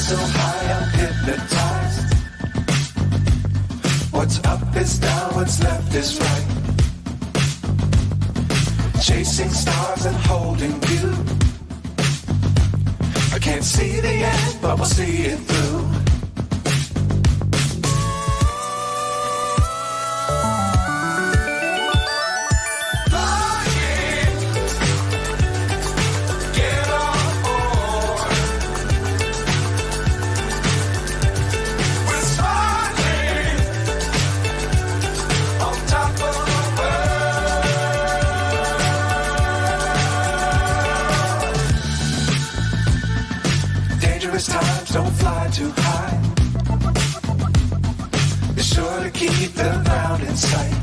so high I'm hypnotized. What's up is down, what's left is right. Chasing stars and holding you. I can't see the end, but we'll see it through. Times don't fly too high. Be sure to keep the ground in sight.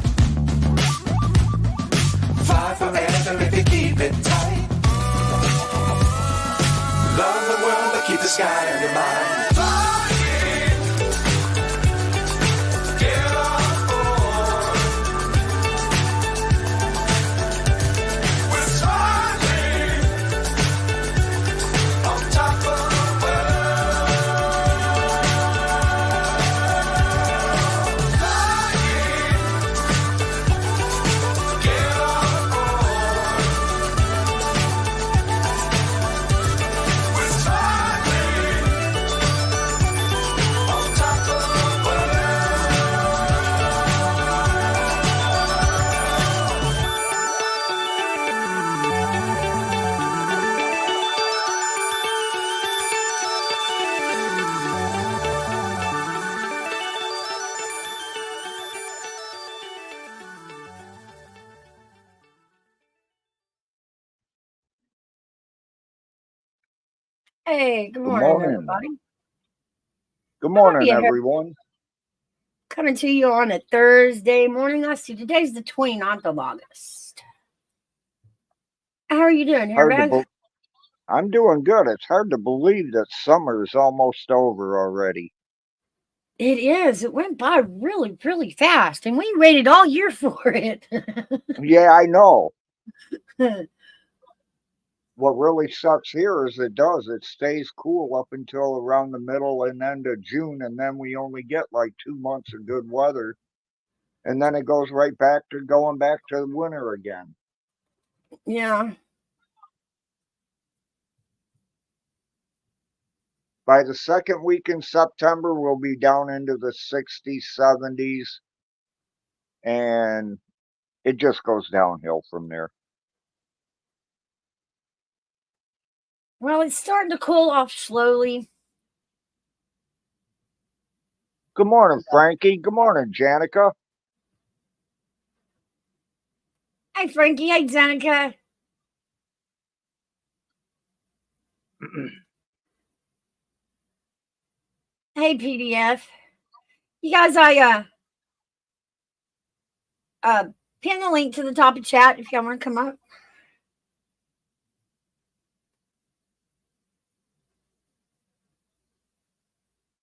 Fly forever if you keep it tight. Love the world but keep the sky on your mind. Hey, good Good morning, morning. everybody. Good How are morning, you? everyone. Coming to you on a Thursday morning. Let's see, today's the 29th of August. How are you doing, Hard to Airbag? I'm doing good. It's hard to believe that summer's almost over already. It is. It went by really, really fast, and we waited all year for it. Yeah, I know. What really sucks here is it stays cool up until around the middle and end of June, and then we only get like 2 months of good weather, and then it goes right back to going back to winter again. Yeah. By the second week in September, we'll be down into the 60s, 70s, and it just goes downhill from there. Well, it's starting to cool off slowly. Good morning, Frankie. Good morning, Janica. Hey, Frankie. Hey, Zenica. Hey, PDF. You guys, I pin the link to the top of chat if y'all want to come up.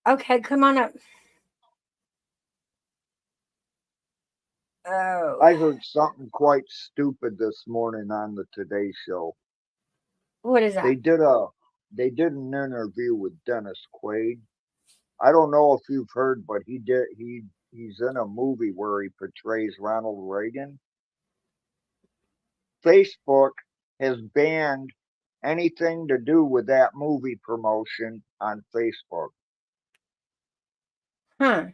Okay, come on up. Oh. I heard something quite stupid this morning on the Today Show. What is that? They did an interview with Dennis Quaid. I don't know if you've heard, but he's in a movie where he portrays Ronald Reagan. Facebook has banned anything to do with that movie promotion on Facebook. Huh.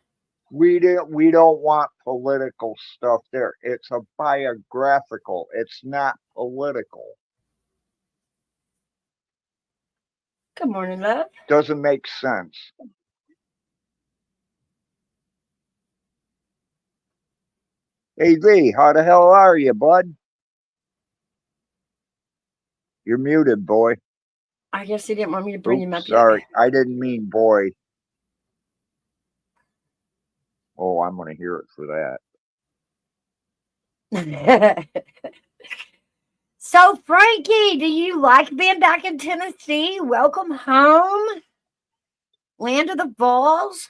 We don't want political stuff there. It's a biographical. It's not political. Good morning, love. Doesn't make sense. Hey V, how the hell are you, bud? You're muted, boy. I guess he didn't want me to bring him up yet. Sorry, I didn't mean boy. Oh, I'm gonna hear it for that. So, Frankie, do you like being back in Tennessee? Welcome home. Land of the Balls.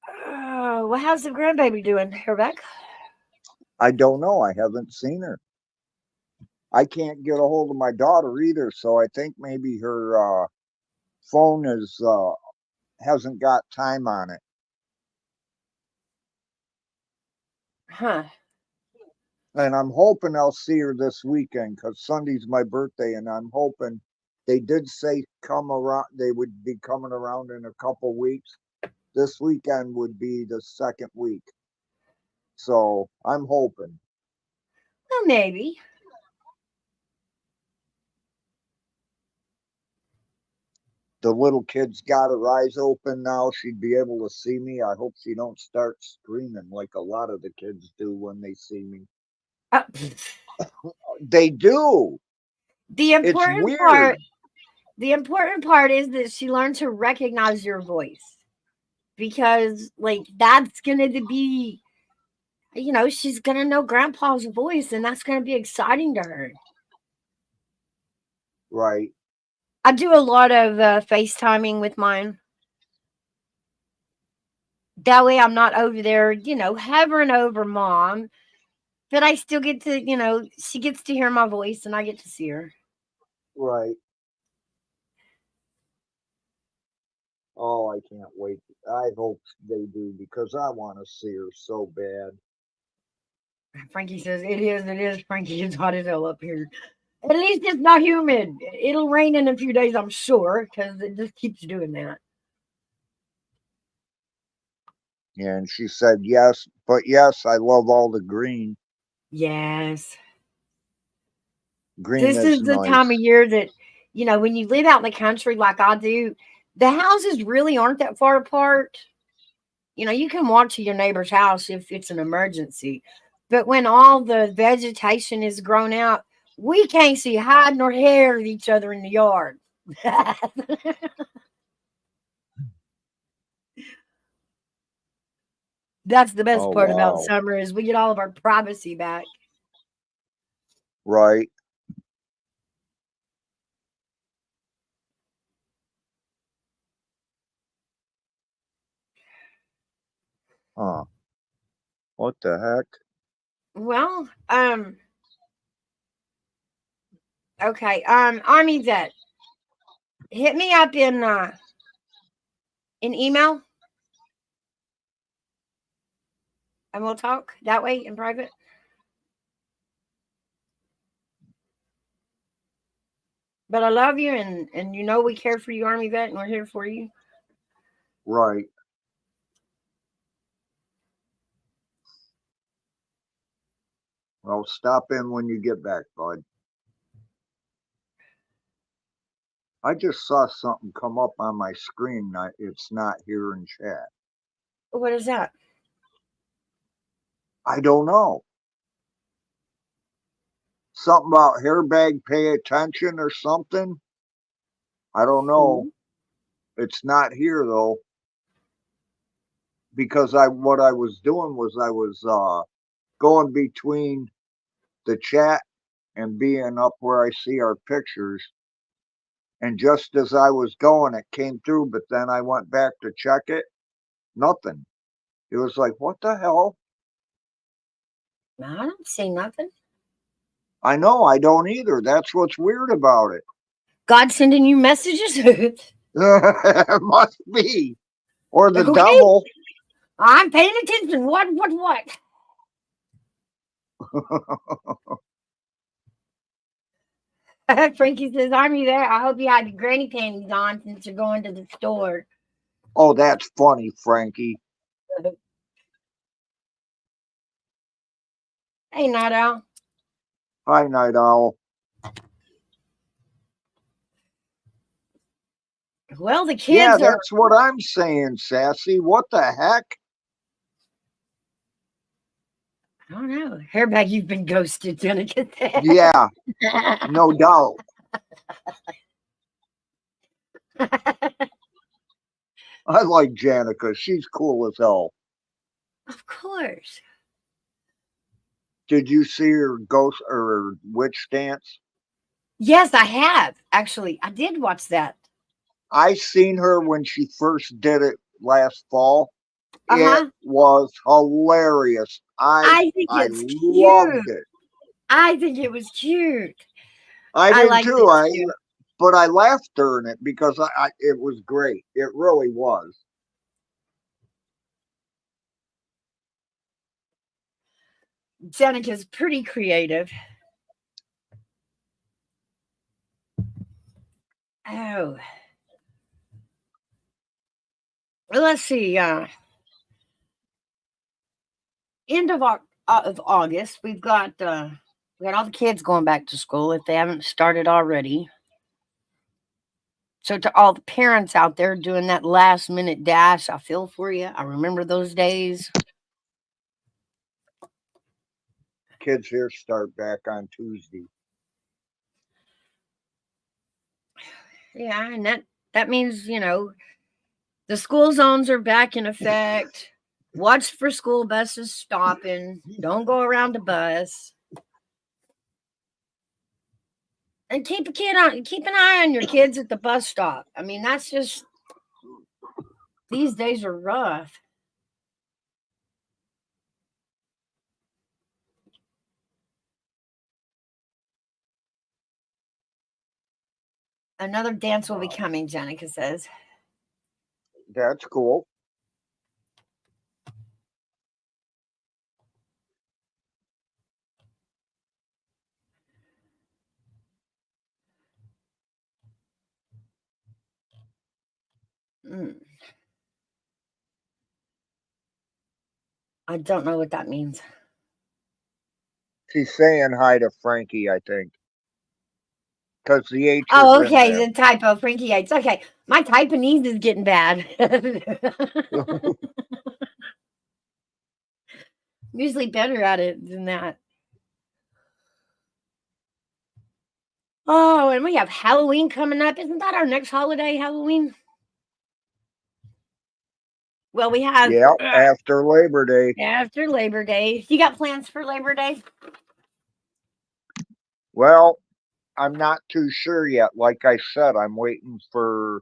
Well, how's the grandbaby doing, Rebecca? I don't know. I haven't seen her. I can't get a hold of my daughter either, so I think maybe her phone is hasn't got time on it. Huh. And I'm hoping I'll see her this weekend because Sunday's my birthday, and I'm hoping they did say come around. They would be coming around in a couple weeks. This weekend would be the second week, so I'm hoping. Well, maybe. The little kid's got her eyes open now. She'd be able to see me. I hope she don't start screaming like a lot of the kids do when they see me. Uh, They do. the It's important part. weird. The important part is that she learned to recognize your voice, because, like, that's gonna be, she's gonna know Grandpa's voice, and that's gonna be exciting to her. Right. I do a lot of FaceTiming with mine. That way, I'm not over there, hovering over mom, but I still get to, she gets to hear my voice, and I get to see her. Right. Oh, I can't wait. I hope they do because I want to see her so bad. Frankie says, it is, Frankie. It's hot as hell up here. At least it's not humid. It'll rain in a few days, I'm sure, because it just keeps doing that. And she said, yes, but yes, I love all the green. Yes. Green This is is the time nice. of year that, when you live out in the country like I do, the houses really aren't that far apart. You can walk to your neighbor's house if it's an emergency. But when all the vegetation is grown out, we can't see hide nor hair of each other in the yard. That's the best Oh, part about wow. summer, is we get all of our privacy back. Right. Huh. What the heck? Well, okay. Army Vet, hit me up in email, and we'll talk that way in private. But I love you, and we care for you, Army Vet, and we're here for you. Right. Well, stop in when you get back, bud. I just saw something come up on my screen. It's not here in chat. What is that? I don't know. Something about hairbag pay attention or something. I don't know. Cool. It's not here though. Because what I was doing was I was going between the chat and being up where I see our pictures. And just as I was going, it came through, but then I went back to check it. Nothing. It was like, what the hell? I don't see nothing. I know, I don't either. That's what's weird about it. God sending you messages? It must be. Or the Okay. devil. I'm paying attention. What? Frankie says, Army there. I hope you had your granny panties on since you're going to the store. Oh, that's funny, Frankie. Hey, Night Owl. Hi, Night Owl. Well, the Yeah, kids are. that's what I'm saying, Sassy. What the heck? I don't know. Hairbag, you've been ghosted, Jenica. Yeah, no doubt. I like Janica. She's cool as hell. Of course. Did you see her ghost or witch dance? Yes, I have. Actually, I did watch that. I seen her when she first did it last fall. It Uh-huh. was hilarious. I think I it's cute. loved it. I think it was cute. I I did liked too. it I too. but I laughed during it because it was great. It really was. Jenica's pretty creative. Oh, well, let's see. End of August, we got all the kids going back to school if they haven't started already. So to all the parents out there doing that last minute dash, I feel for you. I remember those days. Kids here start back on Tuesday. Yeah, and that means, the school zones are back in effect. Watch for school buses stopping. Don't go around the bus. And keep an eye on your kids at the bus stop. I mean, that's just these days are rough. Another dance will be coming, Jenica says. That's cool. Mm, I don't know what that means. She's saying hi to Frankie, I think, because the H is Oh, in okay, there. the typo, Frankie Yates. Okay, my Taiwanese is getting bad. Usually better at it than that. Oh, and we have Halloween coming up. Isn't that our next holiday, Halloween? Well, we have Yep, after Labor Day. after Labor Day. You got plans for Labor Day? Well, I'm not too sure yet. Like I said, I'm waiting for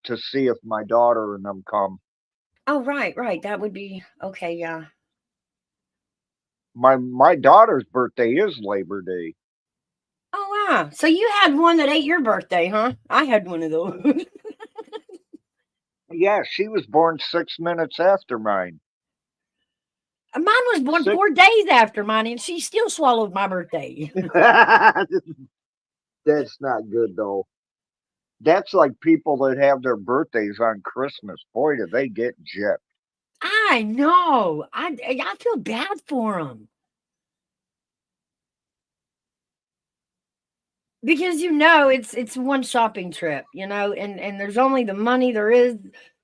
to see if my daughter and them come. Oh, right. That would be okay. Yeah. My daughter's birthday is Labor Day. Oh, wow. So you had one that ate your birthday, huh? I had one of those. Yeah, she was born 6 minutes after mine. Mine was born Six. 4 days after mine, and she still swallowed my birthday. That's not good though. That's like people that have their birthdays on Christmas. Boy, do they get gypped. I know. I feel bad for them because it's one shopping trip, and there's only the money there is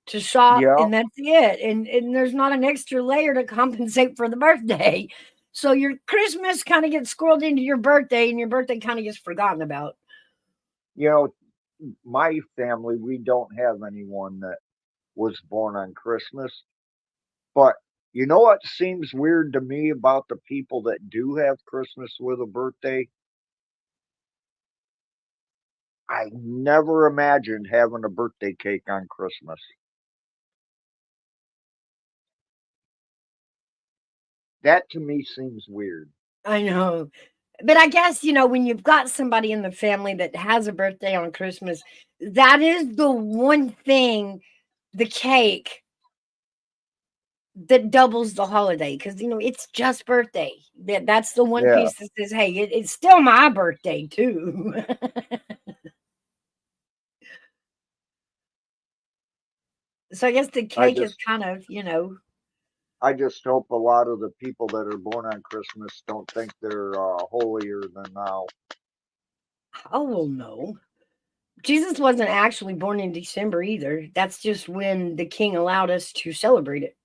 to shop, Yeah, and that's it. And there's not an extra layer to compensate for the birthday. So your Christmas kind of gets squirreled into your birthday, and your birthday kind of gets forgotten about. you know, my family, we don't have anyone that was born on Christmas. But you know what seems weird to me about the people that do have Christmas with a birthday? I never imagined having a birthday cake on Christmas. That to me seems weird. I know. But I guess, when you've got somebody in the family that has a birthday on Christmas, that is the one thing, the cake, that doubles the holiday because, it's just birthday. That's the one Yeah, piece that says, hey, it's still my birthday, too. So I guess the I cake is just kind of, I just hope a lot of the people that are born on Christmas don't think they're holier than thou. oh, well, no. Jesus wasn't actually born in December either. That's just when the king allowed us to celebrate it.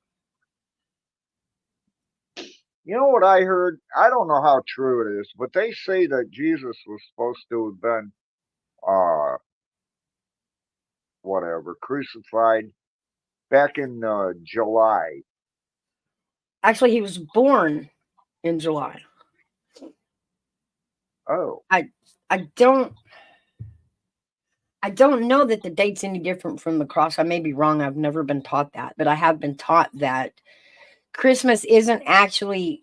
You know what I heard? I don't know how true it is, but they say that Jesus was supposed to have been uh whatever crucified back in July. Actually, he was born in July. Oh, I don't I don't know that the date's any different from the cross. I may be wrong. I've never been taught that, but I have been taught that Christmas isn't actually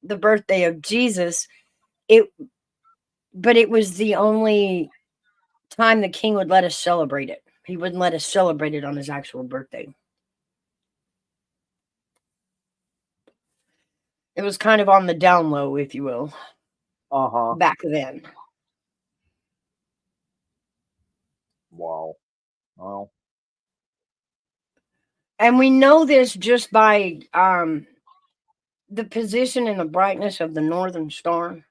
the birthday of Jesus. It but it was the only time the king would let us celebrate it. He wouldn't let us celebrate it on his actual birthday. It was kind of on the down low, if you will, Uh-huh. back then. Wow. Well, And we know this just by the position and the brightness of the northern star.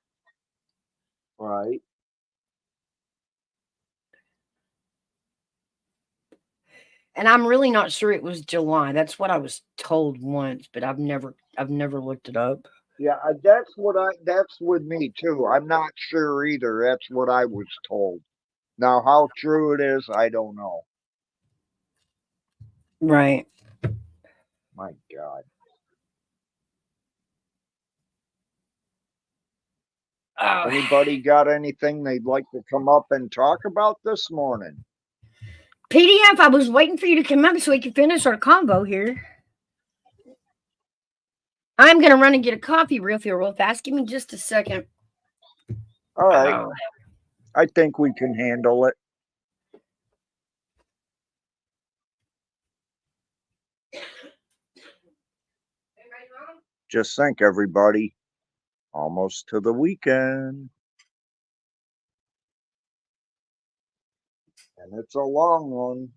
right. And I'm really not sure it was July. That's what I was told once, but I've never looked it up. Yeah, that's with me too. I'm not sure either. That's what I was told. Now, how true it is, I don't know. Right. My God. Oh, Anybody got anything they'd like to come up and talk about this morning? PDF, I was waiting for you to come up so we could finish our combo here. I'm gonna run and get a coffee real fast. Give me just a second. All right. Oh. I think we can handle it. Just think, everybody, almost to the weekend. And it's a long one.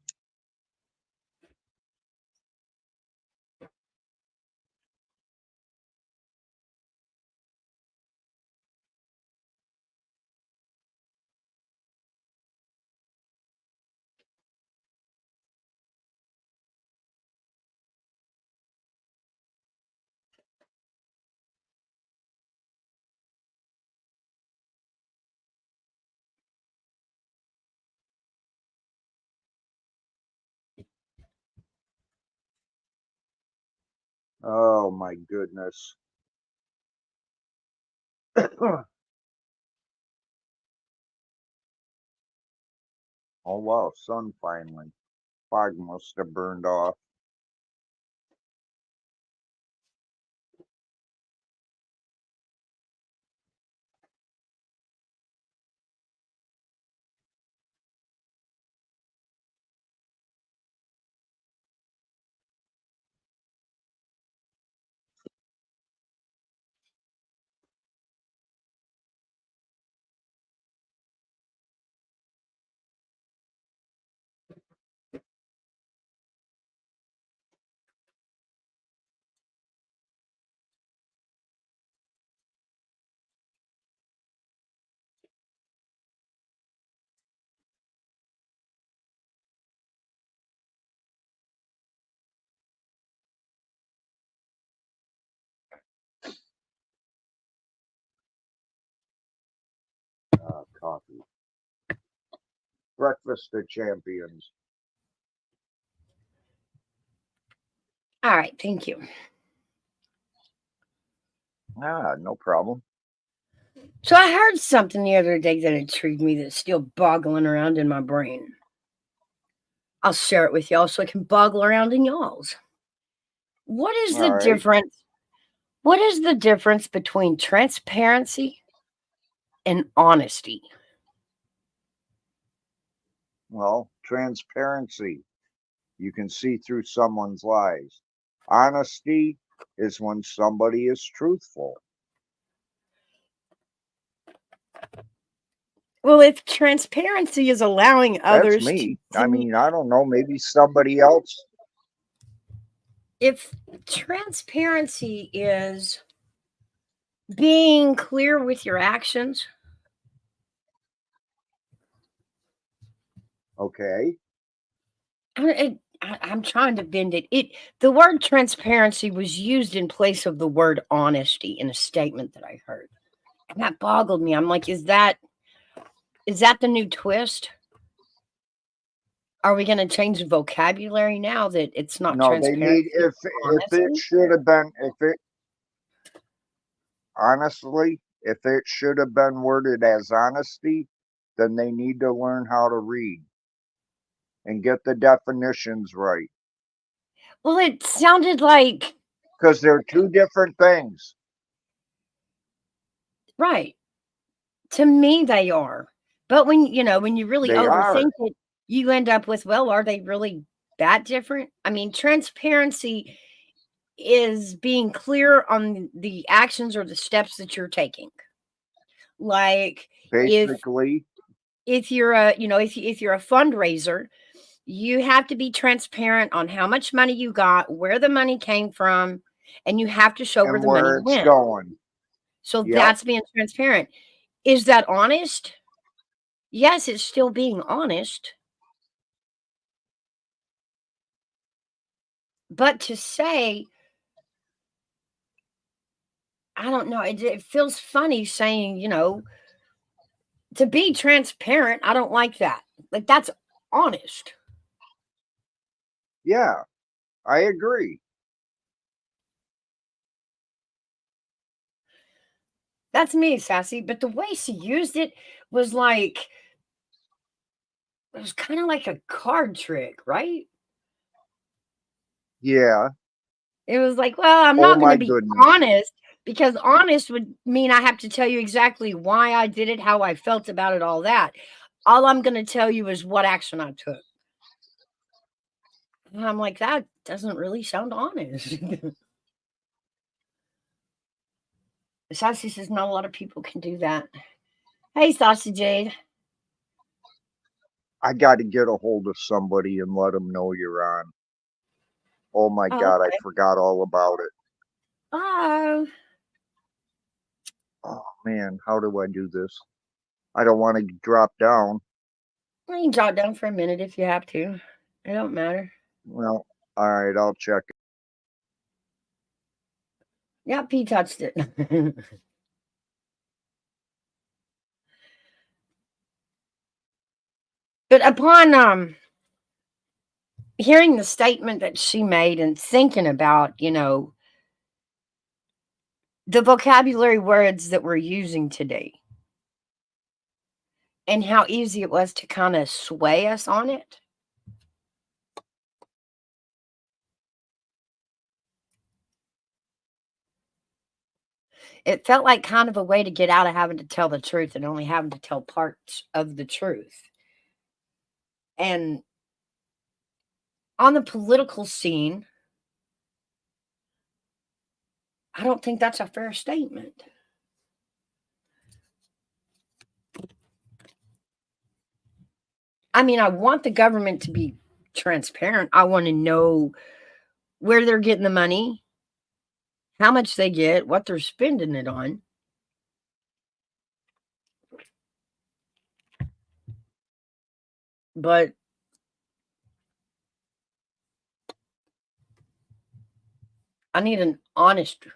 Oh, my goodness. Oh, wow. Sun finally. Fog must have burned off. Coffee. Breakfast of champions. All right, thank you. Ah, no problem. So I heard something the other day that intrigued me that's still boggling around in my brain. I'll share it with y'all so it can boggle around in y'all's. What is All the right. difference? What is the difference between transparency and honesty? Well, transparency. You can see through someone's lies. Honesty is when somebody is truthful. Well, if transparency is allowing That's others me. to I mean, I don't know. Maybe somebody else. if transparency is being clear with your actions, Okay. I'm trying to bend it. The word transparency was used in place of the word honesty in a statement that I heard, and that boggled me. I'm like, is that the new twist? Are we going to change the vocabulary now that it's not No, they need transparency, if it's it honesty? should have been if it honestly, if it should have been worded as honesty, then they need to learn how to read. and get the definitions right. Well, it sounded like Because they're two different things. right. To me, they are. But when when you really They are. overthink it, you end up with, well, are they really that different? I mean, transparency is being clear on the actions or the steps that you're taking. Like if Basically, if you're a if you're a fundraiser, you have to be transparent on how much money you got, where the money came from, and you have to show where and the money where it's went. going. So Yep. that's being transparent. Is that honest? Yes, it's still being honest. But to say, I don't know, it feels funny saying, to be transparent. I don't like that. Like, that's honest. Yeah, I agree. That's me, Sassy. But the way she used it was like, it was kind of like a card trick, right? Yeah. It was like, well, I'm Oh not going my to be goodness. honest because honest would mean I have to tell you exactly why I did it, how I felt about it, all that. All I'm going to tell you is what action I took. And I'm like, that doesn't really sound honest. Sassy says not a lot of people can do that. Hey, Sassy Jade. I got to get a hold of somebody and let them know you're on. Oh my Oh, God, I okay. forgot all about it. Oh, Oh man, how do I do this? I don't want to drop down. well, you can jot down for a minute if you have to. It don't matter. Well, all right, I'll check. Yeah, P touched it. But upon hearing the statement that she made and thinking about, the vocabulary words that we're using today and how easy it was to kind of sway us on it. It felt like kind of a way to get out of having to tell the truth and only having to tell parts of the truth. And on the political scene, I don't think that's a fair statement. I mean, I want the government to be transparent. I want to know where they're getting the money, how much they get, what they're spending it on. But I need an honest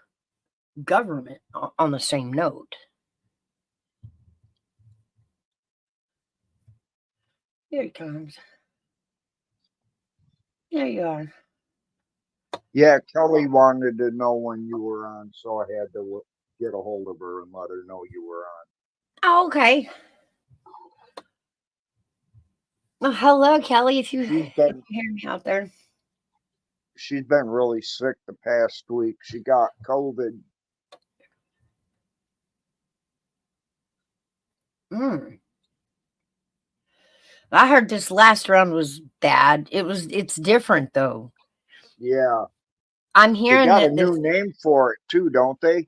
government on the same note. Here it comes. There you are. Yeah, Kelly wanted to know when you were on, so I had to get a hold of her and let her know you were on. Oh, okay. Well, hello, Kelly. If you hear me out there, She's been really sick the past week. She got COVID. mm. I heard this last round was bad. It's different though. Yeah, I'm they hearing got a that new this. name for it too, don't they?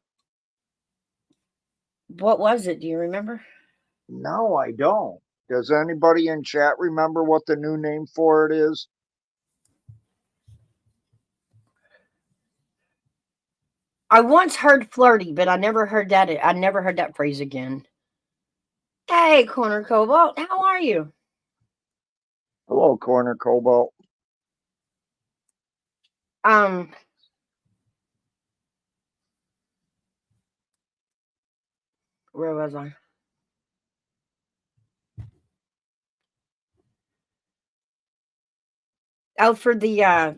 What was it? Do you remember? No, I don't. Does anybody in chat remember what the new name for it is? I once heard flirty, but I never heard that. I never heard that phrase again. Hey, Corner Cobalt, how are you? Hello, Corner Cobalt. Um, where was I? Oh, for the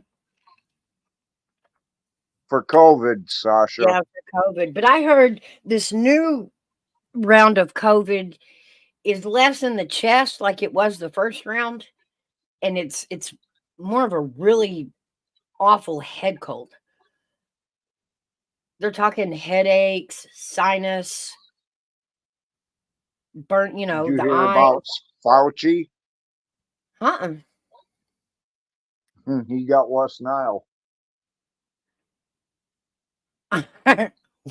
For COVID, Sasha. yeah, for COVID. But I heard this new round of COVID is less in the chest like it was the first round. and it's more of a really awful head cold. They're talking headaches, sinus, burnt, Did you the hear eye. about Fauci? Uh-uh. He got West Nile.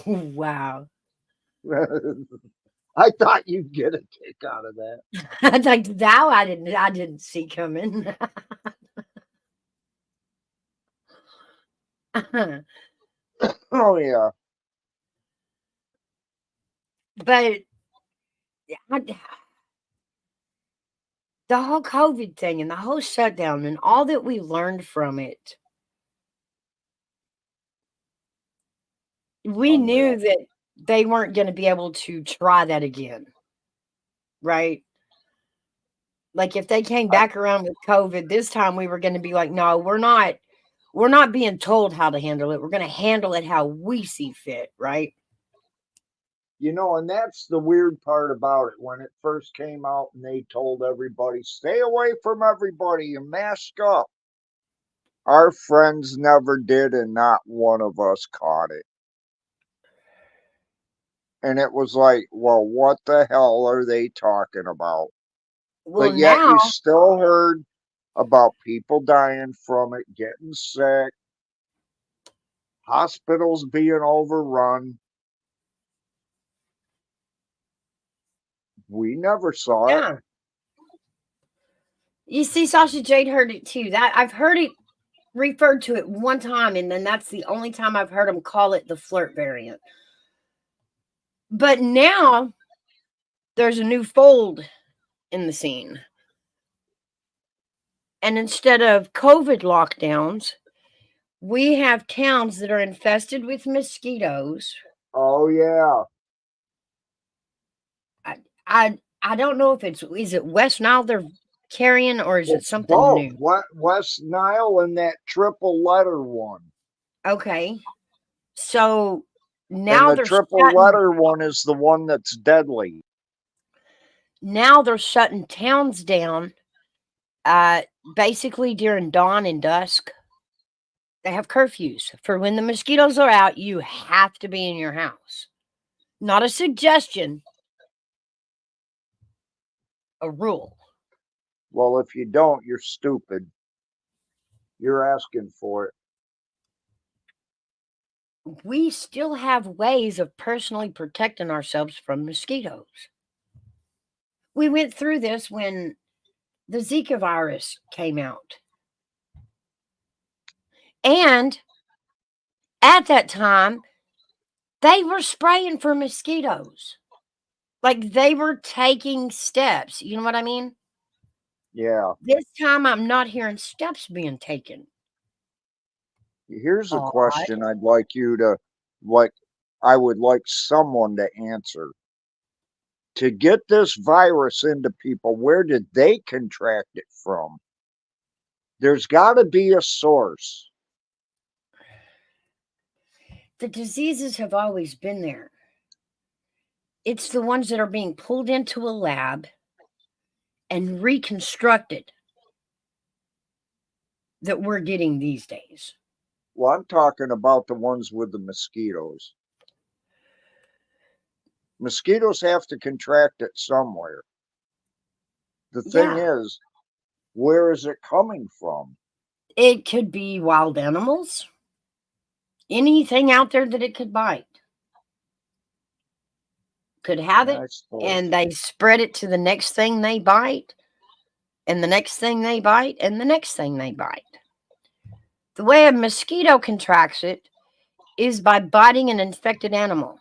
Wow. I thought you'd get a kick out of that. I'd like that I didn't see coming. Oh yeah. But I, the whole COVID thing and the whole shutdown and all that we learned from it, we knew Unreal. that they weren't going to be able to try that again, right? Like if they came I, back around with COVID this time, we were going to be like, no, we're not being told how to handle it. We're going to handle it how we see fit, right? and that's the weird part about it. When it first came out and they told everybody, stay away from everybody and mask up. Our friends never did, and not one of us caught it. And it was like, well, what the hell are they talking about? Well, But yet now, you still heard about people dying from it, getting sick, hospitals being overrun. We never saw it. yeah. You see, Sasha Jade heard it too. That I've heard it referred to it one time, and then that's the only time I've heard them call it the flirt variant. But now there's a new fold in the scene. And instead of COVID lockdowns, we have towns that are infested with mosquitoes. Oh yeah. I don't know if is it West Nile they're carrying or is it It's something both. new? What West Nile and that triple letter one. Okay. So And now the they're triple shutting letter one is the one that's deadly. now they're shutting towns down basically during dawn and dusk. They have curfews for when the mosquitoes are out, you have to be in your house. Not a suggestion, a rule. Well, if you don't, you're stupid. You're asking for it. We still have ways of personally protecting ourselves from mosquitoes. We went through this when the Zika virus came out. And at that time, they were spraying for mosquitoes. Like they were taking steps. You know what I mean? Yeah. This time, I'm not hearing steps being taken. Here's a Odd. question I'd like you to, like, I would like someone to answer. To get this virus into people, where did they contract it from? There's got to be a source. The diseases have always been there. It's the ones that are being pulled into a lab and reconstructed that we're getting these days. Well, I'm talking about the ones with the mosquitoes. Mosquitoes have to contract it somewhere. The thing Yeah, is, where is it coming from? it could be wild animals, anything out there that it could bite, could have I it, suppose. and they spread it to the next thing they bite, and the next thing they bite, and the next thing they bite. The way a mosquito contracts it is by biting an infected animal.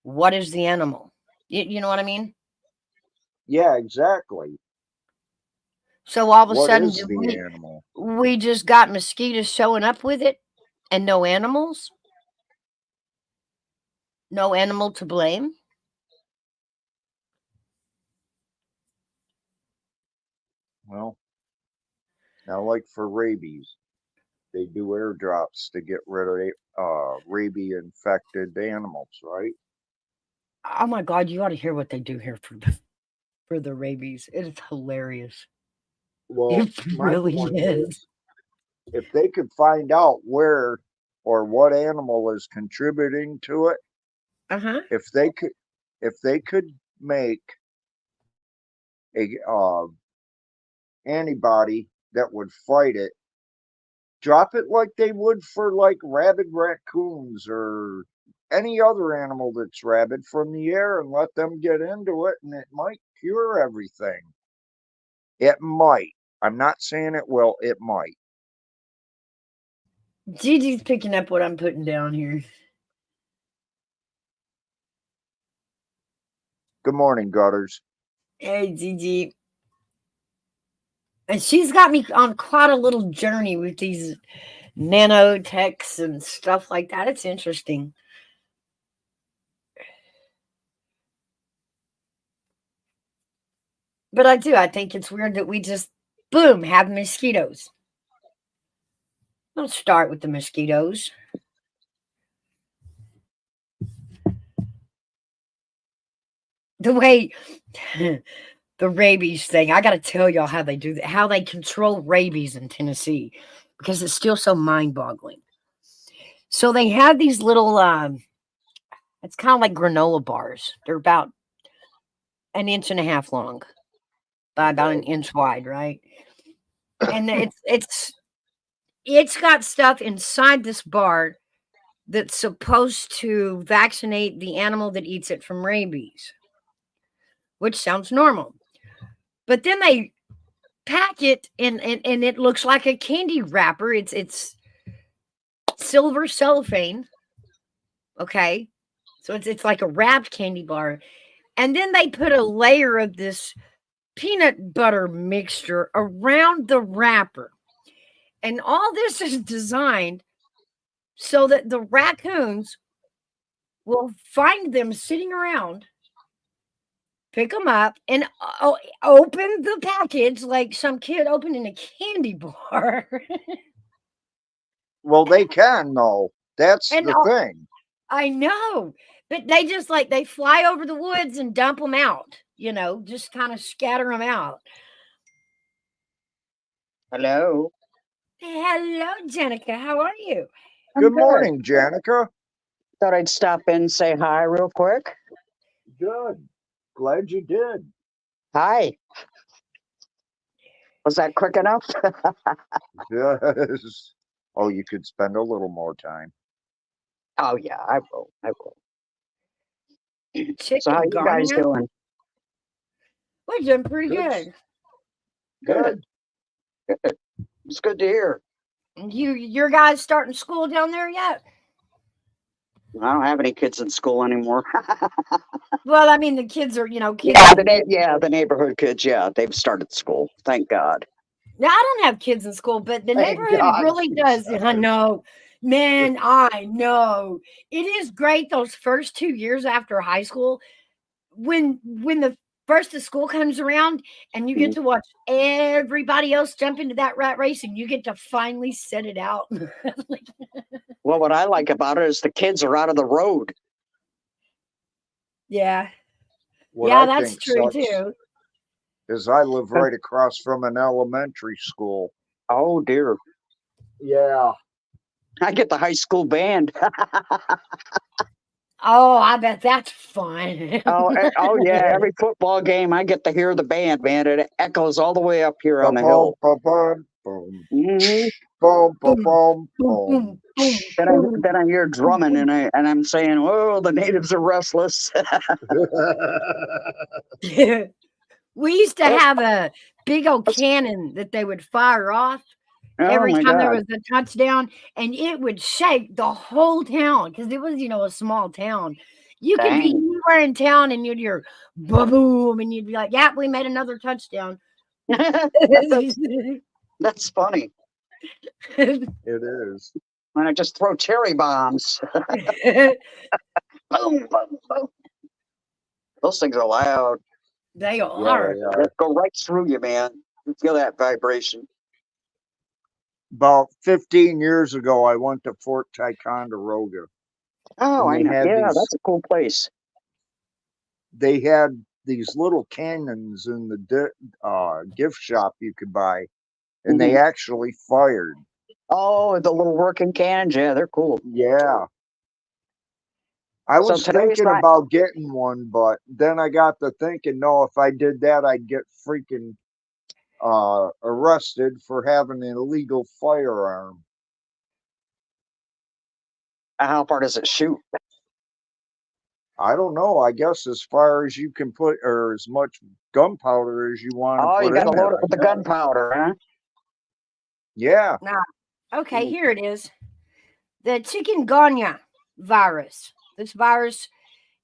What is the animal? You know what I mean? Yeah, exactly. So all of a What sudden, is did the we animal? we just got mosquitoes showing up with it and no animals? No animal to blame? Well, now, like for rabies, they do airdrops to get rid of rabies infected animals, right? Oh my God, you ought to hear what they do here for for the rabies. It is hilarious. Well, It my really point is. is, if they could find out where or what animal is contributing to it, Uh-huh. if they could make a antibody that would fight it, drop it like they would for like rabid raccoons or any other animal that's rabid from the air, and let them get into it, and it might cure everything. It might. I'm not saying it will. It might. Gigi's picking up what I'm putting down here. Good morning, Gutters. Hey, Gigi. And she's got me on quite a little journey with these nanotechs and stuff like that. It's interesting. But I do. I think it's weird that we just, boom, have mosquitoes. Let's start with the mosquitoes. The way the rabies thing, I got to tell y'all how they do that, how they control rabies in Tennessee, because it's still so mind boggling. So they have these little, it's kind of like granola bars. They're about an inch and a half long by about an Okay. inch wide, right? And it's got stuff inside this bar that's supposed to vaccinate the animal that eats it from rabies, which sounds normal. But then they pack it and it looks like a candy wrapper. It's silver cellophane. Okay. So it's like a wrapped candy bar. And then they put a layer of this peanut butter mixture around the wrapper. And all this is designed so that the raccoons will find them sitting around, pick them up, and open the package like some kid opening a candy bar. Well, they can though. That's and the thing. I know, but they just like they fly over the woods and dump them out, just kind of scatter them out. Hello. Hello, Jenica. How are you? I'm Good good. morning, Janica. Thought I'd stop in and say hi real quick. Good. Glad you did. Hi. Was that quick enough? Yes. Oh, you could spend a little more time. Oh yeah, I will. I will. So how Chicken you guys garnia? doing? We're doing pretty Good. good. Good. Good. It's good to hear. Your guys starting school down there yet? I don't have any kids in school anymore. Well, I mean, the kids are, kids. Yeah, the neighborhood kids. Yeah, they've started school. Thank God. Now, I don't have kids in school, but the Thank neighborhood God. really does. I know, man, I know. It is great those first 2 years after high school when the first of school comes around and you get to watch everybody else jump into that rat race and you get to finally set it out. Well, what I like about it is the kids are out of the road. Yeah. What Yeah, I that's think true sucks too. is I live right across from an elementary school. Oh dear. Yeah. I get the high school band. Oh, I bet that's fun. Oh yeah. Every football game, I get to hear the band, man. It echoes all the way up here on the Ba-bum, hill. ba-bum, boom. Hmm. Boom, Boom, ba-bum, boom, boom. boom, boom, Then boom, I hear boom, drumming, boom. and I'm saying, "Whoa, the natives are restless." We used to Oh, have a big old cannon that they would fire off oh every my time there God! was a touchdown, and it would shake the whole town because it was, a small town. You could be Dang, anywhere in town and you'd hear boom, and you'd be like, "Yeah, we made another touchdown." that's funny. It is. When I just throw cherry bombs, boom, boom, boom. Those things are loud. They Yeah, are. they They are. go right through you, man. You feel that vibration. About 15 years ago, I went to Fort Ticonderoga, Oh, and I know. Yeah, that's a cool place. they had these little cannons in the gift shop you could buy, and they actually fired. Oh, the little working cannons. Yeah, they're cool. Yeah. I So was today's thinking not. about getting one, but then I got to thinking, no, if I did that, I'd get freaking arrested for having an illegal firearm. How far does it shoot? I don't know. I guess as far as you can put, or as much gunpowder as you want to Oh, you put got to in it, load it I with the guess. gunpowder, huh? Yeah. Now, okay, here it is. The chikungunya virus. This virus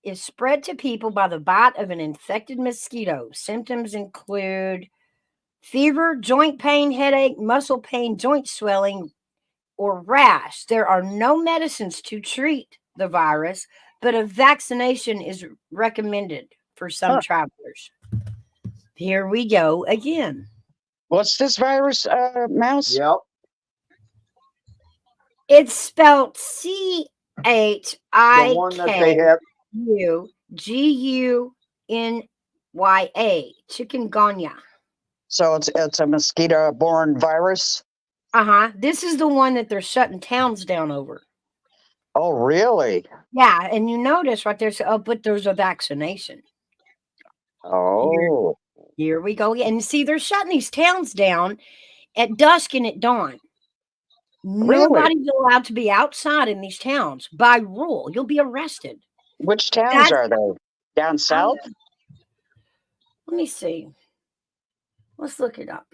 is spread to people by the bite of an infected mosquito. Symptoms include fever, joint pain, headache, muscle pain, joint swelling, or rash. There are no medicines to treat the virus, but a vaccination is recommended for some Huh. travelers. Here we go again. What's this virus, Mouse? Yep. It's spelled CHIKUGUNYA. The one that they have. Chikungunya. So it's a mosquito-borne virus. This is the one that they're shutting towns down over. Oh, really? Yeah, and you notice right there, but there's a vaccination. Oh. Here we go. And see, they're shutting these towns down at dusk and at dawn. Really? Nobody's allowed to be outside in these towns by rule. You'll be arrested. Which towns That's- are they? Down south? Let me see. Let's look it up.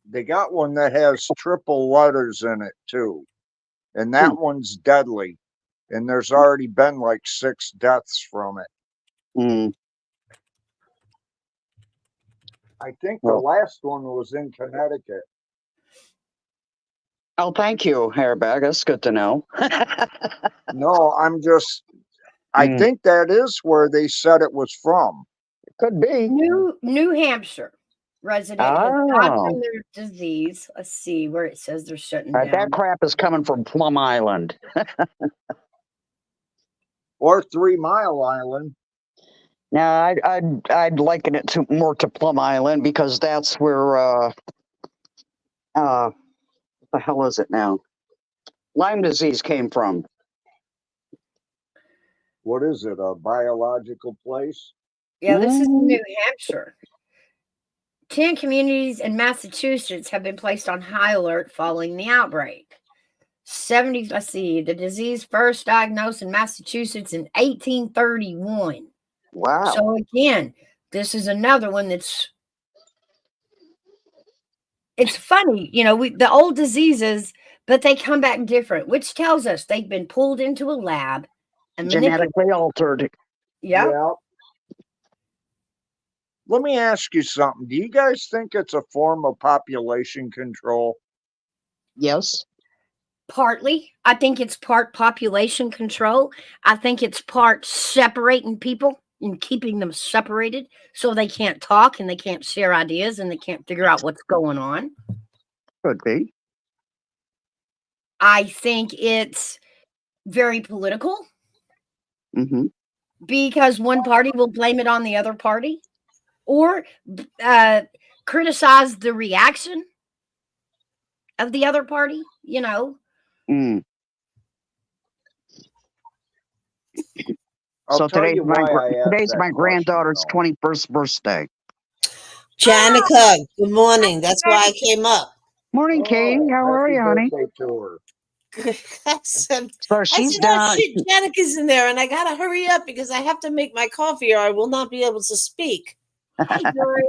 They got one that has triple letters in it too, and that one's deadly. And there's already been like 6 deaths from it. Mm. I think the last one was in Connecticut. Oh, thank you, Hairbag. That's good to know. No, I think that is where they said it was from. Could be. New Hampshire resident has died Oh. from their disease. Let's see where it says they're shutting Right, down. that crap is coming from Plum Island. Or 3 Mile Island. Now, I'd liken it more to Plum Island because that's where what the hell is it now? Lyme disease came from. What is it? A biological place? Yeah, this is New Hampshire. 10 communities in Massachusetts have been placed on high alert following the outbreak. Let's see, the disease first diagnosed in Massachusetts in 1831. Wow. So again, this is another one it's funny, the old diseases, but they come back different, which tells us they've been pulled into a lab and Genetically altered. Yeah. Let me ask you something. Do you guys think it's a form of population control? Yes. Partly. I think it's part population control. I think it's part separating people and keeping them separated so they can't talk and they can't share ideas and they can't figure out what's going on. Could be. I think it's very political because one party will blame it on the other party or criticize the reaction of the other party, So today's my granddaughter's 21st birthday. Janica, good morning. That's why I came up. Morning, Katie. How are you, honey? So she's down. Shit, Janica's in there, and I gotta hurry up because I have to make my coffee, or I will not be able to speak. Hey, Dory.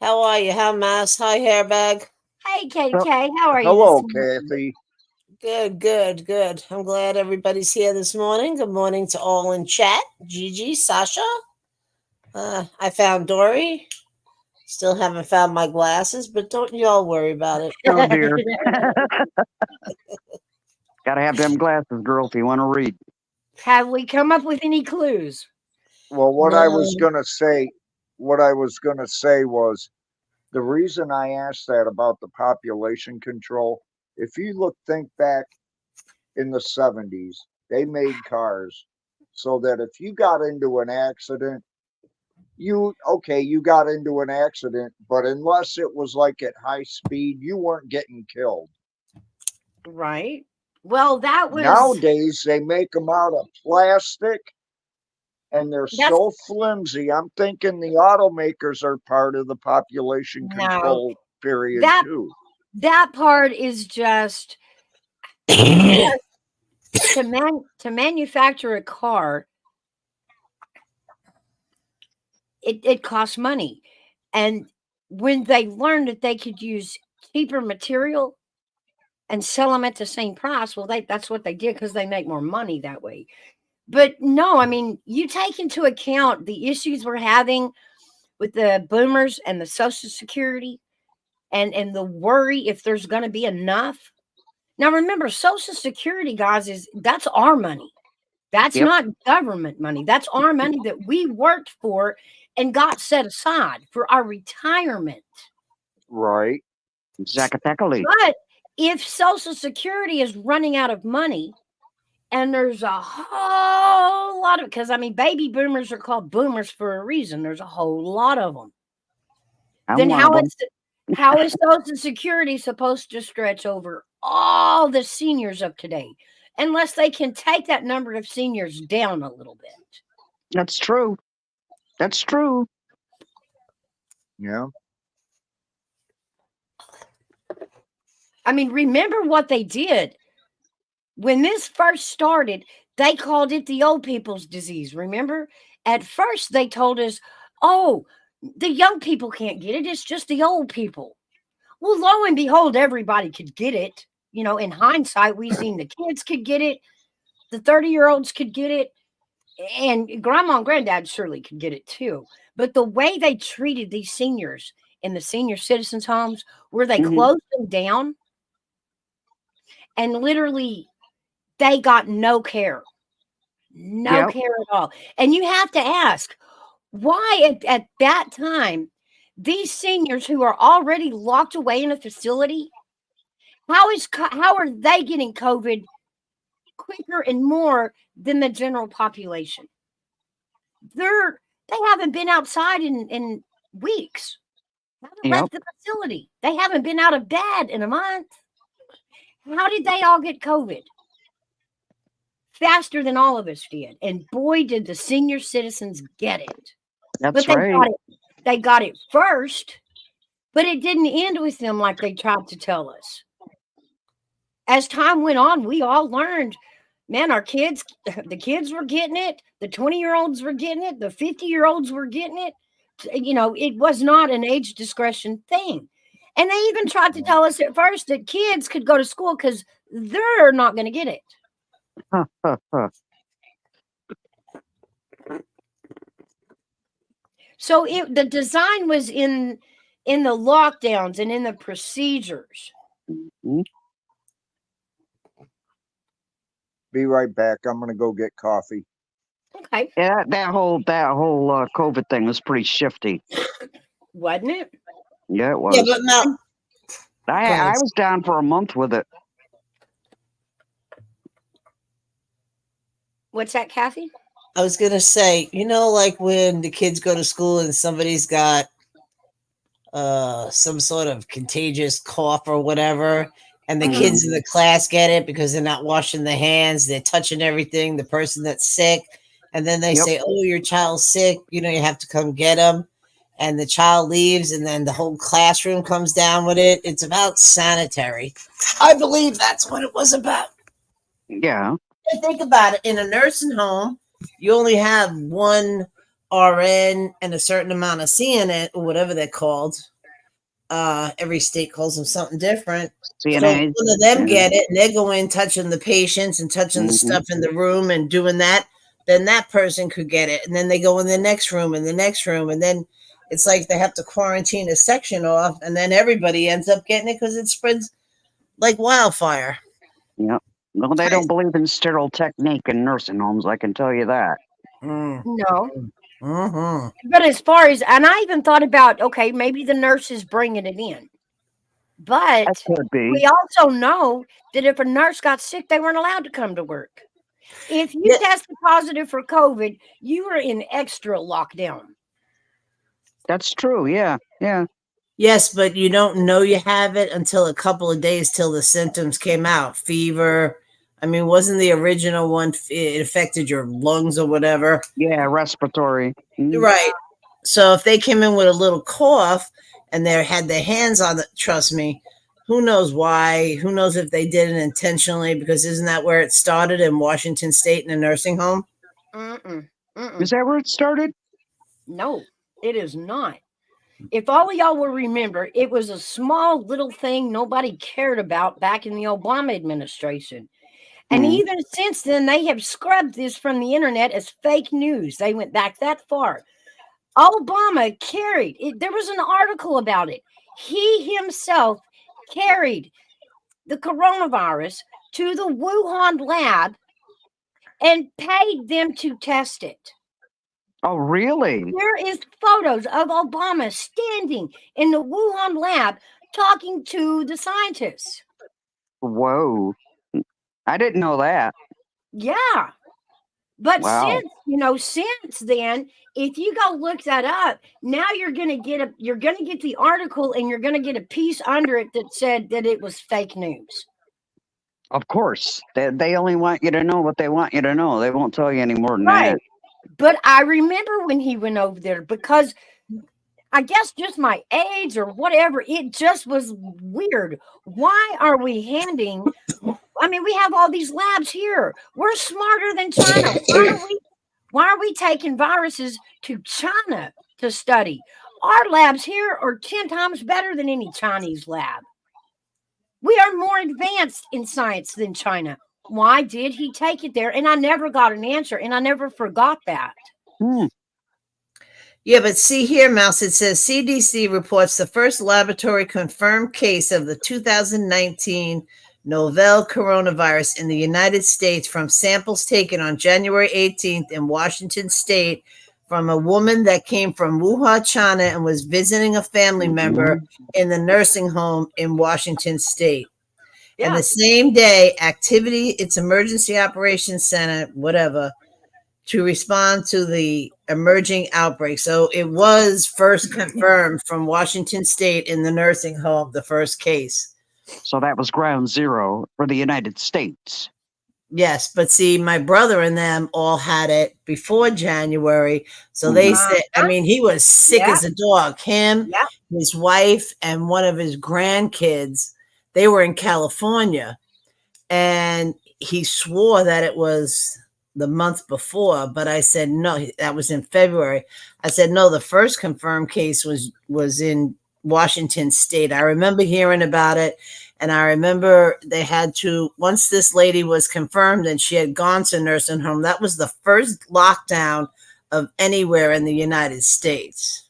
How are you? How Mass? Hi, Hairbag. Hey, KK. How are you? Hello, Kathy. Good. I'm glad everybody's here this morning. Good morning to all in chat. Gigi, Sasha. I found Dory. Still haven't found my glasses, but don't y'all worry about it. Oh, dear. Gotta have them glasses, girl, if you want to read. Have we come up with any clues? Well, what I was gonna say was the reason I asked that about the population control. If you think back in the 70s, they made cars so that if you got into an accident, you got into an accident, but unless it was like at high speed, you weren't getting killed. Right. Well, that was Nowadays, they make them out of plastic and they're that's so flimsy. I'm thinking the automakers are part of the population no control period that too. that part is just to manufacture a car. It costs money, and when they learned that they could use cheaper material and sell them at the same price, well, that's what they did because they make more money that way. But no, I mean, you take into account the issues we're having with the boomers and the Social Security and the worry if there's going to be enough. Now, remember, Social Security, guys, that's our money. That's Yep. not government money. That's our money that we worked for and got set aside for our retirement. Right. Exactly. But if Social Security is running out of money, and there's a whole lot of, because I mean, baby boomers are called boomers for a reason. There's a whole lot of them. I'm Then one of them. how is Social Security supposed to stretch over all the seniors of today, unless they can take that number of seniors down a little bit? That's true. That's true. Yeah. I mean, remember what they did when this first started. They called it the old people's disease. Remember, at first they told us, "Oh, the young people can't get it. It's just the old people." Well, lo and behold, everybody could get it. You know, in hindsight, we've seen the kids could get it, the 30-year-olds could get it, and grandma and granddad surely could get it too. But the way they treated these seniors in the senior citizens' homes, where they Mhm. closed them down and literally they got no care, no Yep. care at all. And you have to ask, why at that time, these seniors who are already locked away in a facility, how are they getting COVID quicker and more than the general population? They haven't been outside in weeks. Haven't Yep. left the facility. They haven't been out of bed in a month. How did they all get COVID? Faster than all of us did. And boy, did the senior citizens get it. That's But right. they got it first, but it didn't end with them like they tried to tell us. As time went on, we all learned, man, the kids were getting it, the 20-year-olds were getting it, the 50-year-olds were getting it. You know, it was not an age discretion thing. And they even tried to tell us at first that kids could go to school because they're not going to get it. Huh, huh, huh. So the design was in the lockdowns and in the procedures. Mhm. Be right back. I'm gonna go get coffee. Okay, Yeah, that whole COVID thing was pretty shifty. wasn't it? Yeah, it Yeah, was. but now, go I ahead. was down for a month with it. What's that, Kathy? I was gonna say, like when the kids go to school and somebody's got some sort of contagious cough or whatever, and the Mhm. kids in the class get it because they're not washing their hands, they're touching everything, the person that's sick, and then they Yep. say, "Oh, your child's sick, you have to come get them." And the child leaves, and then the whole classroom comes down with it. It's about sanitary. I believe that's what it was about. Yeah. And think about it. In a nursing home, you only have one RN and a certain amount of CNN, or whatever they're called. Every state calls them something different. So CNA. one of them Yeah. get it, and they're going touching the patients and touching the Mhm. stuff in the room and doing that. Then that person could get it, and then they go in the next room and the next room, and then it's like they have to quarantine a section off, and then everybody ends up getting it because it spreads like wildfire. Yep. Well, they don't believe in sterile technique in nursing homes. I can tell you that. Mm. No. Mm-hmm. But as far as, and I even thought about, okay, maybe the nurse is bringing it in. That But could be. we also know that if a nurse got sick, they weren't allowed to come to work. If you Yeah. tested positive for COVID, you were in extra lockdown. That's true. Yeah. Yeah. Yes, but you don't know you have it until a couple of days till the symptoms came out. Fever. I mean, wasn't the original one, it affected your lungs or whatever? Yeah. Respiratory. Mm. Right. So if they came in with a little cough and they had their hands on it, trust me, who knows why? Who knows if they did it intentionally? Because isn't that where it started in Washington State in a nursing home? Mm-mm, Is mm-mm. that where it started? No, it is not. If all of y'all will remember, it was a small little thing nobody cared about back in the Obama administration. And Mm. even since then, they have scrubbed this from the internet as fake news. They went back that far. Obama carried it. There was an article about it. He himself carried the coronavirus to the Wuhan lab and paid them to test it. Oh, really? There is photos of Obama standing in the Wuhan lab talking to the scientists. Whoa. I didn't know that. Yeah. But Wow. since then, if you go look that up, now you're gonna get the article and you're gonna get a piece under it that said that it was fake news. Of course. They only want you to know what they want you to know. They won't tell you any more than Right. that. But I remember when he went over there because I guess just my age or whatever, it just was weird. Why are we handing? I mean, we have all these labs here. We're smarter than China. Why are we taking viruses to China to study? Our labs here are 10 times better than any Chinese lab. We are more advanced in science than China. Why did he take it there? And I never got an answer, and I never forgot that. Hmm. Yeah, but see here, Mouse, it says CDC reports the first laboratory confirmed case of the 2019 novel coronavirus in the United States from samples taken on January 18th in Washington State from a woman that came from Wuhan, China, and was visiting a family member in the nursing home in Washington State. And Yeah. the same day, its emergency operations center, whatever, to respond to the emerging outbreak. So it was first confirmed from Washington State in the nursing home, the first case. So that was ground zero for the United States. Yes, but see, my brother and them all had it before January. So they said, I mean, he was sick Yeah. as a dog. Him, Yeah. his wife, and one of his grandkids, they were in California. And he swore that it was the month before, but I said, no, that was in February. I said, no, the first confirmed case was in Washington State. I remember hearing about it. And I remember they had to, once this lady was confirmed and she had gone to nursing home, that was the first lockdown of anywhere in the United States.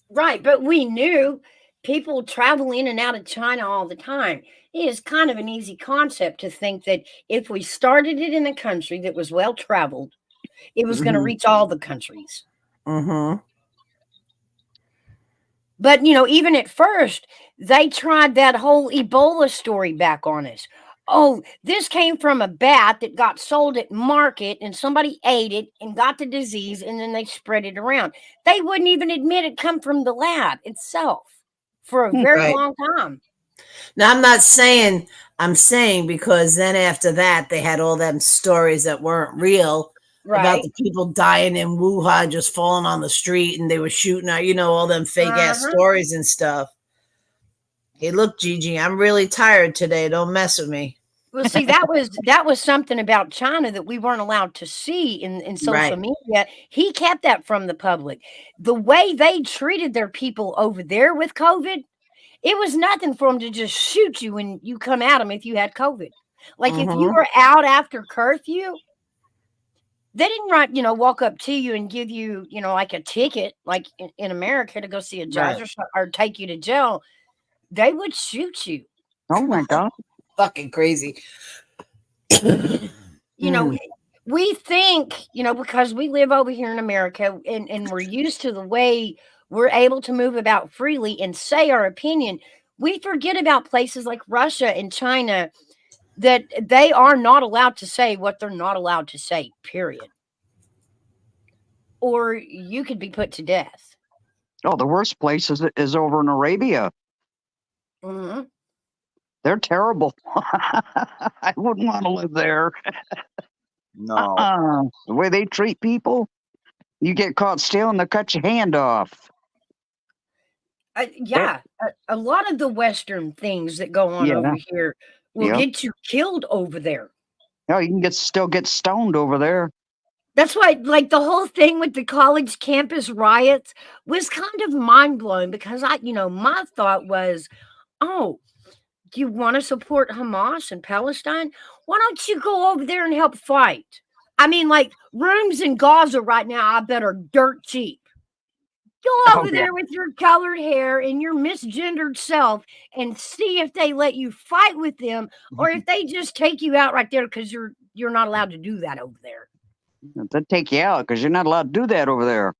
Right. But we knew people travel in and out of China all the time. It is kind of an easy concept to think that if we started it in a country that was well traveled, it was going to reach all the countries. Mm-hmm. But, even at first, they tried that whole Ebola story back on us. Oh, this came from a bat that got sold at market and somebody ate it and got the disease and then they spread it around. They wouldn't even admit it come from the lab itself for a very Right. long time. Now, I'm saying because then after that, they had all them stories that weren't real about Right. the people dying in Wuhan, just falling on the street and they were shooting out, all them fake ass stories and stuff. Hey, look, Gigi, I'm really tired today. Don't mess with me. Well, see, that was something about China that we weren't allowed to see in social Right. media. He kept that from the public. The way they treated their people over there with COVID, it was nothing for them to just shoot you when you come at them if you had COVID. Like if you were out after curfew, they didn't walk up to you and give you, like a ticket, like in America to go see a judge or take you to jail. They would shoot you. Oh my God. Fucking crazy. We think, because we live over here in America and we're used to the way we're able to move about freely and say our opinion, we forget about places like Russia and China that they are not allowed to say what they're not allowed to say, period. Or you could be put to death. Oh, the worst place is over in Arabia. Hmm. They're terrible. I wouldn't want to live there. No. The way they treat people, you get caught stealing, they'll cut your hand off. Yeah, a lot of the Western things that go on Yeah. over here will Yep. get you killed over there. No, you can still get stoned over there. That's why, like, the whole thing with the college campus riots was kind of mind blowing because my thought was, oh, do you want to support Hamas and Palestine? Why don't you go over there and help fight? I mean, like, rooms in Gaza right now, I bet are dirt cheap. Go over there with your colored hair and your misgendered self and see if they let you fight with them or if they just take you out right there because you're not allowed to do that over there. They'll take you out because you're not allowed to do that over there.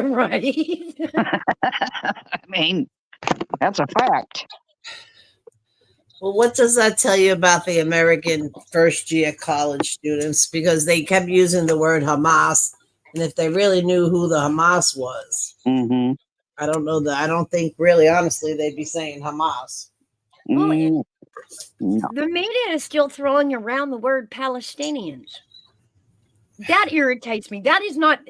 Right. I mean, that's a fact. Well, what does that tell you about the American first-year college students? Because they kept using the word Hamas, and if they really knew who the Hamas was, Mm-hmm. I don't know that. I don't think, really, honestly, they'd be saying Hamas. Well, No. the media is still throwing around the word Palestinians. That irritates me. That's not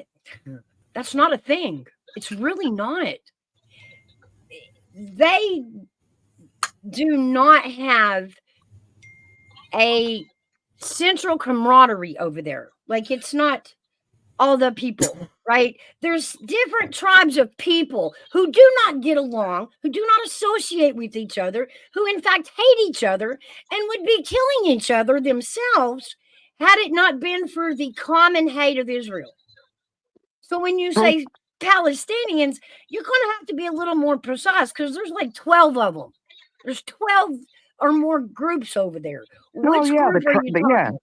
a thing. It's really not. They do not have a central camaraderie over there. Like, it's not all the people, right? There's different tribes of people who do not get along, who do not associate with each other, who in fact hate each other and would be killing each other themselves had it not been for the common hate of Israel. So when you say Palestinians, you're going to have to be a little more precise because there's like 12 of them. There's 12 or more groups over there. Which yeah, group are you talking about?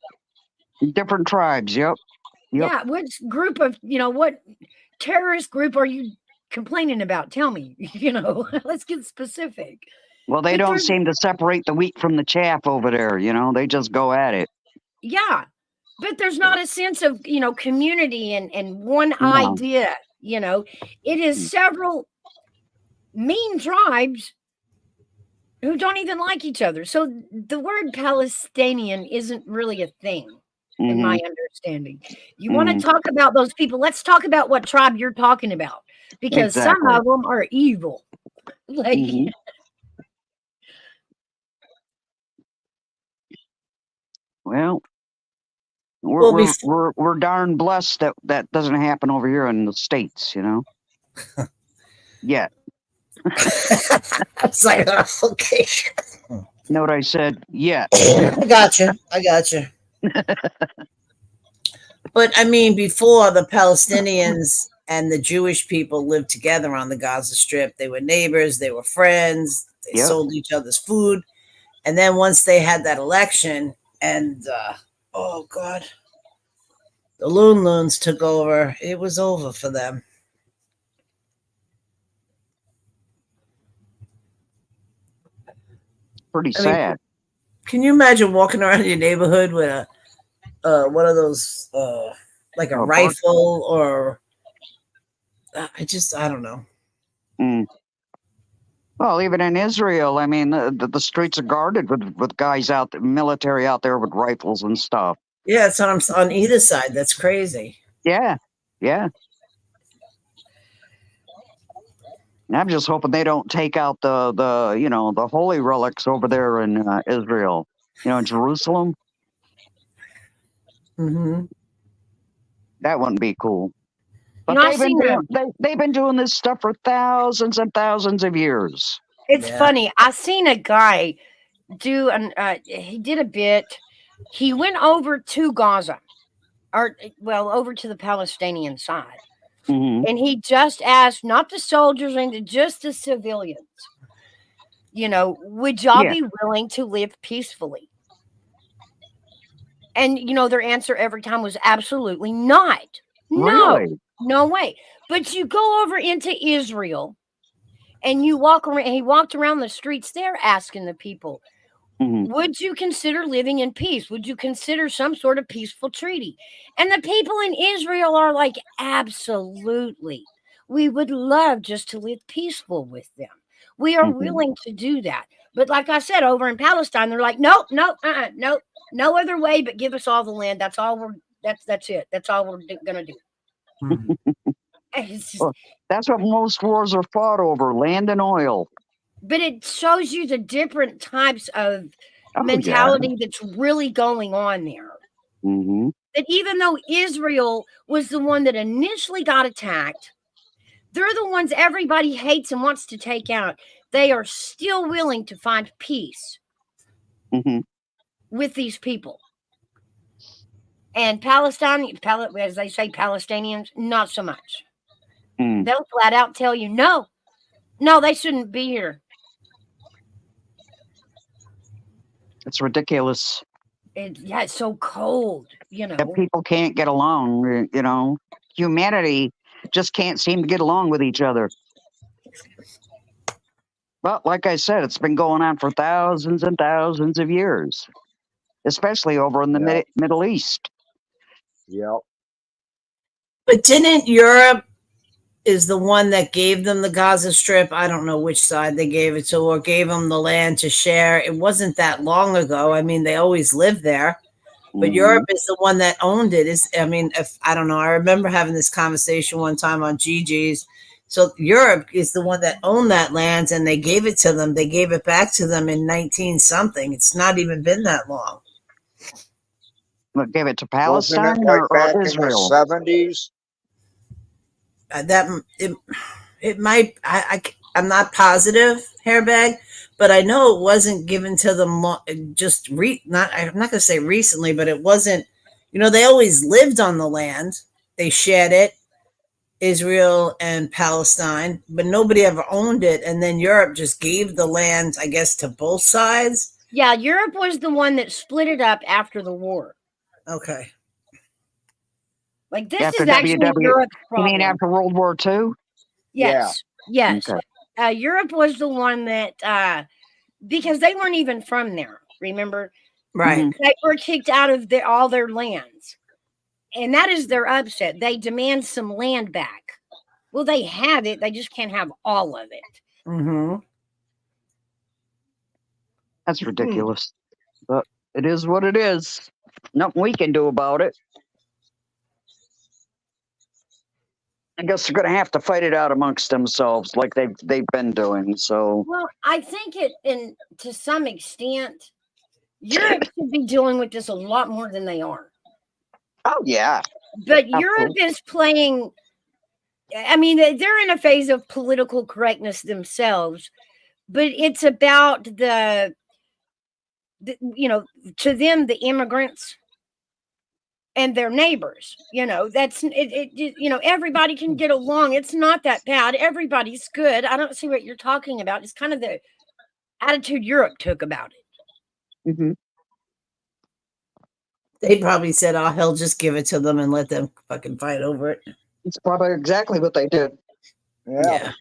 Different tribes. Yep. Yeah, which group of, what terrorist group are you complaining about? Tell me, let's get specific. Well, they don't seem to separate the wheat from the chaff over there. They just go at it. Yeah, but there's not a sense of, community and one idea, It is several mean tribes who don't even like each other. So the word Palestinian isn't really a thing. In my understanding, you want to talk about those people. Let's talk about what tribe you're talking about, because some of them are evil. Like, well, we're darn blessed that doesn't happen over here in the States. Yet. It's like, okay. Know what I said? Yeah. I got you. But I mean, before, the Palestinians and the Jewish people lived together on the Gaza Strip. They were neighbors, they were friends, they sold each other's food. And then once they had that election and, oh God, the Loons took over, it was over for them. Pretty sad. Can you imagine walking around your neighborhood with one of those, like a rifle or I don't know. Well, even in Israel, I mean, the streets are guarded with guys military out there with rifles and stuff. Yeah, it's on either side. That's crazy. Yeah. I'm just hoping they don't take out the holy relics over there in Israel, in Jerusalem. Mm-hmm. That wouldn't be cool. But they've been doing this stuff for thousands and thousands of years. It's funny. I seen a guy do he did a bit. He went over to Gaza, over to the Palestinian side. And he just asked, not the soldiers, and just the civilians, would y'all be willing to live peacefully? And, their answer every time was absolutely not. Really? No way. But you go over into Israel and you walk around, and he walked around the streets there asking the people, Would you consider living in peace? Would you consider some sort of peaceful treaty? And the people in Israel are like, absolutely. We would love just to live peaceful with them. We are willing to do that. But like I said, over in Palestine, they're like, nope, nope, nope, no other way but give us all the land. That's all that's it. That's all we're gonna do. It's just, Well, that's what most wars are fought over, land and oil. but it shows you the different types of Oh, mentality that's really going on there. Mm-hmm. That even though Israel was the one that initially got attacked, they're the ones everybody hates and wants to take out. They are still willing to find peace with these people. And Palestine, as they say, Palestinians, not so much. They'll flat out tell you, no, they shouldn't be here. It's ridiculous. It's so cold, That people can't get along, Humanity just can't seem to get along with each other. But like I said, it's been going on for thousands and thousands of years, especially over in the Middle East. Yep. But didn't Europe is the one that gave them the Gaza Strip? I don't know which side they gave it to, or gave them the land to share. It wasn't that long ago. I mean, they always lived there. But Europe is the one that owned it. I don't know. I remember having this conversation one time on Gigi's. So Europe is the one that owned that land, and they gave it to them. They gave it back to them in 19-something. It's not even been that long. But gave it to Palestine or Israel? In the 70s? It might. I'm not positive, Hairbag, but I know it wasn't given to them I'm not going to say recently, but it wasn't. They always lived on the land. They shared it, Israel and Palestine, but nobody ever owned it. And then Europe just gave the land, I guess, to both sides. Yeah, Europe was the one that split it up after the war. Okay. Like this is actually Europe's problem. You mean after World War II? Yes. Yeah. Yes. Okay. Europe was the one that because they weren't even from there, remember? Right. They were kicked out of all their lands. And that is their upset. They demand some land back. Well, they have it. They just can't have all of it. Mm-hmm. That's ridiculous. But it is what it is. Nothing we can do about it. I guess they're going to have to fight it out amongst themselves, like they've been doing. So, well, I think to some extent, Europe should be dealing with this a lot more than they are. Oh yeah, but Europe is playing. I mean, they're in a phase of political correctness themselves, but it's about the to them, the immigrants and their neighbors, that's it, everybody can get along. It's not that bad. Everybody's good. I don't see what you're talking about. It's kind of the attitude Europe took about it. Mm-hmm. They probably said, oh, hell, just give it to them and let them fucking fight over it. It's probably exactly what they did. Yeah.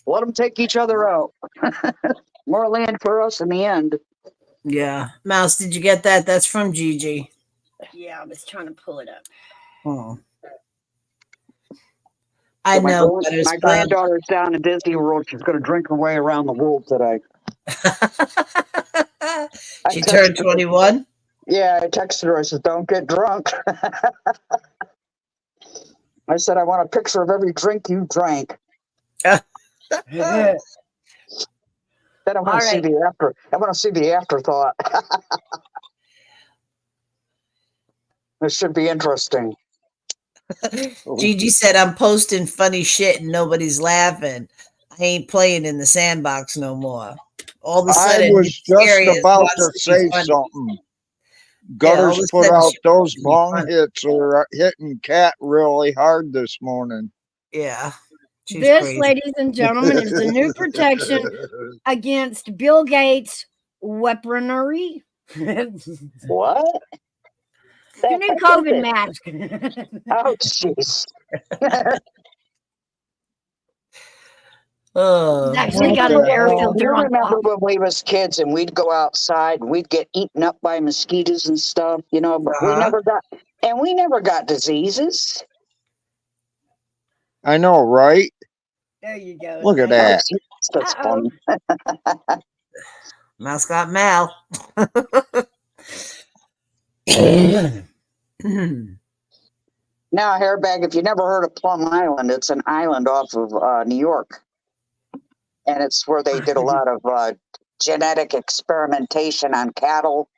Let them take each other out. More land for us in the end. Yeah. Mouse, did you get that? That's from Gigi. Yeah, I was trying to pull it up. Oh. I know. My granddaughter's down in Disney World. She's going to drink her way around the world today. She turned 21? Yeah, I texted her. I said, don't get drunk. I said, I want a picture of every drink you drank. Then I want to see the after. I want to see the afterthought. This should be interesting. Gigi said, I'm posting funny shit and nobody's laughing. I ain't playing in the sandbox no more. All of a sudden, I was just about to say something. Gutters put out those long hits are hitting Cat really hard this morning. Yeah. This, crazy. Ladies and gentlemen, is the new protection against Bill Gates' weaponry. What? The new COVID mask. Oh, jeez. Oh, He's actually got an air You filter on remember top. when we was kids and we'd go outside and we'd get eaten up by mosquitoes and stuff, you know, but we Uh-huh. never got diseases. I know, right? There you go. Look at Nice. that. That's Uh-oh. funny. Mouse got Mal. Now, Hairbag, if you never heard of Plum Island, it's an island off of New York. And it's where they did a lot of genetic experimentation on cattle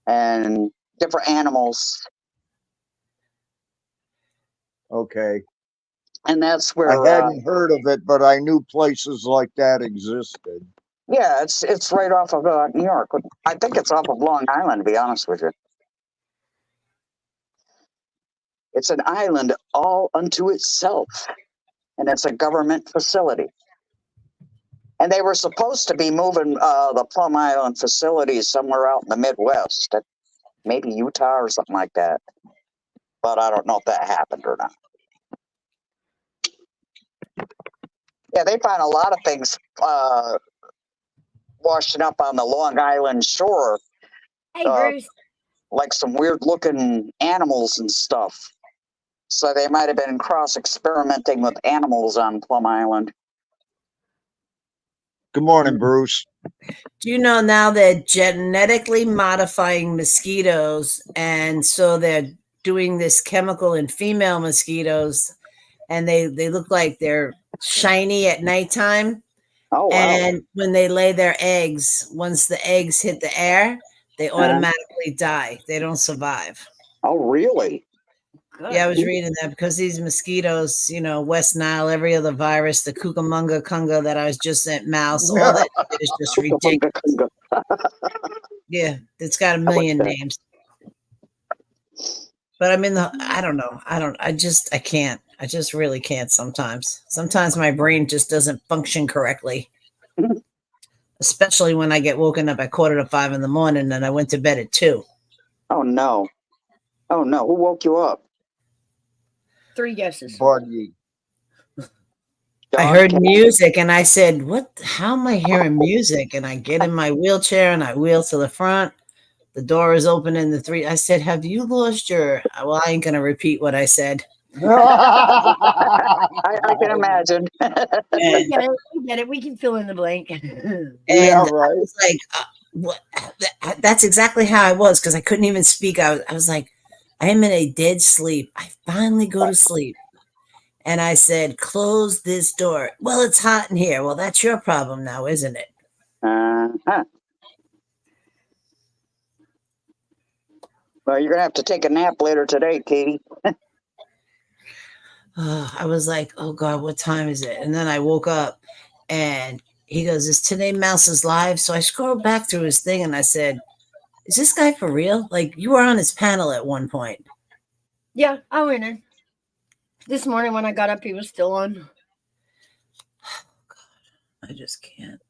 and different animals. Okay. And that's I where, hadn't heard of it, but I knew places like that existed. yeah, it's right off of New York. I think it's off of Long Island, to be honest with you. It's an island all unto itself, and it's a government facility. And they were supposed to be moving the Plum Island facilities somewhere out in the Midwest, maybe Utah or something like that. But I don't know if that happened or not. Yeah, they find a lot of things washing up on the Long Island shore, Hey, Bruce. like some weird looking animals and stuff. So they might have been cross experimenting with animals on Plum Island. Good morning, Bruce. Do you know now they're genetically modifying mosquitoes, and so they're doing this chemical in female mosquitoes, and they look like they're shiny at nighttime. Oh, wow. And when they lay their eggs, once the eggs hit the air, they automatically die. They don't survive. Oh, really? Good. Yeah, I was reading that because these mosquitoes, you know, West Nile, every other virus, the Cucamonga Kunga that I was just sent, mouse, all that shit is just ridiculous. Yeah, it's got a million names. But I'm in the, I don't know. I can't. I just really can't sometimes. Sometimes my brain just doesn't function correctly. Especially when I get woken up at 4:45 in the morning and I went to bed at 2. Oh, no. Oh, no. Who woke you up? 3 guesses. Buddy. I heard music and I said, "What? How am I hearing music?" And I get in my wheelchair and I wheel to the front. The door is open in the 3. I said, "Have you lost your?" Well, I ain't gonna repeat what I said. I can imagine. We get it. We can fill in the blank. Yeah, And right. I was like, "What?" That's exactly how I was because I couldn't even speak. I was like, "I am in a dead sleep." I finally go to sleep. And I said, "Close this door." "Well, it's hot in here." "Well, that's your problem now, isn't it?" Uh-huh. Well, you're going to have to take a nap later today, Katie. I was like, "Oh God, what time is it?" And then I woke up and he goes, "Is today Mouse's live?" So I scrolled back through his thing and I said, "Is this guy for real? Like you were on his panel at one point." Yeah, I went in. This morning when I got up, he was still on. I just can't.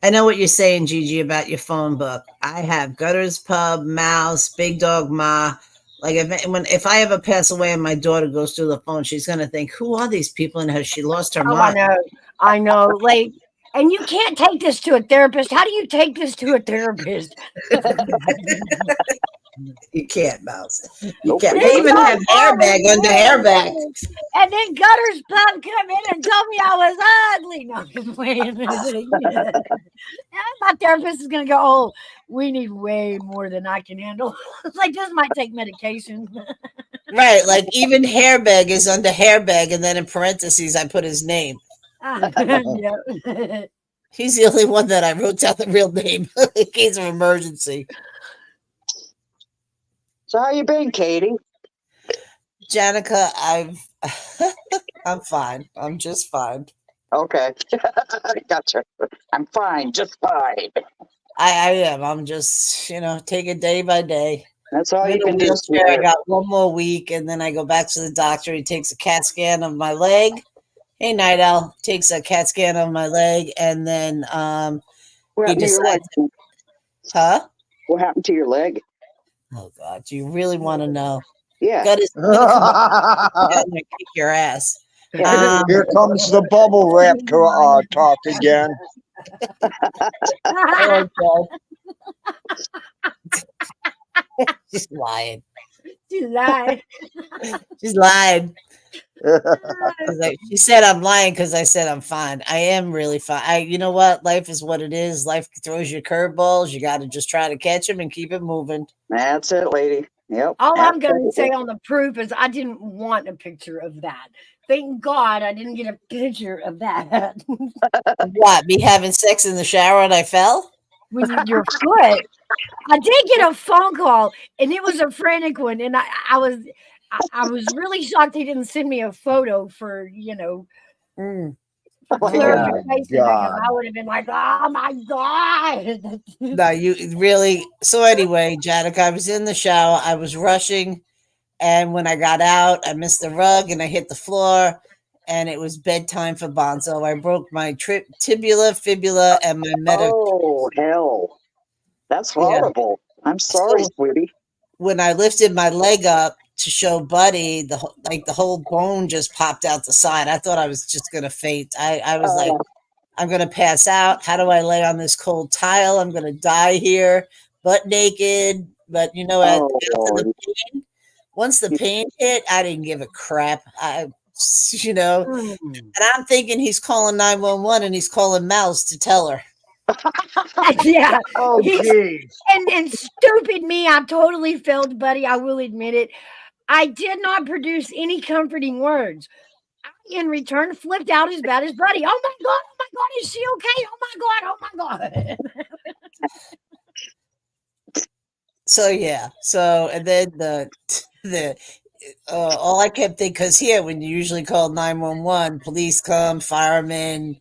I know what you're saying, Gigi, about your phone book. I have Gutters Pub, Mouse, Big Dog Ma. Like if I ever pass away and my daughter goes through the phone, she's gonna think, "Who are these people?" And has she lost her mind? I know. Like, and you can't take this to a therapist. How do you take this to a therapist? You can't, Mouse. You Nope. can't. They even have hairbag under hairbag. And then Gutters Pub come in and told me I was ugly. No, I'm playing. My therapist is gonna go, "Oh, we need way more than I can handle." It's like this might take medication. Right, like even hairbag is under hairbag, and then in parentheses I put his name. Yeah. He's the only one that I wrote down the real name in case of emergency. So how you been, Katie? Janica, I'm fine. I'm just fine. Okay. Gotcha. I'm fine, just fine. I am. I'm just, take it day by day. That's all I'm you in a can do. wheelchair. I got one more week, and then I go back to the doctor. He takes a CAT scan of my leg. Hey, Night Owl takes a CAT scan of my leg, and then What he happened to your leg? decides, huh? What happened to your leg? Oh God, do you really want to know? Yeah. God is gonna come up and kick your ass. Here comes the bubble wrap talk again. Oh, God. She's lying. She lied. She's lying. She said I'm lying because I said I'm fine. I am really fine. You know what? Life is what it is. Life throws you curveballs. You got to just try to catch them and keep it moving. That's it, lady. Yep. All I'm going to absolutely. say on the proof is I didn't want a picture of that. Thank God I didn't get a picture of that. What? Me having sex in the shower and I fell? When your foot. I did get a phone call, and it was a frantic one, and I was really shocked he didn't send me a photo for Mm. Oh my God. clarification because God. I would have been like, oh my God. No, you really. So anyway, Janica, I was in the shower. I was rushing, and when I got out, I missed the rug and I hit the floor, and it was bedtime for Bonzo. I broke my tibula, fibula, and my Oh, hell. That's Yeah. horrible. I'm sorry, So sweetie. when I lifted my leg up to show Buddy, the whole bone just popped out the side. I thought I was just gonna faint. I was like, Oh, I'm gonna pass out. How do I lay on this cold tile? I'm gonna die here, butt naked. But oh, after the Lord. pain, once the pain hit, I didn't give a crap. And I'm thinking he's calling 911 and he's calling Mouse to tell her. Yeah. Oh, He's, geez. and stupid me, I totally failed, buddy. I will admit it. I did not produce any comforting words. I, in return, flipped out as bad as Buddy. Oh my God, is she okay? Oh my God. So yeah. So and then the all I kept thinking, because here when you usually call 911, police come, firemen,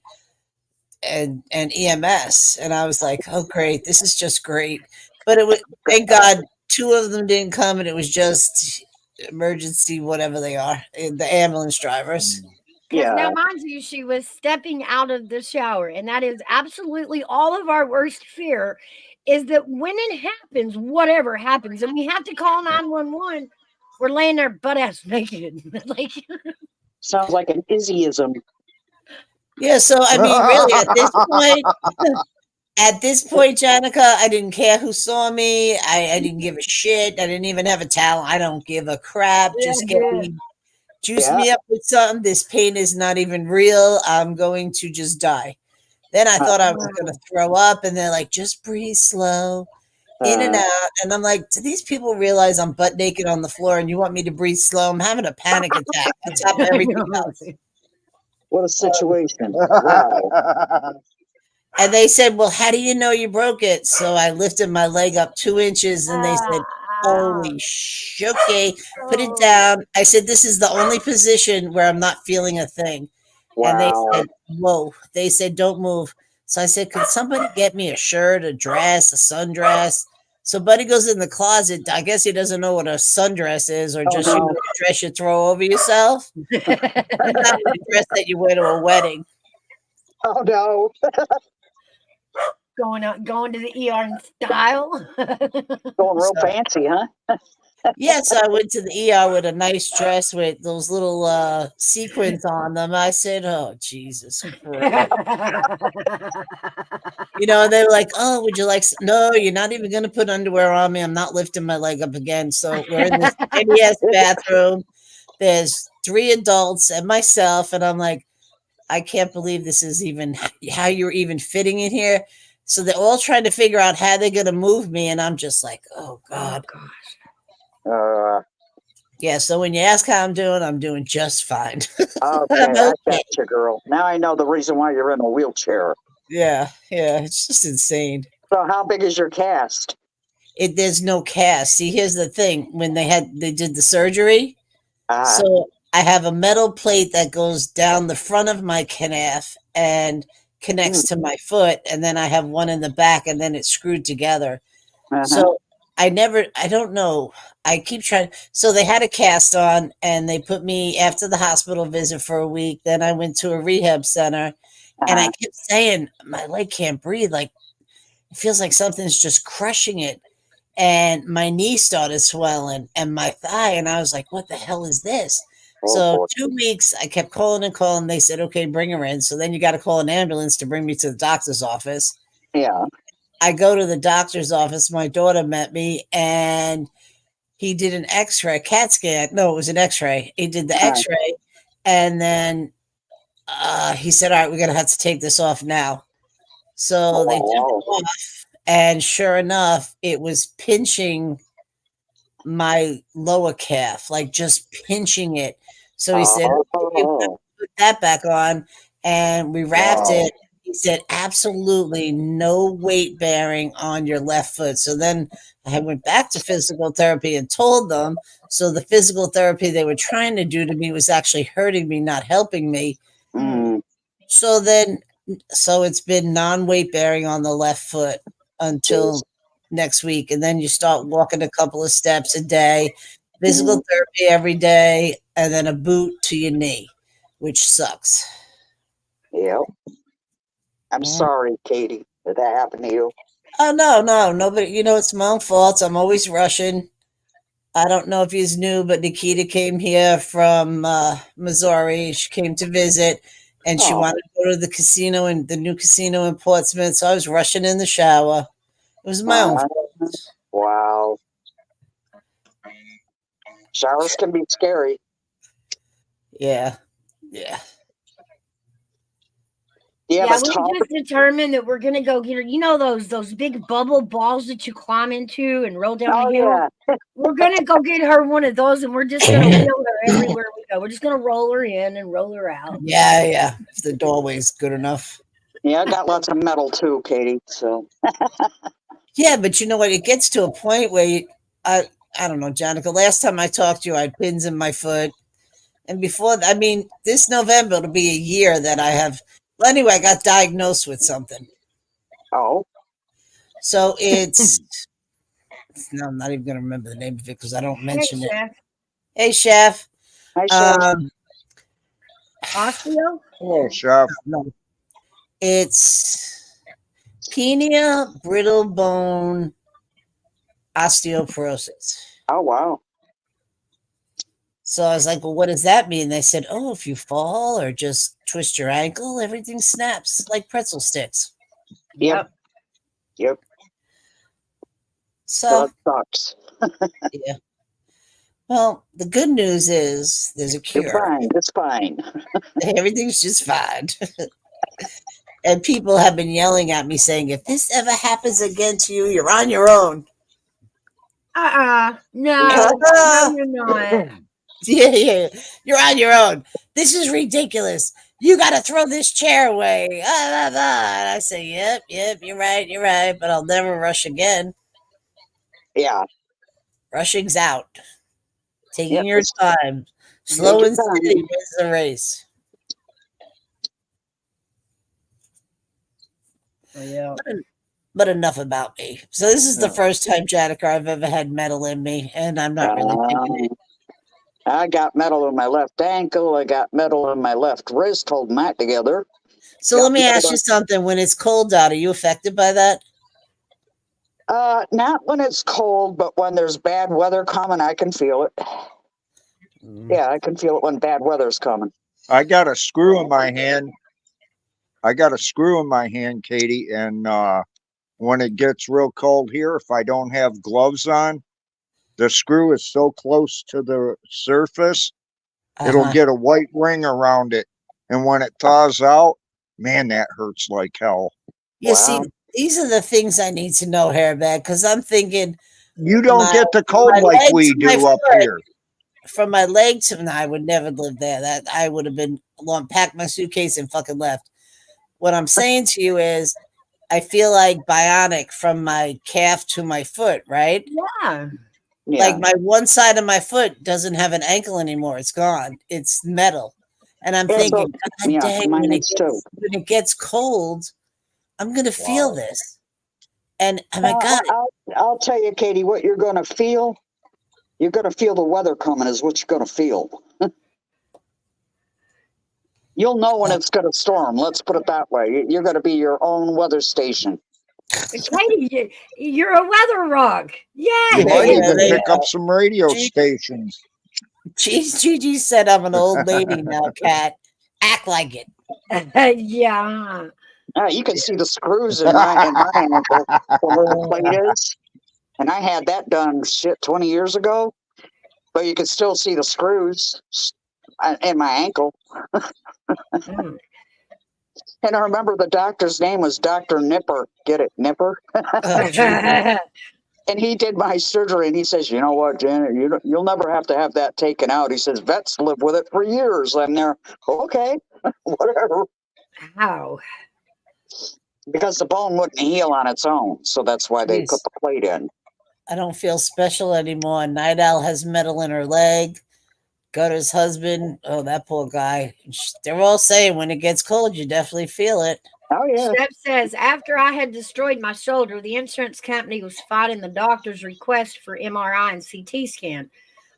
and EMS, and I was like, oh great, this is just great. But it was, thank God, two of them didn't come, and it was just emergency, whatever they are, the ambulance drivers. Because Yeah. now, mind you, she was stepping out of the shower, and that is absolutely all of our worst fear. Is that when it happens, whatever happens, and we have to call 911, we're laying there butt ass naked, like. Sounds like an Izzyism. Yeah. So I mean, really, at this point, Janica, I didn't care who saw me. I didn't give a shit. I didn't even have a towel. I don't give a crap. Yeah, Just get good. me, juice Yeah. me up with something. This pain is not even real. I'm going to just die. Then I thought I was going to throw up, and they're like, just breathe slow, in and out. And I'm like, do these people realize I'm butt naked on the floor and you want me to breathe slow? I'm having a panic attack on top of everything else. What a situation. Wow. And they said, well, how do you know you broke it? So I lifted my leg up 2 inches and they said, holy okay, put it down. I said, this is the only position where I'm not feeling a thing. And they Wow. said, whoa. They said, don't move. So I said, could somebody get me a shirt, a dress, a sundress? So Buddy goes in the closet. I guess he doesn't know what a sundress is, or just no. a dress you throw over yourself. It's not a dress that you wear to a wedding. Oh, no. Going to the ER in style. Going real fancy, huh? Yes, I went to the ER with a nice dress with those little sequins on them. I said, "Oh Jesus Christ!" They were like, "Oh, would you like?" No, you're not even going to put underwear on me. I'm not lifting my leg up again. So we're in this NES bathroom. There's 3 adults and myself, and I'm like, I can't believe this is even how you're even fitting in here. So they're all trying to figure out how they're going to move me, and I'm just like, oh God. Yeah, so when you ask how I'm doing just fine. Okay, I got you, girl. Now I know the reason why you're in a wheelchair. Yeah, it's just insane. So how big is your cast? There's no cast. See, here's the thing. When they did the surgery, so I have a metal plate that goes down the front of my calf and connects to my foot, and then I have one in the back, and then it's screwed together. So I don't know. I keep trying. So they had a cast on, and they put me after the hospital visit for a week. Then I went to a rehab center, and I kept saying, my leg can't breathe. Like, it feels like something's just crushing it. And my knee started swelling and my thigh. And I was like, what the hell is this? So boy. 2 weeks, I kept calling and calling. They said, okay, bring her in. So then you got to call an ambulance to bring me to the doctor's office. Yeah. I go to the doctor's office. My daughter met me, and he did an X-ray, CAT scan. No, it was an X-ray. He did the X-ray, and then he said, all right, we're going to have to take this off now. So they took it off, and sure enough, it was pinching my lower calf, like just pinching it. So he said, okay, we gotta put that back on, and we wrapped Wow. it. He said, absolutely no weight bearing on your left foot. So then I went back to physical therapy and told them. So the physical therapy they were trying to do to me was actually hurting me, not helping me. So it's been non-weight bearing on the left foot until next week. And then you start walking a couple of steps a day, physical therapy every day, and then a boot to your knee, which sucks. Yep. I'm sorry, Katie, that happened to you. Oh, no, nobody, it's my own fault. I'm always rushing. I don't know if he's new, but Nikita came here from Missouri. She came to visit, and she wanted to go to the casino, and the new casino in Portsmouth. So I was rushing in the shower. It was my own fault. Wow. Showers can be scary. Yeah. Yeah, Yeah, we just determined that we're gonna go get her. You know those big bubble balls that you climb into and roll down the hill. Yeah. We're gonna go get her one of those, and we're just gonna wheel her everywhere we go. We're just gonna roll her in and roll her out. Yeah. If the doorway's good enough. Yeah, I got lots of metal too, Katie. So. Yeah, but you know what? It gets to a point where I don't know, Jonica. Last time I talked to you, I had pins in my foot, and before, this November it'll be a year that I have. Well, anyway, I got diagnosed with something. Oh. So it's. No, I'm not even going to remember the name of it because I don't mention it. Chef. Hey, Chef. Hi, Chef. Osteo? Hello, Chef. No. It's penia brittle bone osteoporosis. Oh, wow. So I was like, well, what does that mean? They said, oh, if you fall or just twist your ankle, everything snaps like pretzel sticks. Yep. So that sucks. yeah. Well, the good news is there's a cure. You're fine. It's fine. Everything's just fine. And people have been yelling at me saying, if this ever happens again to you, you're on your own. No, you're not. Yeah. You're on your own. This is ridiculous. You got to throw this chair away. And I say, yep, you're right. But I'll never rush again. Yeah. Rushing's out. Taking your time. Slow and steady wins the race. Yeah. But enough about me. So this is the first time, Janica, I've ever had metal in me, and I'm not really thinking it. I got metal in my left ankle. I got metal in my left wrist, holding that together. So let me ask you something. When it's cold out, are you affected by that? Not when it's cold, but when there's bad weather coming, I can feel it. Yeah, I can feel it when bad weather's coming. I got a screw in my hand. Katie, and when it gets real cold here, if I don't have gloves on, the screw is so close to the surface, it'll get a white ring around it. And when it thaws out, man, that hurts like hell. Yeah, see, these are the things I need to know, Hairbag, because I'm thinking you don't get the cold like we do up here. From my leg to I would never live there. That I would have been packed my suitcase and fucking left. What I'm saying to you is I feel like bionic from my calf to my foot, right? Yeah. Like my one side of my foot doesn't have an ankle anymore. It's gone. It's metal. And I'm thinking, God dang, when it gets cold, I'm going to feel this. And oh my God. I'll tell you, Katie, what you're going to feel. You're going to feel the weather coming is what you're going to feel. You'll know when it's going to storm. Let's put it that way. You're going to be your own weather station. Katie, you're a weather rock. Yeah. You might even pick up some radio stations. Gigi said I'm an old lady now, Kat. Act like it. Yeah. You can see the screws in my ankle where the plate is. And I had that done 20 years ago, but you can still see the screws in my ankle. Mm. And I remember the doctor's name was Dr. Nipper. Get it, Nipper? Oh, geez. And he did my surgery, and he says, "You know what, Janet? You'll never have to have that taken out." He says, "Vets live with it for years." I'm there, okay, whatever, How? because the bone wouldn't heal on its own, so that's why they put Jeez. the plate in. I don't feel special anymore. Night Owl has metal in her leg. Gutter's husband, oh, that poor guy. They're all saying when it gets cold, you definitely feel it. Oh yeah, Steph says, after I had destroyed my shoulder, the insurance company was fighting the doctor's request for MRI and CT scan.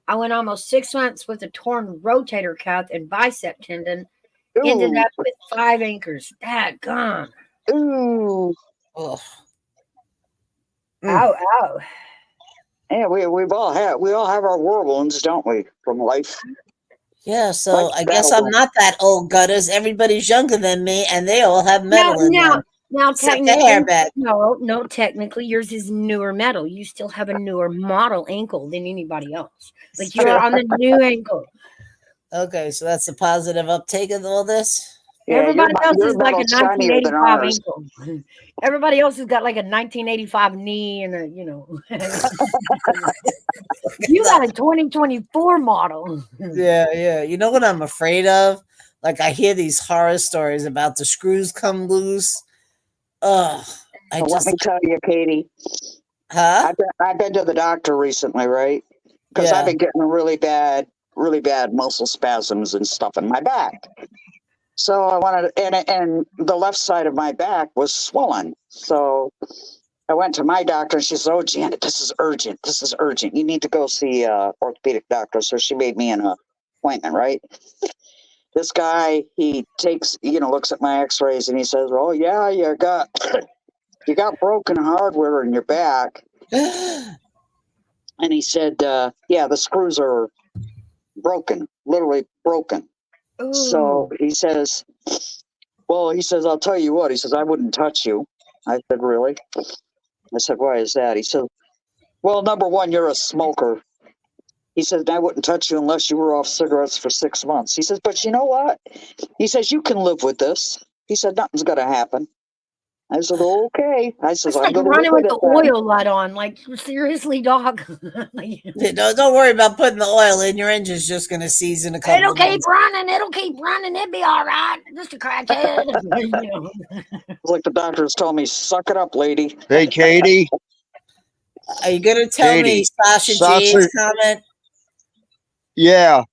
I went almost 6 months with a torn rotator cuff and bicep tendon, ended ooh, up with 5 anchors. That gone. ooh, Ugh. Ow, ow. yeah. We all have our war wounds, don't we, from life? Yeah, so Like I guess I'm not that old, Gutters. Everybody's younger than me, and they all have metal in them. Now, Except the technically, hairband. no, technically, yours is newer metal. You still have a newer model ankle than anybody else. Like you are on the new ankle. Okay, so that's the positive uptake of all this. Yeah, Everybody else your is like a metal's shinier than 1985 ours. ankle. Everybody else has got like a 1985 knee and a, you got a 2024 model. Yeah. You know what I'm afraid of? Like I hear these horror stories about the screws come loose. Ugh. Well, let me tell you, Katie. Huh? I've been to the doctor recently, right? Because I've Yeah. been getting really bad muscle spasms and stuff in my back. So I wanted, and the left side of my back was swollen. So I went to my doctor, and she said, "Oh, Janet, this is urgent. This is urgent. You need to go see a orthopedic doctor." So she made me an appointment, right? This guy, he takes, looks at my X-rays, and he says, "Oh yeah, you got you got broken hardware in your back." And he said, "Yeah, the screws are broken, literally broken." So Ooh. he says, "I'll tell you what." He says, "I wouldn't touch you." I said, "Really?" I said, "Why is that?" He said, "Well, number one, you're a smoker." He says, "I wouldn't touch you unless you were off cigarettes for 6 months." He says, "But you know what?" He says, "You can live with this." He said, "Nothing's going to happen." I said, "Okay." I says, It's "I'm like going to live running with with it the then." oil light on. Like, seriously, dog. Yeah, don't worry about putting the oil in. Your engine's just going to seize in a couple It'll of keep months. running. It'll keep running. It'll be all right. Just a crackhead. It's like the doctors told me, "Suck it up, lady." Hey, Katie. Are you going to tell me Katie. Sasha Sasha. G's comment? Yeah.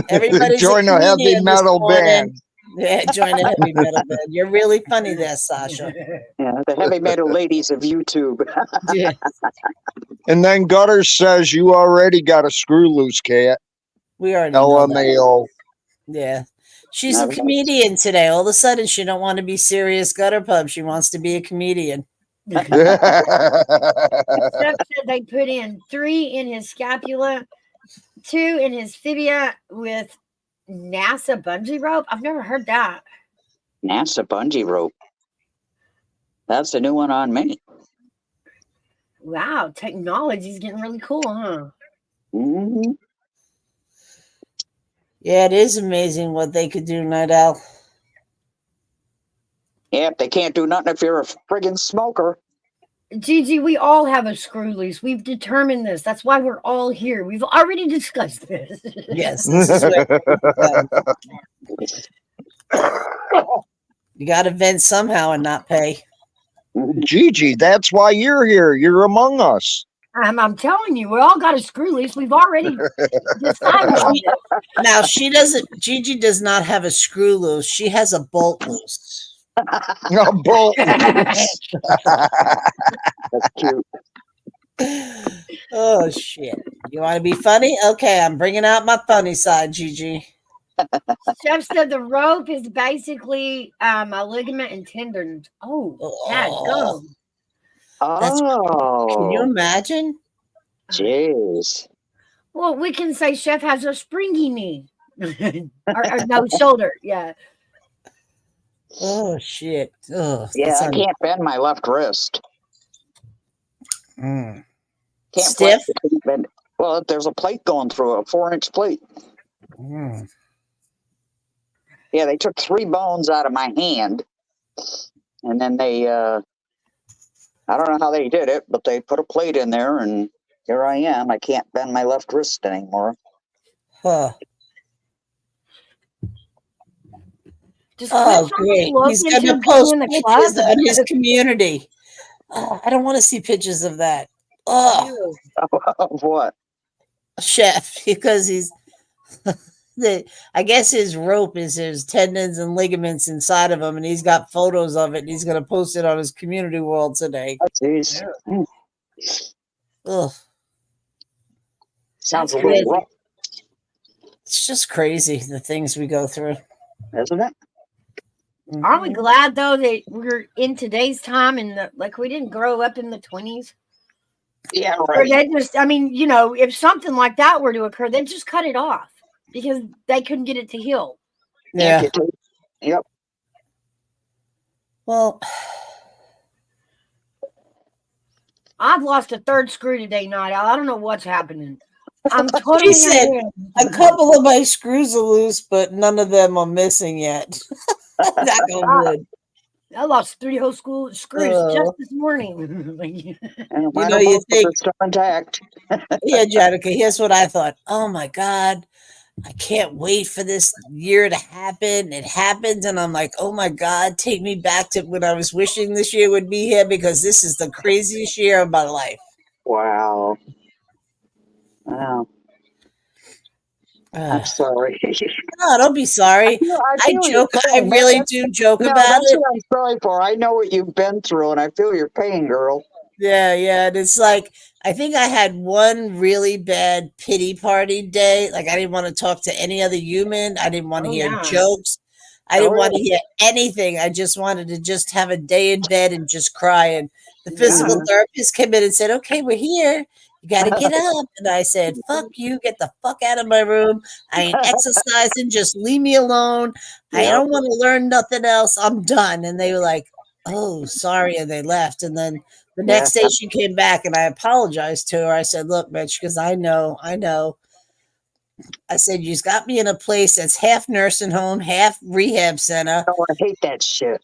Everybody's a Join a heavy comedian this metal morning. band. Yeah, join a heavy metal band. You're really funny there, Sasha. Yeah, the heavy metal ladies of YouTube. Yeah. And then Gutter says you already got a screw loose, cat. We already know that. LMAO. Yeah. She's a comedian today. All of a sudden, she don't want to be serious gutter pub. She wants to be a comedian. Steph said they put in 3 in his scapula, 2 in his fibia with NASA bungee rope. I've never heard that. NASA bungee rope. That's a new one on me. Wow, technology's getting really cool, huh? Mm-hmm. Yeah, it is amazing what they could do, Night Owl. Yep, they can't do nothing if you're a friggin' smoker. Gigi, we all have a screw loose. We've determined this. That's why we're all here. We've already discussed this. Yes, this is where you got to vent somehow and not pay. Gigi, that's why you're here. You're among us. I'm telling you, we all got a screw loose. We've already decided on this. Now, Gigi does not have a screw loose. She has a bolt loose. A bolt loose. That's cute. Oh, shit. You want to be funny? Okay, I'm bringing out my funny side, Gigi. Chef said the rope is basically a ligament and tendon. Oh, that gum. Can you Oh, imagine? jeez. Well, we can say Chef has a springy knee. or no, shoulder. Yeah. Oh shit. Oh, Yeah, that's I can't bend my left wrist. mm. Can't Stiff. flex it. Can't bend it. Well, there's a plate going through it, a 4-inch plate. Mm. Yeah, they took 3 bones out of my hand, and then they, I don't know how they did it, but they put a plate in there, and here I am. I can't bend my left wrist anymore. Huh. Just Oh, quit trying to great. look He's going into to being post in the pictures club. on his community. Oh, I don't want to see pictures of that. Oh, Ew. Of what? Chef, because he's I guess his rope is his tendons and ligaments inside of him, and he's got photos of it, and he's going to post it on his community wall today. Oh, jeez. Yeah. Ugh, Sounds That's a little crazy. rough, it's just crazy the things we go through. isn't it? Aren't we Mhm. glad though that we're in today's time and like we didn't grow up in the 20s? Yeah, Or right. they just, I mean, you know, if something like that were to occur, they'd just cut it off because they couldn't get it to heal. Yeah. Amputate. Yep. Well, I've lost a third screw today, Night Owl. I don't know what's happening. I'm she totally said unhinged. a couple of my screws are loose, but none of them are missing yet. Not no good. I lost 3 whole screws just Oh. this morning. And You mine know, are you both, but think, they're still intact. yeah, Janica, here's what I thought. Oh my God, I can't wait for this year to happen. It happens, and I'm like, oh my God, take me back to when I was wishing this year would be here because this is the craziest year of my life. Wow. Wow. I'm sorry. No, don't be sorry. I I feel your joke. I pain. really do joke No, about that's it. what I'm sorry for. I know what you've been through, and I feel your pain, girl. Yeah, yeah. And it's like, I think I had one really bad pity party day. Like, I didn't want to talk to any other human. I didn't want to Oh, hear yeah. jokes. I didn't Oh, want yeah. to hear anything. I just wanted to just have a day in bed and just cry. And the physical Yeah. therapist came in and said, okay, we're here. You got to get up. And I said, fuck you. Get the fuck out of my room. I ain't exercising. Just leave me alone. I Yep. don't want to learn nothing else. I'm done. And they were like, oh, sorry. And they left. And then the Yeah. next day she came back and I apologized to her. I said, look, Mitch, because I know. I said, you got me in a place that's half nursing home, half rehab center. Oh, I hate that shit.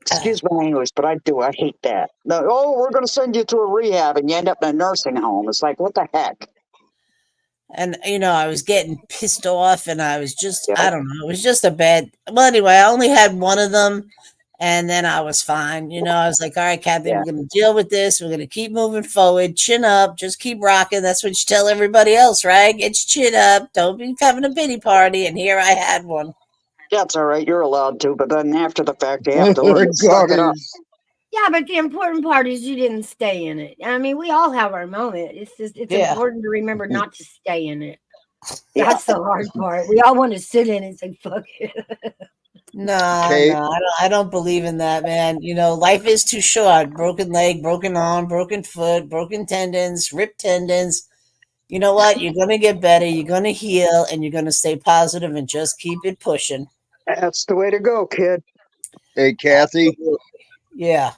Excuse my English, but I do. I hate that. No, oh, we're going to send you to a rehab, and you end up in a nursing home. It's like, what the heck? And, I was getting pissed off and I was just, Yep. I don't know. It was just a bad. Well, anyway, I only had one of them and then I was fine. I was like, all right, Kathy, Yeah. we're going to deal with this. We're going to keep moving forward. Chin up. Just keep rocking. That's what you tell everybody else, right? Get your chin up. Don't be having a pity party. And here I had one. That's all right. You're allowed to, but then after the fact, you have to learn to suck it up. Yeah, but the important part is you didn't stay in it. I mean, we all have our moment. It's just Yeah. important to remember not to stay in it. Yeah. That's the hard part. We all want to sit in it and say, fuck it. No, Kate? no, I don't believe in that, man. Life is too short. Broken leg, broken arm, broken foot, broken tendons, ripped tendons. You know what? You're going to get better. You're going to heal and you're going to stay positive and just keep it pushing. That's the way to go, kid. Hey, Kathy, Absolutely. Yeah.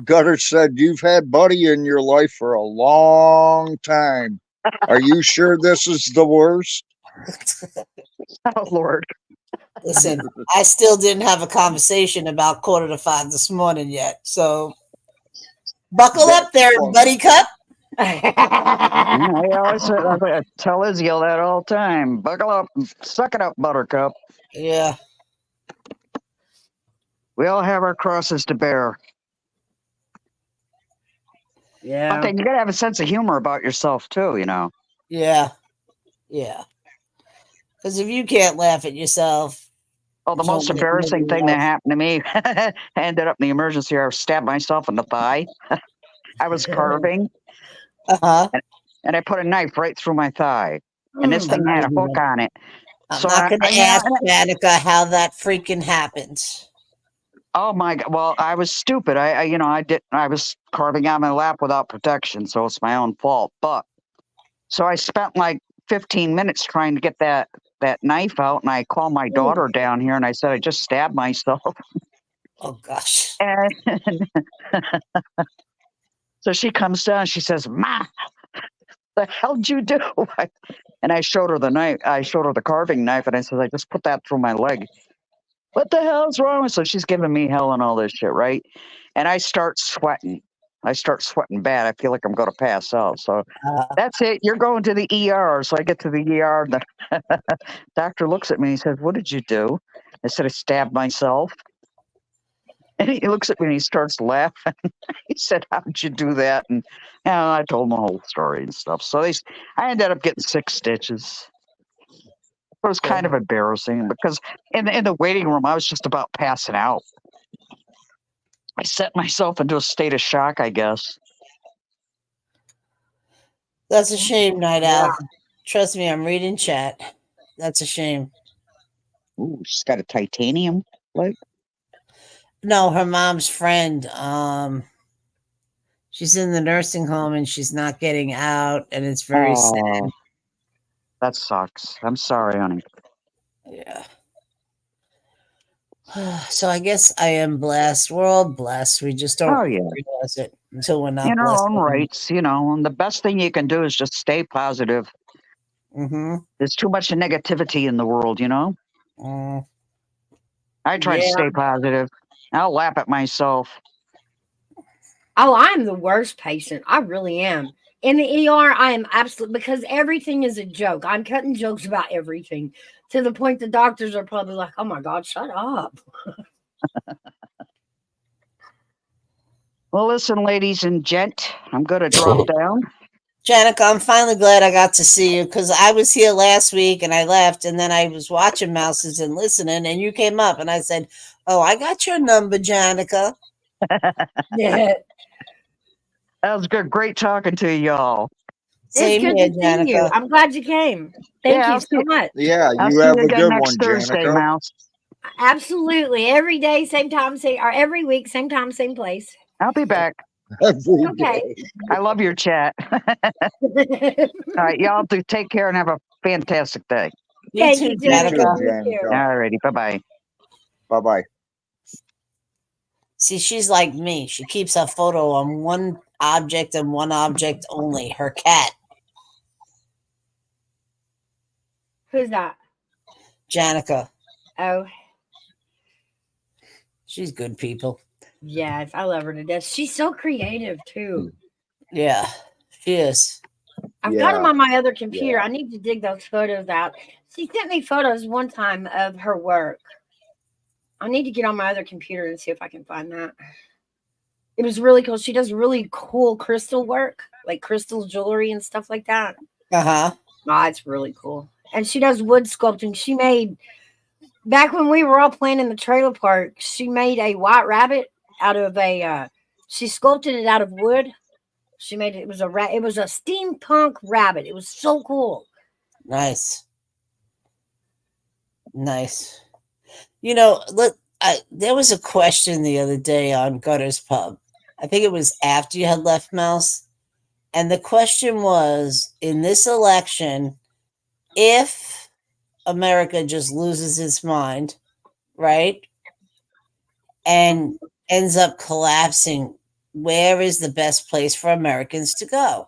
Gutter said you've had Buddy in your life for a long time. Are you sure this is the worst? Oh, Lord. Listen, I still didn't have a conversation about 4:45 this morning yet. So buckle up there, buddy cup. I always I tell Izzy all that all the time. Buckle up. Suck it up, Buttercup. Yeah. We all have our crosses to bear. Yeah. But then you got to have a sense of humor about yourself, too, Yeah. Yeah. Because if you can't laugh at yourself, Oh, the don't most let embarrassing nobody thing that else. happened to me, I ended up in the emergency room. I stabbed myself in the thigh. I was carving, Uh-huh. and I put a knife right through my thigh. And this Mm. thing had a hook on it. I'm So not going to I ask Danica how that freaking happened. oh my God! Well, I was stupid. I was carving on my lap without protection, so it's my own fault. But so I spent like 15 minutes trying to get that knife out, and I call my daughter down here, and I said I just stabbed myself. Oh gosh. And so she comes down, she says, "Ma, the hell did you do?" And I showed her the knife. I showed her the carving knife, and I said, "I just put that through my leg." What the hell's wrong? So she's giving me hell and all this shit, right? And I start sweating. I start sweating bad. I feel like I'm going to pass out. So that's it. You're going to the ER. So I get to the ER. And the doctor looks at me. He says, "What did you do?" I said, "I stabbed myself." And he looks at me and he starts laughing. He said, "How did you do that?" And I told him the whole story and stuff. So I ended up getting 6 stitches. It was kind of embarrassing because in the waiting room, I was just about passing out. I set myself into a state of shock, I guess. That's a shame, Night Owl. Trust me, I'm reading chat. That's a shame. Ooh, she's got a titanium leg. No, her mom's friend. She's in the nursing home and she's not getting out, and it's very sad. That sucks. I'm sorry, honey. Yeah. So I guess I am blessed. We're all blessed. We just don't realize it until we're not In our blessed. own rights, and the best thing you can do is just stay positive. Mm-hmm. There's too much negativity in the world, I try to stay positive. I'll laugh at myself. Oh, I'm the worst patient. I really am. In the ER, I am absolutely, because everything is a joke. I'm cutting jokes about everything to the point the doctors are probably like, "Oh my God, shut up." Well, listen, ladies and gent, I'm going to drop down. Janica, I'm finally glad I got to see you because I was here last week and I left, and then I was watching Mouses and listening, and you came up, and I said, "Oh, I got your number, Janica." Yeah. That was good. Great talking to y'all. Same It's good here, to see you. Janica. I'm glad you came. Thank you so much. Yeah, I'll you see have you a again good next one, Thursday, Janica. Mouse. Absolutely. Every day, same time, or every week, same time, same place. I'll be back. Every Okay. day. I love your chat. All right, y'all do take care and have a fantastic day. You too, You too, Janica. Janica. All righty, bye-bye. Bye-bye. See, she's like me. She keeps her photo on one object and one object only, her cat. Who's that? Janica. Oh, She's good people. yes. I love her to death. She's so creative, too. Yeah, she is. I've got them Yeah. on my other computer. Yeah. I need to dig those photos out. She sent me photos one time of her work. I need to get on my other computer and see if I can find that. It was really cool. She does really cool crystal work, like crystal jewelry and stuff like that. Uh-huh. Oh, it's really cool. And she does wood sculpting. She made, back when we were all playing in the trailer park, she made a white rabbit out of she sculpted it out of wood. She made it was a steampunk rabbit. It was so cool. Nice. Nice. There was a question the other day on Gutter's Pub. I think it was after you had left, Mouse. And the question was, in this election, if America just loses its mind, right, and ends up collapsing, where is the best place for Americans to go?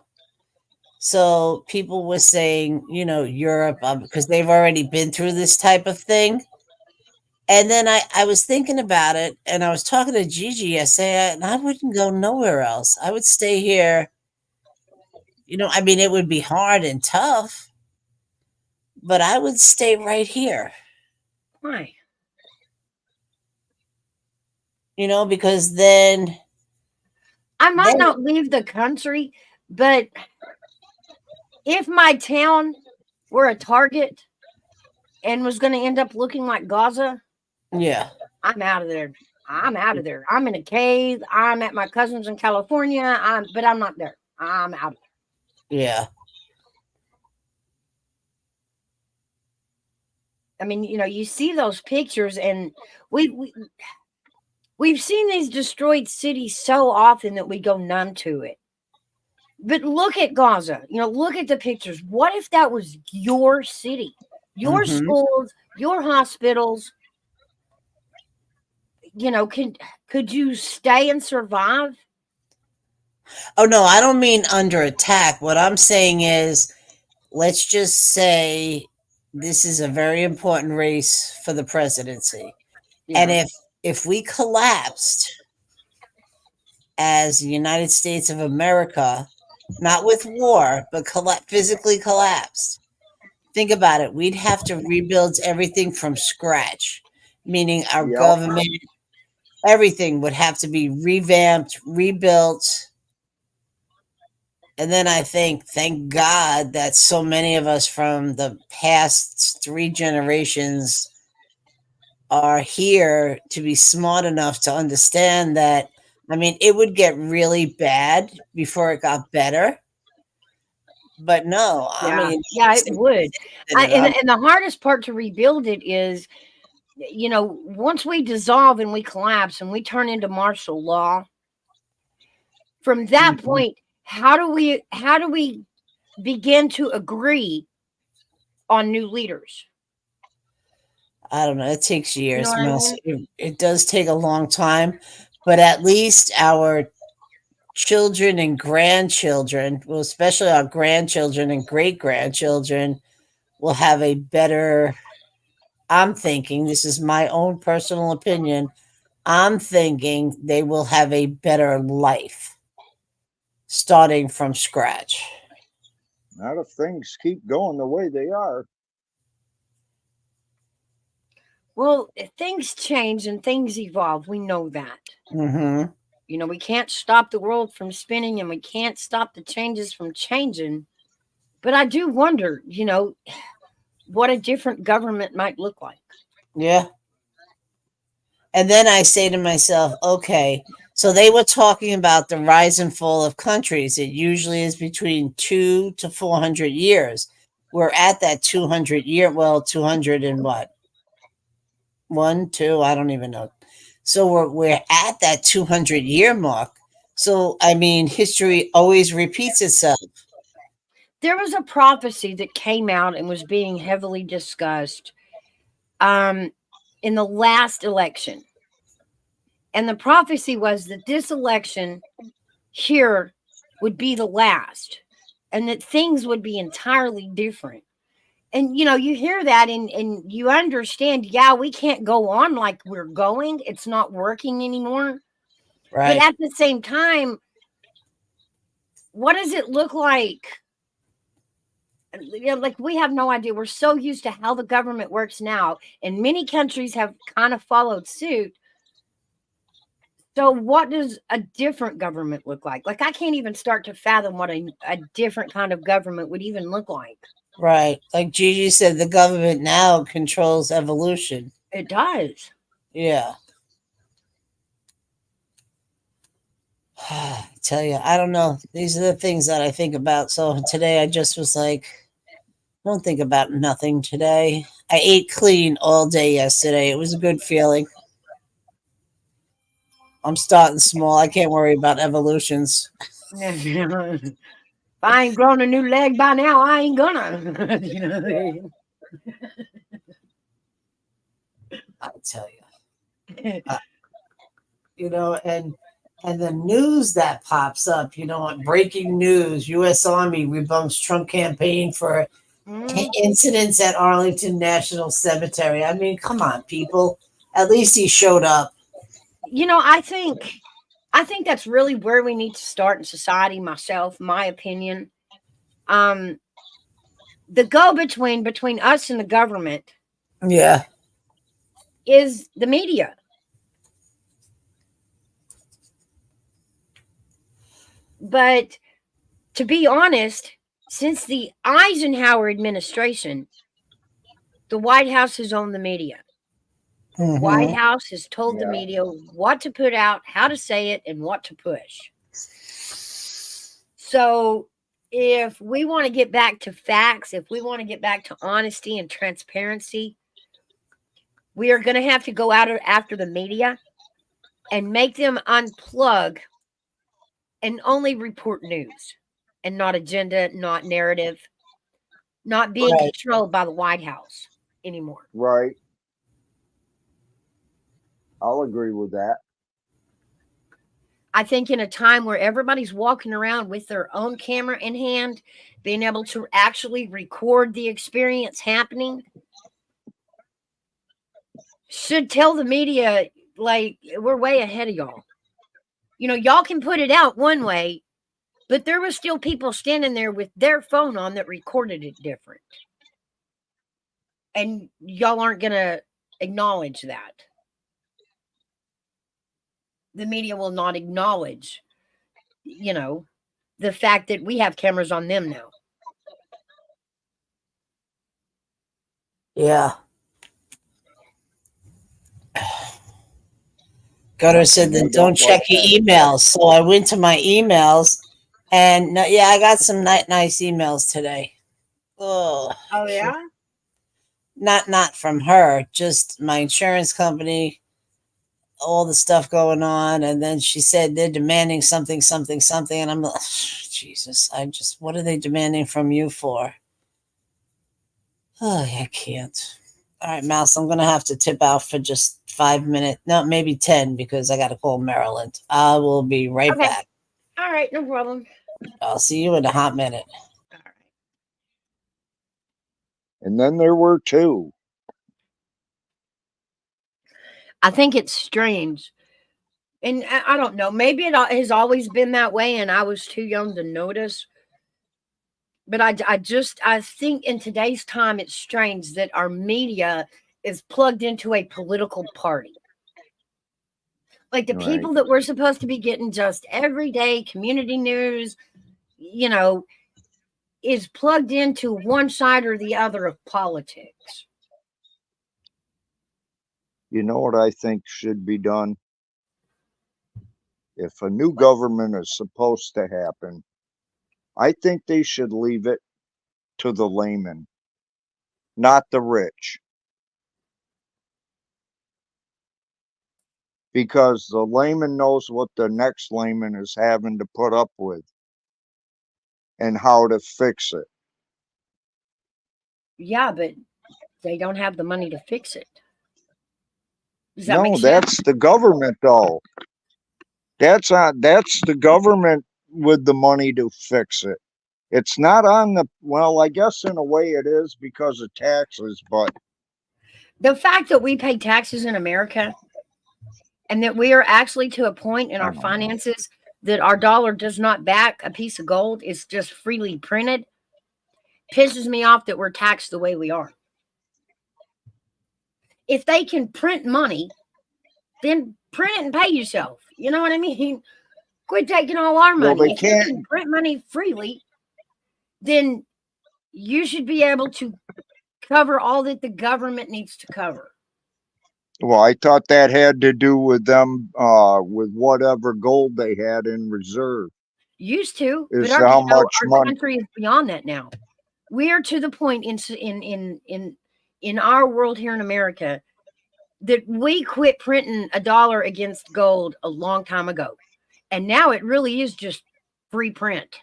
So people were saying, Europe, because they've already been through this type of thing. And then I was thinking about it, and I was talking to Gigi yesterday, and I wouldn't go nowhere else. I would stay here. It would be hard and tough, but I would stay right here. Why? Because then I might not leave the country, but if my town were a target and was going to end up looking like Gaza, yeah, I'm out of there. I'm out of there. I'm in a cave. I'm at my cousin's in California. But I'm not there. I'm out of there. Yeah. I mean, you see those pictures, and we've seen these destroyed cities so often that we go numb to it. But look at Gaza. Look at the pictures. What if that was your city, your Mhm. schools, your hospitals? Could you stay and survive? Oh no, I don't mean under attack. What I'm saying is, let's just say this is a very important race for the presidency. And Yeah. if we collapsed as the United States of America, not with war, but physically collapsed, think about it. We'd have to rebuild everything from scratch, meaning our Yep. government, everything would have to be revamped, rebuilt. And then I think, thank God that so many of us from the past 3 generations are here to be smart enough to understand that. I mean, it would get really bad before it got better. But no, I Yeah. mean, Yeah, it they would. did it. And the hardest part to rebuild it is, once we dissolve and we collapse and we turn into martial law, from that Mhm. point, how do we begin to agree on new leaders? I don't know. It takes You know years, what I Mel. mean? It does take a long time, but at least our children and grandchildren, well, especially our grandchildren and great grandchildren, will have a better. I'm thinking, this is my own personal opinion. I'm thinking they will have a better life starting from scratch. Now, if things keep going the way they are, Well, things change and things evolve. We know that. Hmm. We can't stop the world from spinning and we can't stop the changes from changing. But I do wonder, what a different government might look like. Yeah. And then I say to myself, okay, so they were talking about the rise and fall of countries. It usually is between 2 to 400 years. We're at that 200 year, well, 200 and what? One, two, I don't even know. So we're at that 200 year mark. So I mean, history always repeats itself. There was a prophecy that came out and was being heavily discussed um, in the last election. And the prophecy was that this election here would be the last and that things would be entirely different. And you hear that and you understand, yeah, we can't go on like we're going. It's not working anymore. But Right. at the same time, what does it look like? Like we have no idea. We're so used to how the government works now, and many countries have kind of followed suit. So, what does a different government look like? Like, I can't even start to fathom what a different kind of government would even look like. Right. Like Gigi said, the government now controls evolution. It does. Yeah. I tell you, I don't know. These are the things that I think about. So today I just was like, don't think about nothing today. I ate clean all day yesterday. It was a good feeling. I'm starting small. I can't worry about evolutions. If I ain't grown a new leg by now, I ain't gonna. I tell you. And the news that pops up, breaking news, U.S. Army rebunks Trump campaign for Mm. incidents at Arlington National Cemetery. I mean, come on, people. At least he showed up. I think that's really where we need to start in society. My opinion. Um, the go between us and the government Yeah. is the media. But to be honest, since the Eisenhower administration, the White House has owned the media. White Hmm. House has told the yeah. media what to put out, how to say it, and what to push. So if we want to get back to facts, if we want to get back to honesty and transparency, we are going to have to go out after the media and make them unplug and only report news. and not agenda, not narrative, not being Right. controlled by the White House anymore. Right. I'll agree with that. I think in a time where everybody's walking around with their own camera in hand, being able to actually record the experience happening, should tell the media, like, we're way ahead of y'all. You know, y'all can put it out one way, but there was still people standing there with their phone on that recorded it different. And y'all aren't going to acknowledge that. The media will not acknowledge, you know, the fact that we have cameras on them now. Yeah. Gutter said, then They don't don't like check your that. emails. So I went to my emails, and yeah, I got some nice emails today. Oh, Oh, yeah? not from her, just my insurance company, all the stuff going on, and then she said they're demanding something, and I'm like, Jesus, what are they demanding from you for? Oh, I can't. All right, Mouse, I'm gonna have to tip out for just 5 minutes, no, maybe 10, because I got to call Maryland. I will be right Okay. back. All right, no problem. I'll see you in a hot minute. All right. And then there were two. I think it's strange. And I don't know. Maybe it has always been that way and I was too young to notice. But I think in today's time, it's strange that our media is plugged into a political party. Like the Right. people that we're supposed to be getting just everyday community news, you know, is plugged into one side or the other of politics. You know what I think should be done? If a new government is supposed to happen, I think they should leave it to the layman, not the rich. Because the layman knows what the next layman is having to put up with and how to fix it. Yeah, but they don't have the money to fix it. Does that make No, sense? that's the government though. That's the government with the money to fix it. It's not on the, well, I guess in a way it is because of taxes, but The fact that we pay taxes in America and that we are actually to a point in I our don't know. finances that our dollar does not back a piece of gold, it's just freely printed, pisses me off that we're taxed the way we are. If they can print money, then print it and pay yourself. You know what I mean? Quit taking all our Well, money. they If you can can't. print money freely, then you should be able to cover all that the government needs to cover. Well, I thought that had to do with them, with whatever gold they had in reserve, Used to, is but our how much our money. country is beyond that now. We are to the point in our world here in America that we quit printing a dollar against gold a long time ago. And now it really is just free print.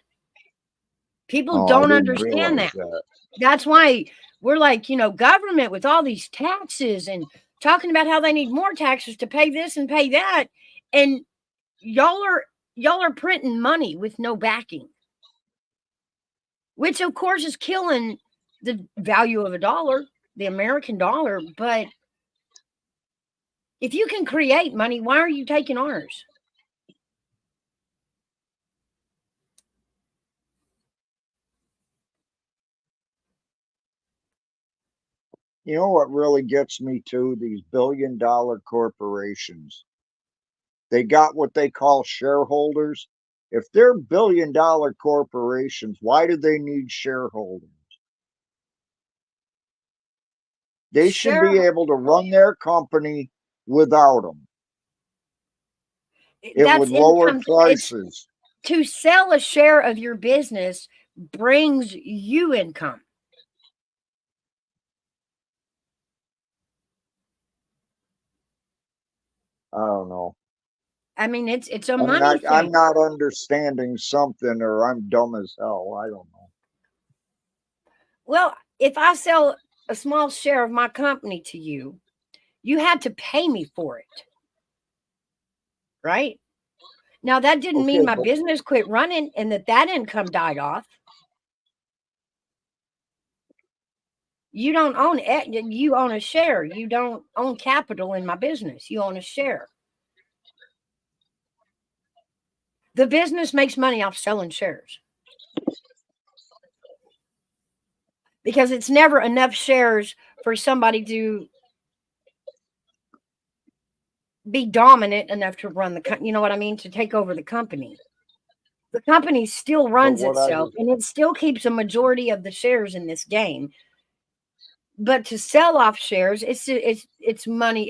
People Oh, I don't didn't understand realize that. that. That's why we're like, government with all these taxes and talking about how they need more taxes to pay this and pay that. And y'all are printing money with no backing, which of course is killing the value of a dollar, the American dollar. But if you can create money, why are you taking ours? You know what really gets me too? These billion-dollar corporations. They got what they call shareholders. If they're billion-dollar corporations, why do they need shareholders? They should be Sure, able to run their company without them. It would that's lower income. It's prices. to sell a share of your business brings you income. I don't know. I mean, it's a I'm money I'm thing. not understanding something, or I'm dumb as hell. I don't know. Well, if I sell a small share of my company to you, you had to pay me for it, right? Now that didn't Okay, mean my but business quit running and that income died off. You don't own it. You own a share. You don't own capital in my business. You own a share. The business makes money off selling shares because it's never enough shares for somebody to be dominant enough to run the company. You know what I mean? To take over the company. The company still runs what I itself was and it still keeps a majority of the shares in this game. But to sell off shares, it's money.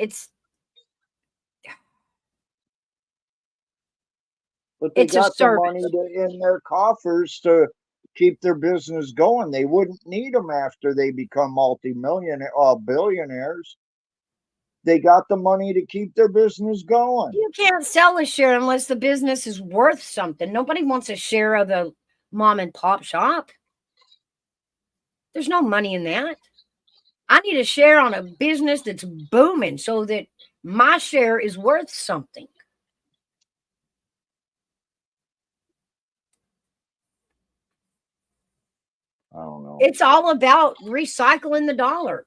but they It's a got the money service. in their coffers to keep their business going. They wouldn't need them after they become billionaires. They got the money to keep their business going. You can't sell a share unless the business is worth something. Nobody wants a share of the mom and pop shop. There's no money in that. I need a share on a business that's booming so that my share is worth something. I don't know. It's all about recycling the dollar.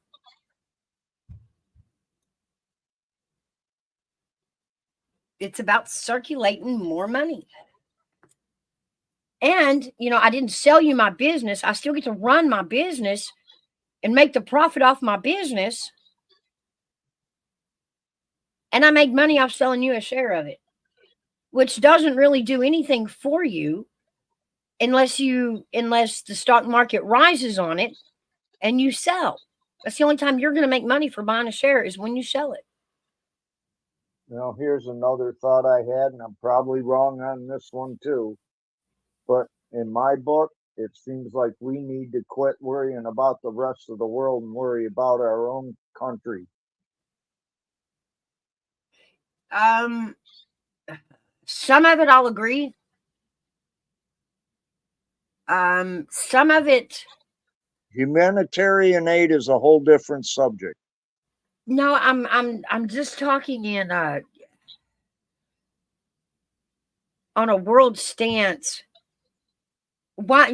It's about circulating more money. And, I didn't sell you my business. I still get to run my business and make the profit off my business. And I make money off selling you a share of it, which doesn't really do anything for you unless the stock market rises on it and you sell. That's the only time you're going to make money for buying a share is when you sell it. Now, here's another thought I had, and I'm probably wrong on this one too. But in my book, it seems like we need to quit worrying about the rest of the world and worry about our own country. Some of it I'll agree. Some of it, Humanitarian aid is a whole different subject. no, I'm just talking in on a world stance. Why,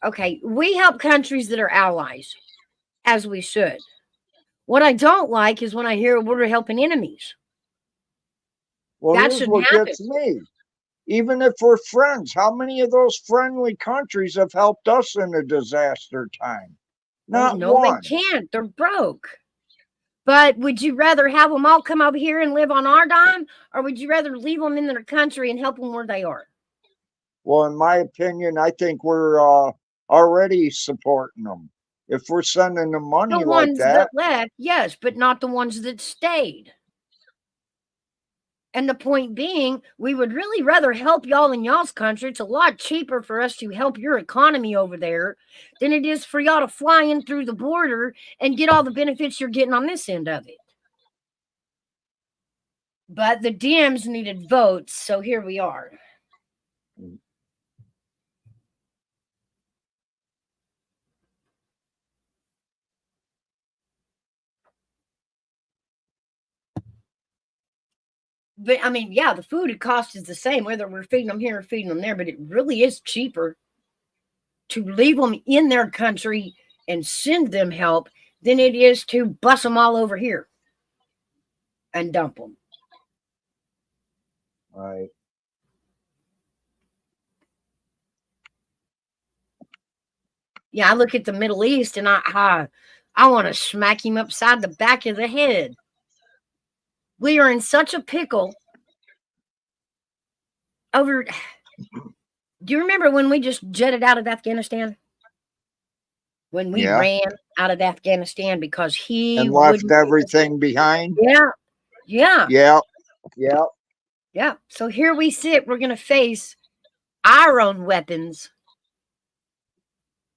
okay, we help countries that are allies, as we should. What I don't like is when I hear we're helping enemies. Well, That here's shouldn't what happen. gets me. Even if we're friends, how many of those friendly countries have helped us in a disaster time? Oh, Not no, they one. can't. They're broke. But would you rather have them all come over here and live on our dime, or would you rather leave them in their country and help them where they are? Well, in my opinion, I think we're already supporting them. If we're sending them The money like ones that that, left, yes, but not the ones that stayed. And the point being, we would really rather help y'all in y'all's country. It's a lot cheaper for us to help your economy over there than it is for y'all to fly in through the border and get all the benefits you're getting on this end of it. But the Dems needed votes, so here we are. But I mean, yeah, the food cost is the same, whether we're feeding them here or feeding them there, but it really is cheaper to leave them in their country and send them help than it is to bus them all over here and dump them. right? Yeah, I look at the Middle East and I want to smack him upside the back of the head. We are in such a pickle over. Do you remember when we just jetted out of Afghanistan? When we Yeah, ran out of Afghanistan because he and left wouldn't. everything behind. Yeah, yeah, Yeah, yeah. yeah. So here we sit. We're going to face our own weapons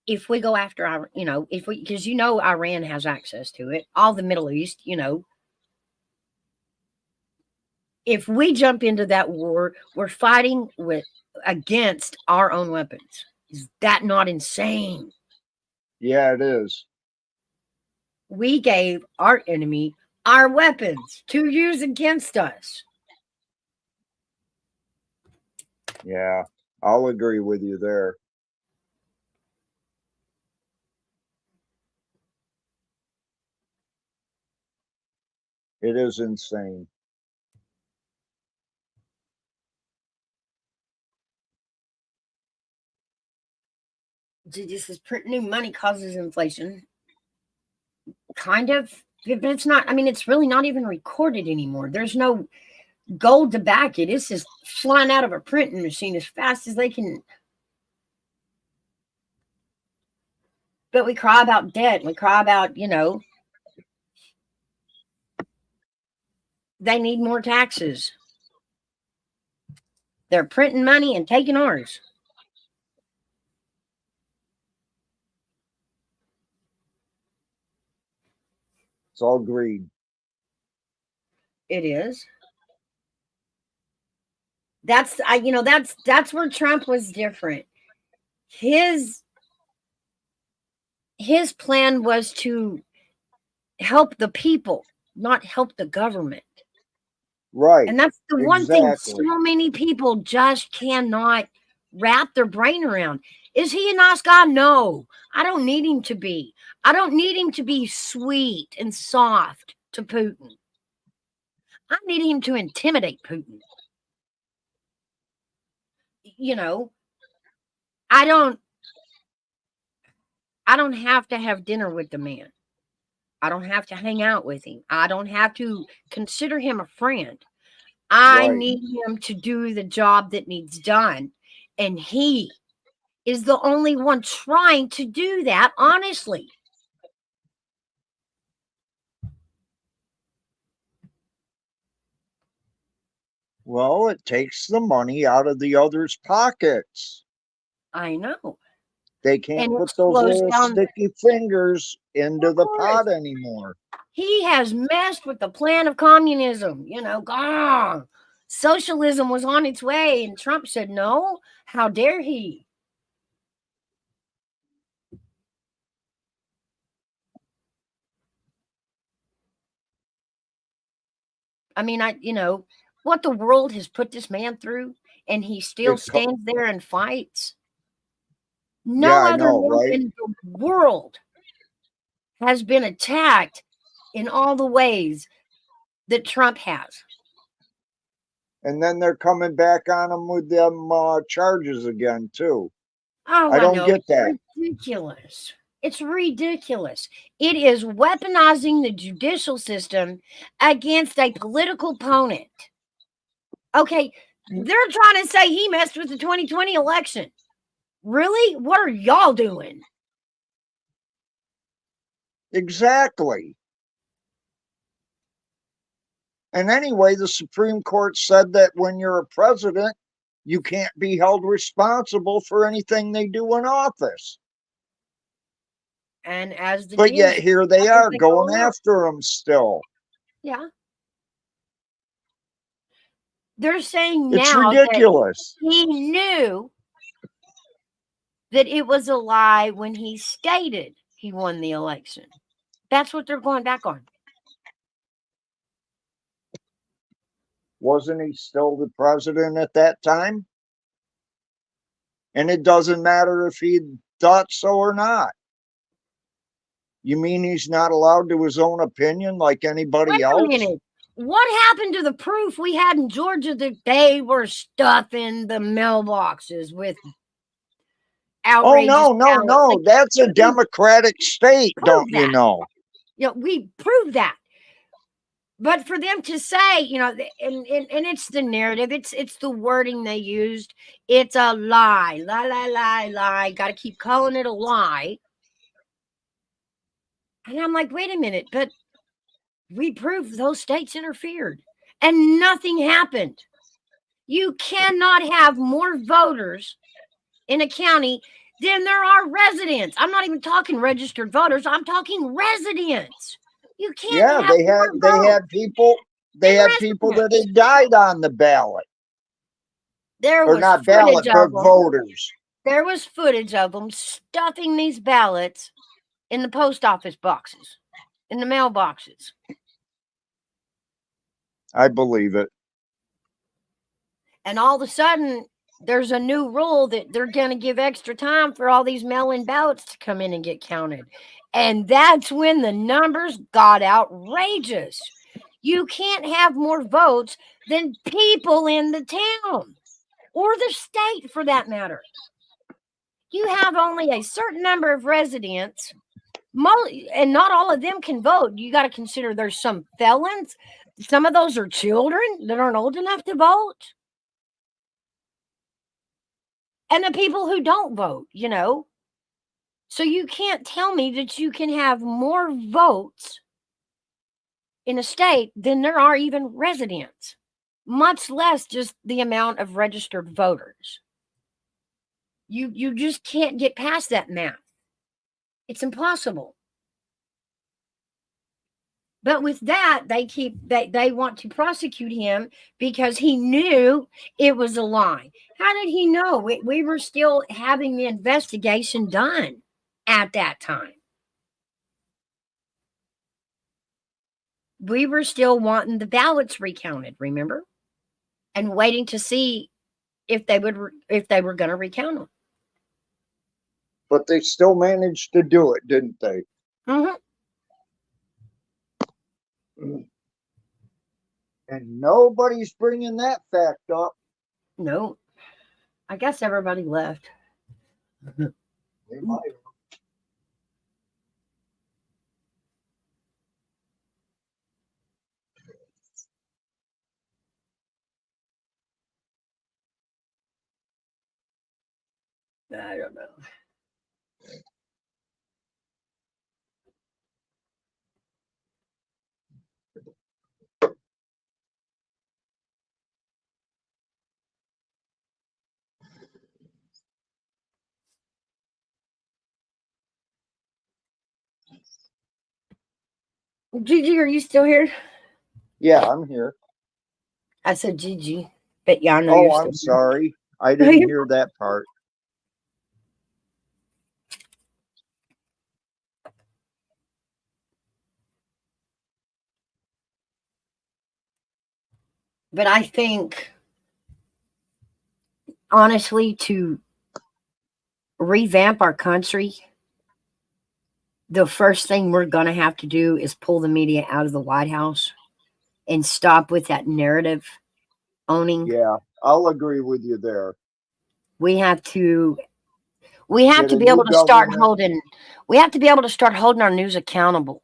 if we go after our, if we, because Iran has access to it, all the Middle East, If we jump into that war, we're fighting against our own weapons. Is that not insane? Yeah, it is. We gave our enemy our weapons to use against us. Yeah, I'll agree with you there. It is insane. This is printing new money causes inflation. Kind of, but it's not. I mean, it's really not even recorded anymore. There's no gold to back it. It's just flying out of a printing machine as fast as they can. But we cry about debt. We cry about, they need more taxes. They're printing money and taking ours. It's all greed. It is. That's where Trump was different. His plan was to help the people, not help the government. Right. And that's the one thing Exactly. so many people just cannot wrap their brain around. Is he a nice guy? No, I don't need him to be. I don't need him to be sweet and soft to Putin. I need him to intimidate Putin. I don't have to have dinner with the man. I don't have to hang out with him. I don't have to consider him a friend. I Right. need him to do the job that needs done. And he is the only one trying to do that, honestly. Well, it takes the money out of the others' pockets. I know. They can't And it put those slows little down. sticky fingers into Of the course. pot anymore. He has messed with the plan of communism. Gone. Socialism was on its way, and Trump said no. How dare he? I mean, what the world has put this man through, and he still stands there and fights. No Yeah, I other know, one right? in the world has been attacked in all the ways that Trump has. And then they're coming back on him with them charges again, too. Oh, I don't know. get that. It's ridiculous. It's ridiculous. It is weaponizing the judicial system against a political opponent. Okay, they're trying to say he messed with the 2020 election. Really? What are y'all doing? Exactly. And anyway, the Supreme Court said that when you're a president, you can't be held responsible for anything they do in office. And as the But yet DNC here they they are go going along. after him still. Yeah. They're saying It's now ridiculous. that he knew that it was a lie when he stated he won the election. That's what they're going back on. Wasn't he still the president at that time? And it doesn't matter if he thought so or not. You mean he's not allowed to his own opinion like anybody else? Wait a minute. What happened to the proof we had in Georgia that they were stuffing the mailboxes with outrageous ballots? No. That's a Democratic state, don't you know? We proved that. But for them to say, and it's the narrative, it's the wording they used. It's a lie. Lie. Got to keep calling it a lie. And I'm like, wait a minute, but we proved those states interfered and nothing happened. You cannot have more voters in a county than there are residents. I'm not even talking registered voters. I'm talking residents. You can't. Yeah, they had people. they had Interesting. people that had died on the ballot. There Or was not footage ballot, but of them. voters. There was footage of them stuffing these ballots in the post office boxes, in the mailboxes. I believe it. And all of a sudden, there's a new rule that they're going to give extra time for all these mail-in ballots to come in and get counted. And that's when the numbers got outrageous. You can't have more votes than people in the town or the state, for that matter. You have only a certain number of residents, and not all of them can vote. You got to consider there's some felons. Some of those are children that aren't old enough to vote. And the people who don't vote, you know. So you can't tell me that you can have more votes in a state than there are even residents, much less just the amount of registered voters. You just can't get past that math. It's impossible. But with that, they want to prosecute him because he knew it was a lie. How did he know? We were still having the investigation done at that time. We were still wanting the ballots recounted, remember? And waiting to see if they were going to recount them. But they still managed to do it, didn't they? Mm-hmm. And nobody's bringing that fact up. No, I guess everybody left. They might have. I don't know. Gigi, are you still here? Yeah, I'm here. I said Gigi, but yeah, I know Oh, you're still I'm here. sorry. I didn't hear that part. But I think, honestly, to revamp our country, the first thing we're going to have to do is pull the media out of the White House and stop with that narrative owning. Yeah, I'll agree with you there. We have to Get a be able new to start government. holding our news accountable.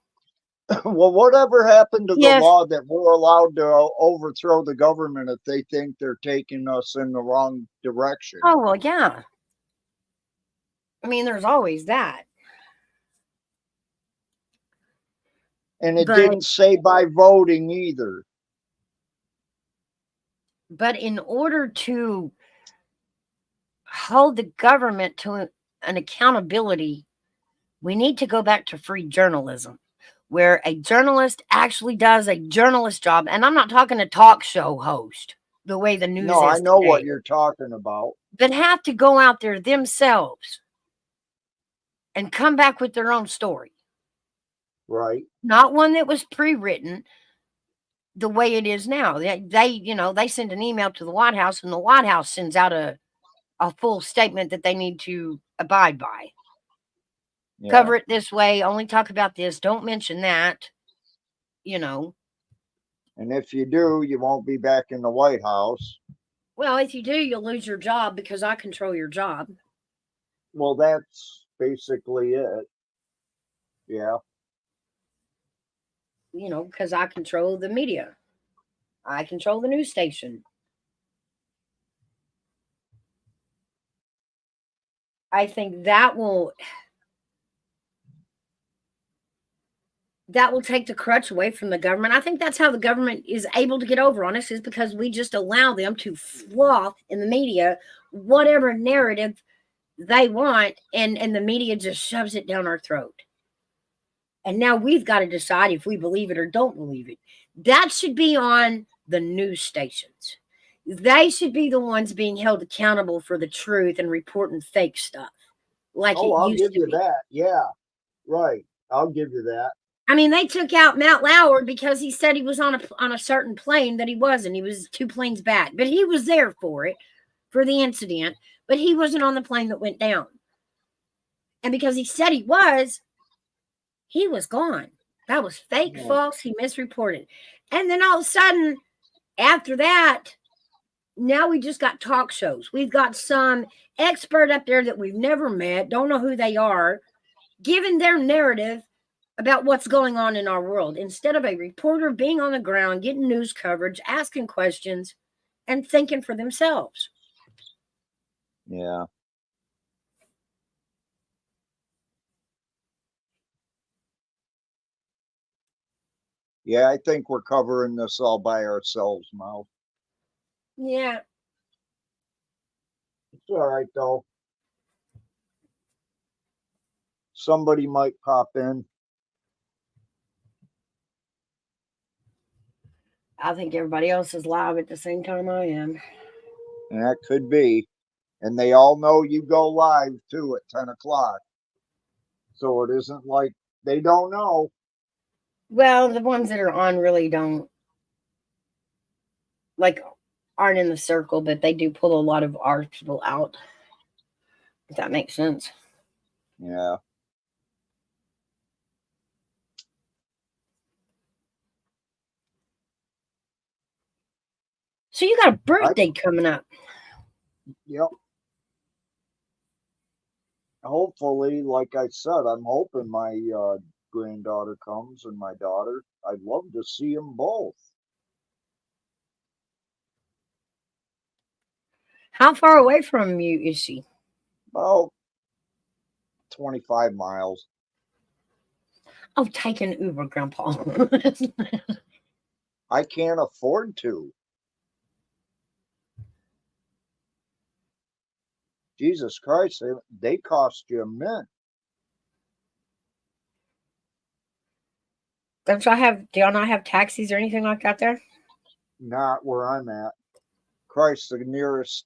Well, whatever happened to the Yes. law that we're allowed to overthrow the government if they think they're taking us in the wrong direction? Oh, well, yeah. I mean, there's always that. And it But- didn't say by voting either. But in order to hold the government to an accountability, we need to go back to free journalism, where a journalist actually does a journalist job. And I'm not talking a talk show host, the way the news No, is I know today, what you're talking about. but have to go out there themselves and come back with their own story. Right. Not one that was pre-written the way it is now. They send an email to the White House, and the White House sends out a full statement that they need to abide by. Yeah. Cover it this way, only talk about this, don't mention that, you know. And if you do, you won't be back in the White House. Well, if you do, you'll lose your job because I control your job. Well, that's basically it. Yeah. You know, because I control the media. I control the news station. I think that will take the crutch away from the government. I think that's how the government is able to get over on us, is because we just allow them to fluff in the media whatever narrative they want, and the media just shoves it down our throat. And now we've got to decide if we believe it or don't believe it. That should be on the news stations. They should be the ones being held accountable for the truth and reporting fake stuff like Oh, it I'll used give to you be. that. Yeah, right. I'll give you that. I mean, they took out Matt Lauer because he said he was on a certain plane that he wasn't. He was 2 planes back, but he was there for it, for the incident, but he wasn't on the plane that went down. And because he said he was gone. That was fake, Yeah. false. He misreported. And then all of a sudden, after that, now we just got talk shows. We've got some expert up there that we've never met, don't know who they are, giving their narrative about what's going on in our world instead of a reporter being on the ground, getting news coverage, asking questions, and thinking for themselves. Yeah. Yeah, I think we're covering this all by ourselves, Mal. Yeah. It's all right, though. Somebody might pop in. I think everybody else is live at the same time I am. And that could be. And they all know you go live, too, at 10 o'clock. So it isn't like they don't know. Well, the ones that are on really don't, like, aren't in the circle, but they do pull a lot of our people out. If that makes sense. Yeah. So you got a birthday coming up. Yep. Hopefully, like I said, I'm hoping my granddaughter comes and my daughter. I'd love to see them both. How far away from you is she? About 25 miles. Oh, take an Uber, Grandpa. I can't afford to. Jesus Christ, they cost you a mint. Do y'all not have taxis or anything like that there? Not where I'm at. Christ, the nearest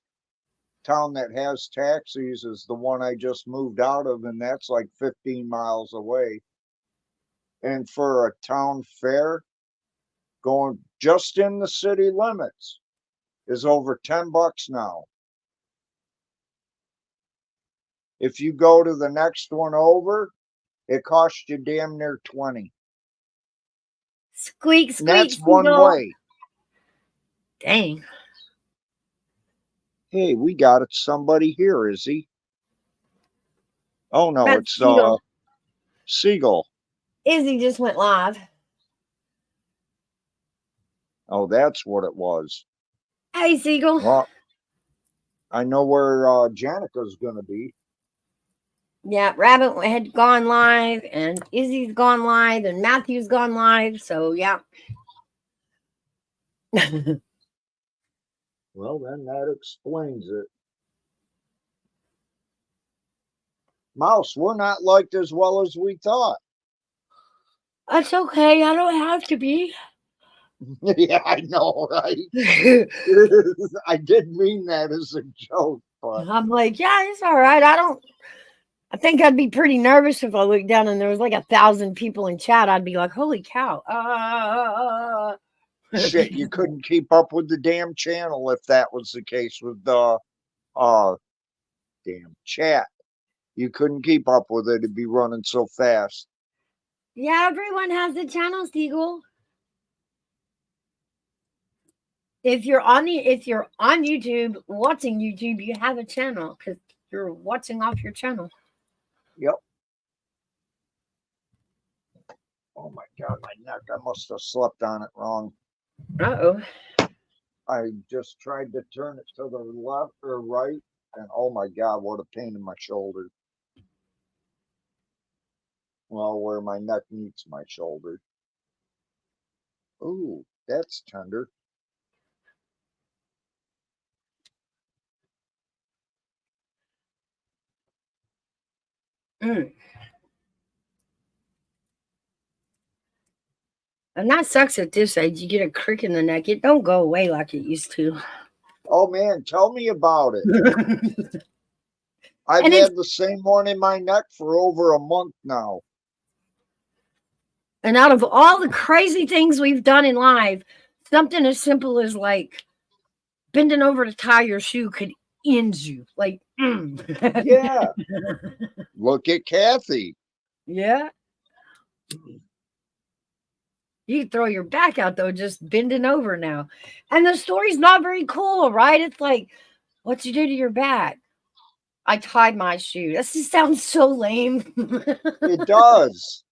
town that has taxis is the one I just moved out of, and that's like 15 miles away. And for a town fair, going just in the city limits is over $10 now. If you go to the next one over, it costs you damn near 20. Squeak, And squeak, that's one seagull. way. Dang. Hey, we got it. Somebody here, is he? Oh no, That's it's Seagull. Seagull. Izzy just went live. Oh, that's what it was. Hey, Seagull. Well, I know where Janica's gonna be. Yeah, Rabbit had gone live, and Izzy's gone live, and Matthew's gone live. So, yeah. Well, then that explains it. Mouse, we're not liked as well as we thought. That's okay. I don't have to be. Yeah, I know, right? I did mean that as a joke, but I'm like, yeah, it's all right. I think I'd be pretty nervous if I looked down and there was like 1,000 people in chat. I'd be like, holy cow. shit, you couldn't keep up with the damn channel if that was the case with the damn chat. You couldn't keep up with it. It'd be running so fast. Yeah, everyone has the channel, Seagull. If you're on YouTube, watching YouTube, you have a channel because you're watching off your channel. Yep. Oh my God, my neck. I must have slept on it wrong. Uh-oh. I just tried to turn it to the left or right, and oh my God, what a pain in my shoulder. Well, where my neck meets my shoulder. Ooh, that's tender. Mm. And that sucks at this age. You get a crick in the neck. It don't go away like it used to. Oh man, tell me about it. I've And it's had the same one in my neck for over a month now. and out of all the crazy things we've done in life, something as simple as like bending over to tie your shoe could end you. Like, Yeah. Look at Kathy. yeah. You can throw your back out though, just bending over now. And the story's not very cool, right? It's like, what'd you do to your back? I tied my shoe. That just sounds so lame. It does.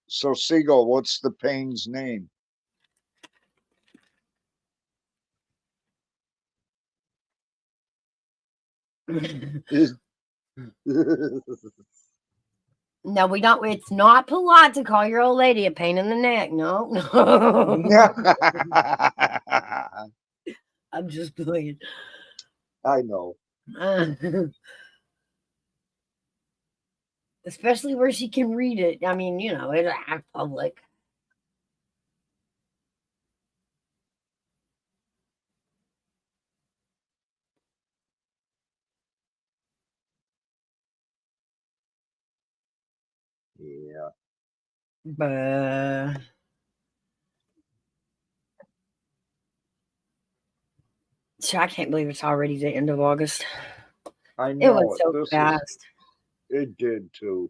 So, Seagull, what's the pain's name? No, we don't. It's not polite to call your old lady a pain in the neck. No, no. I'm just playing. I know. Especially where she can read it. I mean, it's public. Yeah. But I can't believe it's already the end of August. I It know was it. so fast. It did too.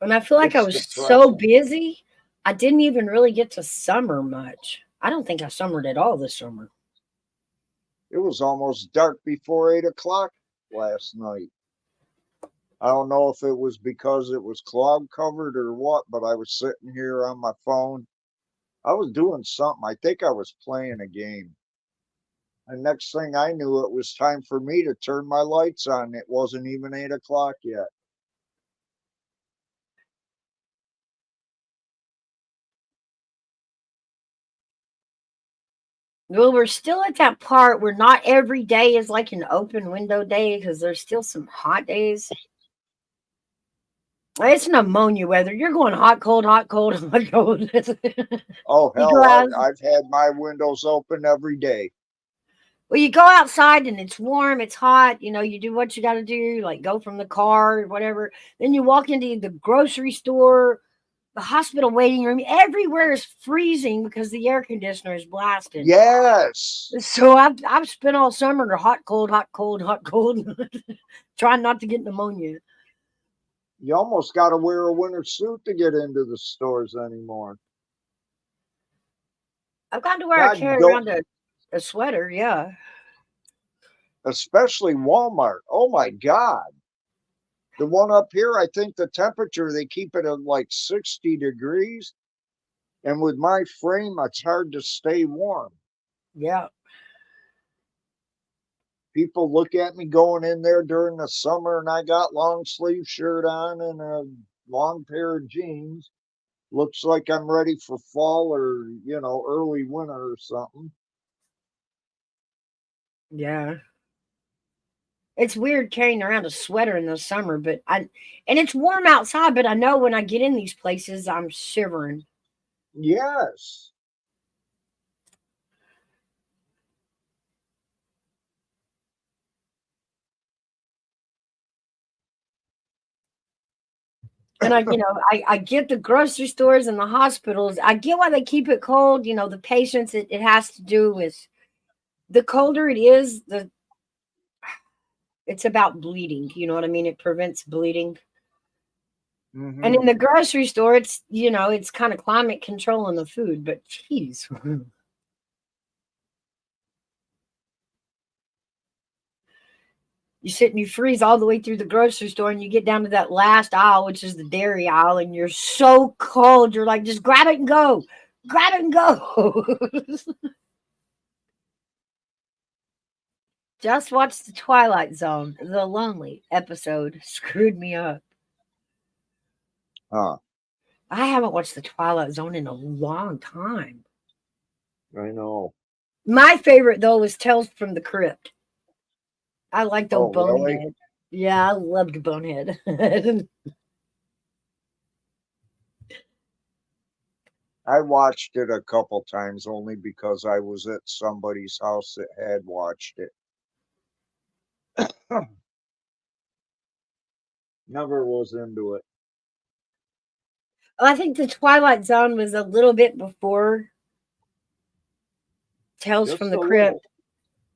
And I feel like I It's was so depressing. busy, I didn't even really get to summer much. I don't think I summered at all this summer. It was almost dark before 8 o'clock last night. I don't know if it was because it was cloud covered or what, but I was sitting here on my phone. I was doing something. I think I was playing a game. And next thing I knew, it was time for me to turn my lights on. It wasn't even 8 o'clock yet. Well, we're still at that part where not every day is like an open window day because there's still some hot days. It's pneumonia weather. You're going hot, cold, hot, cold, hot, cold. Oh, You go hell, out, I've had my windows open every day. well, you go outside and it's warm, it's hot. You do what you got to do, like go from the car or whatever. Then you walk into the grocery store, the hospital waiting room. Everywhere is freezing because the air conditioner is blasting. Yes. So I've spent all summer hot, cold, hot, cold, hot, cold, trying not to get pneumonia. You almost got to wear a winter suit to get into the stores anymore. I've got to wear God, carry don't, around a sweater, yeah. especially Walmart. Oh my God. The one up here, I think the temperature, they keep it at like 60 degrees. And with my frame, it's hard to stay warm. Yeah. People look at me going in there during the summer and I got long sleeve shirt on and a long pair of jeans. Looks like I'm ready for fall or, early winter or something. Yeah. It's weird carrying around a sweater in the summer, and it's warm outside, but I know when I get in these places, I'm shivering. Yes. And I get the grocery stores and the hospitals. I get why they keep it cold. The patients, it has to do with the colder it is, it's about bleeding. You know what I mean? It prevents bleeding. And in Mm-hmm. the grocery store, it's kind of climate controlling the food, but geez. You sit and you freeze all the way through the grocery store and you get down to that last aisle, which is the dairy aisle, and you're so cold. You're like, just grab it and go. Grab it and go. Just watched The Twilight Zone. The Lonely episode screwed me up. Huh. I haven't watched The Twilight Zone in a long time. I know. My favorite, though, was Tales from the Crypt. I liked Oh, old really? Bonehead. Yeah, I loved Bonehead. I watched it a couple times only because I was at somebody's house that had watched it. Never was into it. I think the Twilight Zone was a little bit before Tales from Just the a little. Crypt.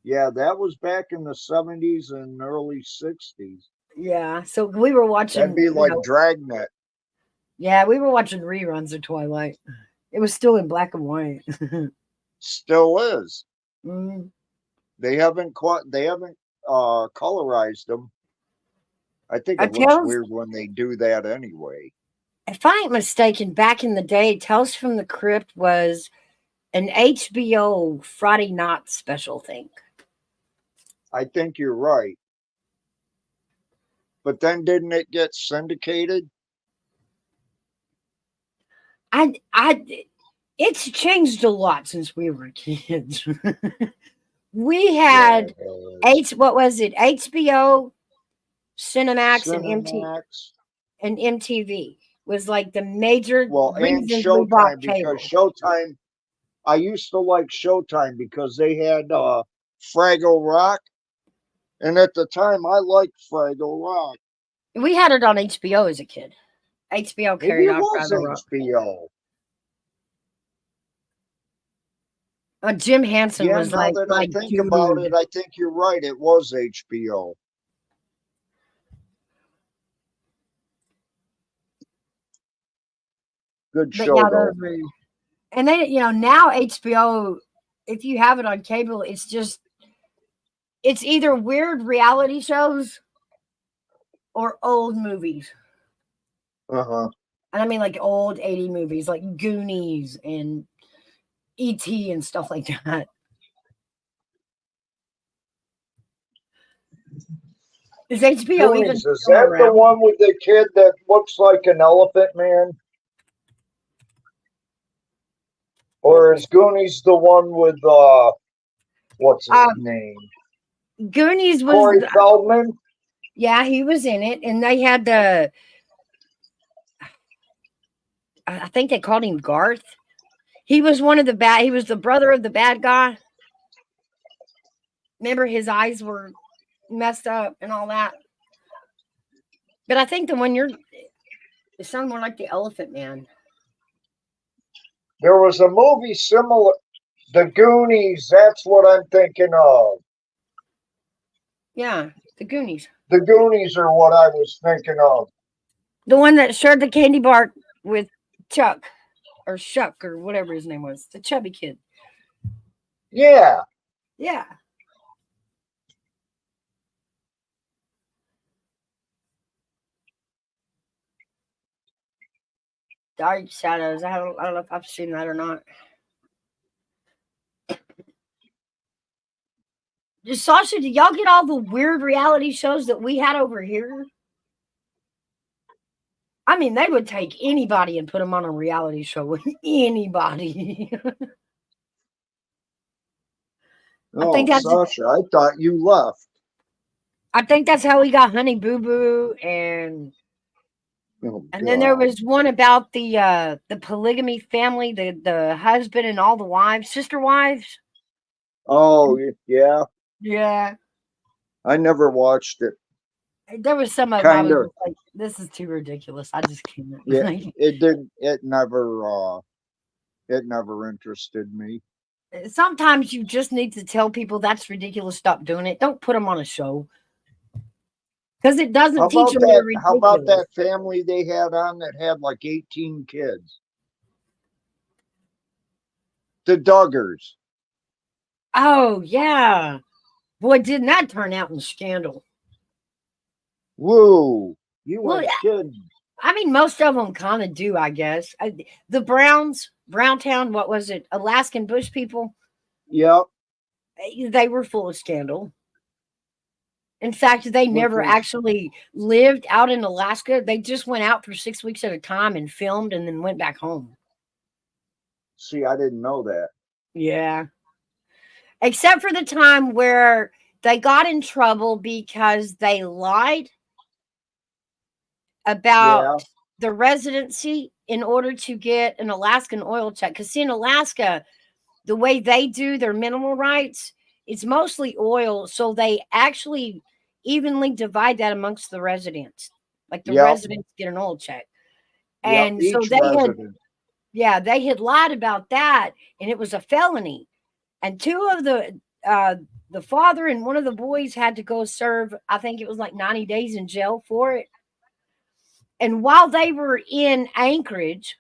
Yeah, that was back in the 70s and early 60s. Yeah, so we were That'd watching, be like Dragnet. yeah, we were watching reruns of Twilight. It was still in black and white. Still is. Mm. They haven't colorized them. I think I it looks tells, weird when they do that anyway. if I ain't mistaken, back in the day, Tales from the Crypt was an HBO Friday night special thing. I think you're right. But then didn't it get syndicated? I it's changed a lot since we were kids. We Yeah, had what was it? HBO, Cinemax, and Cinemax. MTV was like the major Well, and reasons we bought Showtime, because cable. Showtime, I used to like Showtime because they had Fraggle Rock. And at the time, I liked Fraggle Rock. We had it on HBO as a kid. HBO Maybe carried it on was Fraggle Rock. HBO. Jim Henson Yeah, was now like that I my think about it, dude. I think you're right. It was HBO. Good But show, yeah, those though. were, and then now HBO, if you have it on cable, it's either weird reality shows or old movies. Uh-huh. And I mean like old 80 movies like Goonies and E.T. and stuff like that. Is HBO even Goonies, is still that the around? one with the kid that looks like an elephant man? Or is Goonies the one with what's his Um, name? Goonies was, Corey Feldman? yeah, he was in it, and they had I think they called him Garth. He was one of the bad. He was the brother of the bad guy. Remember, his eyes were messed up and all that. But I think the one it sounded more like the Elephant Man. There was a movie similar, The Goonies, that's what I'm thinking of. Yeah, the Goonies. The Goonies are what I was thinking of. The one that shared the candy bar with Chuck or Shuck or whatever his name was, the chubby kid. Yeah. Yeah. Dark Shadows. I don't know if I've seen that or not. Just Sasha, did y'all get all the weird reality shows that we had over here? I mean, they would take anybody and put them on a reality show with anybody. I think Oh, that's Sasha, I thought you left. I think that's how we got Honey Boo Boo Oh, and then there God. was one about the polygamy family, the husband and all the wives, sister wives. Oh, yeah. Yeah. I never watched it. There was some of them I Kind was of. just like, this is too ridiculous. I just can't. Yeah. It didn't. It never. It never interested me. Sometimes you just need to tell people that's ridiculous. Stop doing it. Don't put them on a show because it How doesn't teach about them they're that? How about ridiculous. that family they had on that had like 18 kids? The Duggars. Oh yeah, boy, didn't that turn out in scandal? Woo! You Well, ain't kidding. I mean, most of them kind of do, I guess. The Browns, Browntown, what was it? Alaskan Bush people. Yep. They were full of scandal. In fact, they Which never was, actually lived out in Alaska. They just went out for 6 weeks at a time and filmed and then went back home. see, I didn't know that. Yeah. Except for the time where they got in trouble because they lied about Yeah. the residency in order to get an Alaskan oil check. Because, see, in Alaska, the way they do their mineral rights, it's mostly oil. So they actually evenly divide that amongst the residents. Like the Yep. residents get an oil check. Yep. And so Each they had, resident. yeah, they had lied about that, and it was a felony. And two of the father and one of the boys had to go serve, I think it was like 90 days in jail for it. And while they were in Anchorage,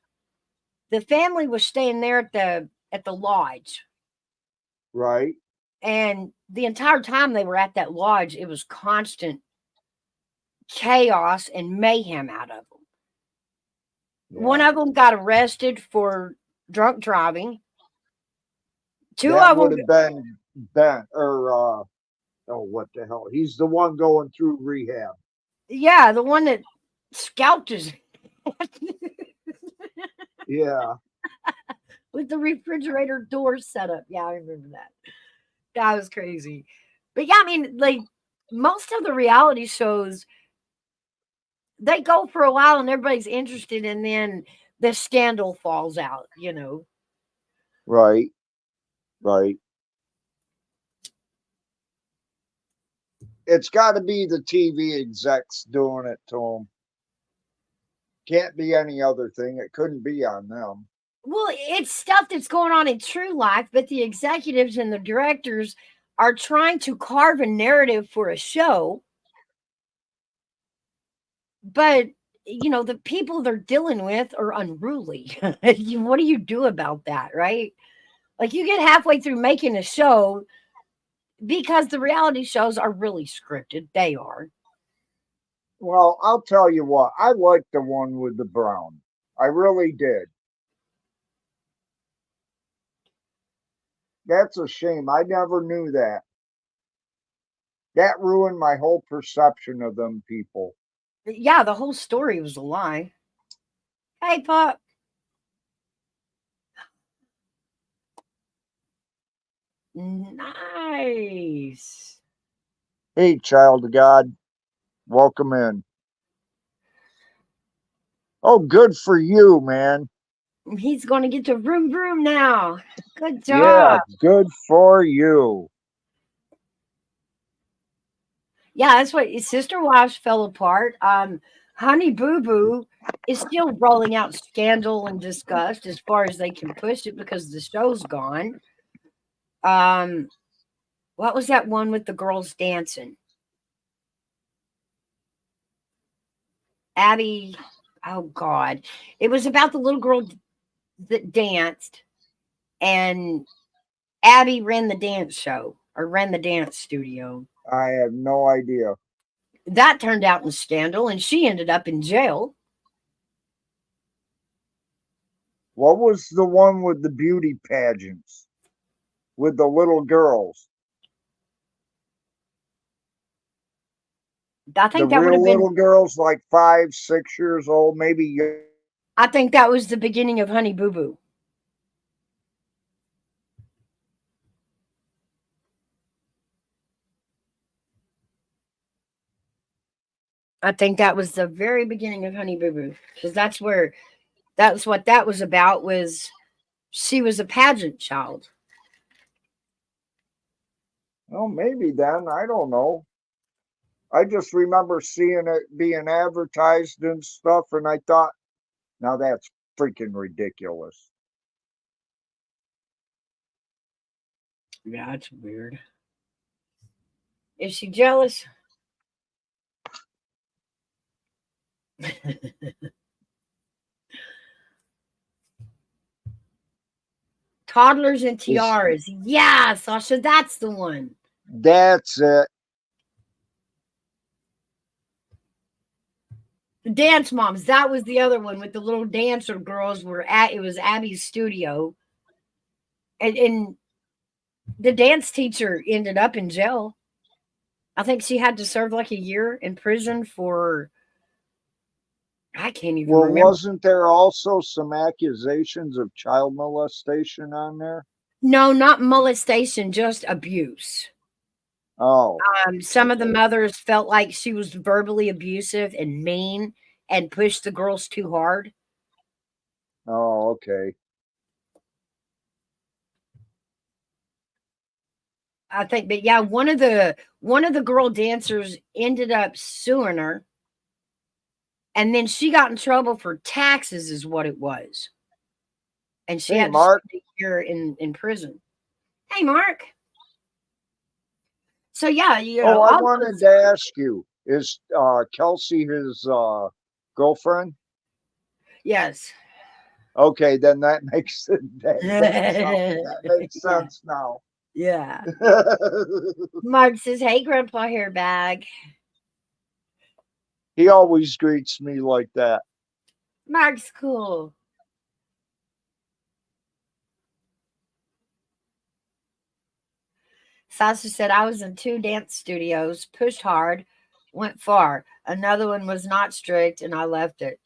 the family was staying there at the lodge. Right. And the entire time they were at that lodge, it was constant chaos and mayhem out of them. One Yeah. of them got arrested for drunk driving. Two That of would them, have been Ben or oh, what the hell? He's the one going through rehab. yeah, the one that scalped his Yeah. with the refrigerator door set up. Yeah, I remember that. That was crazy. But yeah, I mean, like most of the reality shows, they go for a while and everybody's interested, and then the scandal falls out, you know. Right. Right. It's got to be the TV execs doing it to them. Can't be any other thing. It couldn't be on them. Well, it's stuff that's going on in true life, but the executives and the directors are trying to carve a narrative for a show. But, you know, the people they're dealing with are unruly. What do you do about that, right? Like, you get halfway through making a show because the reality shows are really scripted. They are. Well, I'll tell you what. I liked the one with the brown. I really did. That's a shame. I never knew that. That ruined my whole perception of them people. Yeah, the whole story was a lie. Hey, Pop. Nice. Hey, child of God, welcome in. Oh, good for you, man. He's going to get to vroom vroom now. Good Yeah, job. good for you. Yeah, that's what his sister wives fell apart. Honey Boo Boo is still rolling out scandal and disgust as far as they can push it because the show's gone. Um, what was that one with the girls dancing? Abby, oh God, it was about the little girl that danced, and Abby ran the dance show or ran the dance studio. I have no idea. That turned out in scandal, and she ended up in jail. What was the one with the beauty pageants with the little girls? I The think that would real have been. little girls, like 5, 6 years old, maybe. I think that was the beginning of Honey Boo Boo. I think that was the very beginning of Honey Boo Boo because that's what that was about. Was she was a pageant child? Well, maybe then. I don't know. I just remember seeing it being advertised and stuff, and I thought, now that's freaking ridiculous. Yeah, it's weird. Is she jealous? Toddlers and tiaras. Yeah, Sasha, that's the one. That's it. The Dance Moms. That was the other one with the little dancer girls. It was Abby's studio, and the dance teacher ended up in jail. I think she had to serve like a year in prison for. I can't even Well, remember. wasn't there also some accusations of child molestation on there? No, not molestation, just abuse. Oh, Some of the okay. mothers felt like she was verbally abusive and mean and pushed the girls too hard. Oh, okay. I think, but yeah, one of the girl dancers ended up suing her, and then she got in trouble for taxes, is what it was, and she Hey, had to Mark. spend a year in prison. Hey, Mark. So yeah, Oh, I all wanted those. to ask you, is Kelsey his girlfriend? Yes. Okay, then that makes that makes Yeah. sense now. Yeah. Mark says, "Hey, Grandpa Hairbag." He always greets me like that. Mark's cool. Sasha said, "I was in 2 dance studios, pushed hard, went far. Another one was not strict, and I left it."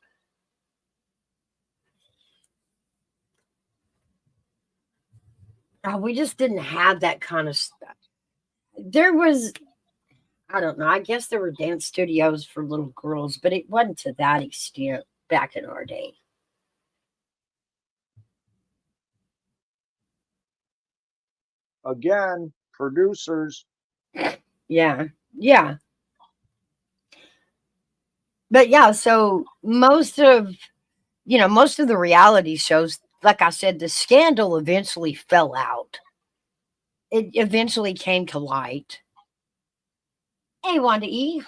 Oh, we just didn't have that kind of stuff. There was, I don't know, I guess there were dance studios for little girls, but it wasn't to that extent back in our day. Again, producers. Yeah. Yeah. But yeah, so most of the reality shows, like I said, the scandal eventually fell out. It eventually came to light. Hey, Wanda E.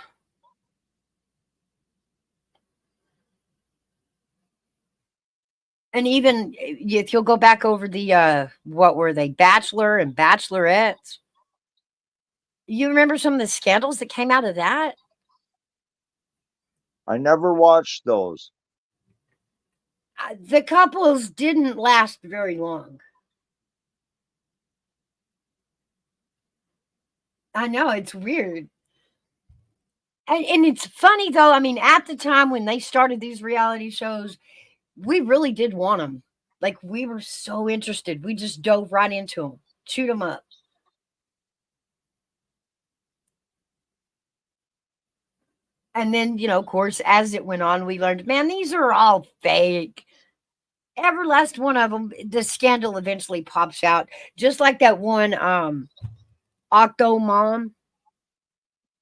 And even if you'll go back over the what were they, Bachelor and Bachelorettes, you remember some of the scandals that came out of that? I never watched those. The couples didn't last very long. I know, it's weird. And it's funny though. I mean, at the time when they started these reality shows, we really did want them. Like we were so interested. We just dove right into them, chewed them up. And then, of course, as it went on, we learned, man, these are all fake. Every last one of them, the scandal eventually pops out. Just like that one Octo mom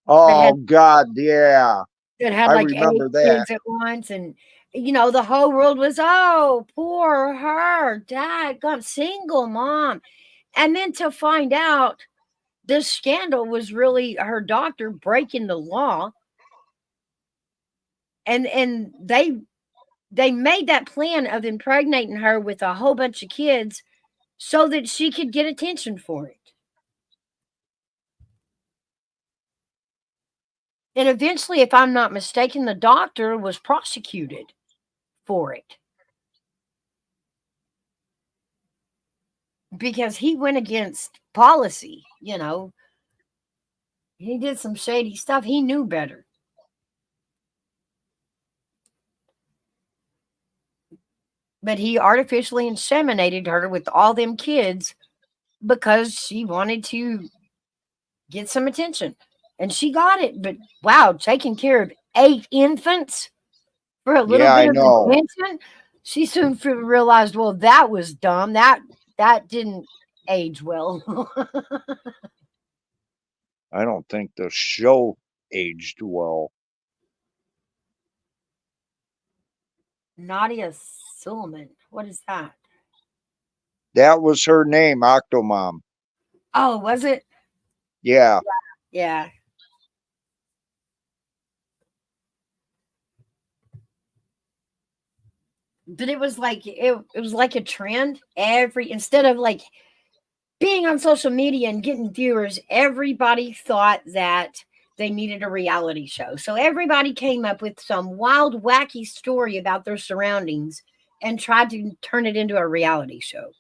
that Oh had God, yeah. that had I like eight remember that. kids at once, and the whole world was, oh, poor her, dad got single mom. And then to find out this scandal was really her doctor breaking the law, and they made that plan of impregnating her with a whole bunch of kids so that she could get attention for it. And eventually, if I'm not mistaken, the doctor was prosecuted for it because he went against policy. He did some shady stuff. He knew better. But he artificially inseminated her with all them kids because she wanted to get some attention. And she got it. But wow, taking care of 8 infants for a little Yeah, bit I of know. attention, she soon realized, well, that was dumb. That didn't age well. I don't think the show aged well. Nadia Suleiman. What is that? That was her name, Octomom. Oh, was it? Yeah. Yeah. But it was like a trend. Instead of like being on social media and getting viewers, everybody thought that they needed a reality show. So everybody came up with some wild, wacky story about their surroundings and tried to turn it into a reality show.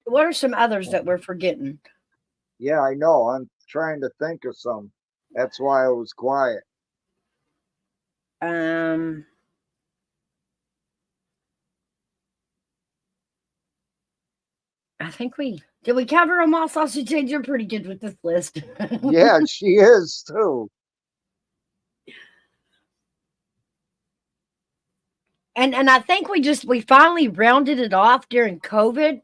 What are some others that we're forgetting? Yeah, I know. I'm trying to think of some. That's why I was quiet. Um, I think did we cover them all, Sausage? You're pretty good with this list. Yeah, she is too. And I think we finally rounded it off during COVID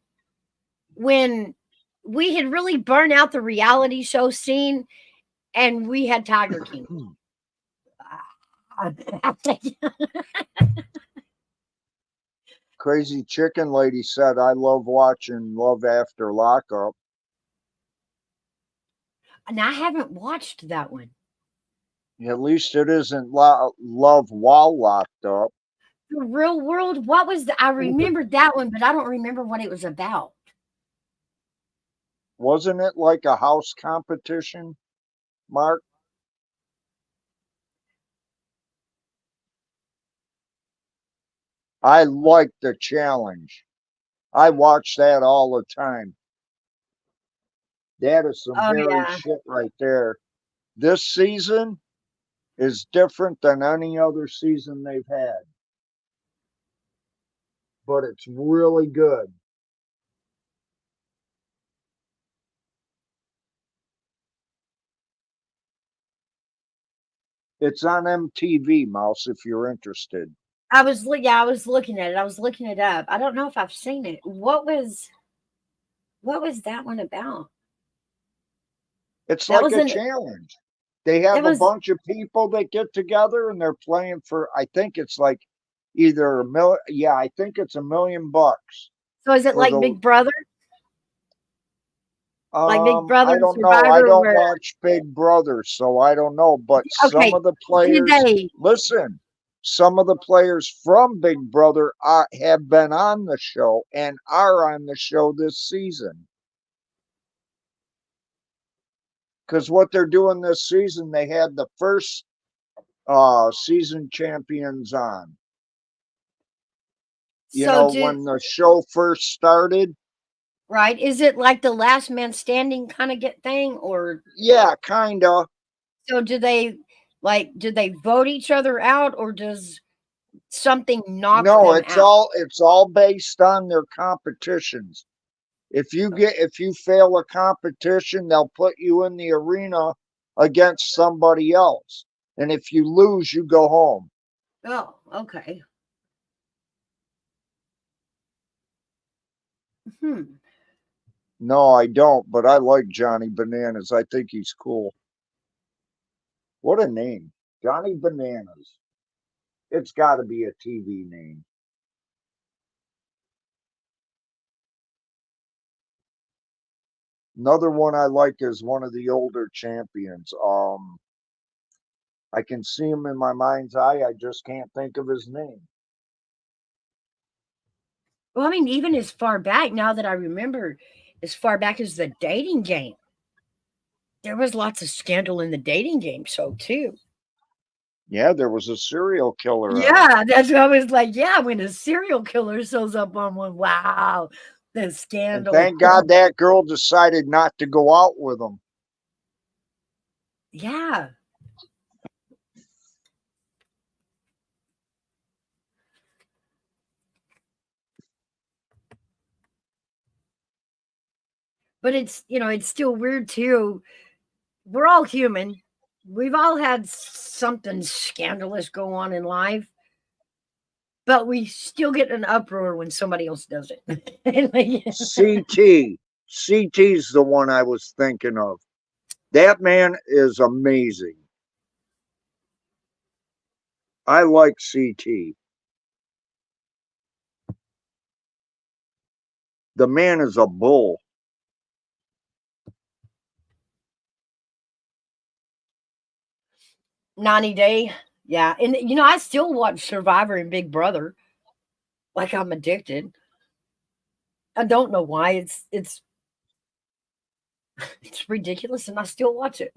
when we had really burned out the reality show scene and we had Tiger King. Crazy Chicken Lady said, I love watching Love After Lockup. And I haven't watched that one. At least it isn't Love While Locked Up. The Real World, what was I remembered that one, but I don't remember what it was about. Wasn't it like a house competition, Mark? I like the challenge. I watch that all the time. That is some Oh hairy yeah. shit right there. This season is different than any other season they've had. But it's really good. It's on MTV, Mouse, if you're interested. I was looking at it. I was looking it up. I don't know if I've seen it. What was that one about? It's That like was a an challenge. They that have a was bunch of people that get together and they're playing for, I think it's like either I think it's $1,000,000 so is it for like the Big Brother? Like Big Brother I and don't know. I Survivor don't where watch Big Brother, so I don't know. But some okay, of the did players, they listen, some of the players from Big Brother have been on the show and are on the show this season. Because what they're doing this season, they had the first season champions on. You so know, do when the show first started. right? Is it like the last man standing kind of get thing or Yeah, kind of. so do they vote each other out or does something knock No, them out? it's all based on their competitions. If you fail a competition, they'll put you in the arena against somebody else. And if you lose, you go home. Oh, okay. Hmm. No, I don't, but I like Johnny Bananas. I think he's cool. What a name. Johnny Bananas. It's got to be a TV name. Another one I like is one of the older champions. I can see him in my mind's eye. I just can't think of his name. Well, I mean, even as far back now that I remember, as far back as the dating game, there was lots of scandal in the dating game show too. Yeah, there was a serial killer on it. Yeah, that's what I was like. Yeah, when a serial killer shows up on one, wow, the And scandal. thank God that girl decided not to go out with him. Yeah, but it's still weird too. We're all human. We've all had something scandalous go on in life, but we still get an uproar when somebody else does it. Like, CT. CT's the one I was thinking of. That man is amazing. I like CT. The man is a bull. 90 Day. Yeah. And I still watch Survivor and Big Brother. Like I'm addicted. I don't know why. It's ridiculous and I still watch it.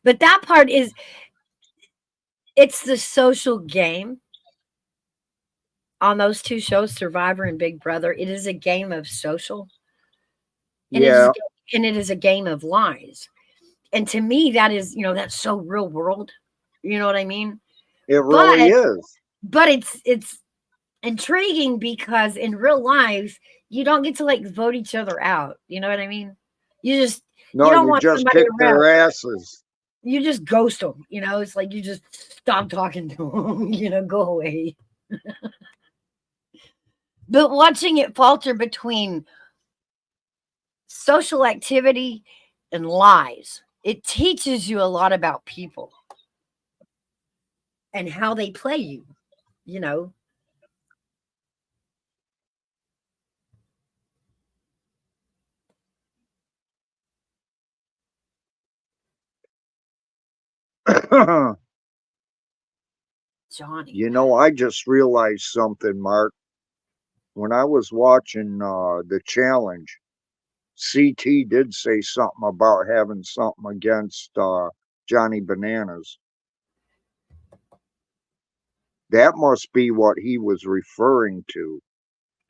But that part is it's the social game on those two shows, Survivor and Big Brother. It is a game of social and Yeah. it is a game of lies. And to me, that is, that's so real world. You know what I mean? It really But is. but it's intriguing because in real life, you don't get to like vote each other out. You know what I mean? You No, don't you want just somebody kick around. their asses. You just ghost them. It's like you just stop talking to them. Go away. But watching it falter between social activity and lies, it teaches you a lot about people and how they play you. You know, Johnny. I just realized something, Mark. When I was watching the challenge, CT did say something about having something against Johnny Bananas. That must be what he was referring to.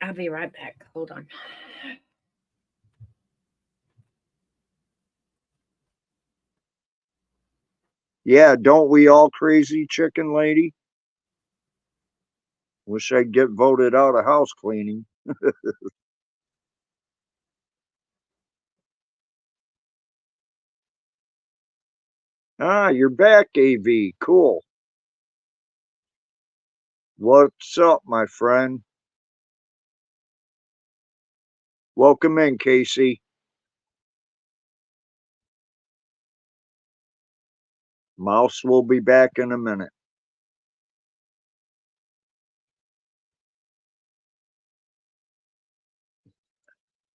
I'll be right back. Hold on. Yeah, don't we all, crazy chicken lady? Wish I'd get voted out of house cleaning. Ah, you're back, AV. Cool. What's up, my friend? Welcome in, Casey. Mouse will be back in a minute.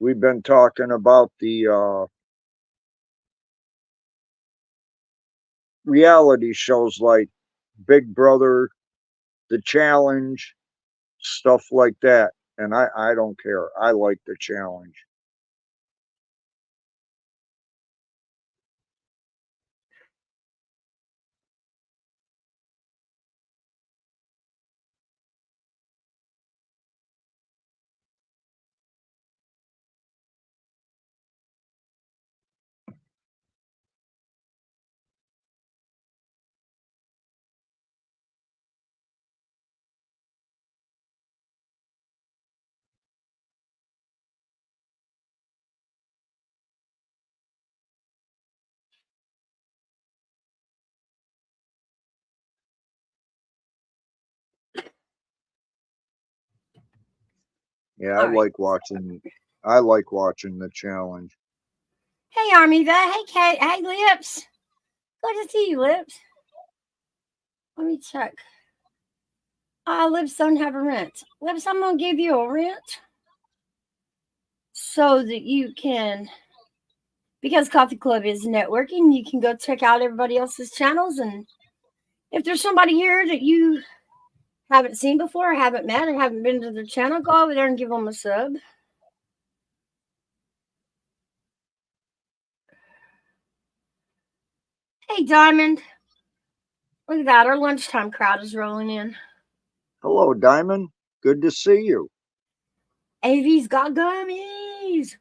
We've been talking about the reality shows like Big Brother, The Challenge, stuff like that. And I don't care. I like The Challenge. Yeah, All right. I like watching The Challenge. Hey, Army, hey, Kate. Hey, Lips. Good to see you, Lips. Let me check. Lips don't have a rent. Lips, I'm going to give you a rent so that you can, because Coffee Club is networking, you can go check out everybody else's channels. And if there's somebody here that you haven't seen before, or haven't met, or haven't been to their channel, go over there and give them a sub. Hey, Diamond. Look at that. Our lunchtime crowd is rolling in. Hello, Diamond. Good to see you. AV's got gummies.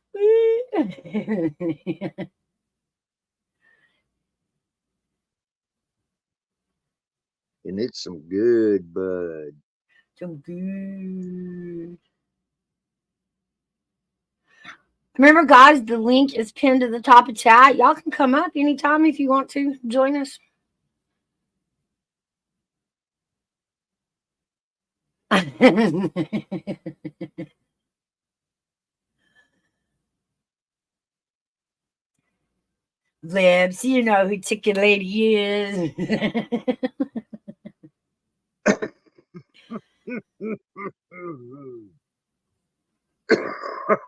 And it's some good bud. So good. Remember, guys, the link is pinned to the top of chat. Y'all can come up anytime if you want to join us. Libs, you know who Ticket Lady is.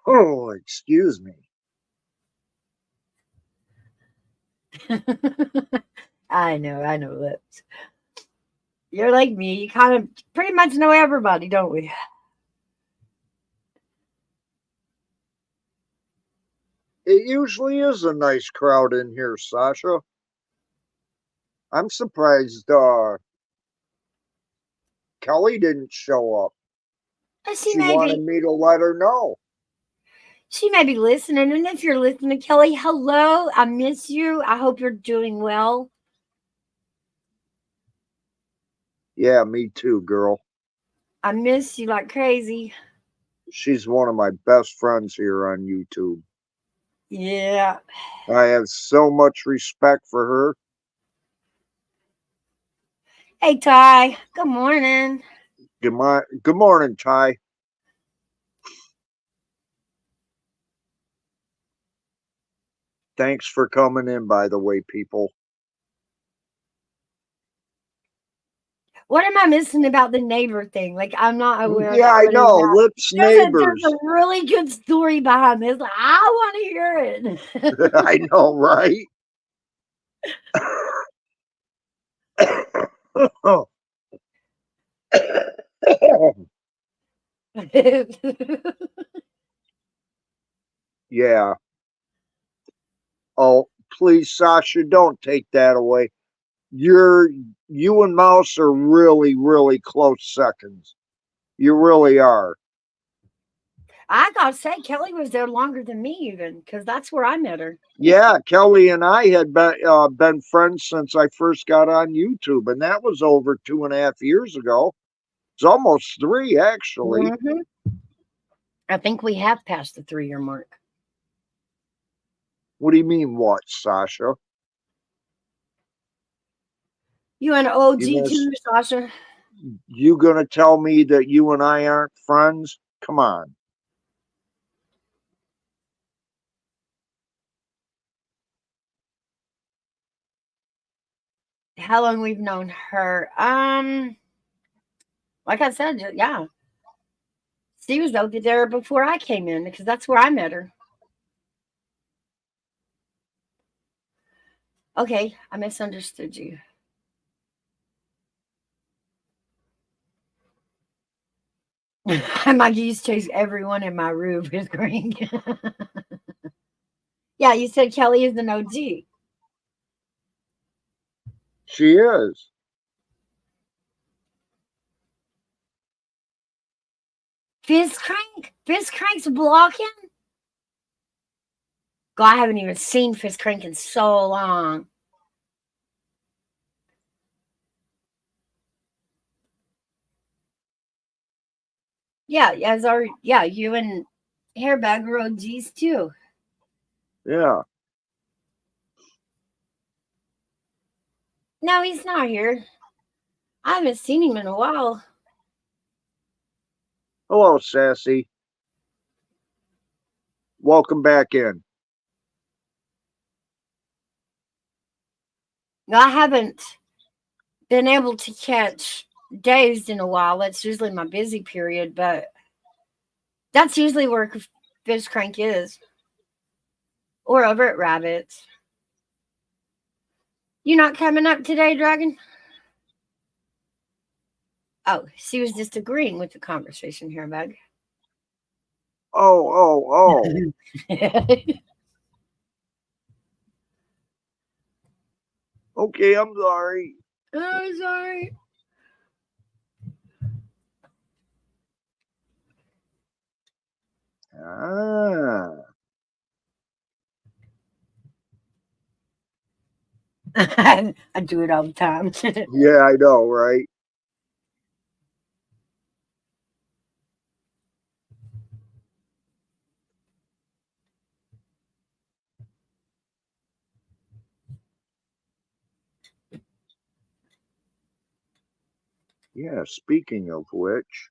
Oh, excuse me. I know, Lips. You're like me. You kind of pretty much know everybody, don't we? It usually is a nice crowd in here, Sasha. I'm surprised Kelly didn't show up. I see, She wanted maybe. me to let her know. She may be listening. And if you're listening, Kelly, hello. I miss you. I hope you're doing well. Yeah, me too, girl. I miss you like crazy. She's one of my best friends here on YouTube. Yeah. I have so much respect for her. Hey, Ty. Good morning. Good morning, Ty. Thanks for coming in, by the way, people. What am I missing about the neighbor thing? Like, I'm not aware of Yeah, that. I What is know. that? Lips There's neighbors. a really good story behind this. Like, I want to hear it. I know, right? Yeah. Oh, please, Sasha, don't take that away. You and Mouse are really, really close seconds. You really are. I gotta say, Kelly was there longer than me, even because that's where I met her. Yeah, Kelly and I had been friends since I first got on YouTube, and that was over 2.5 years ago. It's almost 3, actually. Mhm. I think we have passed the 3-year mark. What do you mean, what, Sasha? You an You OG gonna too, Sasha? you gonna tell me that you and I aren't friends? Come on. How long we've known her? Like I said, yeah, she was over there before I came in because that's where I met her. Okay, I misunderstood you. My geese chase everyone in my roof is green. Yeah, you said Kelly is an OG. She is. Fizz Crank's blocking? God, I haven't even seen Fizz Crank in so long. Yeah, you and Hairbag are OGs too. Yeah. No, he's not here. I haven't seen him in a while. Hello, Sassy. Welcome back in. I haven't been able to catch Dazed in a while. That's usually my busy period, but that's usually where Fizz Crank is. Or over at Rabbits. You not coming up today, Dragon? Oh, she was just agreeing with the conversation here, Bug. Oh. Okay, I'm sorry. Oh, sorry. Ah. I do it all the time. Yeah, I know, right? Yeah, speaking of which,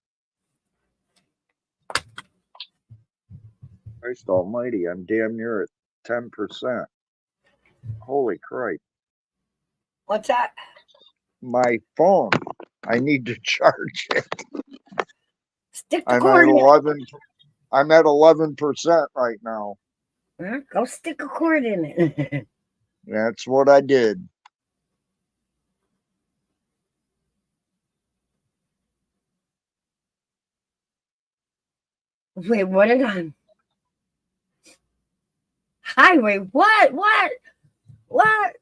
Christ almighty, I'm damn near at 10%. Holy crap. What's that? My phone. I need to charge it. Stick the I'm at cord in 11 I'm at 11% right now. it. Go stick a cord in it. That's what I did. Wait, what did I? Highway? What? What?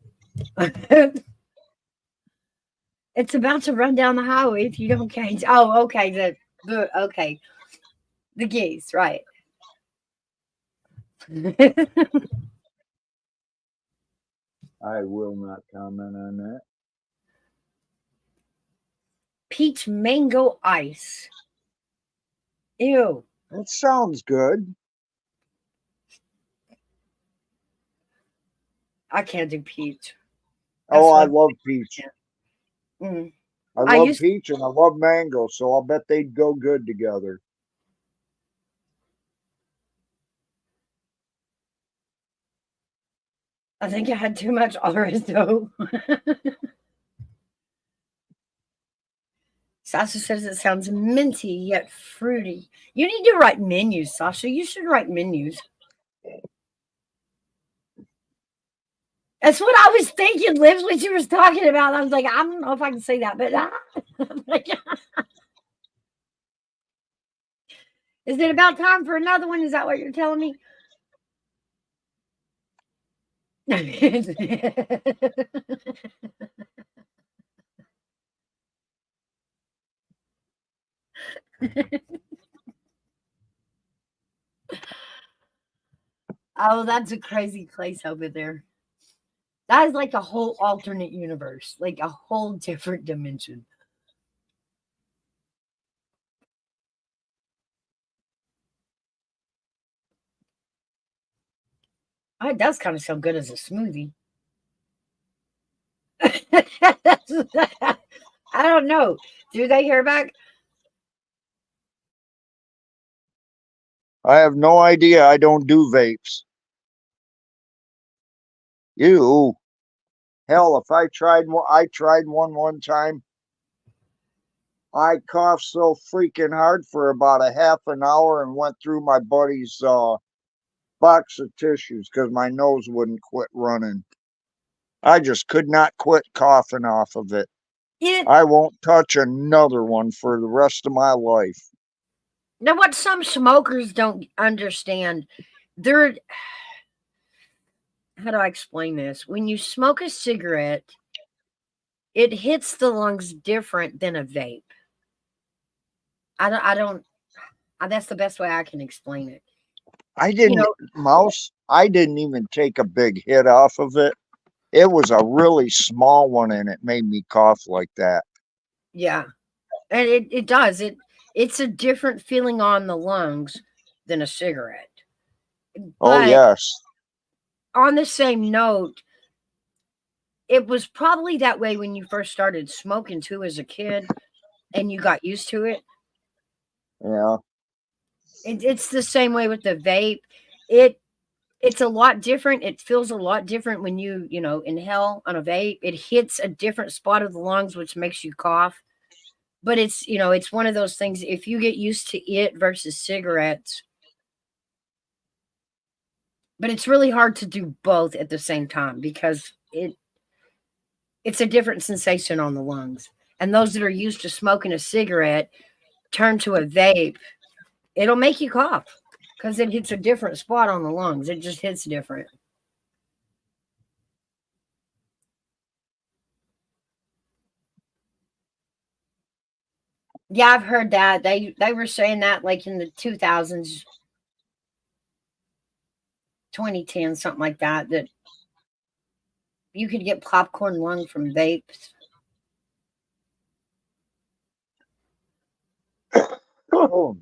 It's about to run down the highway if you don't change. Oh, okay. The geese, right? I will not comment on that. Peach mango ice. Ew. That sounds good. I can't do peach. Oh, I That's love peach. Mm. I I love used- peach and I love mango, so I'll bet they'd go good together. I think I had too much Aristo. Sasha says it sounds minty yet fruity. You need to write menus, Sasha. You should write menus. That's what I was thinking, Liz, when she was talking about. I was like, I don't know if I can say that, but is it about time for another one? Is that what you're telling me? Oh, that's a crazy place over there. That is like a whole alternate universe, like a whole different dimension. Oh, it does kind of sound good as a smoothie. I don't know. Do they hear back? I have no idea. I don't do vapes. You, hell, if I tried one time. I coughed so freaking hard for about a half an hour and went through my buddy's box of tissues because my nose wouldn't quit running. I just could not quit coughing off of it. It I won't touch another one for the rest of my life. Now what some smokers don't understand, they're how do I explain this? When you smoke a cigarette, it hits the lungs different than a vape. I don't that's the best way I can explain it. I You didn't, know, Mouse, I didn't even take a big hit off of it. It was a really small one and it made me cough like that. yeah. And it does. It's a different feeling on the lungs than a cigarette. Oh, But yes. on the same note, it was probably that way when you first started smoking too as a kid and you got used to it. Yeah. It's the same way with the vape. It's a lot different. It feels a lot different when you know, inhale on a vape. It hits a different spot of the lungs, which makes you cough. But it's one of those things. If you get used to it versus cigarettes, but it's really hard to do both at the same time because it's a different sensation on the lungs. And those that are used to smoking a cigarette turn to a vape, it'll make you cough because it hits a different spot on the lungs. It just hits different. Yeah, I've heard that. They were saying that like in the 2000s, 2010, something like that, that you could get popcorn lung from vapes. Oh,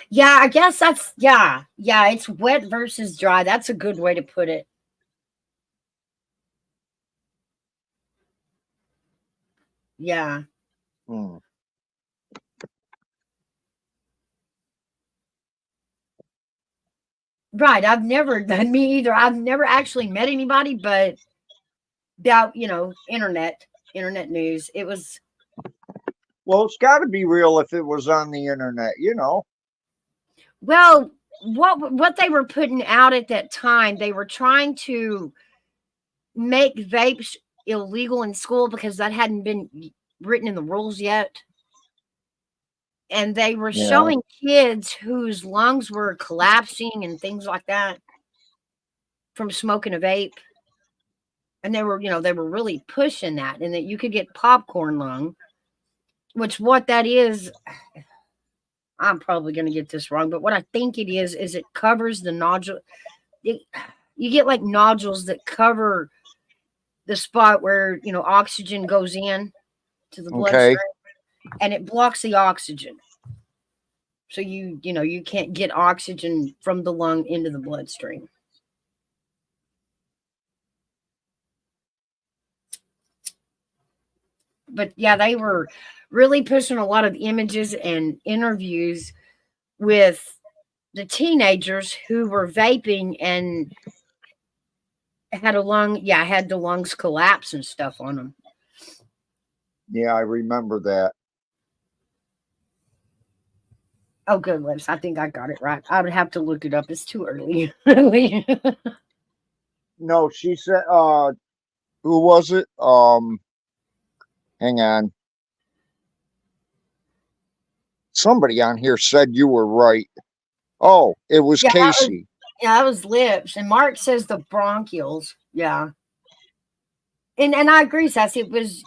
Yeah, I guess that's yeah, it's wet versus dry. That's a good way to put it. Yeah. hmm. Right. I've never done me either. I've never actually met anybody, but about, internet news. It was Well, it's got to be real if it was on the internet. well, what they were putting out at that time, they were trying to make vapes illegal in school because that hadn't been written in the rules yet. And they were Yeah. showing kids whose lungs were collapsing and things like that from smoking a vape. And they were really pushing that and that you could get popcorn lung, which what that is, I'm probably going to get this wrong, but what I think it is it covers the nodule. You get like nodules that cover the spot where, oxygen goes in to the Okay. bloodstream, and it blocks the oxygen. So you can't get oxygen from the lung into the bloodstream. But yeah, they were really pushing a lot of images and interviews with the teenagers who were vaping and had the lungs collapse and stuff on them. Yeah, I remember that. Oh, good lips. I think I got it right. I would have to look it up. It's too early. No, she said, who was it? Hang on. Somebody on here said you were right. Oh, it was yeah, Casey. that was lips. And Mark says the bronchioles. Yeah. And I agree, Sassy. It was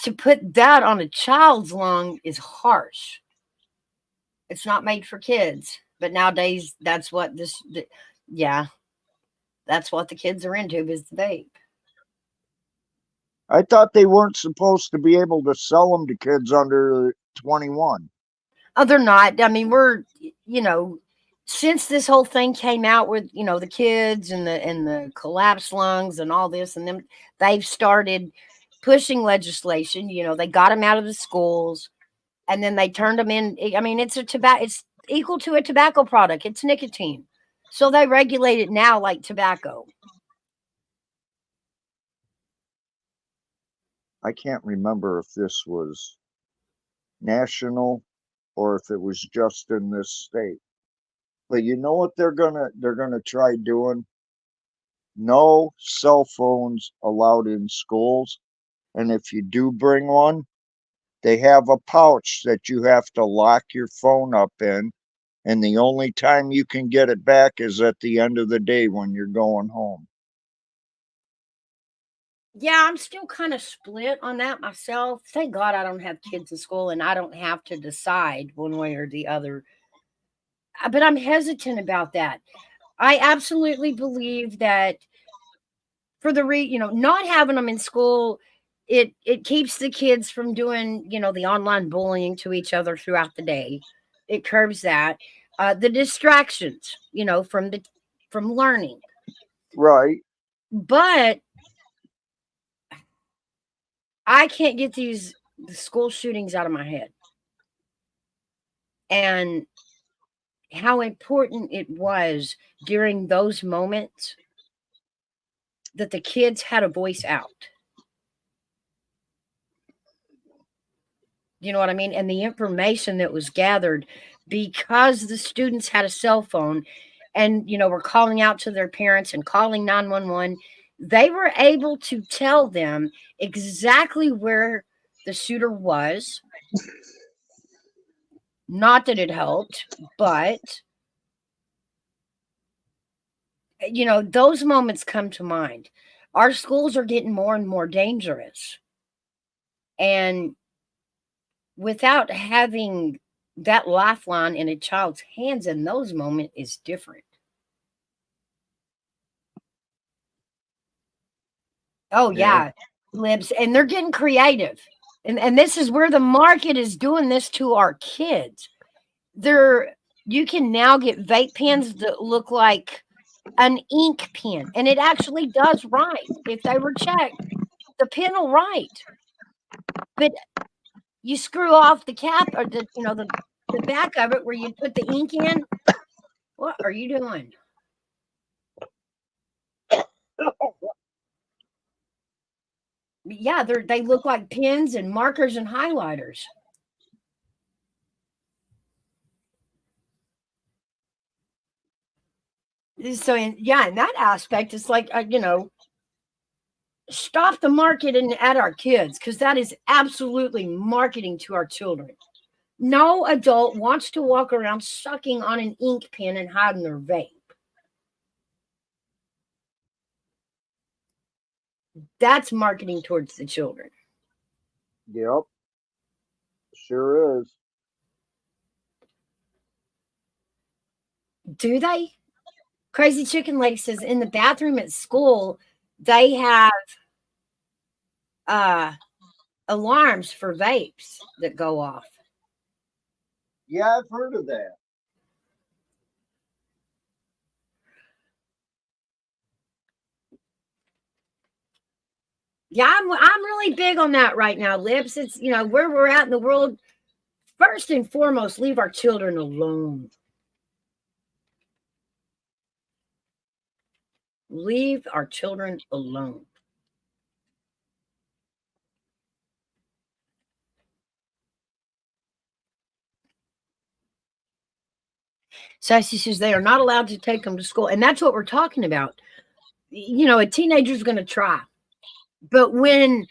to put that on a child's lung is harsh. It's not made for kids. But nowadays, that's what that's what the kids are into is the vape. I thought they weren't supposed to be able to sell them to kids under 21. Oh, they're not. I mean, since this whole thing came out with, the kids and the collapsed lungs and all this, and them, they've started pushing legislation. They got them out of the schools, and then they turned them in. I mean, it's equal to a tobacco product. It's nicotine, so they regulate it now like tobacco. I can't remember if this was national or if it was just in this state. But you know what they're gonna try doing? No cell phones allowed in schools. And if you do bring one, they have a pouch that you have to lock your phone up in. And the only time you can get it back is at the end of the day when you're going home. Yeah, I'm still kind of split on that myself. Thank God I don't have kids in school and I don't have to decide one way or the other. But I'm hesitant about that. I absolutely believe that for not having them in school, it keeps the kids from doing, the online bullying to each other throughout the day. It curbs that. The distractions, from learning. Right. But I can't get the school shootings out of my head. And how important it was during those moments that the kids had a voice out. You know what I mean? And the information that was gathered because the students had a cell phone and, were calling out to their parents and calling 911, they were able to tell them exactly where the shooter was. Not that it helped, but, those moments come to mind. Our schools are getting more and more dangerous. And without having that lifeline in a child's hands in those moments is different. Oh Yeah. yeah, libs, and they're getting creative. And this is where the market is doing this to our kids. You can now get vape pens that look like an ink pen, and it actually does write. If they were checked, the pen will write. But you screw off the cap or the back of it where you put the ink in. What are you doing? Yeah, they look like pens and markers and highlighters. So in that aspect, it's like stop the marketing at our kids because that is absolutely marketing to our children. No adult wants to walk around sucking on an ink pen and hiding their vape. That's marketing towards the children. Yep. Sure is. Do they? Crazy Chicken Lady says in the bathroom at school, they have alarms for vapes that go off. Yeah, I've heard of that. Yeah, I'm really big on that right now, Lips. It's where we're at in the world. First and foremost, leave our children alone. Leave our children alone. Sassy says they are not allowed to take them to school. And that's what we're talking about. A teenager's going to try. But when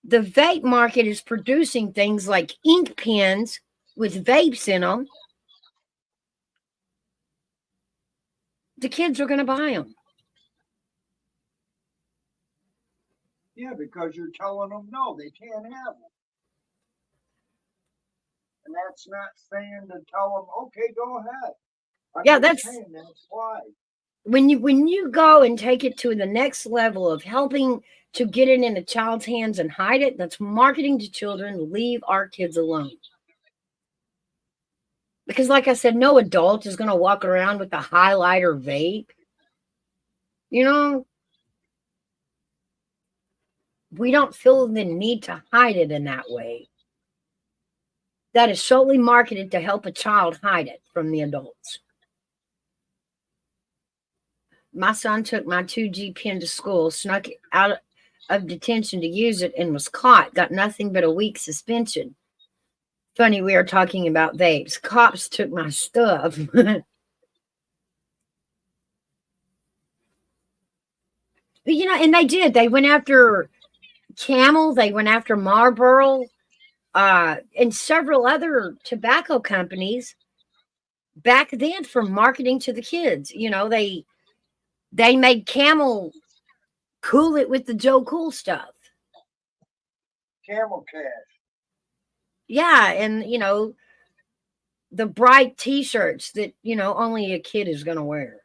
the vape market is producing things like ink pens with vapes in them, the kids are going to buy them. Yeah, because you're telling them no, they can't have them. And that's not saying to tell them, okay, go ahead. That's why. When you go and take it to the next level of helping to get it in a child's hands and hide it, that's marketing to children. Leave our kids alone. Because like I said, no adult is going to walk around with a highlighter vape. We don't feel the need to hide it in that way. That is solely marketed to help a child hide it from the adults. My son took my 2G pen to school, snuck it out of detention to use it, and was caught. Got nothing but a week suspension. Funny, we are talking about vapes. Cops took my stuff. And they did. They went after Camel. They went after Marlboro, and several other tobacco companies back then for marketing to the kids. They made Camel cool it with the Joe Cool stuff. Camel Cash. Yeah, and the bright t-shirts that only a kid is going to wear.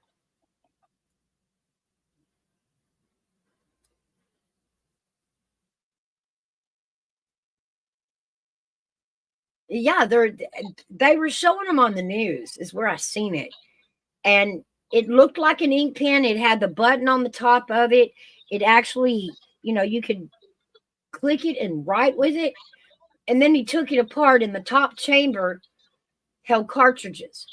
Yeah, they were showing them on the news is where I seen it. And it looked like an ink pen. It had the button on the top of it. It actually, you could click it and write with it. And then he took it apart, and the top chamber held cartridges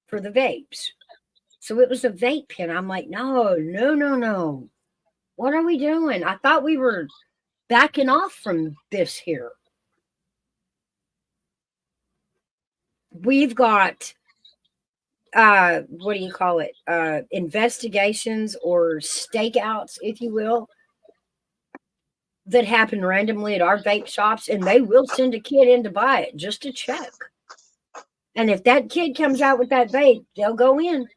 for the vapes. So it was a vape pen. I'm like, no. What are we doing? I thought we were backing off from this here. We've got what do you call it? Investigations or stakeouts, if you will, that happen randomly at our vape shops, and they will send a kid in to buy it just to check. And if that kid comes out with that vape, they'll go in.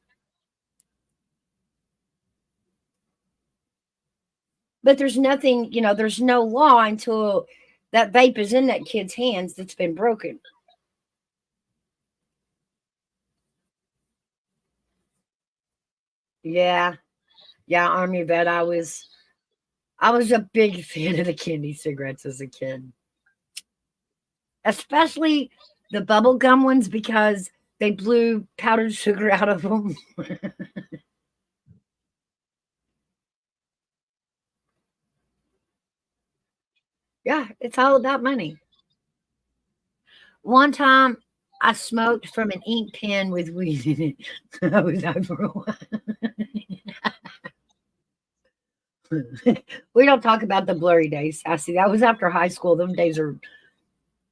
But there's nothing, there's no law until that vape is in that kid's hands that's been broken. Yeah, Army vet. I was a big fan of the candy cigarettes as a kid, especially the bubble gum ones because they blew powdered sugar out of them. Yeah, it's all about money. One time I smoked from an ink pen with weed in it. I was over a while. We don't talk about the blurry days, Sassy. That was after high school. Them days are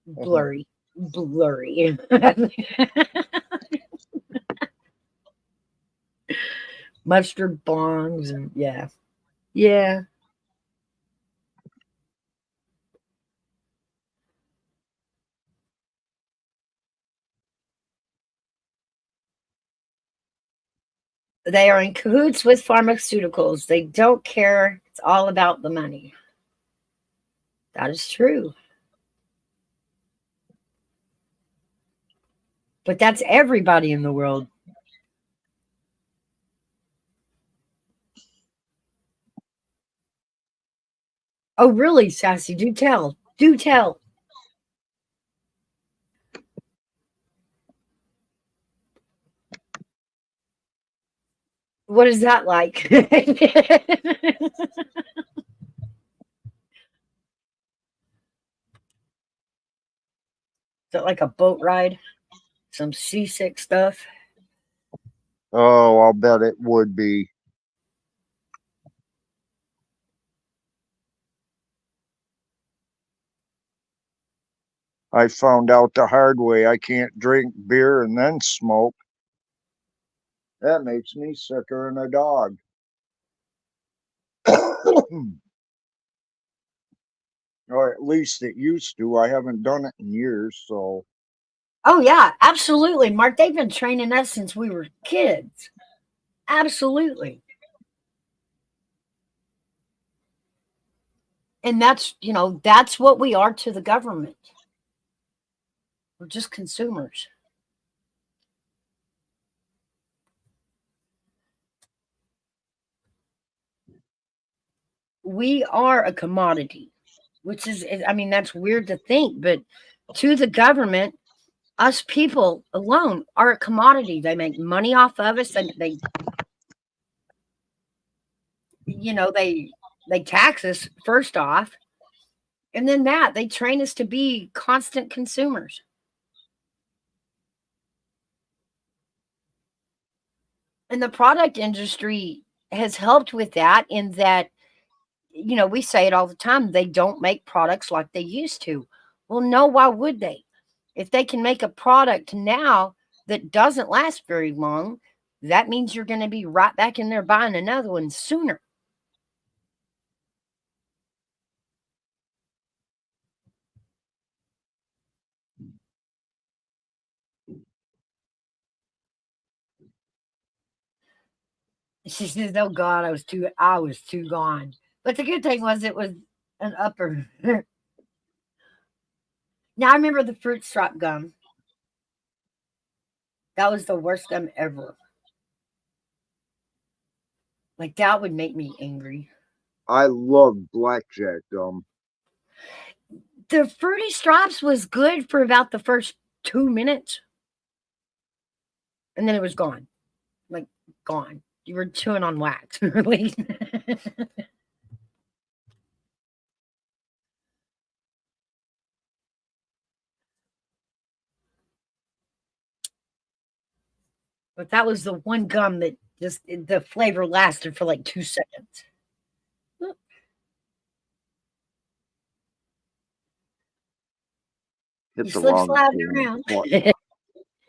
blurry. Blurry. Mustard bongs and yeah. Yeah. They are in cahoots with pharmaceuticals. They don't care. It's all about the money. That is true. But that's everybody in the world. Oh, really, Sassy? Do tell. Do tell. What is that like? Is it like a boat ride? Some seasick stuff? Oh, I'll bet it would be. I found out the hard way I can't drink beer and then smoke. That makes me sicker than a dog. Or at least it used to. I haven't done it in years, so Oh, yeah, absolutely. Mark, they've been training us since we were kids. Absolutely. And that's what we are to the government. We're just consumers. We are a commodity, which is, I mean, that's weird to think, but to the government, us people alone are a commodity. They make money off of us, and they tax us first off, and then they train us to be constant consumers. And the product industry has helped with that in that, we say it all the time, they don't make products like they used to. Well, no, why would they? If they can make a product now that doesn't last very long, that means you're going to be right back in there buying another one sooner. She says, "Oh God, I was too gone." But the good thing was it was an upper. Now I remember the fruit stripe gum. That was the worst gum ever. Like that would make me angry. I love blackjack gum. The fruity stripes was good for about the first 2 minutes, and then it was gone. Like gone. You were chewing on wax, really. But that was the one gum that just the flavor lasted for like 2 seconds. You Hit the slip wrong sliding can. around. What?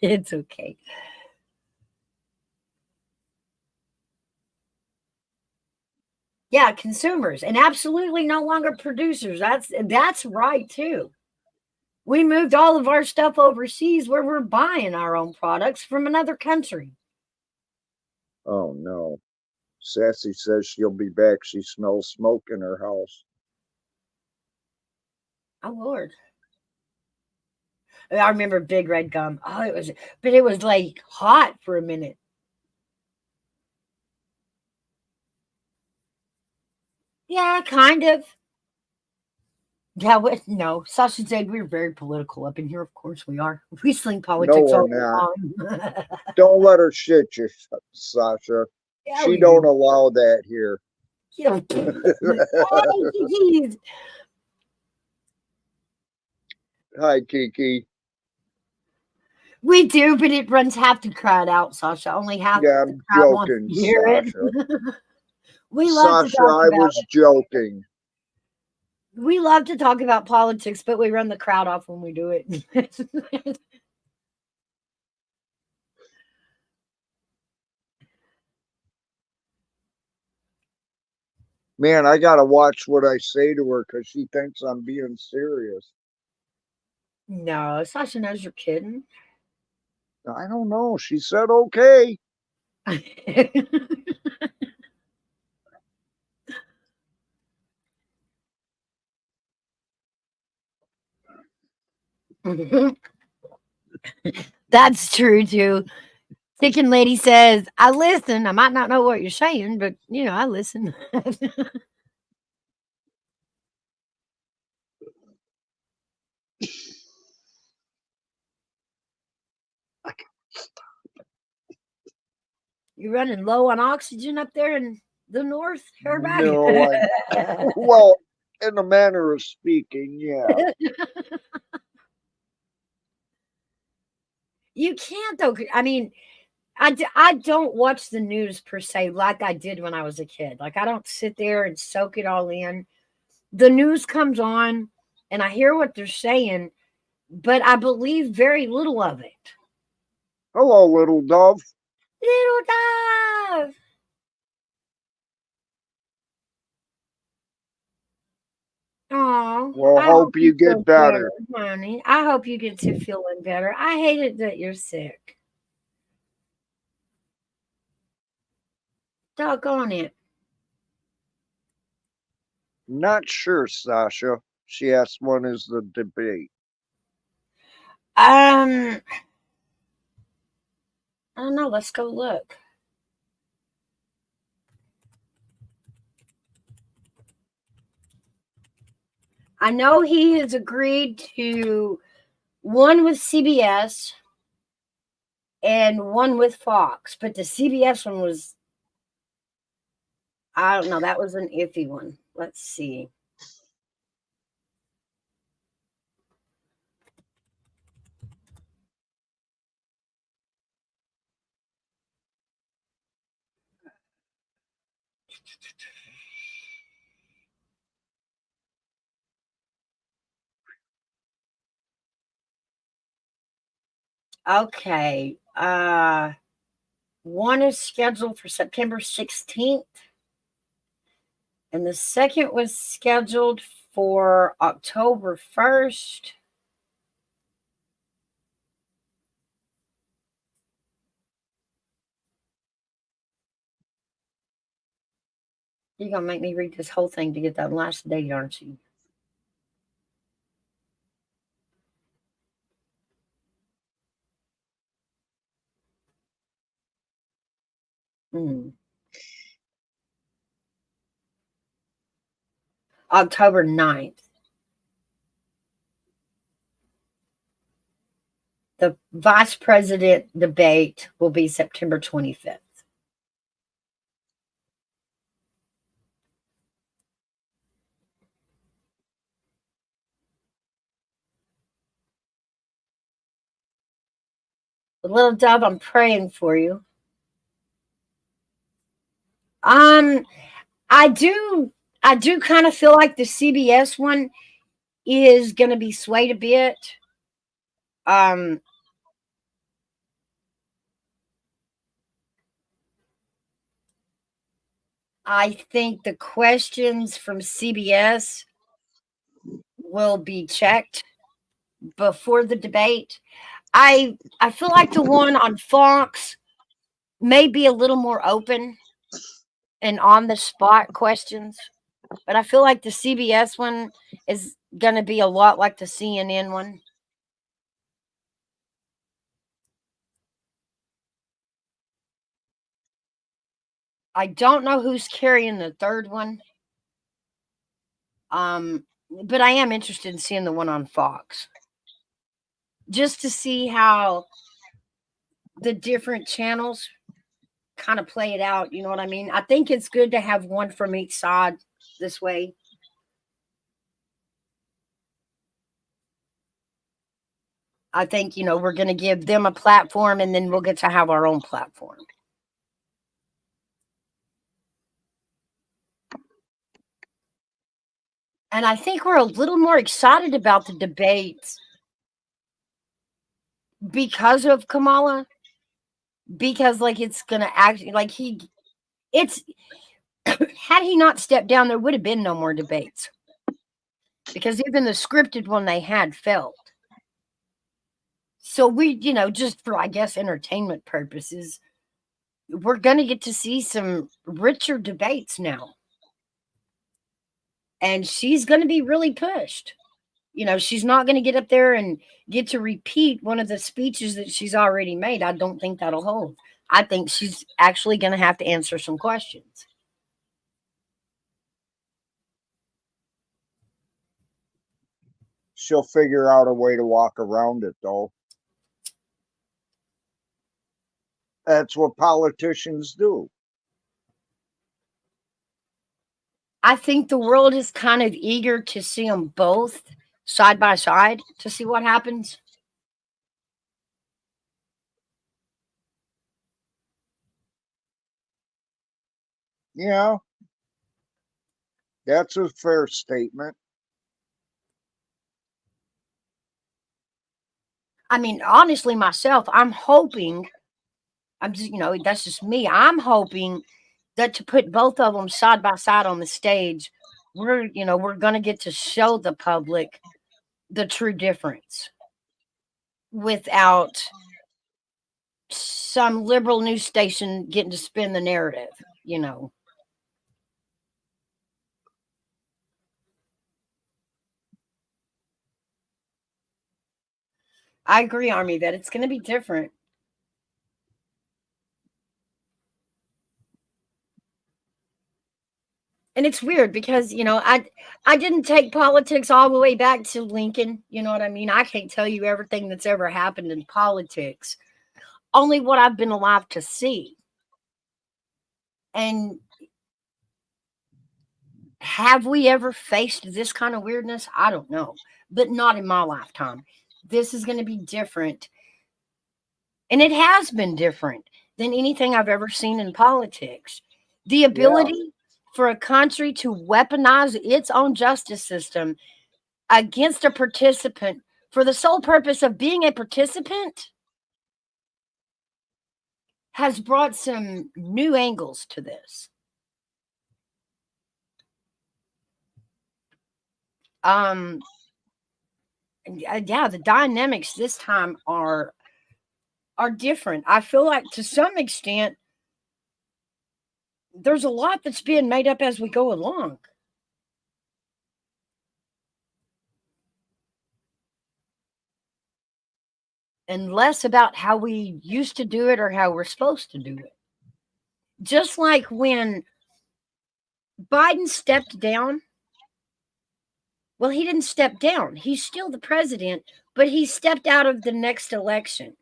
It's okay. Yeah, consumers and absolutely no longer producers. That's right too. We moved all of our stuff overseas where we're buying our own products from another country. Oh no. Sassy says she'll be back. She smells smoke in her house. Oh Lord. I remember Big Red Gum. Oh, it was like hot for a minute. Yeah, kind of. Yeah, no. Sausage egg, we're very political up in here. Of course we are. We sling No, politics we're all not. the time. Don't let her shit you, Sasha. Yeah, She we don't do. allow that here. Oh, geez. Hi, Kiki. We do, but it runs half the crowd out, Sasha. Only half Yeah, the I'm crowd wants joking, to hear it. Sasha. We love to Sasha, talk I about was joking. we love to talk about politics, but we run the crowd off when we do it. Man, I gotta watch what I say to her because she thinks I'm being serious. No, Sasha knows you're kidding. I don't know. She said okay. That's true too. Chicken lady says, I listen. I might not know what you're saying, but I listen. You're running low on oxygen up there in the north, everybody. No, well, in a manner of speaking, yeah. You can't though. I mean, I don't watch the news per se like I did when I was a kid. Like I don't sit there and soak it all in. The news comes on and I hear what they're saying, but I believe very little of it. Hello, little dove. Little dove. Oh, Well, I hope hope you you feel get better, better. honey. I hope you get to feeling better. I hate it that you're sick. Doggone it. Not sure, Sasha. She asked, when is the debate? I don't know. Let's go look. I know he has agreed to one with CBS and one with Fox, but the CBS one was, I don't know, that was an iffy one. Let's see. Okay. One is scheduled for September 16th, and the second was scheduled for October 1st. You're going to make me read this whole thing to get that last date, aren't you? October 9th. The vice president debate will be September 25th. Little dove, I'm praying for you. I do kind of feel like the CBS one is going to be swayed a bit. Um, I think the questions from CBS will be checked before the debate. I feel like the one on Fox may be a little more open and on the spot questions, but I feel like the CBS one is going to be a lot like the CNN one. I don't know who's carrying the third one. But I am interested in seeing the one on Fox. Just to see how the different channels kind of play it out, you know what I mean? I think it's good to have one from each side this way. I think, we're going to give them a platform and then we'll get to have our own platform. And I think we're a little more excited about the debates because of Kamala. Because it's going to act like it's had he not stepped down, there would have been no more debates. Because even the scripted one they had failed. So we, just for, I guess, entertainment purposes, we're going to get to see some richer debates now. And she's going to be really pushed. she's not going to get up there and get to repeat one of the speeches that she's already made. I don't think that'll hold. I think she's actually going to have to answer some questions. She'll figure out a way to walk around it, though. That's what politicians do. I think the world is kind of eager to see them both side by side to see what happens. Yeah, that's a fair statement. I mean, honestly, myself, I'm hoping, I'm just, that's just me. I'm hoping that to put both of them side by side on the stage, we're going to get to show the public the true difference without some liberal news station getting to spin the narrative. I agree, Army, that it's going to be different. And it's weird because, I didn't take politics all the way back to Lincoln. You know what I mean? I can't tell you everything that's ever happened in politics, only what I've been alive to see. And have we ever faced this kind of weirdness? I don't know, but not in my lifetime. This is going to be different. And it has been different than anything I've ever seen in politics. The ability for a country to weaponize its own justice system against a participant for the sole purpose of being a participant has brought some new angles to this. Yeah, the dynamics this time are different. I feel like to some extent there's a lot that's being made up as we go along. And less about how we used to do it or how we're supposed to do it. Just like when Biden stepped down, well, he didn't step down. He's still the president, but he stepped out of the next election.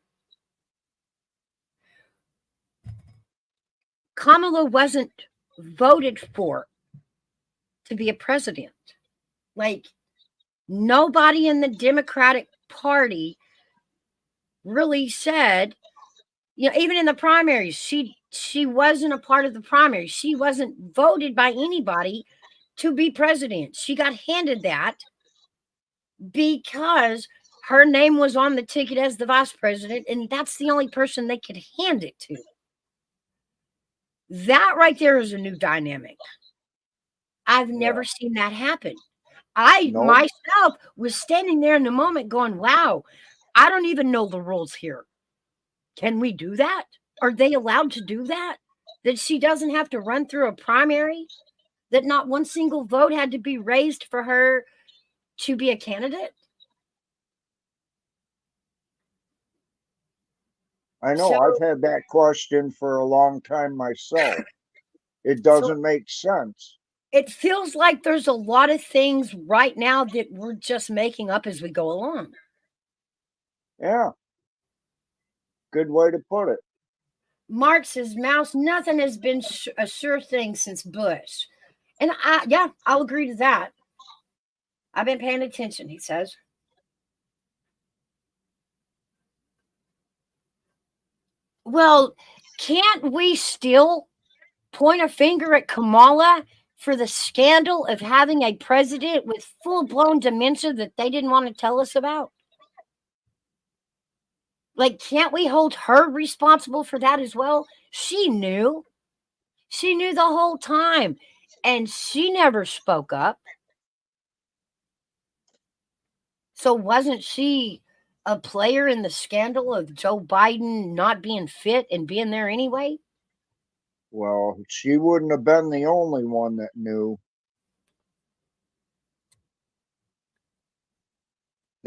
Kamala wasn't voted for to be a president. Like, nobody in the Democratic Party really said, even in the primaries, she wasn't a part of the primary. She wasn't voted by anybody to be president. She got handed that because her name was on the ticket as the vice president, and that's the only person they could hand it to. That right there is a new dynamic. I've never seen that happen. I myself was standing there in the moment going, wow, I don't even know the rules here. Can we do that? Are they allowed to do that? That she doesn't have to run through a primary? That not one single vote had to be raised for her to be a candidate? I know, I've had that question for a long time myself. It doesn't make sense. It feels like there's a lot of things right now that we're just making up as we go along. Yeah. Good way to put it. Mark says, Mouse, nothing has been a sure thing since Bush. And I'll agree to that. I've been paying attention, he says. Well, can't we still point a finger at Kamala for the scandal of having a president with full-blown dementia that they didn't want to tell us about? Like, can't we hold her responsible for that as well? She knew. She knew the whole time, and she never spoke up. So wasn't she a player in the scandal of Joe Biden not being fit and being there anyway? Well, she wouldn't have been the only one that knew.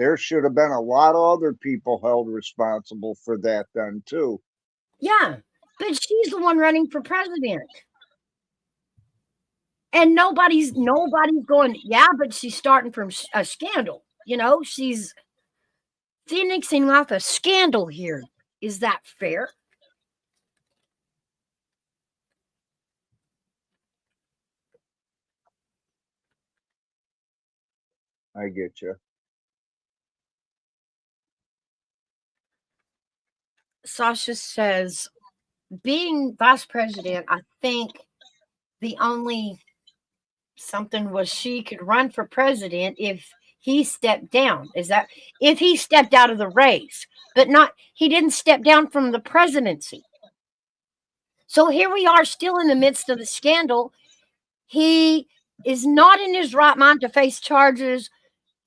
there should have been a lot of other people held responsible for that then too. Yeah, but she's the one running for president. And nobody's going, yeah, but she's starting from a scandal. She's phoenixing off a scandal here. Is that fair? I get you. Sasha says, being vice president, I think the only something was she could run for president if he stepped down. Is that if he stepped out of the race, but he didn't step down from the presidency. So here we are still in the midst of the scandal. He is not in his right mind to face charges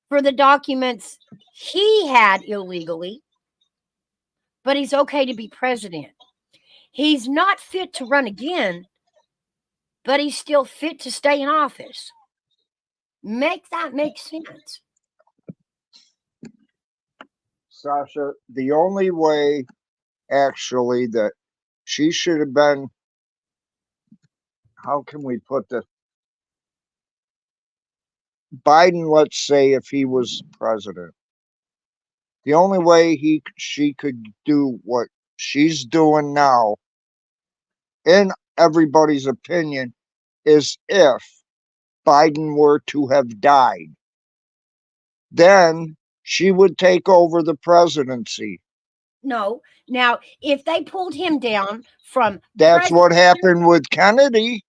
for the documents he had illegally, but he's okay to be president. He's not fit to run again, but he's still fit to stay in office. Make that make sense. Sasha, the only way actually that she should have been, how can we put this? Biden, let's say if he was president, the only way she could do what she's doing now, in everybody's opinion, is if Biden were to have died. Then she would take over the presidency. No. Now, if they pulled him down from That's what happened with Kennedy.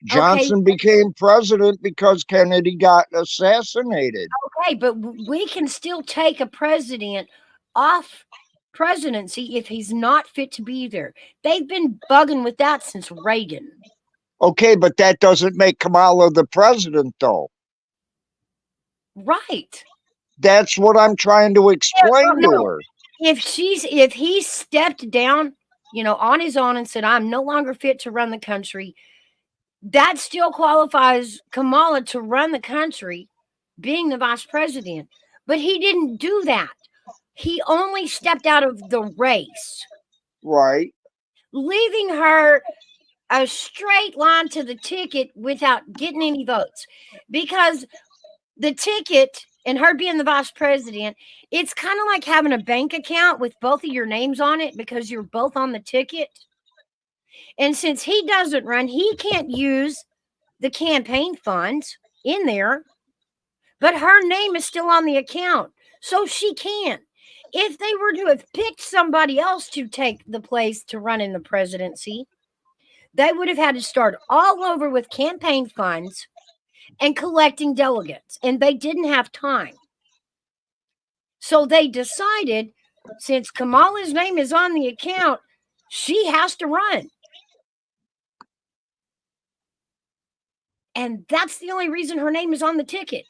Johnson became president because Kennedy got assassinated. Okay, but we can still take a president off presidency if he's not fit to be there. They've been bugging with that since Reagan. Okay, but that doesn't make Kamala the president, though. Right. That's what I'm trying to explain to her. If he stepped down, on his own and said, I'm no longer fit to run the country, that still qualifies Kamala to run the country, being the vice president. But he didn't do that. He only stepped out of the race. Right. Leaving her a straight line to the ticket without getting any votes. Because the ticket and her being the vice president, it's kind of like having a bank account with both of your names on it because you're both on the ticket. And since he doesn't run, he can't use the campaign funds in there, but her name is still on the account, so she can. If they were to have picked somebody else to take the place to run in the presidency, they would have had to start all over with campaign funds and collecting delegates, and they didn't have time. So they decided, since Kamala's name is on the account, she has to run. And that's the only reason her name is on the ticket.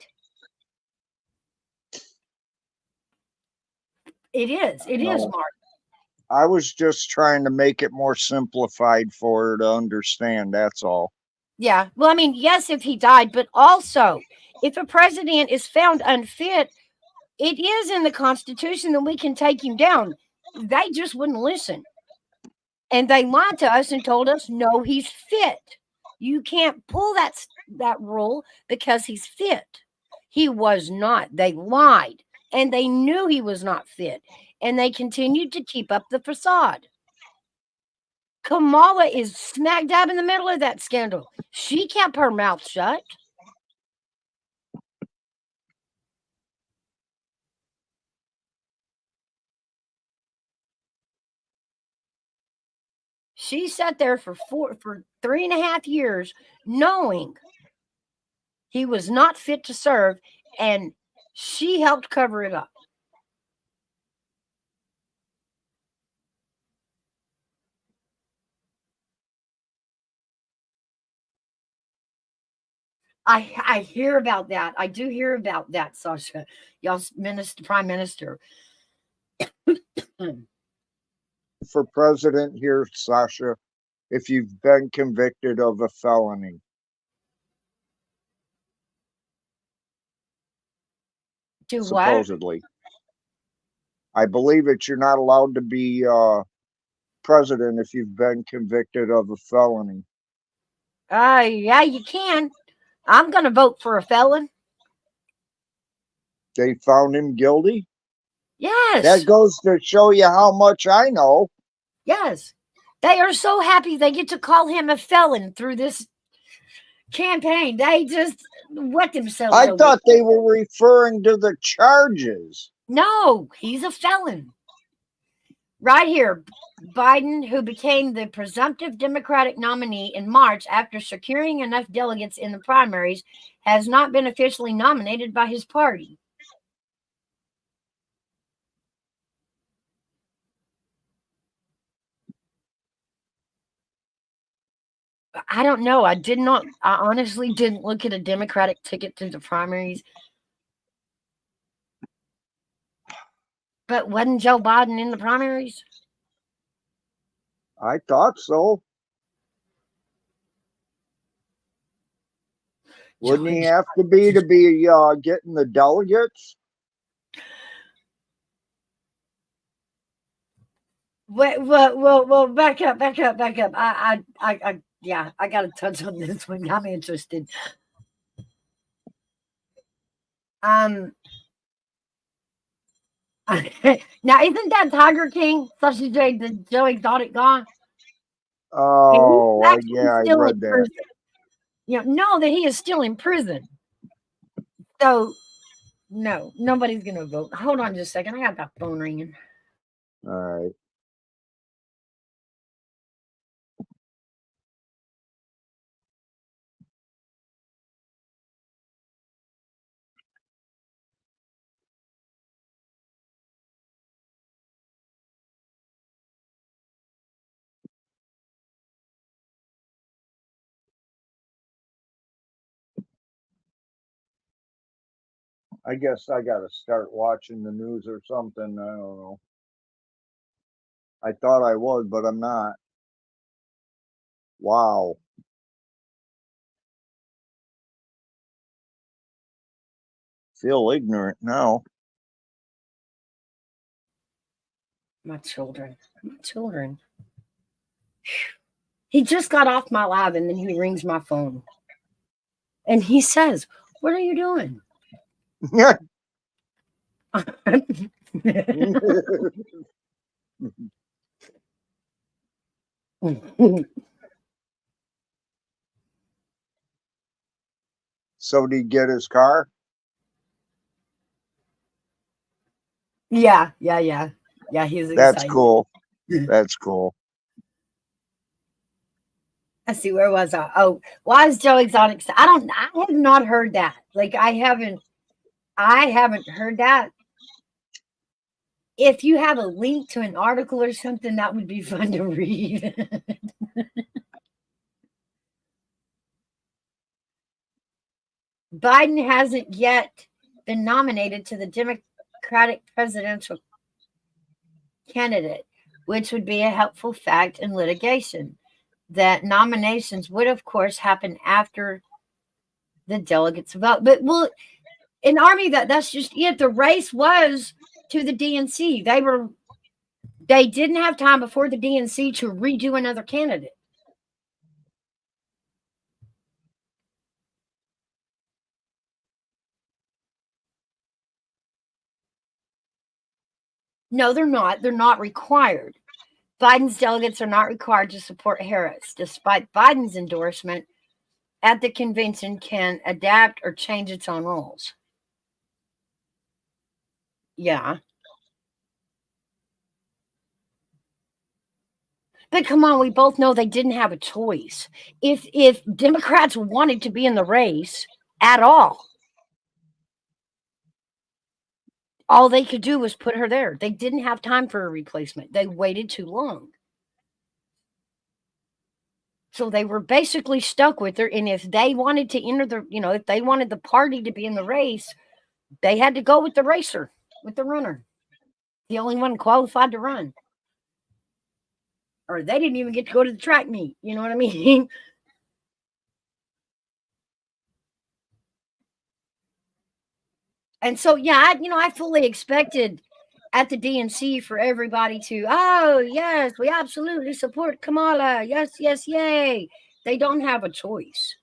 It is. It is, Mark. I was just trying to make it more simplified for her to understand. That's all. Yeah. Well, I mean, yes, if he died, but also if a president is found unfit, it is in the Constitution that we can take him down. They just wouldn't listen. And they lied to us and told us, no, he's fit. You can't pull that rule because he's fit. He was not. They lied. And they knew he was not fit. And they continued to keep up the facade. Kamala is smack dab in the middle of that scandal. She kept her mouth shut. She sat there for 3.5 years knowing he was not fit to serve, and she helped cover it up. I hear about that. I do hear about that, Sasha. Y'all's prime minister. For president here, Sasha, if you've been convicted of a felony. Do what? supposedly. I believe that you're not allowed to be president if you've been convicted of a felony. Yeah, you can. I'm going to vote for a felon. They found him guilty. Yes. That goes to show you how much I know. Yes. They are so happy they get to call him a felon through this campaign. They just wet themselves. I over thought it. they were referring to the charges. No, he's a felon. Right here, Biden, who became the presumptive Democratic nominee in March after securing enough delegates in the primaries, has not been officially nominated by his party. I don't know. I honestly didn't look at a Democratic ticket to the primaries. But wasn't Joe Biden in the primaries? I thought so. Wouldn't he have to be getting the delegates? Well, back up. I got to touch on this one. I'm interested. Now, isn't that Tiger King, Sausage J, the Joe Exotic guy? Oh, yeah, I still in read that. prison. You know that he is still in prison. So, no, nobody's going to vote. Hold on just a second. I got that phone ringing. All right. I guess I got to start watching the news or something. I don't know. I thought I was, but I'm not. Wow. Feel ignorant now. My children. He just got off my live and then he rings my phone. And he says, "What are you doing?" So did he get his car? Yeah, he's excited. That's cool. That's cool. Let's see, where was I? Oh, why is Joe Exotic? I have not heard that. Like, I haven't heard that. If you have a link to an article or something, that would be fun to read. Biden hasn't yet been nominated to the Democratic presidential candidate, which would be a helpful fact in litigation. That nominations would, of course, happen after the delegates vote. But in Army, that's just it. The race was to the DNC. They didn't have time before the DNC to redo another candidate. No, they're not. They're not required. Biden's delegates are not required to support Harris, despite Biden's endorsement at the convention can adapt or change its own rules. Yeah. But come on, we both know they didn't have a choice. If Democrats wanted to be in the race at all they could do was put her there. They didn't have time for a replacement. They waited too long. So they were basically stuck with her. And if they wanted to enter if they wanted the party to be in the race, they had to go with the racer, with the runner, the only one qualified to run. Or they didn't even get to go to the track meet. You know what I mean? And so, yeah, I fully expected at the DNC for everybody to, oh, yes, we absolutely support Kamala. Yes, yes, yay. They don't have a choice,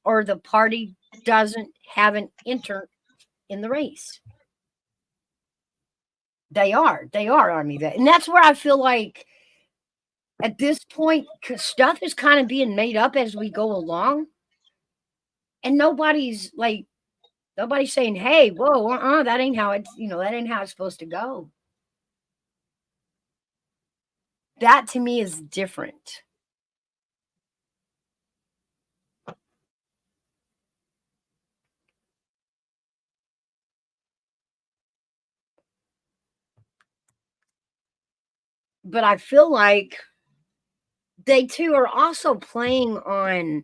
or the party haven't entered in the race. They are Army vet. And that's where I feel like at this point, 'cause stuff is kind of being made up as we go along. And nobody's saying, hey, whoa, that ain't how it's supposed to go. That to me is different. But I feel like they too are also playing on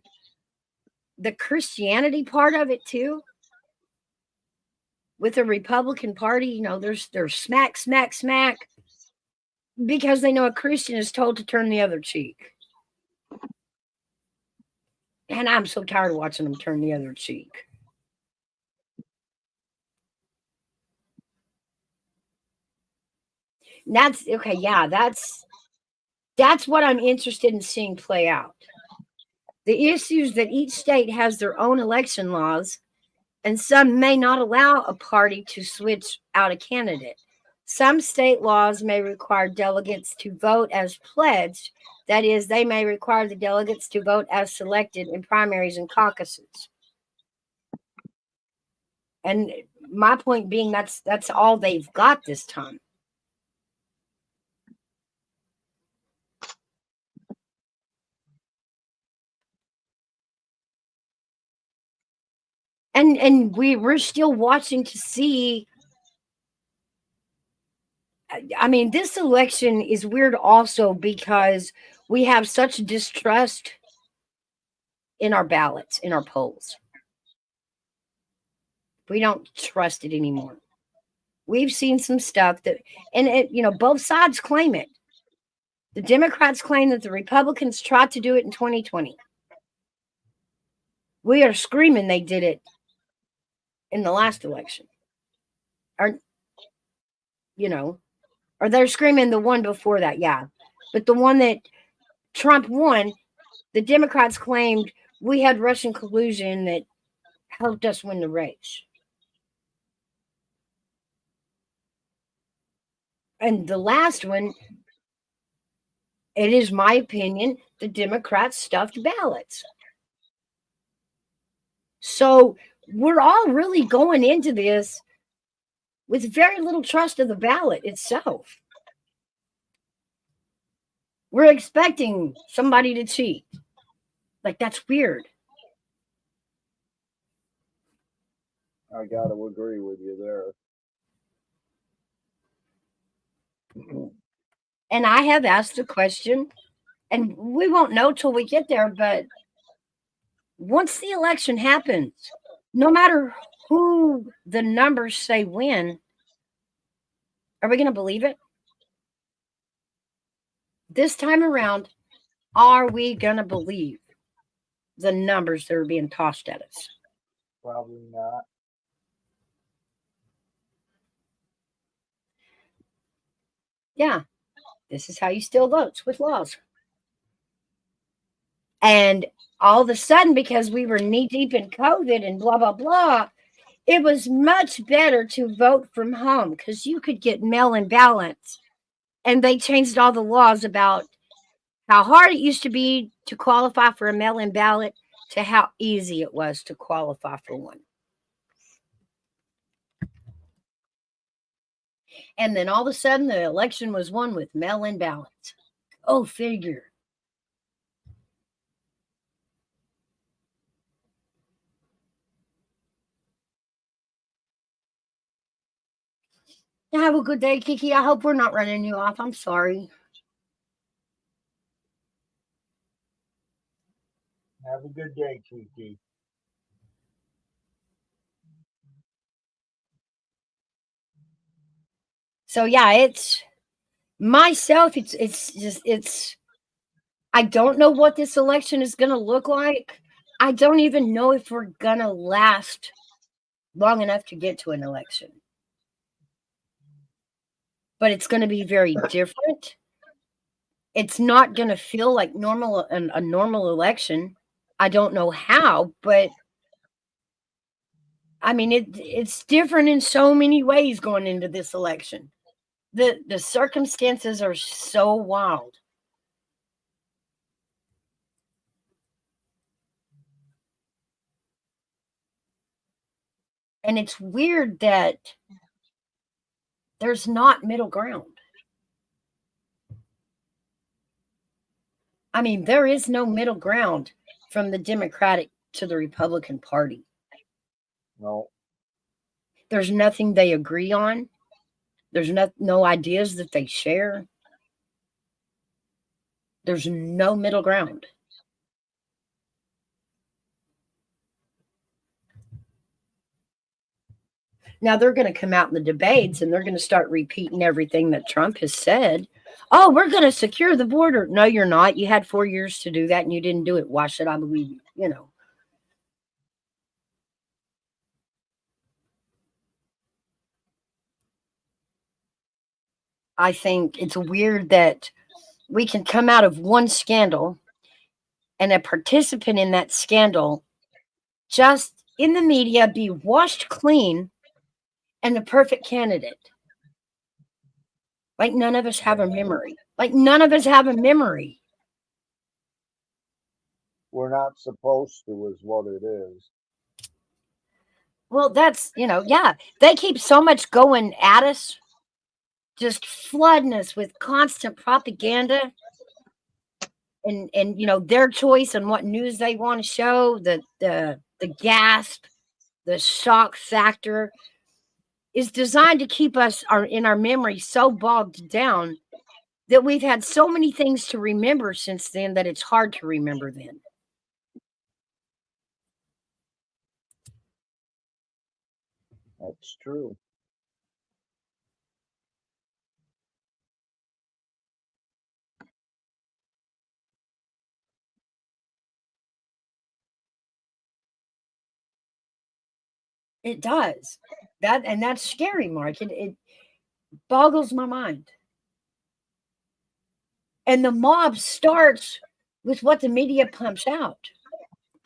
the Christianity part of it too. With the Republican Party, there's smack, smack, smack, because they know a Christian is told to turn the other cheek. And I'm so tired of watching them turn the other cheek. That's okay. Yeah, that's what I'm interested in seeing play out. The issues that each state has their own election laws, and some may not allow a party to switch out a candidate. Some state laws may require delegates to vote as pledged. That is, they may require the delegates to vote as selected in primaries and caucuses. And my point being, that's all they've got this time. And we're still watching to see. I mean, this election is weird also because we have such distrust in our ballots, in our polls. We don't trust it anymore. We've seen some stuff that, and both sides claim it. The Democrats claim that the Republicans tried to do it in 2020. We are screaming they did it in the last election. Or they're screaming the one before that, yeah. But the one that Trump won, the Democrats claimed we had Russian collusion that helped us win the race. And the last one, it is my opinion, the Democrats stuffed ballots. So we're all really going into this with very little trust of the ballot itself. We're expecting somebody to cheat. Like, that's weird. I got to agree with you there. And I have asked the question, and we won't know till we get there, but once the election happens, no matter who the numbers say win, are we going to believe it? This time around, are we going to believe the numbers that are being tossed at us? Probably not. Yeah, this is how you steal votes, with laws. And all of a sudden, because we were knee deep in COVID and blah, blah, blah, it was much better to vote from home because you could get mail-in ballots. And they changed all the laws about how hard it used to be to qualify for a mail-in ballot to how easy it was to qualify for one. And then all of a sudden, the election was won with mail-in ballots. Oh, figure. Have a good day, Kiki. I hope we're not running you off. I'm sorry. Have a good day, Kiki. So yeah, it's myself. I don't know what this election is going to look like. I don't even know if we're going to last long enough to get to an election. But it's going to be very different. It's not going to feel like a normal election. I don't know how, but I mean, it's different in so many ways going into this election. The circumstances are so wild. And it's weird that there's not middle ground. I mean, there is no middle ground from the Democratic to the Republican Party. No. There's nothing they agree on. There's no ideas that they share. There's no middle ground. Now they're going to come out in the debates and they're going to start repeating everything that Trump has said. Oh, we're going to secure the border. No, you're not. You had 4 years to do that and you didn't do it. Why should I believe you? You know. I think it's weird that we can come out of one scandal and a participant in that scandal just in the media be washed clean and the perfect candidate. Like none of us have a memory. Like none of us have a memory. We're not supposed to, is what it is. Well, that's, yeah. They keep so much going at us, just flooding us with constant propaganda and their choice on what news they want to show, the gasp, the shock factor is designed to keep us in our memory so bogged down that we've had so many things to remember since then that it's hard to remember then. That's true. It does. That's scary, Mark. It boggles my mind. And the mob starts with what the media pumps out.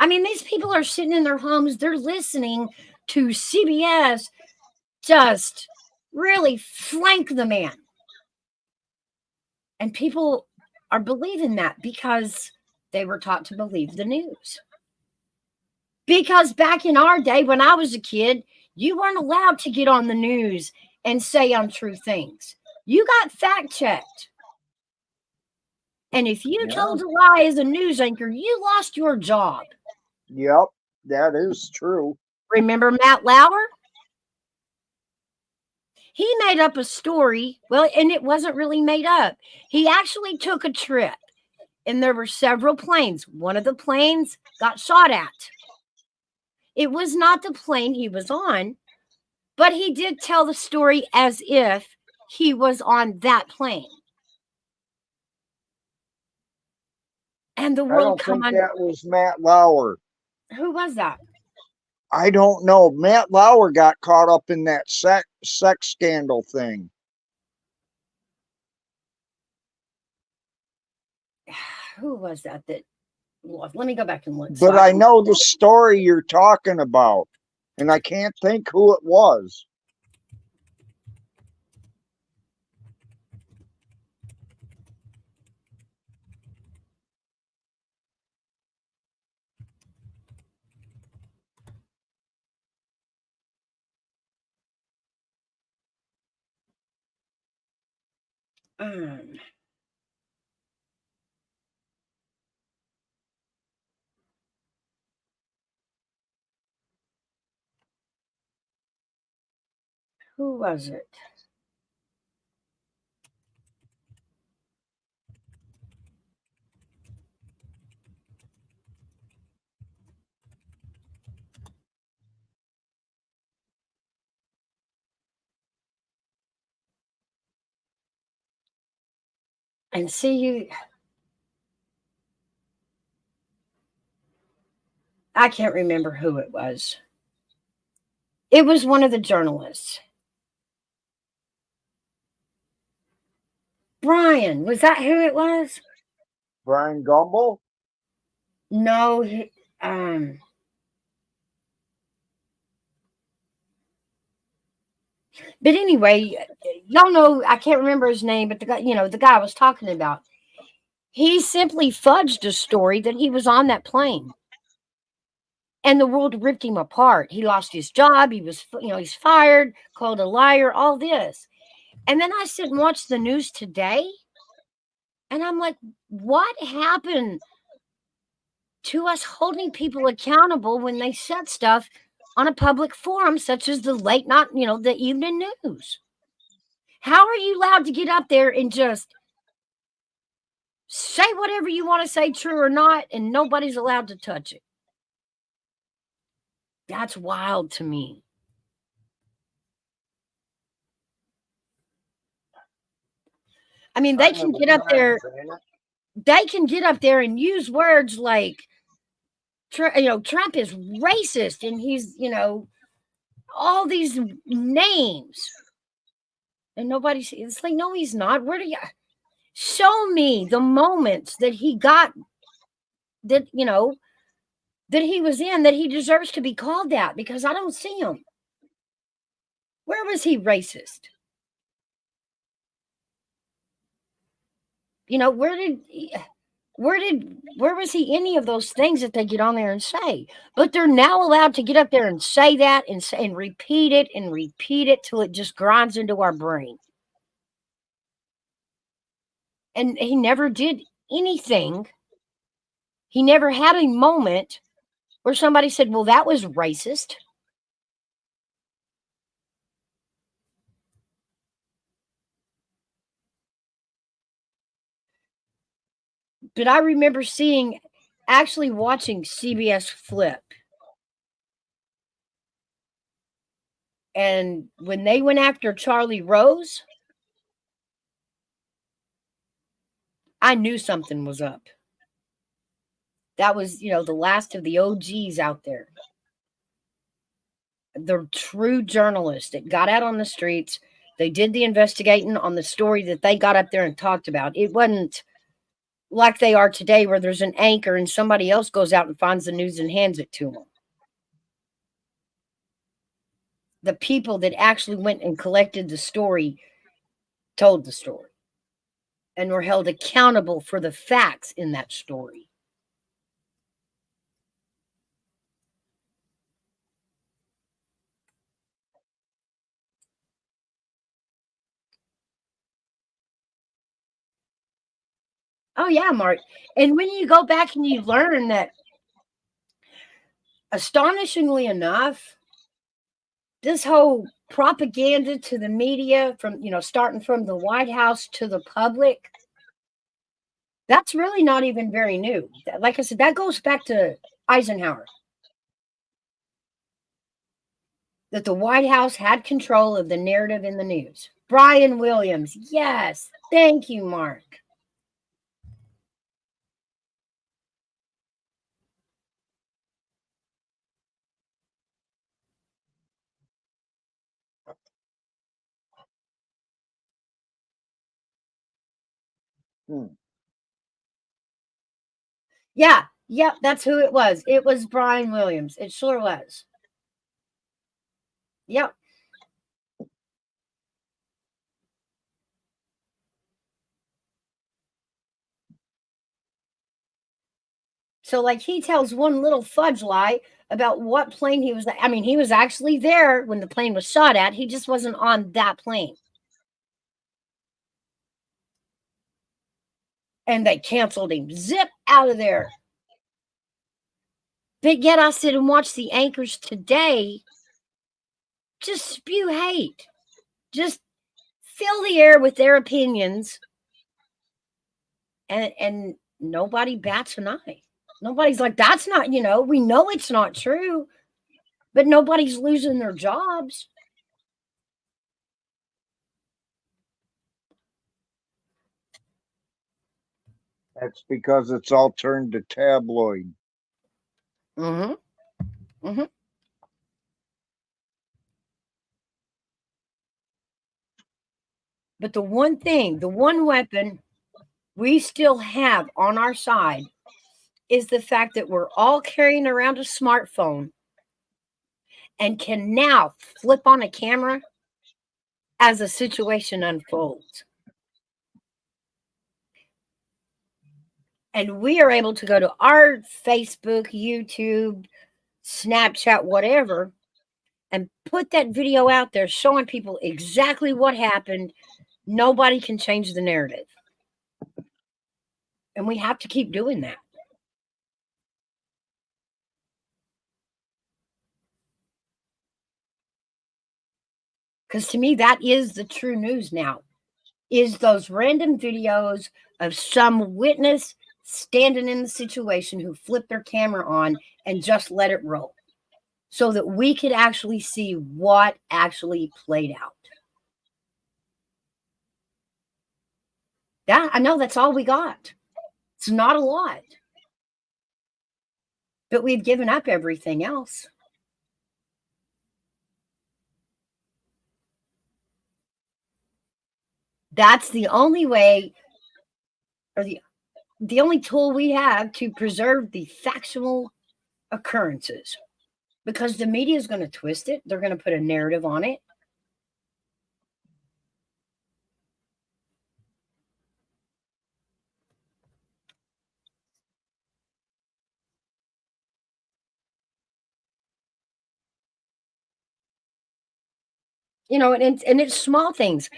I mean, these people are sitting in their homes, they're listening to CBS just really flank the man. And people are believing that because they were taught to believe the news. Because back in our day, when I was a kid, you weren't allowed to get on the news and say untrue things. You got fact checked. And if you told a lie as a news anchor, you lost your job. Yep, that is true. Remember Matt Lauer? He made up a story. Well, and it wasn't really made up. He actually took a trip, and there were several planes. One of the planes got shot at. It was not the plane he was on, but he did tell the story as if he was on that plane. And the I world don't think that was Matt Lauer. Who was that? I don't know. Matt Lauer got caught up in that sex scandal thing. Who was that? Let me go back and look. But I know the story you're talking about, and I can't think who it was. Who was it? And see, I can't remember who it was. It was one of the journalists. Brian, was that who it was? Brian Gumble? No, but anyway, y'all know I can't remember his name, but the guy, the guy I was talking about, he simply fudged a story that he was on that plane, and the world ripped him apart. He lost his job. He was, he's fired, called a liar, all this. And then I sit and watch the news today, and I'm like, what happened to us holding people accountable when they said stuff on a public forum, such as the late night, the evening news? How are you allowed to get up there and just say whatever you want to say, true or not, and nobody's allowed to touch it? That's wild to me. I mean, they can get up there. They can get up there and use words like, Trump is racist, and he's, all these names, and nobody. It's like, no, he's not. Where do you show me the moments that he got that that he was in that he deserves to be called that? Because I don't see him. Where was he racist? Where was he any of those things that they get on there and say? But they're now allowed to get up there and say that and repeat it till it just grinds into our brain. And he never did anything. He never had a moment where somebody said, well, that was racist. But I remember actually watching CBS Flip. And when they went after Charlie Rose, I knew something was up. That was, the last of the OGs out there. The true journalists that got out on the streets. They did the investigating on the story that they got up there and talked about. It wasn't like they are today, where there's an anchor and somebody else goes out and finds the news and hands it to them. The people that actually went and collected the story told the story and were held accountable for the facts in that story. Oh, yeah, Mark. And when you go back and you learn that, astonishingly enough, this whole propaganda to the media, from, starting from the White House to the public, that's really not even very new. Like I said, that goes back to Eisenhower. That the White House had control of the narrative in the news. Brian Williams. Yes. Thank you, Mark. Yeah. Yep. That's who it was. It was Brian Williams. It sure was. Yep. So, like, he tells one little fudge lie about what plane he was. I mean, he was actually there when the plane was shot at. He just wasn't on that plane. And they canceled him. Zip out of there. But yet I sit and watch the anchors today just spew hate. Just fill the air with their opinions. And nobody bats an eye. Nobody's like, that's not, we know it's not true. But nobody's losing their jobs. That's because it's all turned to tabloid. Mm-hmm. Mm-hmm. But the one thing, the one weapon we still have on our side is the fact that we're all carrying around a smartphone and can now flip on a camera as a situation unfolds. And we are able to go to our Facebook, YouTube, Snapchat, whatever, and put that video out there showing people exactly what happened. Nobody can change the narrative. And we have to keep doing that. Because to me, that is the true news now, is those random videos of some witness standing in the situation who flipped their camera on and just let it roll so that we could actually see what actually played out. I know that's all we got. It's not a lot. But we've given up everything else. That's the only way, or the only tool we have to preserve the factual occurrences, because the media is going to twist it. They're going to put a narrative on it. You know, and it's small things.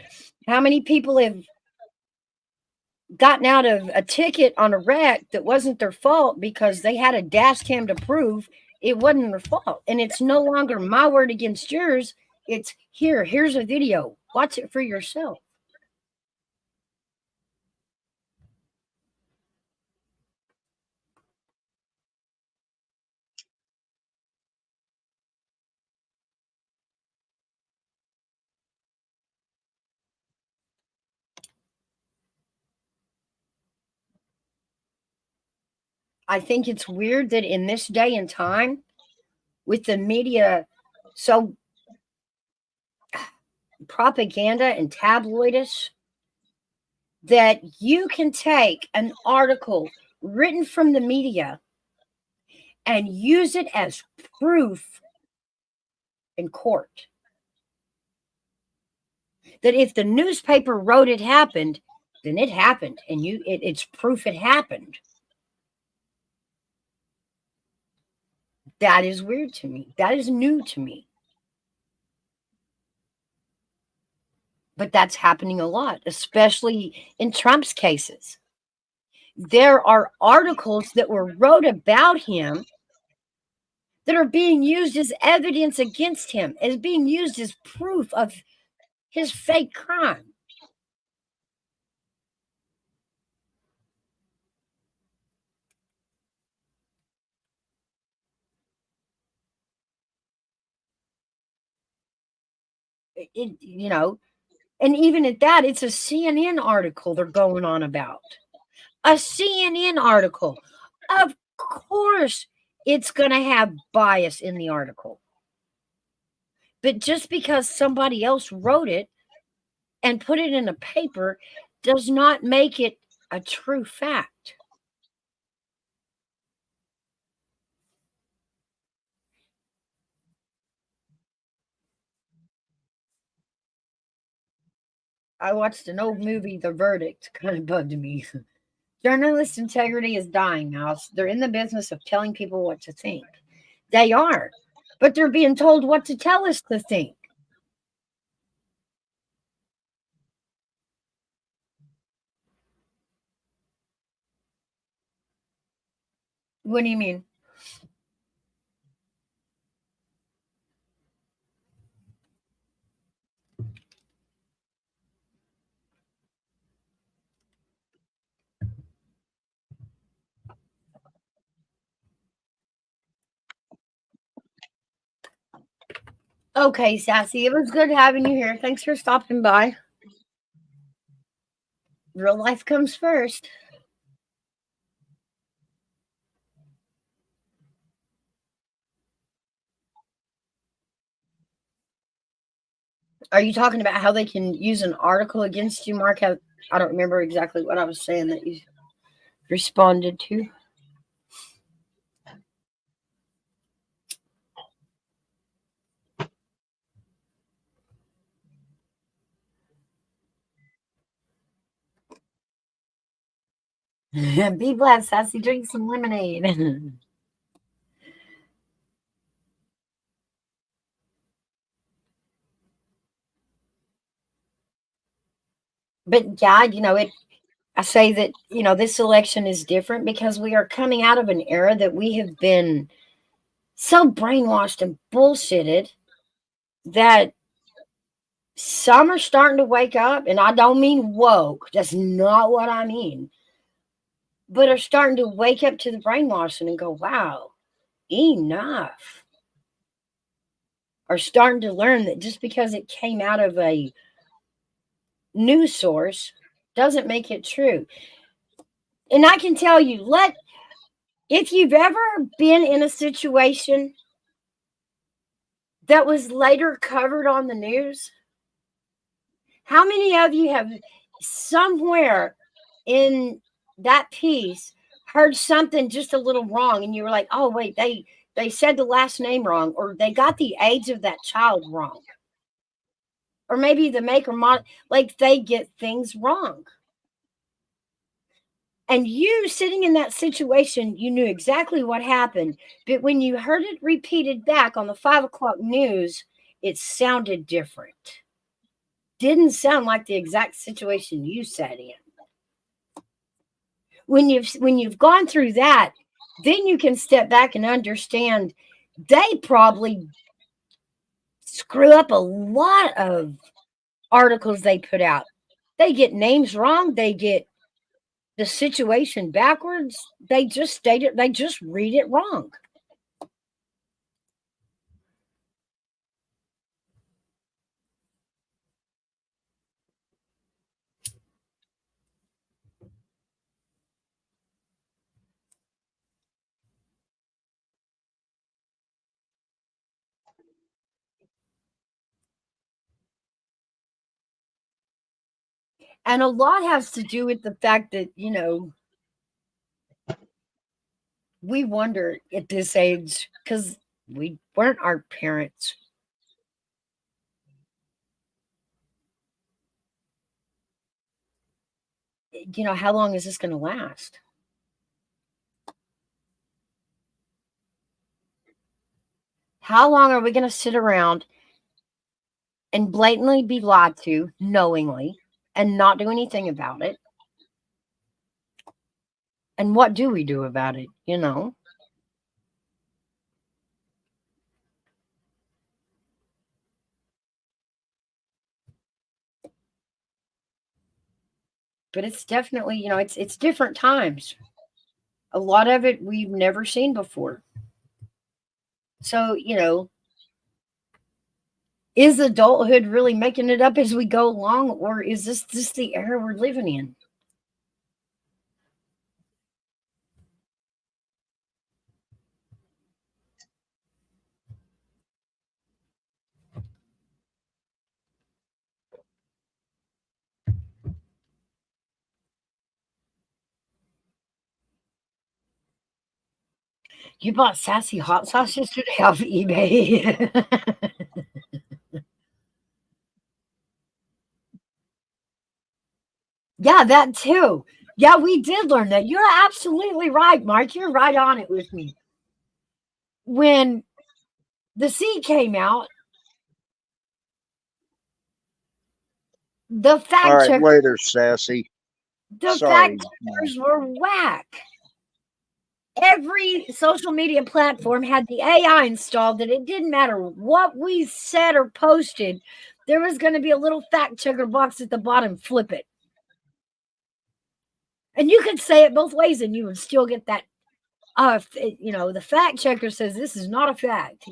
How many people have gotten out of a ticket on a wreck that wasn't their fault because they had a dash cam to prove it wasn't their fault? And it's no longer my word against yours. It's here's a video. Watch it for yourself. I think it's weird that in this day and time, with the media so propaganda and tabloidish, that you can take an article written from the media and use it as proof in court. That if the newspaper wrote it happened, then it happened, and it's proof it happened. That is weird to me. That is new to me. But that's happening a lot, especially in Trump's cases. There are articles that were wrote about him that are being used as evidence against him, as being used as proof of his fake crime. You know, and even at that, it's a CNN article they're going on about. A CNN article. Of course, it's going to have bias in the article. But just because somebody else wrote it and put it in a paper does not make it a true fact. I watched an old movie, The Verdict, kind of bugged me. Journalist integrity is dying now. They're in the business of telling people what to think. They are, but they're being told what to tell us to think. What do you mean? Okay, Sassy, it was good having you here. Thanks for stopping by. Real life comes first. Are you talking about how they can use an article against you, Mark? I don't remember exactly what I was saying that you responded to. Be blessed, Sassy. Drink some lemonade. But yeah, I say that, this election is different because we are coming out of an era that we have been so brainwashed and bullshitted that some are starting to wake up. And I don't mean woke. That's not what I mean. But are starting to wake up to the brainwashing and go, wow, enough. Are starting to learn that just because it came out of a news source doesn't make it true. And I can tell you, if you've ever been in a situation that was later covered on the news, how many of you have somewhere in that piece heard something just a little wrong and you were like, oh wait, they said the last name wrong, or they got the age of that child wrong, or maybe the make or model, like they get things wrong. And you sitting in that situation, you knew exactly what happened. But when you heard it repeated back on the 5 o'clock news, it sounded different. Didn't sound like the exact situation you sat in. When you've gone through that, then you can step back and understand they probably screw up a lot of articles they put out. They get names wrong. They get the situation backwards. They just state it. They just read it wrong. And a lot has to do with the fact that, we wonder at this age, because we weren't our parents. How long is this going to last? How long are we going to sit around and blatantly be lied to knowingly and not do anything about it? And what do we do about it? But it's definitely, it's different times. A lot of it we've never seen before. So, is adulthood really making it up as we go along, or is this just the era we're living in? You bought sassy hot sauce yesterday off eBay. Yeah, that too. Yeah, we did learn that. You're absolutely right, Mark. You're right on it with me. When the sea came out, the All fact right, check later, Sassy. the Sorry. fact checkers were whack. Every social media platform had the AI installed that it didn't matter what we said or posted, there was going to be a little fact checker box at the bottom. Flip it. And you could say it both ways and you would still get that. The fact checker says this is not a fact.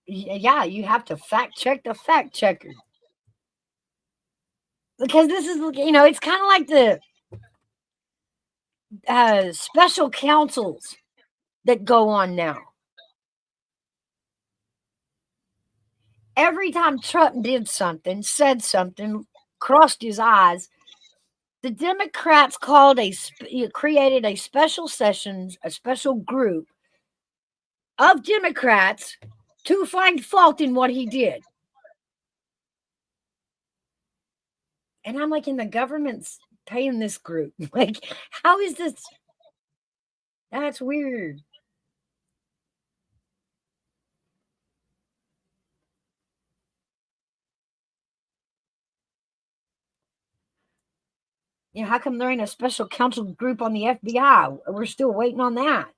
Yeah, you have to fact check the fact checker. Because this is, it's kind of like the special counsels that go on now. Every time Trump did something, said something, crossed his eyes, the Democrats created a special sessions, a special group of Democrats to find fault in what he did. And I'm like, and the government's paying this group. Like, how is this? That's weird. You know, how come there ain't a special counsel group on the FBI? We're still waiting on that.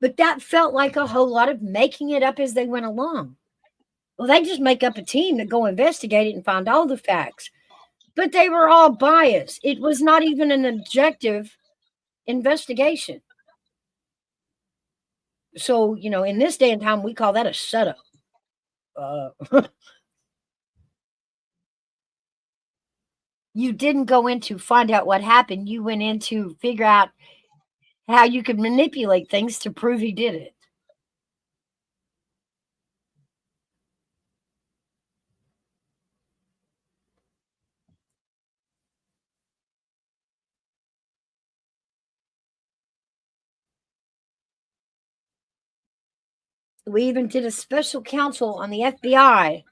But that felt like a whole lot of making it up as they went along. Well, they just make up a team to go investigate it and find all the facts. But they were all biased. It was not even an objective investigation. So, you know, in this day and time, we call that a setup. You didn't go in to find out what happened. You went in to figure out how you could manipulate things to prove he did it. We even did a special counsel on the FBI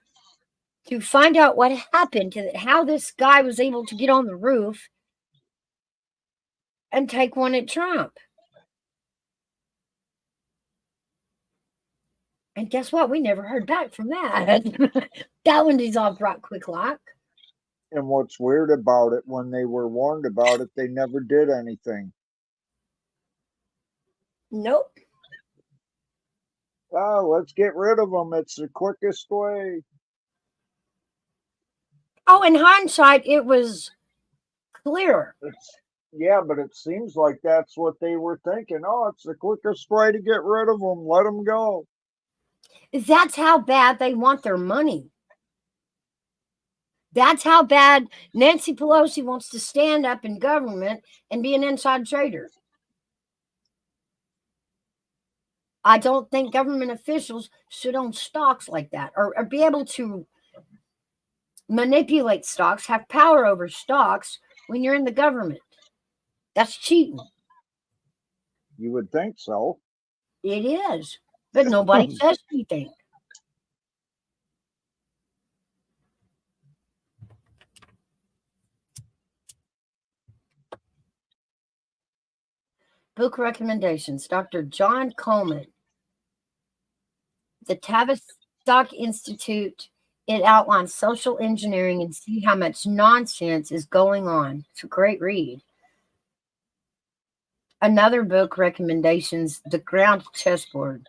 to find out what happened, to how this guy was able to get on the roof and take one at Trump. And guess what? We never heard back from that. That one dissolved right quick like. And what's weird about it, when they were warned about it, they never did anything. Nope. Oh, let's get rid of them. It's the quickest way. Oh, in hindsight, it was clearer. Yeah, but it seems like that's what they were thinking. Oh, it's the quickest way to get rid of them. Let them go. That's how bad they want their money. That's how bad Nancy Pelosi wants to stand up in government and be an inside trader. I don't think government officials should own stocks like that or be able to manipulate stocks, have power over stocks when you're in the government. That's cheating. You would think so. It is. But nobody says anything. Book recommendations. Dr. John Coleman, the Tavistock Institute. It outlines social engineering and see how much nonsense is going on. It's a great read. Another book recommendations, The Ground Chessboard.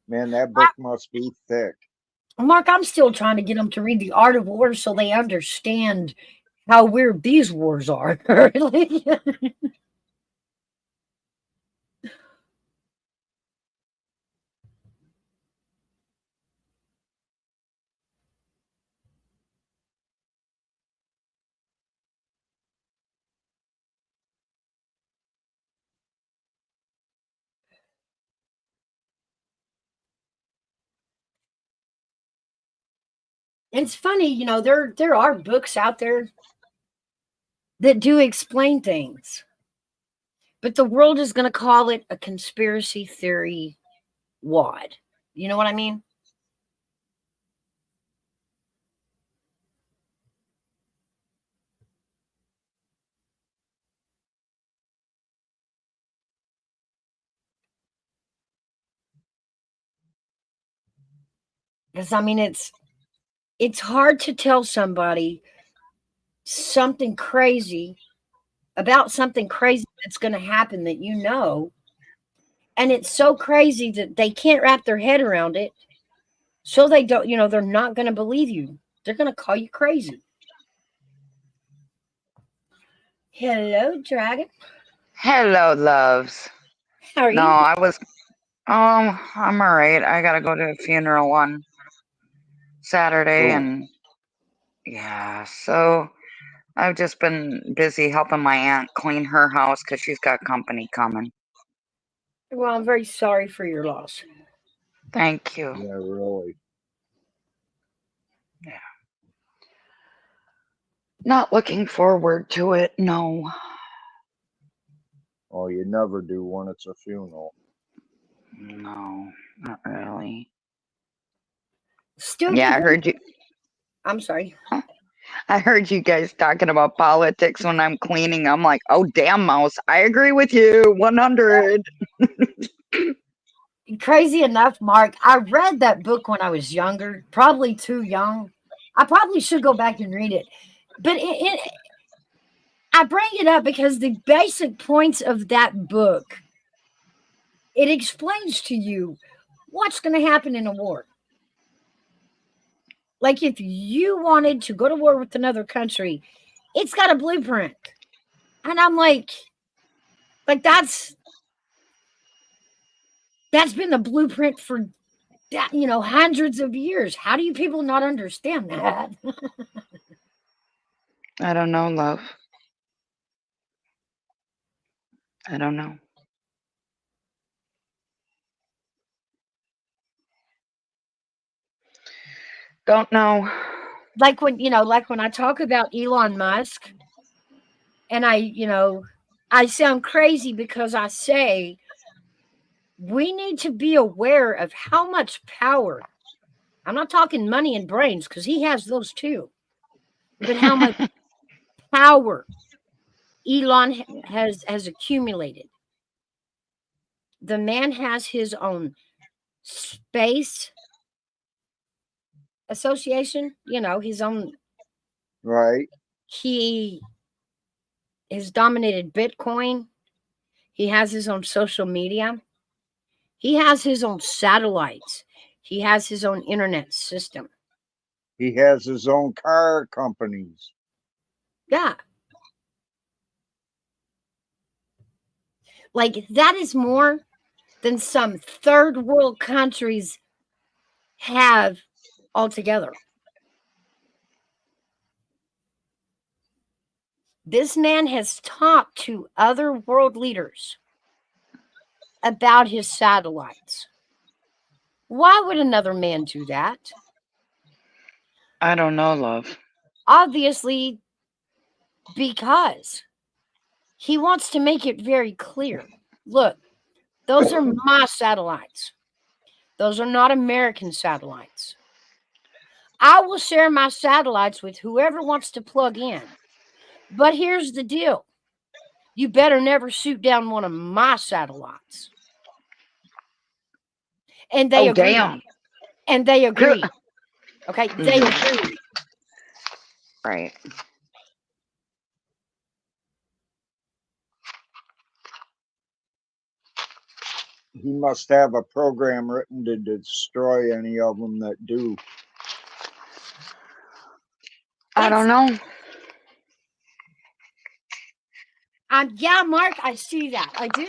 Man, that book must be thick. Mark, I'm still trying to get them to read The Art of War so they understand how weird these wars are. Really? It's funny, you know, there are books out there that do explain things, but the world is going to call it a conspiracy theory wad. You know what I mean? Because I mean, it's hard to tell somebody something crazy about something crazy that's going to happen that you know, and it's so crazy that they can't wrap their head around it. So they don't, you know, they're not going to believe you. They're going to call you crazy. Hello, Dragon. Hello, loves. How are No, you? I'm all right. I gotta go to a funeral on Saturday, Oh, and yeah, so I've just been busy helping my aunt clean her house because she's got company coming. Well, I'm very sorry for your loss. Thank you. Yeah, really. Not looking forward to it. No. Oh, you never do when it's a funeral. No, not really. Still, Yeah, I heard you. I'm sorry. I heard you guys talking about politics when I'm cleaning. I'm like, oh damn, mouse. I agree with you. 100. Crazy enough, Mark, I read that book when I was younger, probably too young. I probably should go back and read it. But I bring it up because the basic points of that book, it explains to you what's going to happen in a war. Like if you wanted to go to war with another country, it's got a blueprint. And I'm like that's been the blueprint for that, hundreds of years. How do you people not understand that? I don't know, love. I don't know. Don't know. Like when I talk about Elon Musk, and I sound crazy because I say we need to be aware of how much power. I'm not talking money and brains because he has those too, but how much power Elon has accumulated. The man has his own space association, his own. Right. He has dominated Bitcoin. He has his own social media. He has his own satellites. He has his own internet system. He has his own car companies. Yeah. Like that is more than some third world countries have altogether. This man has talked to other world leaders about his satellites. Why would another man do that? I don't know, love. Obviously, because he wants to make it very clear. Look, those are my satellites. Those are not American satellites. I will share my satellites with whoever wants to plug in. But here's the deal. You better never shoot down one of my satellites. And they Oh, agree. damn. And they agree. Okay, they agree. Right. He must have a program written to destroy any of them that do. I don't know. Yeah, Mark, I see that. I do.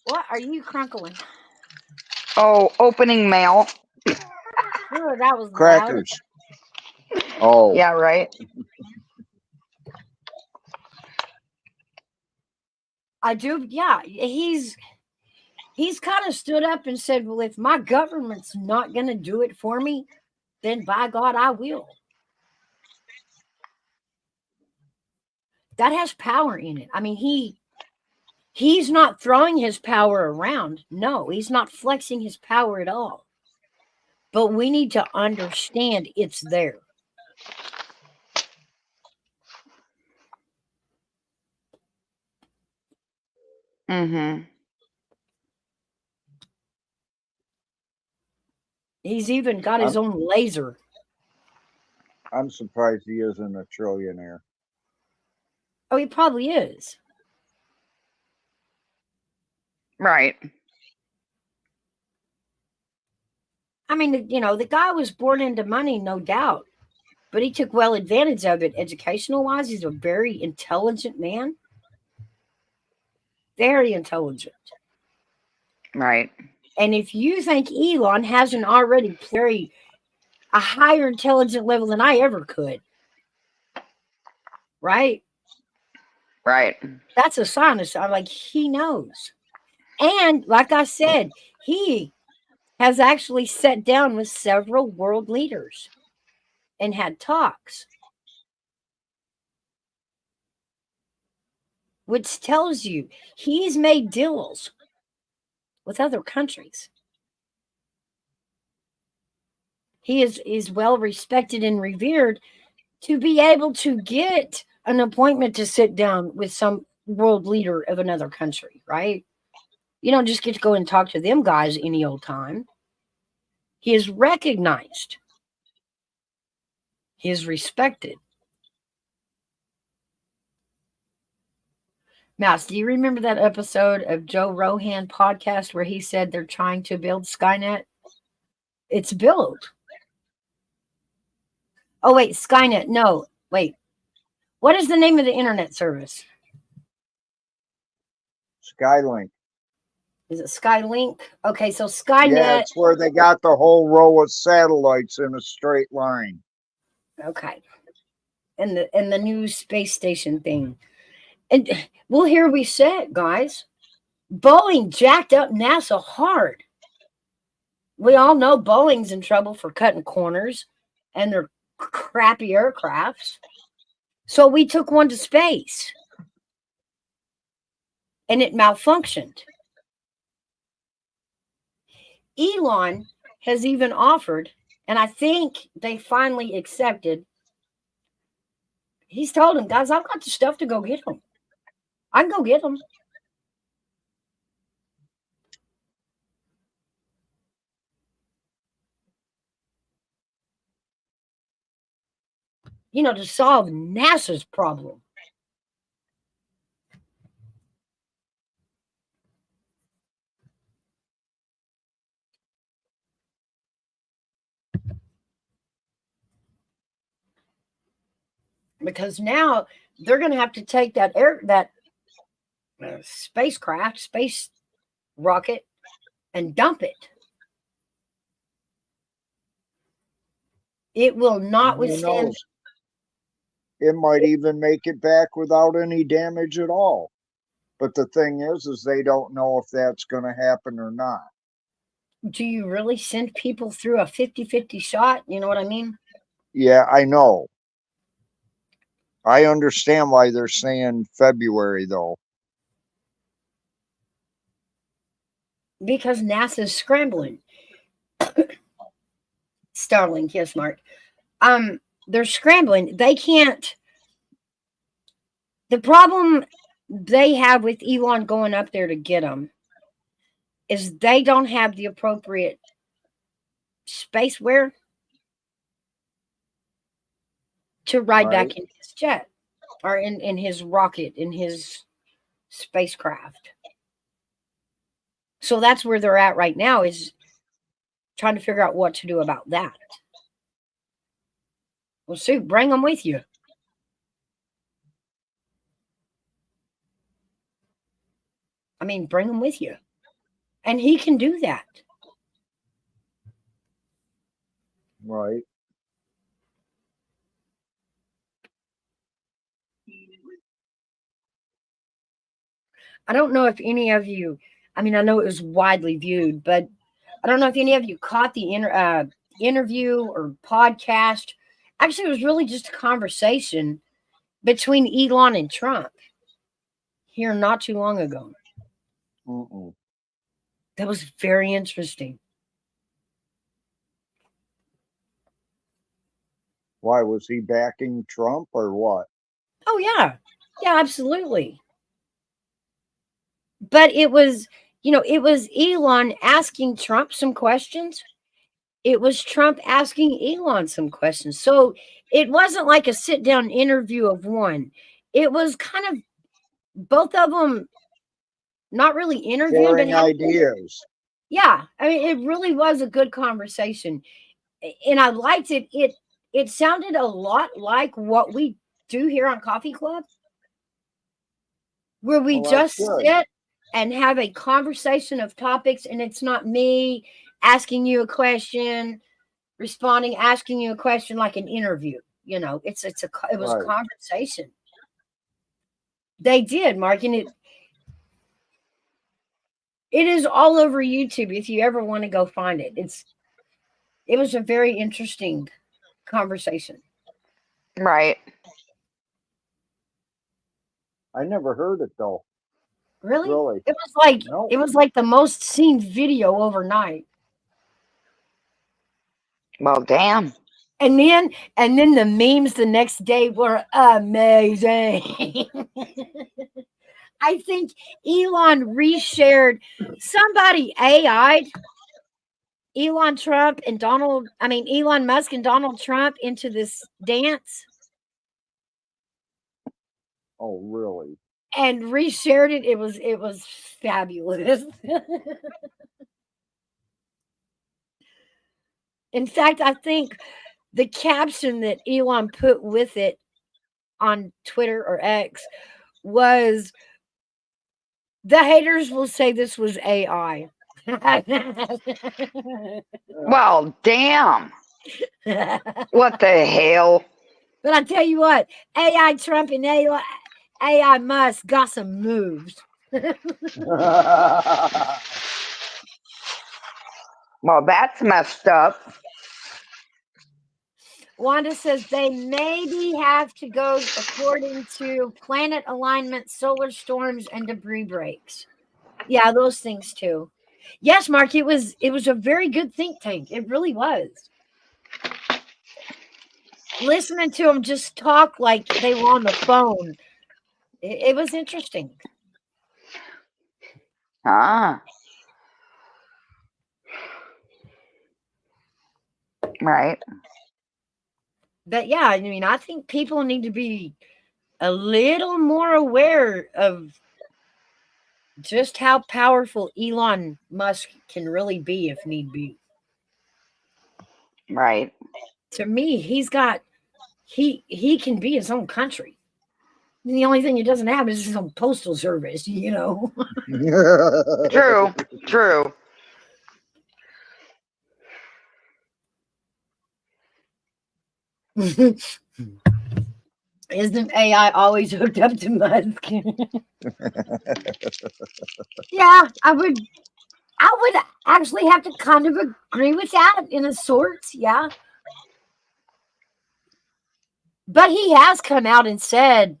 What are you crunkling? Oh, opening mail. Oh, that was loud. Crackers. Oh. Yeah, right. I do. Yeah, he's kind of stood up and said, well, if my government's not going to do it for me, then by God, I will. That has power in it. I mean, he's not throwing his power around. No, he's not flexing his power at all. But we need to understand it's there. Mm-hmm. He's even got his own laser. I'm surprised he isn't a trillionaire. Oh, he probably is. Right. I mean, the guy was born into money, no doubt. But he took well advantage of it educational wise. He's a very intelligent man. Very intelligent. Right. And if you think Elon hasn't already played a higher intelligent level than I ever could, right? Right. That's a sign. I'm like, he knows. And like I said, he has actually sat down with several world leaders and had talks, which tells you he's made deals with other countries. He is well respected and revered to be able to get an appointment to sit down with some world leader of another country, right? You don't just get to go and talk to them guys any old time. He is recognized. He is respected. Mouse, do you remember that episode of Joe Rogan podcast where he said they're trying to build Skynet? It's built. Oh, wait, Skynet. No, wait. What is the name of the internet service? Skylink. Is it Skylink? Okay, so Yeah, Skynet. it's where they got the whole row of satellites in a straight line. Okay. And the new space station thing. And well, here we sit, guys. Boeing jacked up NASA hard. We all know Boeing's in trouble for cutting corners and their crappy aircrafts. So we took one to space. And it malfunctioned. Elon has even offered, and I think they finally accepted. He's told them, guys, I've got the stuff to go get them. I can go get them. You know, to solve NASA's problem. Because now they're going to have to take that spacecraft, space rocket, and dump it. It will not Who withstand. knows? It might even make it back without any damage at all. But the thing is they don't know if that's going to happen or not. Do you really send people through a 50-50 shot? You know what I mean? Yeah, I know. I understand why they're saying February, though. Because NASA's scrambling. Starlink, yes, Mark. They're scrambling. They can't. The problem they have with Elon going up there to get them is they don't have the appropriate spaceware to ride back in his jet or in his rocket, in his spacecraft. So that's where they're at right now, is trying to figure out what to do about that. Well, Sue, bring them with you. I mean, bring them with you. And he can do that. Right. I don't know if any of you, I mean, I know it was widely viewed, but I don't know if any of you caught the interview or podcast. Actually, it was really just a conversation between Elon and Trump here not too long ago. Mm-mm. That was very interesting. Why, was he backing Trump or what? Oh, yeah. Yeah, absolutely. But it was, it was Elon asking Trump some questions. It was Trump asking Elon some questions. So it wasn't like a sit down interview of one. It was kind of both of them not really interviewing, Sharing ideas. Yeah. I mean, it really was a good conversation. And I liked it. It sounded a lot like what we do here on Coffee Club, where we just sit and have a conversation of topics, and it's not me asking you a question, responding, asking you a question like an interview. It was a conversation. They did, Mark, and it is all over YouTube if you ever want to go find it. It was a very interesting conversation. Right. I never heard it though. Really? Really? It was like the most seen video overnight. Well, damn. And then the memes the next day were amazing. I think Elon reshared somebody AI'd Elon Musk and Donald Trump into this dance Oh, really? and reshared it. It was fabulous. In fact, I think the caption that Elon put with it on Twitter or X was, "The haters will say this was AI." Well, damn. What the hell? But I tell you what, AI Trump and AI Musk got some moves. Well, that's messed up. Wanda says they maybe have to go according to planet alignment, solar storms, and debris breaks. Yeah, those things too. Yes, Mark, it was a very good think tank. It really was. Listening to them just talk like they were on the phone, it was interesting. Ah. Right. But yeah, I mean, I think people need to be a little more aware of just how powerful Elon Musk can really be if need be. Right. To me, he can be his own country. The only thing he doesn't have is his own postal service, you know. True. True. Isn't AI always hooked up to Musk? Yeah, I would actually have to kind of agree with that in a sort, yeah. But he has come out and said,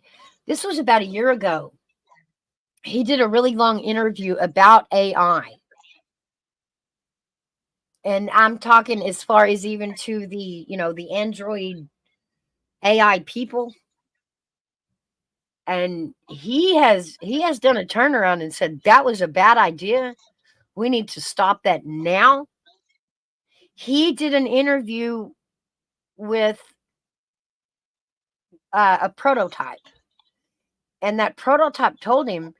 this was about a year ago. He did a really long interview about AI. And I'm talking as far as even to the, the Android AI people. And he has done a turnaround and said that was a bad idea. We need to stop that now. He did an interview with a prototype, and that prototype told him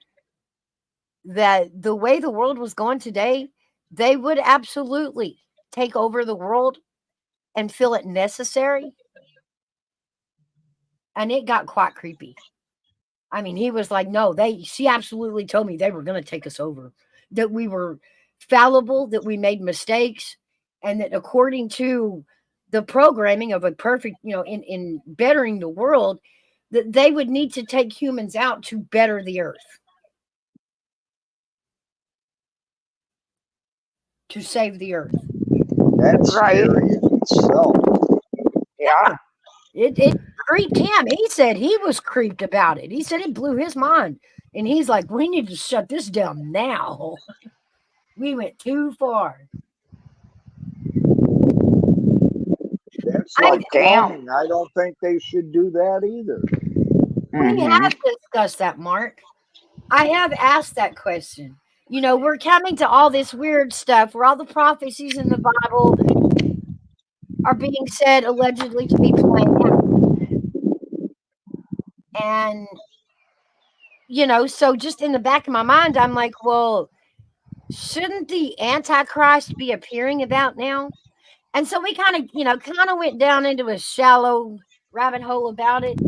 that the way the world was going today, they would absolutely take over the world and feel it necessary. And it got quite creepy. I mean, he was like, no, she absolutely told me they were going to take us over, that we were fallible, that we made mistakes, and that according to the programming of a perfect, in bettering the world, that they would need to take humans out to better the earth, to save the earth. That's Right. scary in itself. Yeah. It creeped him. He said he was creeped about it. He said it blew his mind. And he's like, we need to shut this down now. We went too far. That's I- like Damn. cloning. I don't think they should do that either. We Mhm. have discussed that, Mark. I have asked that question. We're coming to all this weird stuff where all the prophecies in the Bible are being said allegedly to be playing out. And, so just in the back of my mind, I'm like, well, shouldn't the Antichrist be appearing about now? And so we kind of went down into a shallow rabbit hole about it.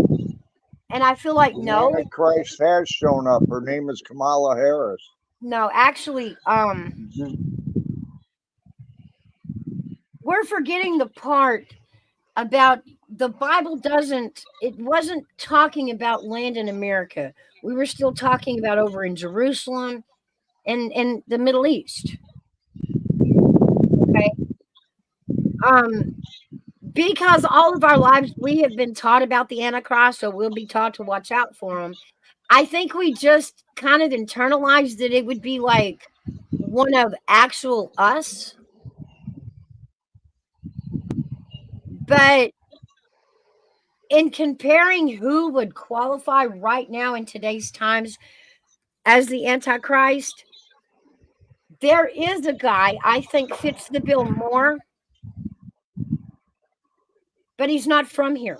And I feel like, The no, Antichrist has shown up. Her name is Kamala Harris. actually, we're forgetting the part about the Bible it wasn't talking about land in America. We were still talking about over in Jerusalem and the Middle East. Okay. Because all of our lives we have been taught about the Antichrist, so we'll be taught to watch out for him. I think we just kind of internalized that it would be like one of actual us. But in comparing who would qualify right now in today's times as the Antichrist, there is a guy I think fits the bill more, but he's not from here.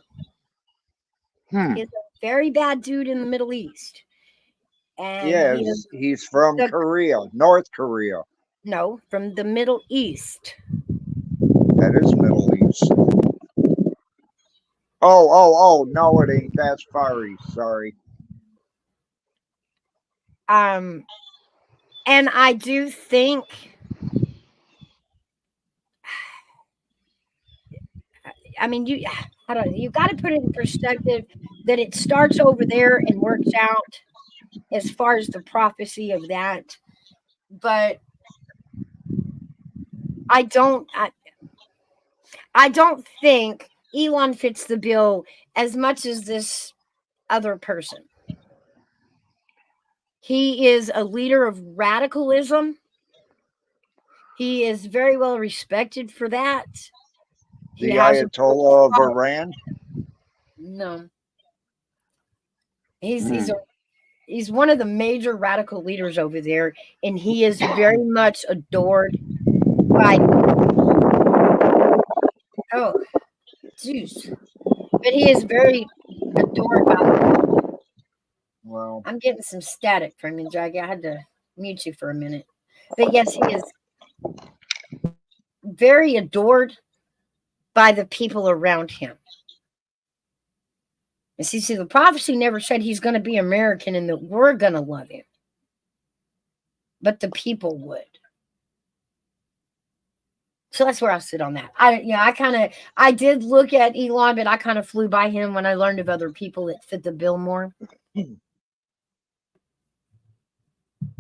He's a very bad dude in the Middle East. And Yeah, he is he's from the, Korea, North Korea. no, from the Middle East. That is Middle East. Oh, no, it ain't. That's Far East. Sorry. And I do think I mean you got to put it in perspective that it starts over there and works out as far as the prophecy of that. But I don't I don't think Elon fits the bill as much as this other person. He is a leader of radicalism. He is very well respected for that. He The has a Ayatollah of Iran. no. He's one of the major radical leaders over there, and he is very much adored by oh, jeez. But he is very adored by. Well, I'm getting some static from you, Jackie. I had to mute you for a minute. But yes, he is very adored by the people around him. And see, the prophecy never said he's going to be American and that we're going to love him. But the people would. So that's where I sit on that. I did look at Elon, but I kind of flew by him when I learned of other people that fit the bill more.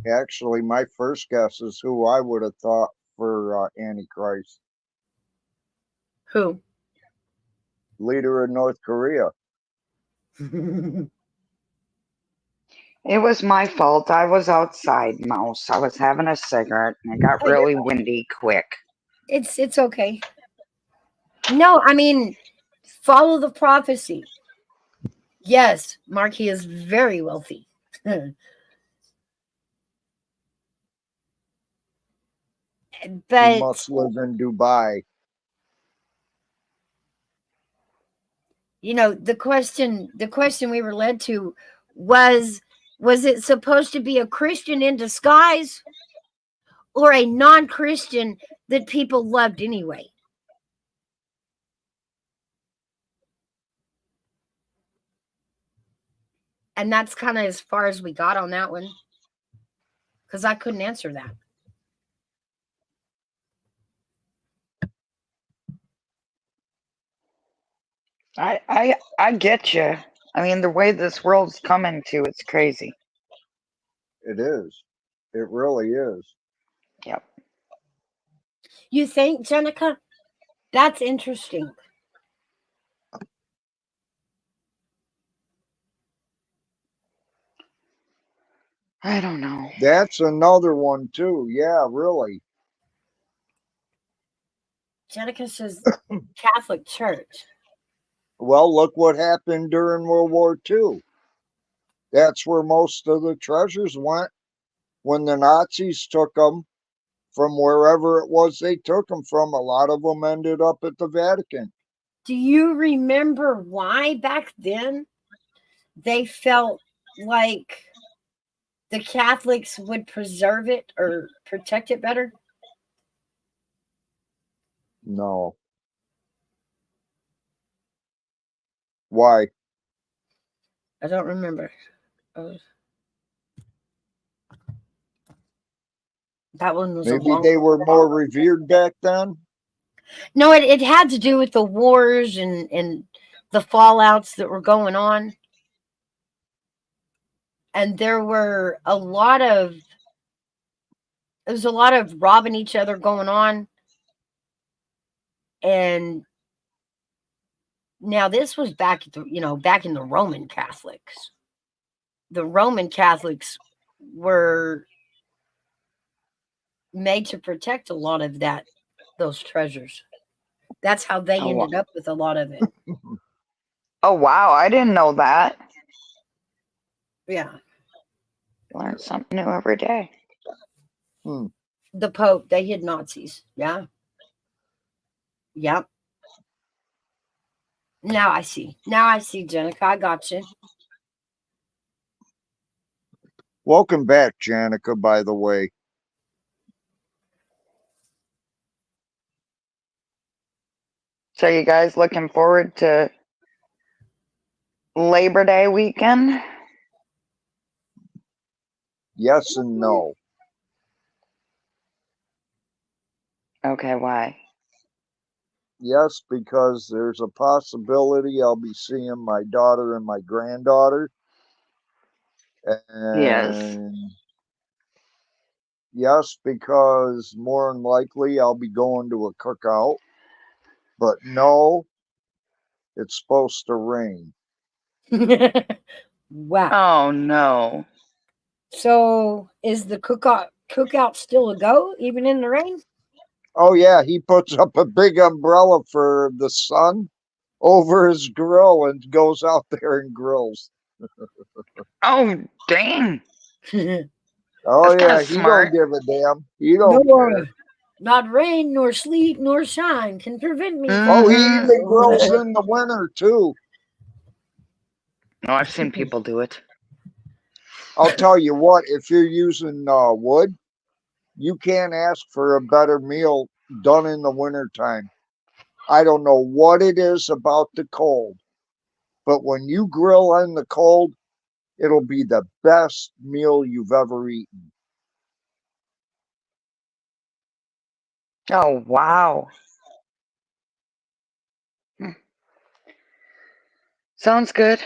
actually, my first guess is who I would have thought for Antichrist. Who? Leader of North Korea. It was my fault. I was outside, Mouse. I was having a cigarette and it got really windy quick. It's okay. No, I mean, follow the prophecy. Yes, Mark, he is very wealthy. He But must live in Dubai. the question we were led to was it supposed to be a Christian in disguise or a non-Christian that people loved anyway? And that's kind of as far as we got on that one, because I couldn't answer that. I get you. I mean, the way this world's coming to, it's crazy. It is. It really is. Yep. You think, Jenica? That's interesting. I don't know. That's another one too. Yeah, really. Jenica says Catholic Church. Well, look what happened during World War II. That's where most of the treasures went when the Nazis took them from wherever it was they took them from. A lot of them ended up at the Vatican. Do you remember why back then they felt like the Catholics would preserve it or protect it better? No. Why? I don't remember. That one was Maybe they were more revered back then. No, it had to do with the wars and the fallouts that were going on. and there was a lot of robbing each other going on. And now this was back at back in the Roman Catholics. The Roman Catholics were made to protect a lot of those treasures. That's how they Oh, ended up with a lot of it. oh wow, I didn't know that. Yeah. Learn something new every day. Hmm. The Pope, they hid Nazis. Yeah. Yep. Now I see. Now I see, Jenica. I got you. Welcome back, Janica, by the way. So you guys looking forward to Labor Day weekend? Yes and no. Okay, why? Yes, because there's a possibility I'll be seeing my daughter and my granddaughter. Yes. And yes, because more than likely I'll be going to a cookout. But no, it's supposed to rain. Wow. Oh no. So is the cookout still a go, even in the rain? Oh, yeah, he puts up a big umbrella for the sun over his grill and goes out there and grills. Oh dang. Oh, That's kind yeah, of he don't smart. give a damn. He No, don't care. not rain, nor sleet, nor shine can prevent me from. Oh, he Mm-hmm. even grills in the winter, too. Oh, I've seen people do it. I'll tell you what, if you're using wood, you can't ask for a better meal done in the wintertime. I don't know what it is about the cold, but when you grill in the cold, it'll be the best meal you've ever eaten. Oh wow. Hmm. Sounds good.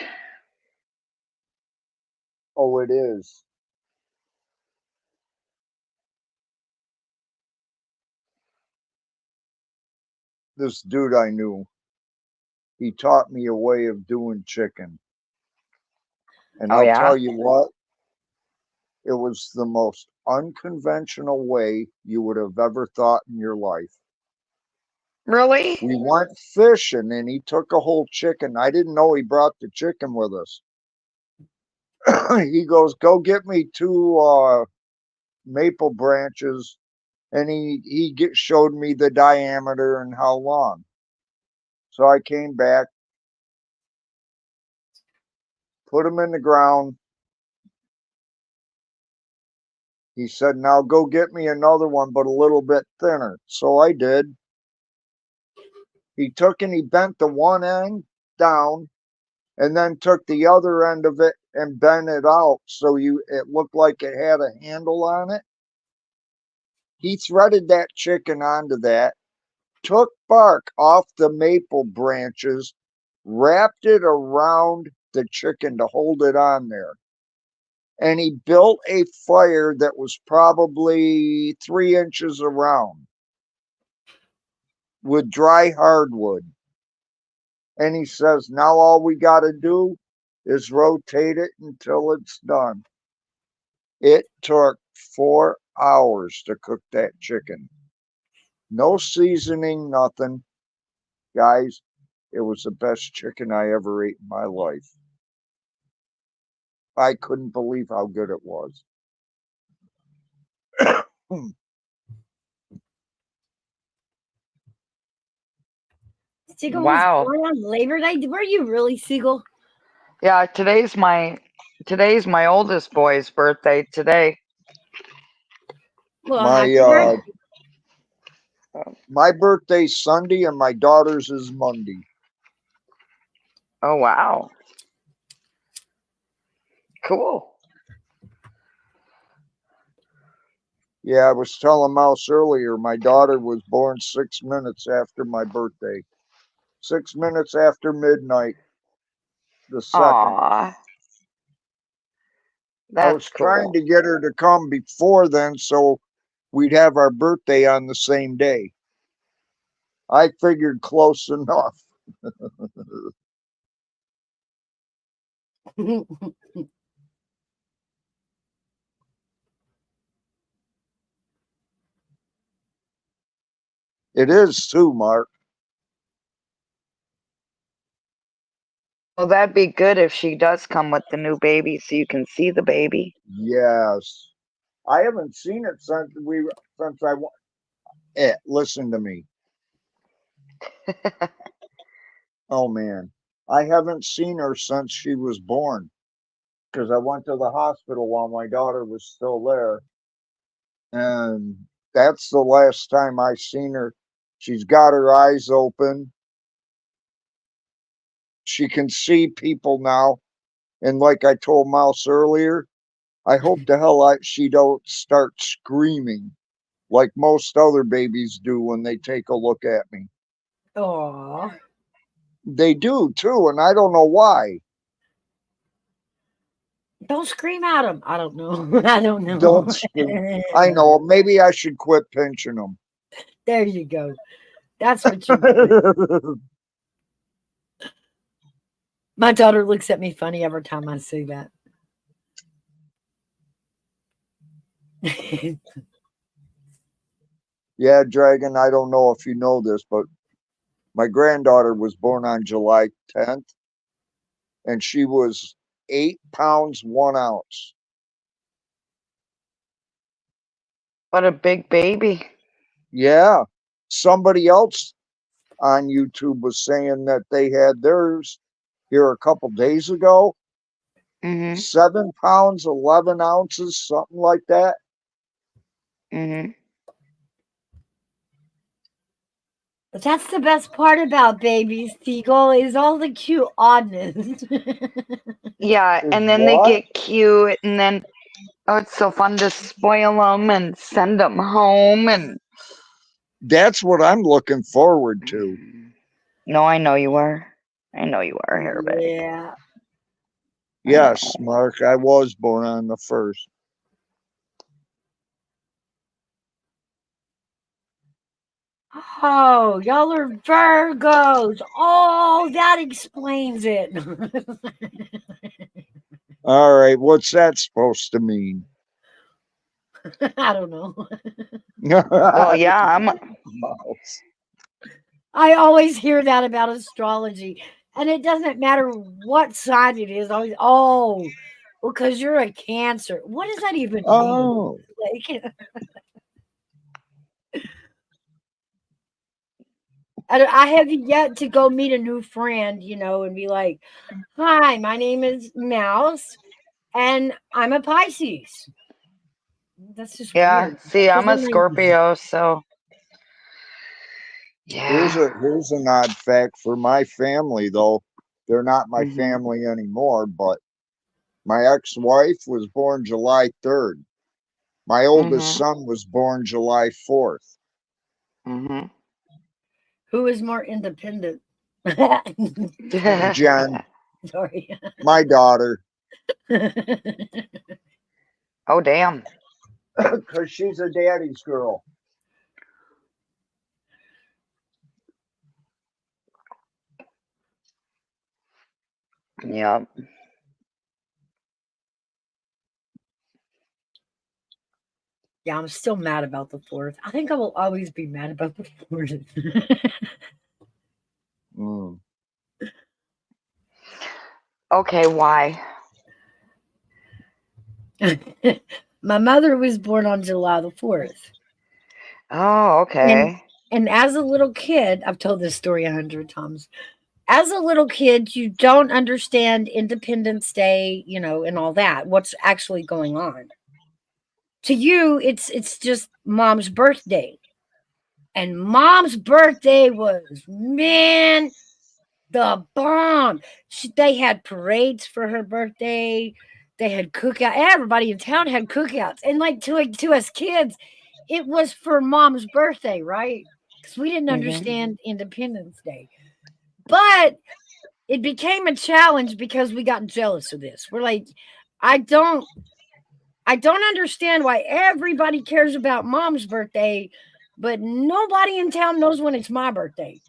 Oh, it is. This dude I knew, he taught me a way of doing chicken. And Oh I'll yeah? tell you what, it was the most unconventional way you would have ever thought in your life. Really? We went fishing and he took a whole chicken. I didn't know he brought the chicken with us. He goes, "Go get me two maple branches," and showed me the diameter and how long. So I came back, put them in the ground. He said, "Now go get me another one, but a little bit thinner." So I did. He took and he bent the one end down and then took the other end of it and bent it out so it looked like it had a handle on it. He threaded that chicken onto that, took bark off the maple branches, wrapped it around the chicken to hold it on there. And he built a fire that was probably 3 inches around with dry hardwood. And he says, "Now all we got to do is rotate it until it's done." It took 4 hours to cook that chicken. No seasoning, nothing. Guys, it was the best chicken I ever ate in my life. I couldn't believe how good it was. Siegel was Wow. born on Labor Day. Were you really, Siegel? Yeah, today's my oldest boy's birthday today. Well, my happy birthday. my birthday's Sunday and my daughter's is Monday. Oh wow. Cool. Yeah, I was telling Mouse earlier, my daughter was born 6 minutes after my birthday. 6 minutes after midnight, the second. Aw. I That's was trying cool. to get her to come before then so we'd have our birthday on the same day. I figured close enough. It is too, Mark. Well, that'd be good if she does come with the new baby so you can see the baby. Yes. I haven't seen it since listen to me. Oh man. I haven't seen her since she was born because I went to the hospital while my daughter was still there. And that's the last time I seen her. She's got her eyes open. She can see people now. And like I told Mouse earlier, I hope the hell she don't start screaming like most other babies do when they take a look at me. Aw. They do too, and I don't know why. Don't scream at them. I don't know. I don't know. Don't scream. I know. Maybe I should quit pinching them. There you go. That's what you do. My daughter looks at me funny every time I say that. Yeah, Dragon, I don't know if you know this, but my granddaughter was born on July 10th, and she was 8 pounds 1 ounce. What a big baby. Yeah. Somebody else on YouTube was saying that they had theirs here a couple days ago. Mhm. 7 pounds 11 ounces, something like that. Mhm. But that's the best part about babies, Teagle, is all the cute oddness. Yeah, Is and then they what? get cute, and then oh, it's so fun to spoil them and send them home. And That's what I'm looking forward to. no, I know you are. I know you are, Hairbag. Yeah. I know. Yes, Mark, I was born on the 1st. Oh, y'all are Virgos. Oh, that explains it. All right, what's that supposed to mean? I don't know. Well, yeah, I'm. I always hear that about astrology, and it doesn't matter what sign it is. Always, oh, because you're a Cancer. What does that even mean? Oh, Like, I have yet to go meet a new friend, and be like, "Hi, my name is Mouse, and I'm a Pisces." That's just Yeah, weird. see, Because I'm a then Scorpio, so here's yeah. an odd fact for my family though. They're not my Mhm. family anymore, but my ex-wife was born July 3rd. My oldest Mhm. son was born July 4th. Mhm. who is more independent? Jen, Sorry. my daughter, Oh damn. because she's a daddy's girl. Yep. Yeah, I'm still mad about the 4th. I think I will always be mad about the 4th. Mm. Okay, why? My mother was born on July the 4th. Oh, And okay. and as a little kid, I've told this story 100 times. As a little kid, you don't understand Independence Day, and all that. What's actually going on? To you, it's just mom's birthday. And mom's birthday was, man, the bomb. They had parades for her birthday. They had cookout. Everybody in town had cookouts, and to us kids, it was for mom's birthday, right? Because we didn't Mhm. understand Independence Day, but it became a challenge because we got jealous of this. We're like, I don't. I don't understand why everybody cares about mom's birthday, but nobody in town knows when it's my birthday.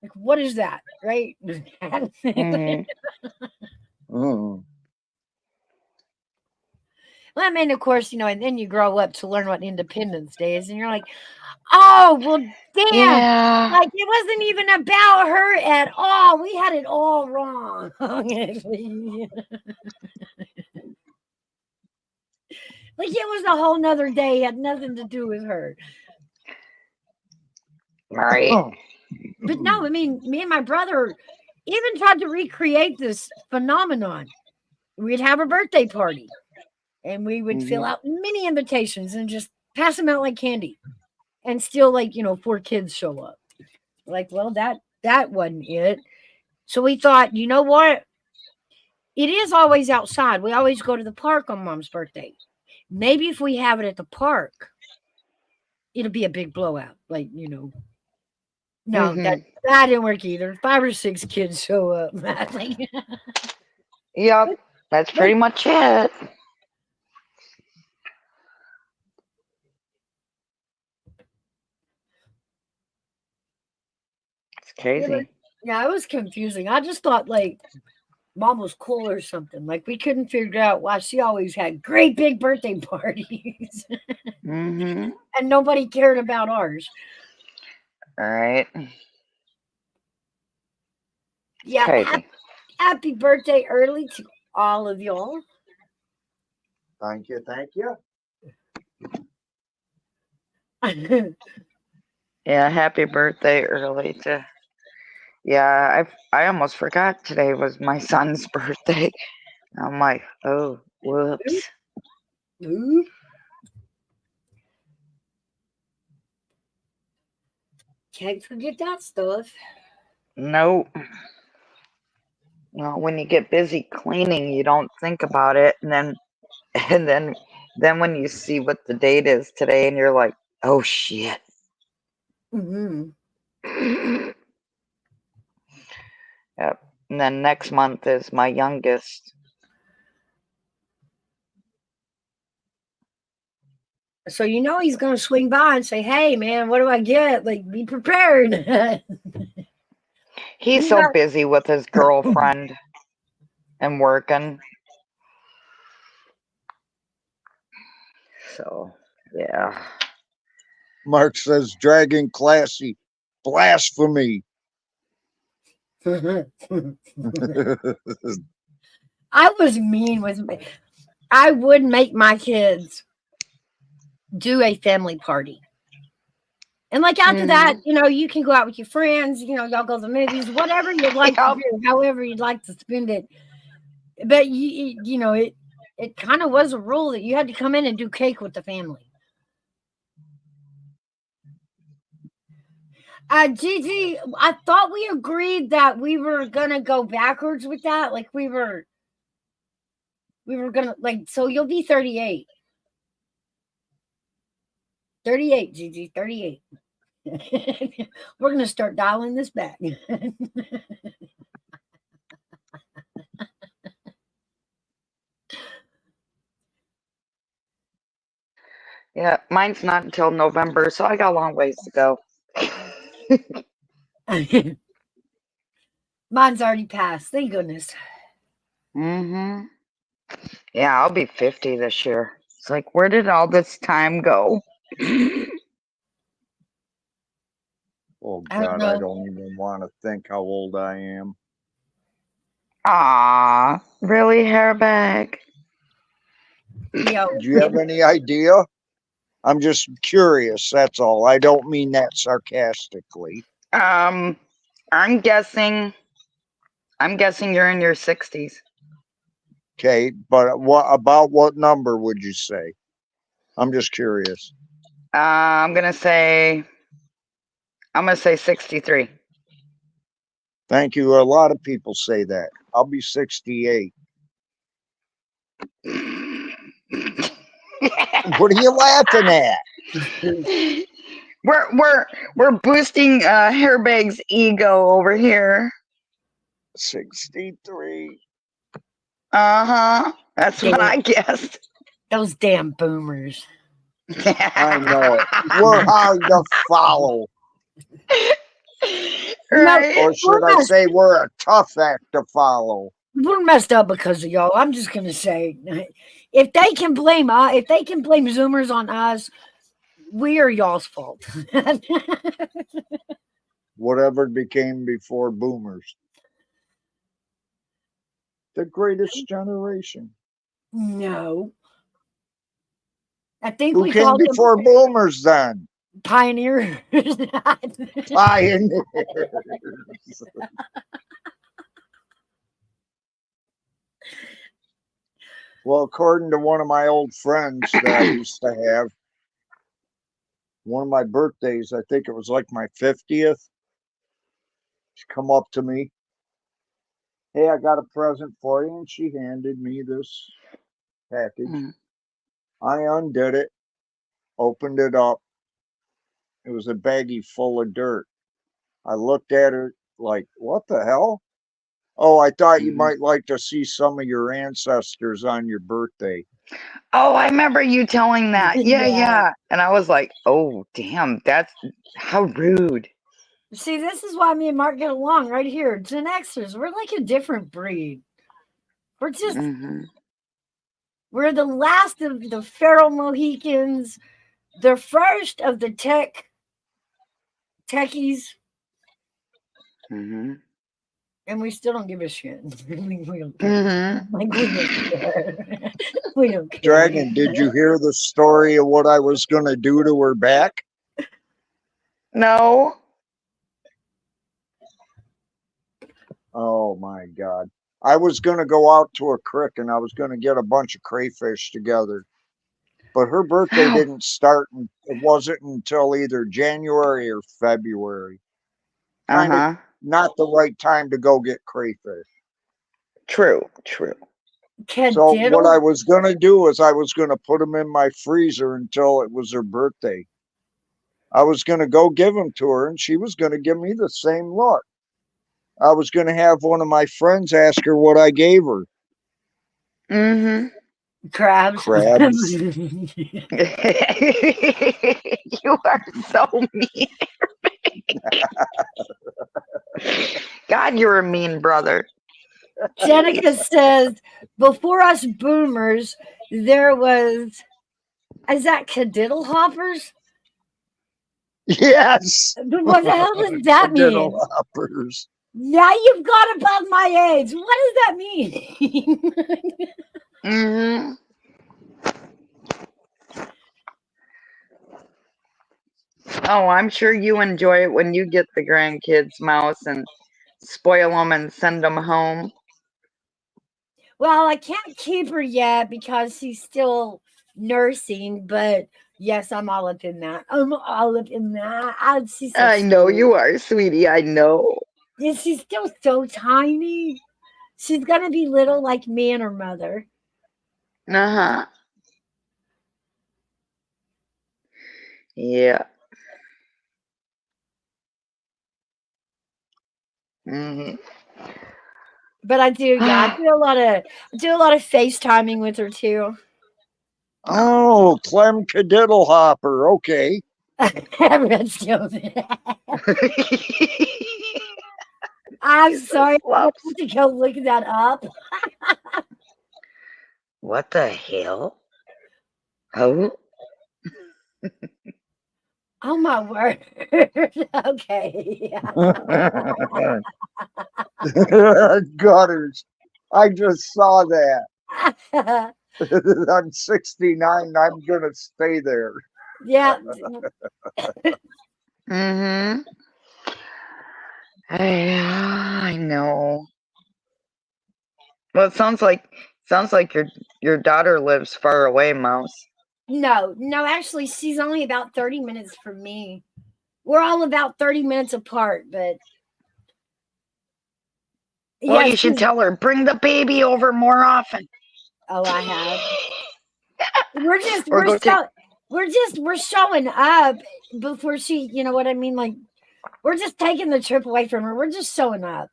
Like, what is that, right? Mhm. Mm. Well, I mean, of course, and then you grow up to learn what Independence Day is, and you're like, oh, well, damn. Yeah. Like, it wasn't even about her at all. We had it all wrong. Like, it was a whole nother day. It had nothing to do with her. Right. But no, I mean, me and my brother even tried to recreate this phenomenon. We'd have a birthday party, and we would fill out many invitations and just pass them out like candy. And still, like, 4 kids show up. Like, well, that wasn't it. So we thought, you know what? It is always outside. We always go to the park on mom's birthday. Maybe if we have it at the park, it'll be a big blowout. Like, no, Mhm. that didn't work either. 5 or 6 kids show up. Like, Yep. That's pretty much it. It's crazy. yeah, it was confusing. I just thought like mom was cool or something. Like we couldn't figure out why she always had great big birthday parties Mhm. and nobody cared about ours. All right. Yeah, Crazy. happy birthday early to all of y'all. Thank you. Thank you. Yeah. Happy birthday early to. Yeah. I almost forgot today was my son's birthday. I'm like, oh, whoops. Ooh. Can't forget that stuff. Nope. Well, when you get busy cleaning, you don't think about it, and then and then when you see what the date is today, and you're like, oh shit. Mm-hmm. Yep. And then next month is my youngest. So he's gonna swing by and say, "Hey, man, what do I get? Like, be prepared." He's You so got- busy with his girlfriend and working. So yeah. Mark says Dragon Classy. Blasphemy. I was mean with me. I would make my kids do a family party. And like after that, you can go out with your friends, y'all go to the movies, whatever you'd like to Yep. do, however you'd like to spend it. But it kind of was a rule that you had to come in and do cake with the family. Gigi, I thought we agreed that we were gonna go backwards with that. Like we were gonna so you'll be 38. 38, Gigi, 38. We're gonna start dialing this back. Yeah, mine's not until November, so I got a long ways to go. Mine's already passed, thank goodness. Mm-hmm. Yeah, I'll be 50 this year. It's like, where did all this time go? Oh I don't God, I know. don't even want to think how old I am. Ah, really, hairbag? Yeah, Do you have any idea? I'm just curious, that's all. I don't mean that sarcastically. I'm guessing you're in your 60s. Okay, but what number would you say? I'm just curious. I'm gonna say 63. Thank you. A lot of people say that. I'll be 68. What are you laughing at? we're boosting hairbag's ego over here. 63. Uh-huh. That's what I guessed. Those damn boomers. I know it. We're hard to follow. Right? Or should I say we're a tough act to follow? We're messed up because of y'all. I'm just gonna say, if they can blame Zoomers on us, we are y'all's fault. Whatever became before boomers. The greatest generation. No, I think Who we came called before them boomers then? pioneers. Pioneers. Well, according to one of my old friends that I used to have, one of my birthdays, I think it was like my 50th, she come up to me. Hey, I got a present for you. And she handed me this package. Mm. I undid it, opened it up. It was a baggie full of dirt. I looked at her like, what the hell? Oh, I thought you Mhm. might like to see some of your ancestors on your birthday. Oh, I remember you telling that. Yeah, Yeah. yeah. And I was like, oh, damn, that's how rude. See, this is why me and Mark get along right here. Gen Xers, we're like a different breed. We're just, Hmm. we're the last of the feral Mohicans, the first of the techies, Hmm. and we still don't give a shit. We don't care. Hmm. Like, we don't care. We don't care. Dragon, did you hear the story of what I was going to do to her back? No. Oh my God. I was going to go out to a creek and I was going to get a bunch of crayfish together. But her birthday Ow. didn't start, and it wasn't until either January or February. Kind of Uh-huh. not the right time to go get crayfish. True, true. So what I Cadiddle? was going to do is I was going to put them in my freezer until it was her birthday. I was going to go give them to her and she was going to give me the same look. I was going to have one of my friends ask her what I gave her. Hmm. Crabs. Crabs. You are so mean. God, you're a mean brother. Jenica says, before us boomers, there was, is that cadiddle hoppers? Yes. What the hell does that mean? Cadiddle hoppers. Now you've got above my age. What does that mean? Hmm. Oh, I'm sure you enjoy it when you get the grandkids, Mouse, and spoil them and send them home. Well, I can't keep her yet because she's still nursing, but yes, I'm all up in that. I'm all up in that. She's so I know sweet. you are, sweetie. I know. Yeah, she's still so tiny. She's gonna be little like me and her mother. Uh-huh. Yeah. Hmm. But I do, yeah, I do a lot of FaceTiming with her too. Oh, Clem Cadiddle Hopper. Okay. Everyone's still I'm sorry, I have Flops. to go look that up. What the hell? Oh. Oh my word. Okay. Gutters. I just saw that. Yeah. I'm 69. I'm going to stay there. Yeah. Mm-hmm. I know. Well, it sounds like your daughter lives far away, Mouse. No, actually, she's only about 30 minutes from me. We're all about 30 minutes apart, but Well, yeah, you should tell her bring the baby over more often. oh, I have. We're just Or go take. we're showing up before she, you know what I mean? Like we're just taking the trip away from her. We're just showing up.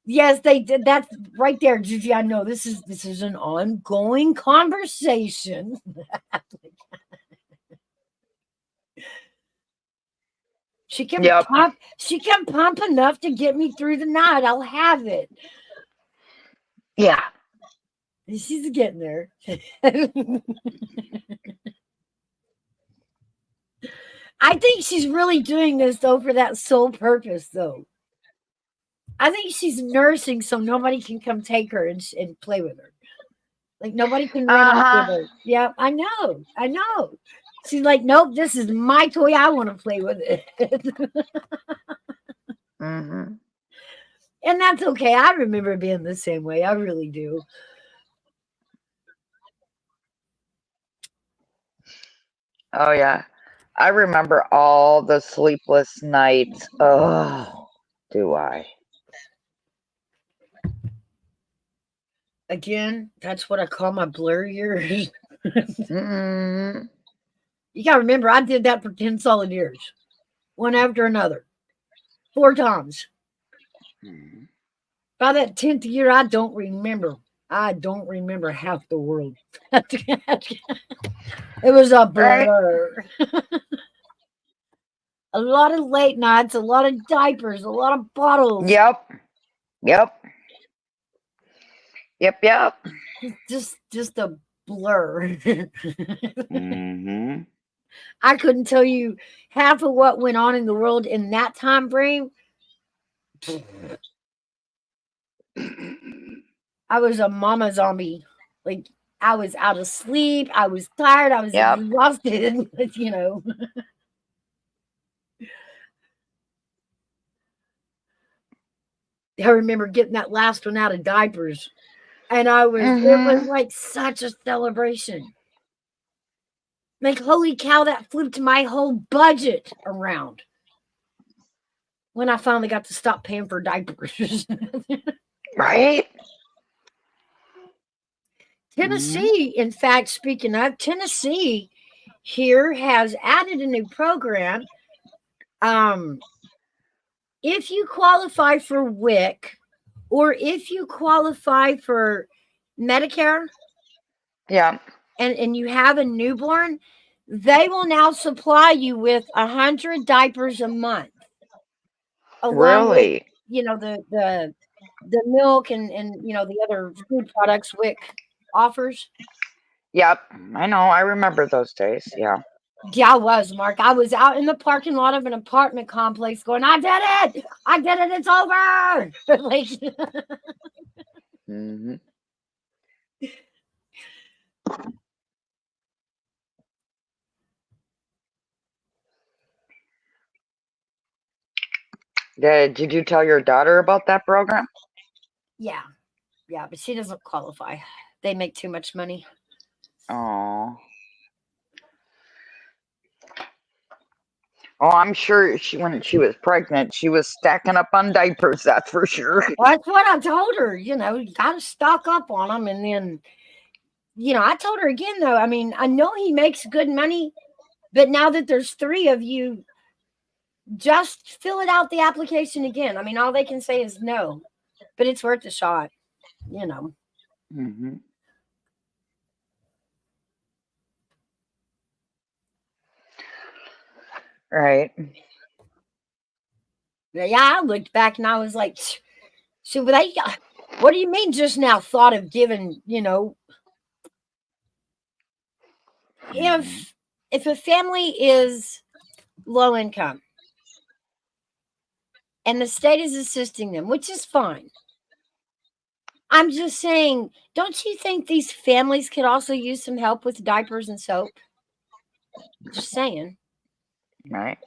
Yes, they did. That's right there, Gigi. I know this is an ongoing conversation. She can Yep. pump. She can pump enough to get me through the night. I'll have it. Yeah. She's getting there. I think she's really doing this though for that sole purpose, though. I think she's nursing so nobody can come take her and play with her. Like nobody can run Uh off with huh. her. Yeah, I know. I know. She's like, nope, this is my toy. I want to play with it. Mm-hmm. And that's okay. I remember being the same way. I really do. Oh yeah. I remember all the sleepless nights. Oh, do I? Again, that's what I call my blur years. Mm, You got to remember, I did that for 10 solid years, one after another, 4 times. Mhm. By that 10th year, I don't remember. I don't remember half the world. It was a right? blur. A lot of late nights, a lot of diapers, a lot of bottles. Yep. Yep. Yep. Yep. Just a blur. Mhm. I couldn't tell you half of what went on in the world in that time frame. I was a mama zombie. Like I was out of sleep. I was tired. I was Yep. exhausted. You know. I remember getting that last one out of diapers. And it was Mm-hmm. like such a celebration. Like, holy cow, that flipped my whole budget around when I finally got to stop paying for diapers. Right? Mhm. Tennessee, in fact, speaking of Tennessee, here has added a new program. Um, if you qualify for WIC or if you qualify for Medicare Yeah. and you have a newborn, they will now supply you with 100 diapers a month, along with Really? the milk and the other food products WIC offers. Yep. I know. I remember those days. Yeah. Yeah, I was, Mark. I was out in the parking lot of an apartment complex going, I did it! I did it, it's over. Like Mm-hmm. Did you tell your daughter about that program? yeah, yeah, but she doesn't qualify. They make too much money. Oh. Oh, I'm sure when she was pregnant, she was stacking up on diapers. That's for sure. Well, that's what I told her. You gotta stock up on them. And then, I told her again, though, I mean, I know he makes good money, but now that there's three of you, just fill it out the application again. I mean, all they can say is no, but it's worth a shot, you know. Mm-hmm. Right. Yeah, I looked back and I was like, so what do you mean just now thought of giving, Mhm. if a family is low income and the state is assisting them, which is fine. I'm just saying, don't you think these families could also use some help with diapers and soap? Just saying. Right.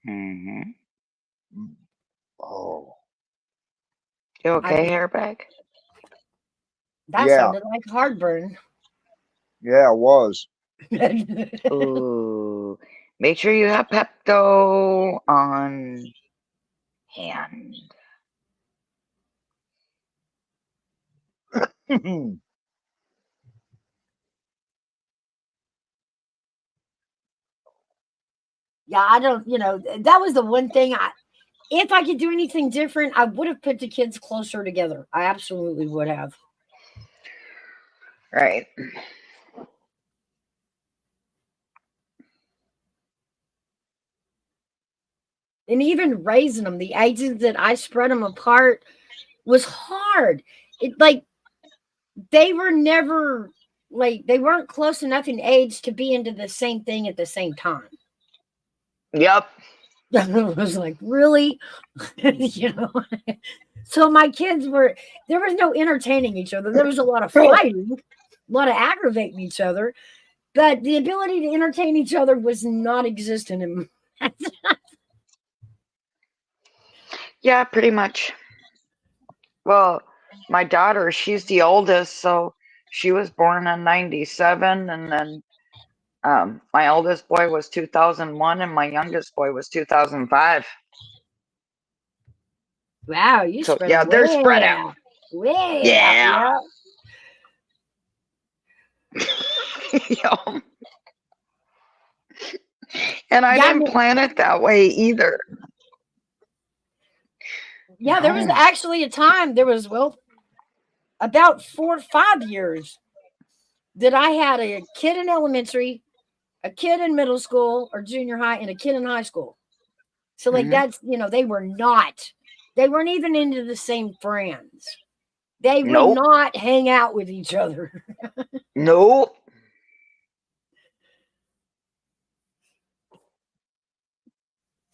Mhm. Oh, You I okay, hairbag? That yeah, sounded like heartburn. yeah, it was. Ooh. Make sure you have Pepto on hand. Yeah, I don't, that was the one thing if I could do anything different, I would have put the kids closer together. I absolutely would have. Right. And even raising them, the ages that I spread them apart was hard. It like they were never they weren't close enough in age to be into the same thing at the same time. Yep. I was like, really? So my kids there was no entertaining each other. There was a lot of fighting, a lot of aggravating each other, but the ability to entertain each other was not existent in Yeah, pretty much. Well, my daughter, she's the oldest, so she was born in 97, and then my oldest boy was 2001, and my youngest boy was 2005. Wow, you So spread yeah, them they're spread way out. out. Way out, Yeah. yeah. Yeah. And I Yeah, didn't plan it that way either. yeah, there was No. actually a time, about 4 or 5 years that I had a kid in elementary, a kid in middle school or junior high, and a kid in high school. So Mhm. that's, they weren't even into the same friends. They would Nope. not hang out with each other. Nope.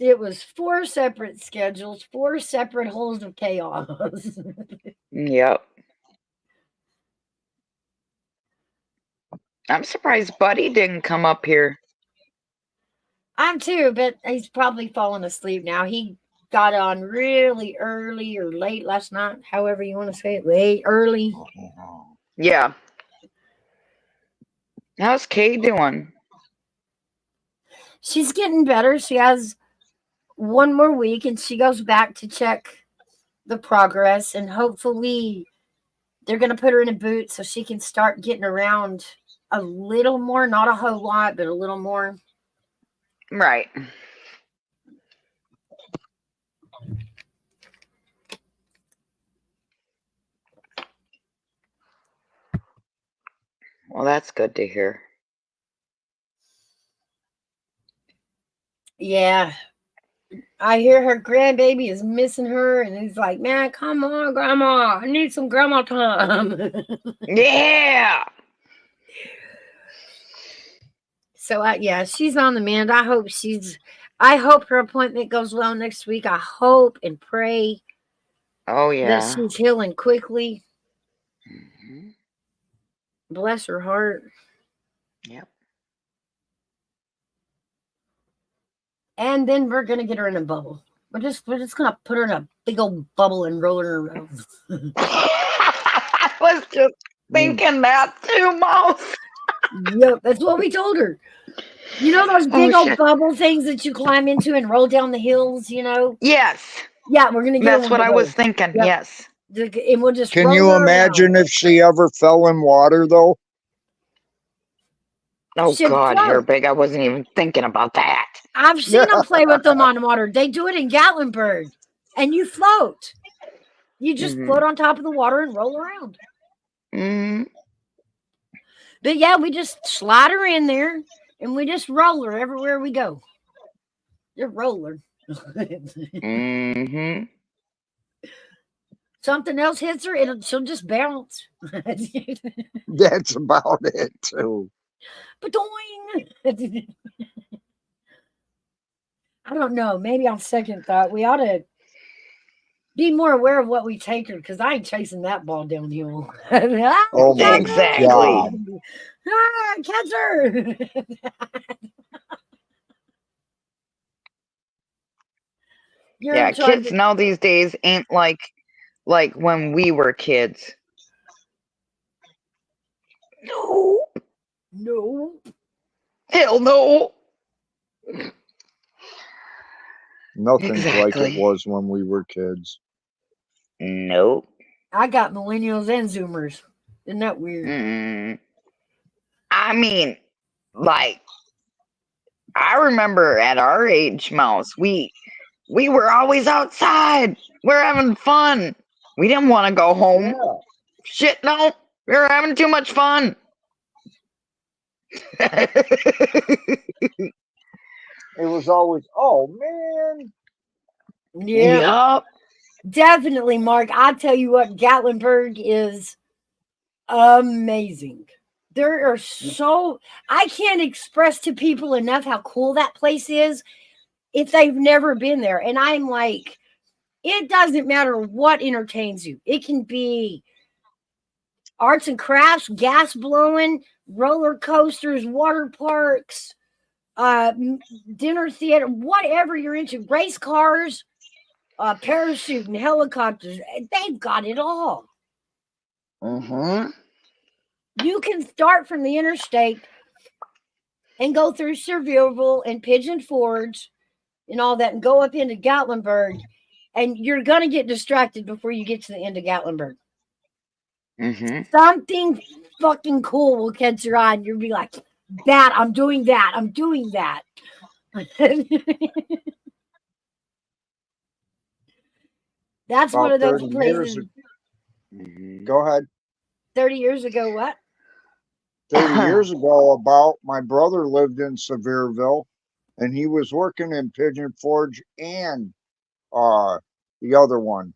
It was 4 separate schedules, 4 separate holes of chaos. Yep. I'm surprised Buddy didn't come up here. I'm too, but he's probably fallen asleep now. He got on really early or late last night, however you want to say it. Late, early. Yeah. How's Kay doing? She's getting better. She has one more week and she goes back to check the progress, and hopefully they're going to put her in a boot so she can start getting around a little more, not a whole lot, but a little more. Right. Well, that's good to hear. Yeah. I hear her grandbaby is missing her, and he's like, man, come on, grandma. I need some grandma time. Yeah. So, yeah, she's on the mend. I hope her appointment goes well next week. I hope and pray Oh, that yeah. she's healing quickly. Mm-hmm. Bless her heart. Yep. And then we're gonna get her in a bubble. We're just gonna put her in a big old bubble and roll her around. I was just thinking that too, Mouse. Yep, that's what we told her. You know those big old bubble things that you climb into and roll down the hills, Yes. Yeah, we're gonna get That's her what one I of was those. thinking. Yep. Yes. And we'll just Can roll you her imagine around. if she ever fell in water, though? Oh, She'd God, hair float. big. I wasn't even thinking about that. I've seen them play with them on water. They do it in Gatlinburg, and you float. You just Mhm. float on top of the water and roll around. Mm. But yeah, we just slide her in there, and we just roll her everywhere we go. Just roll her. Mhm. Something else hits her, she'll just bounce. That's about it, too. Ba-doing. I don't know. Maybe on second thought, we ought to be more aware of what we take her, because I ain't chasing that ball downhill. Oh, my Exactly. God. Catch her. You're Yeah, in charge kids of- now these days ain't like when we were kids. No. No. Hell no. Nothing's like it Exactly. was when we were kids. Nope. I got millennials and Zoomers. Isn't that weird? I mean, like I remember at our age, Mouse, we were always outside. We're having fun. We didn't want to go home. Yeah. Shit, no. We were having too much fun. It was always, oh man. Yeah, Yup. definitely, Mark. I tell you what, Gatlinburg is amazing. There are so I can't express to people enough how cool that place is if they've never been there. And I'm like, it doesn't matter what entertains you. It can be arts and crafts, gas blowing, roller coasters, water parks, dinner theater, whatever you're into, race cars, parachuting, helicopters. They've got it all. Mm-hmm. You can start from the interstate and go through Sevierville and Pigeon Forge and all that and go up into Gatlinburg. And you're going to get distracted before you get to the end of Gatlinburg. Mm-hmm. Something fucking cool will catch your eye and you'll be like, that, I'm doing that. I'm doing that. That's one About of those 30 years. places. Go ahead. 30 years ago, what? 30 years ago, about my brother lived in Sevierville, and he was working in Pigeon Forge and the other one,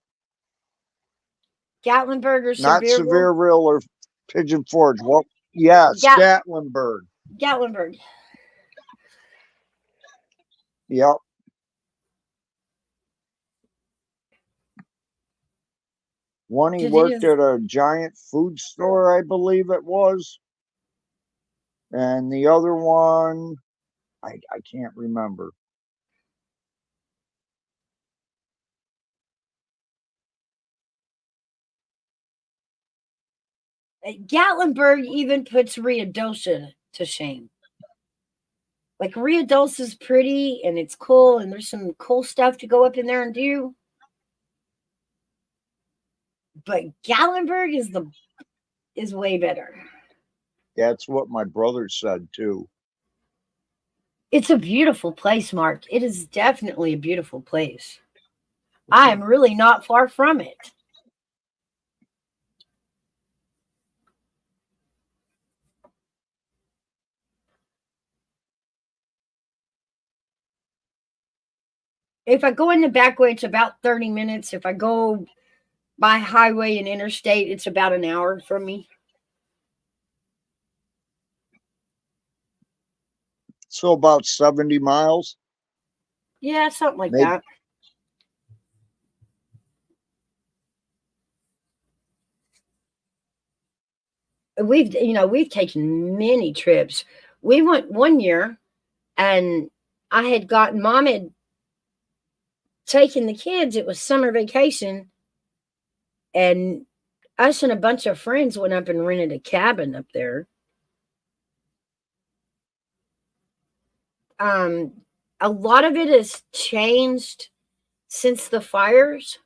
Gatlinburg or not Sevierville? Sevierville or Pigeon Forge. Well, yeah, Gatlinburg. Gatlinburg. Yep. One he worked at a giant food store, I believe it was, and the other one, I can't remember. Gatlinburg even puts Ruidoso to shame. Like Ruidoso is pretty and it's cool, and there's some cool stuff to go up in there and do. But Gatlinburg is way better. That's what my brother said too. It's a beautiful place, Mark. It is definitely a beautiful place. I am really not far from it. If I go in the back way, it's about 30 minutes. If I go by highway and interstate, it's about an hour from me. So about 70 miles. Yeah, something like Maybe. that. We've taken many trips. We went one year and mom had taken the kids. It was summer vacation, and us and a bunch of friends went up and rented a cabin up there. A lot of it has changed since the fires.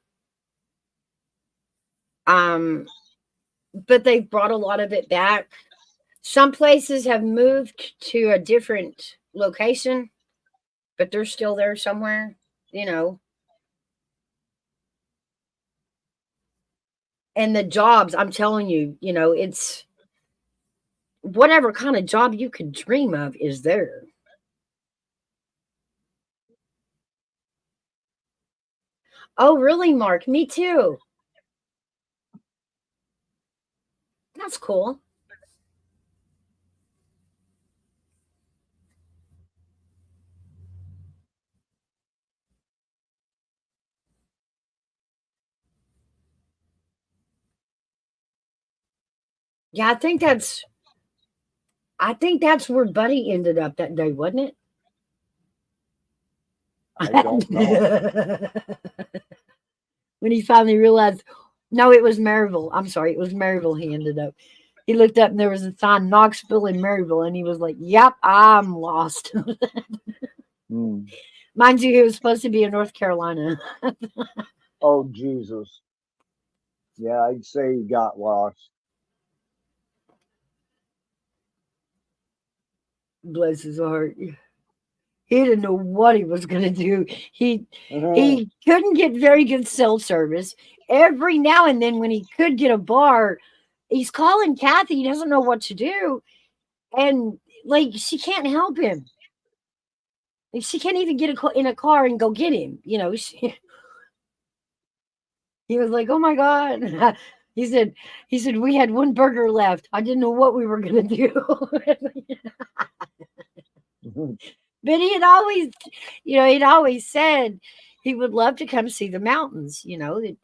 But they've brought a lot of it back. Some places have moved to a different location, but they're still there somewhere, And the jobs, I'm telling you, it's whatever kind of job you could dream of is there. Oh, really, Mark? Me too. That's cool. Yeah, I think that's where Buddy ended up that day, wasn't it? I don't know. When he finally realized, no, it was Maryville. I'm sorry, it was Maryville he ended up. He looked up and there was a sign Knoxville and Maryville, and he was like, yep, I'm lost. Mind you, he was supposed to be in North Carolina. Oh, Jesus. Yeah, I'd say he got lost. Bless his heart. He didn't know what he was going to do. He Mhm. he couldn't get very good cell service. Every now and then, when he could get a bar, he's calling Kathy. He doesn't know what to do, and like she can't help him. Like, she can't even get in a car and go get him. He was like, "Oh my god." He said we had one burger left. I didn't know what we were gonna do. Mhm. But he'd always said he would love to come see the mountains. That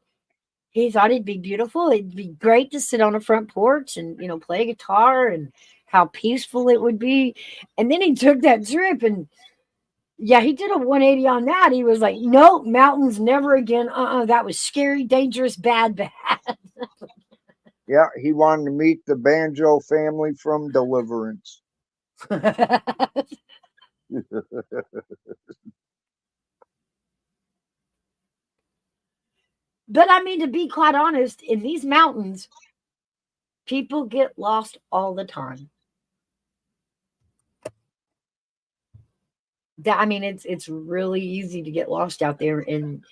he thought it'd be beautiful. It'd be great to sit on a front porch and play guitar, and how peaceful it would be. And then he took that trip, and yeah, he did a 180 on that. He was like, "Nope, mountains never again. That was scary, dangerous, bad, bad." Yeah, he wanted to meet the Banjo family from Deliverance. But I mean, to be quite honest, in these mountains, people get lost all the time. I mean, it's really easy to get lost out there, and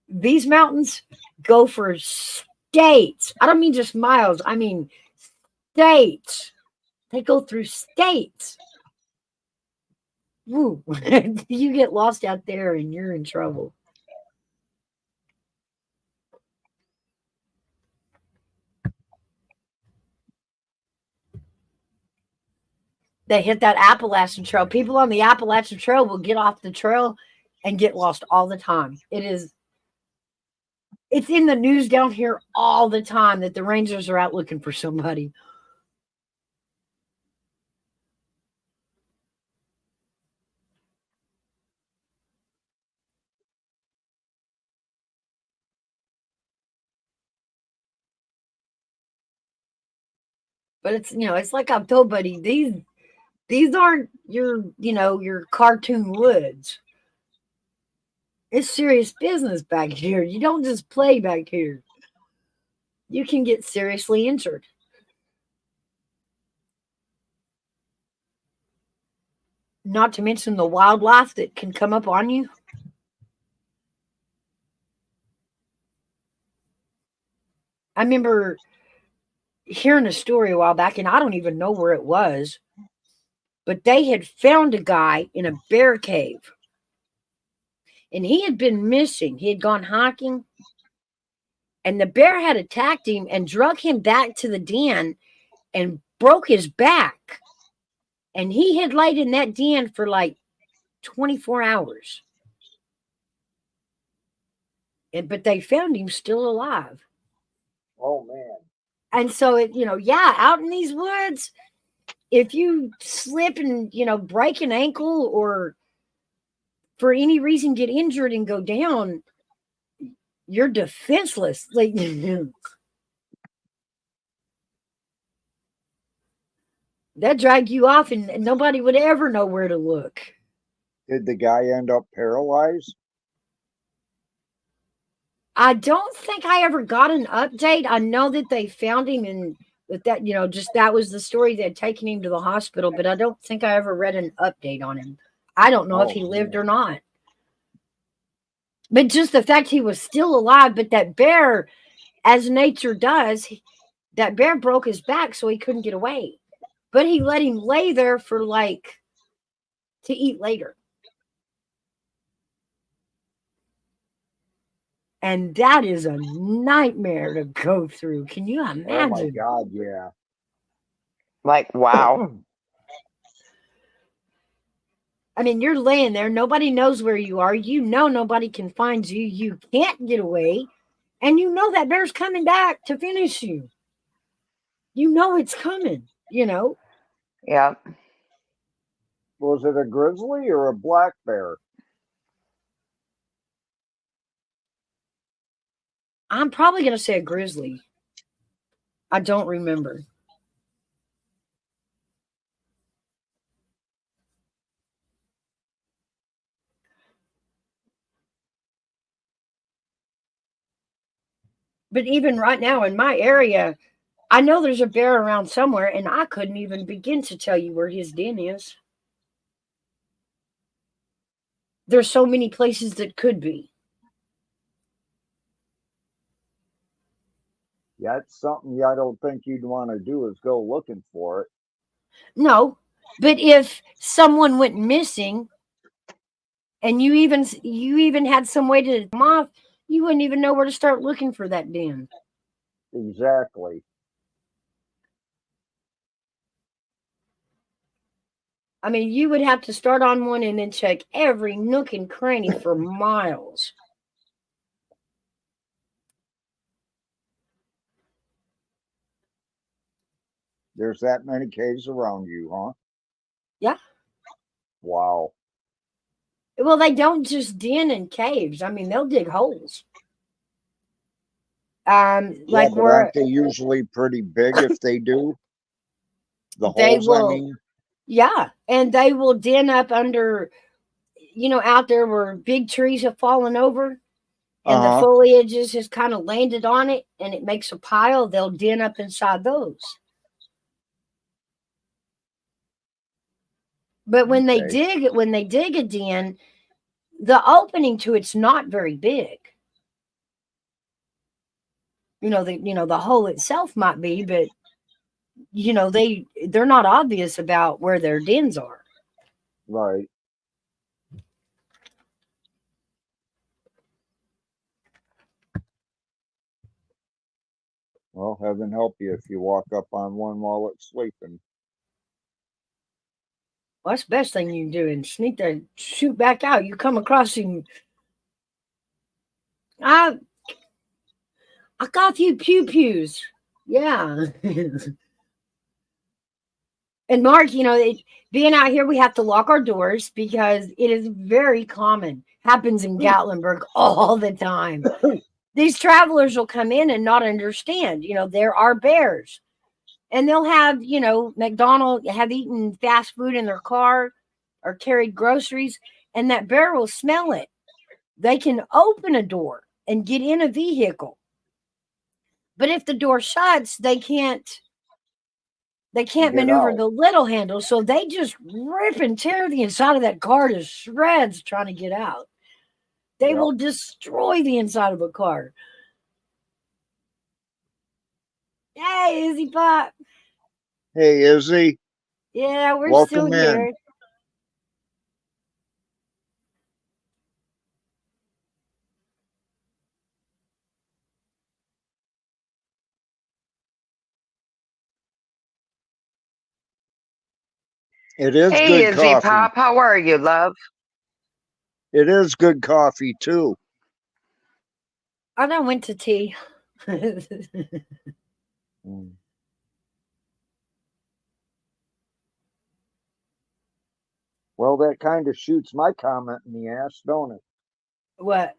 these mountains go for states. I don't mean just miles. I mean states. They go through states. Woo. You get lost out there, and you're in trouble. They hit that Appalachian Trail. People on the Appalachian Trail will get off the trail and get lost all the time. It's in the news down here all the time that the Rangers are out looking for somebody. But it's like I've told Buddy, these aren't your cartoon woods. It's serious business back here. You don't just play back here. You can get seriously injured. Not to mention the wildlife that can come up on you. I remember hearing a story a while back, and I don't even know where it was, but they had found a guy in a bear cave, and he had been missing. He had gone hiking, and the bear had attacked him and drug him back to the den and broke his back. And he had laid in that den for like 24 hours. But they found him still alive. Oh man. And so out in these woods, if you slip and break an ankle, or for any reason get injured and go down, you're defenseless. Like that drag you off, and nobody would ever know where to look. Did the guy end up paralyzed? I don't think I ever got an update. I know that they found him, and that was the story. They had taken him to the hospital, but I don't think I ever read an update on him. I don't know if he lived or not. But just the fact he was still alive, but that bear, as nature does, that bear broke his back so he couldn't get away. But he let him lay there for to eat later. And that is a nightmare to go through. Can you imagine? Oh my God, yeah. Like, wow. I mean, you're laying there. Nobody knows where you are. Nobody can find you. You can't get away. And that bear's coming back to finish you. It's coming, Yeah. Was it a grizzly or a black bear? I'm probably going to say a grizzly. I don't remember. But even right now in my area, I know there's a bear around somewhere, and I couldn't even begin to tell you where his den is. there's so many places that could be. That's something I don't think you'd want to do is go looking for it. No, but if someone went missing and you even had some way to come off, you wouldn't even know where to start looking for that den. Exactly. I mean, you would have to start on one and then check every nook and cranny for miles. There's that many caves around you, huh? Yeah. Wow. Well, they don't just den in caves. I mean, they'll dig holes. Yeah, Like but where aren't they usually pretty big if they do? The they holes, I will, mean. yeah, and they will den up under, out there where big trees have fallen over and the Uh-huh. foliage has kind of landed on it and it makes a pile. They'll den up inside those. But when they Okay. dig a den, the opening to it's not very big. The hole itself might be, but they're not obvious about where their dens are. Right. Well, heaven help you if you walk up on one while it's sleeping. Well, that's the best thing you can do, and sneak there, shoot back out. You come across him. I got a few pew pews. Yeah. And Mark, being out here, we have to lock our doors because it is very common. Happens in Gatlinburg all the time. These travelers will come in and not understand. There are bears, and they'll have, McDonald's have eaten fast food in their car or carried groceries, and that bear will smell it. They can open a door and get in a vehicle, but if the door shuts, they can't Get maneuver out. the little handle, so they just rip and tear the inside of that car to shreds trying to get out. They Yep. will destroy the inside of a car. Hey, Izzy Pop. Hey, Izzy. Yeah, we're still Welcome in. here. It is Hey, good Izzy coffee. Pop, how are you, love? It is good coffee, too. I done went to tea. Mm. Well, that kind of shoots my comment in the ass, don't it? What?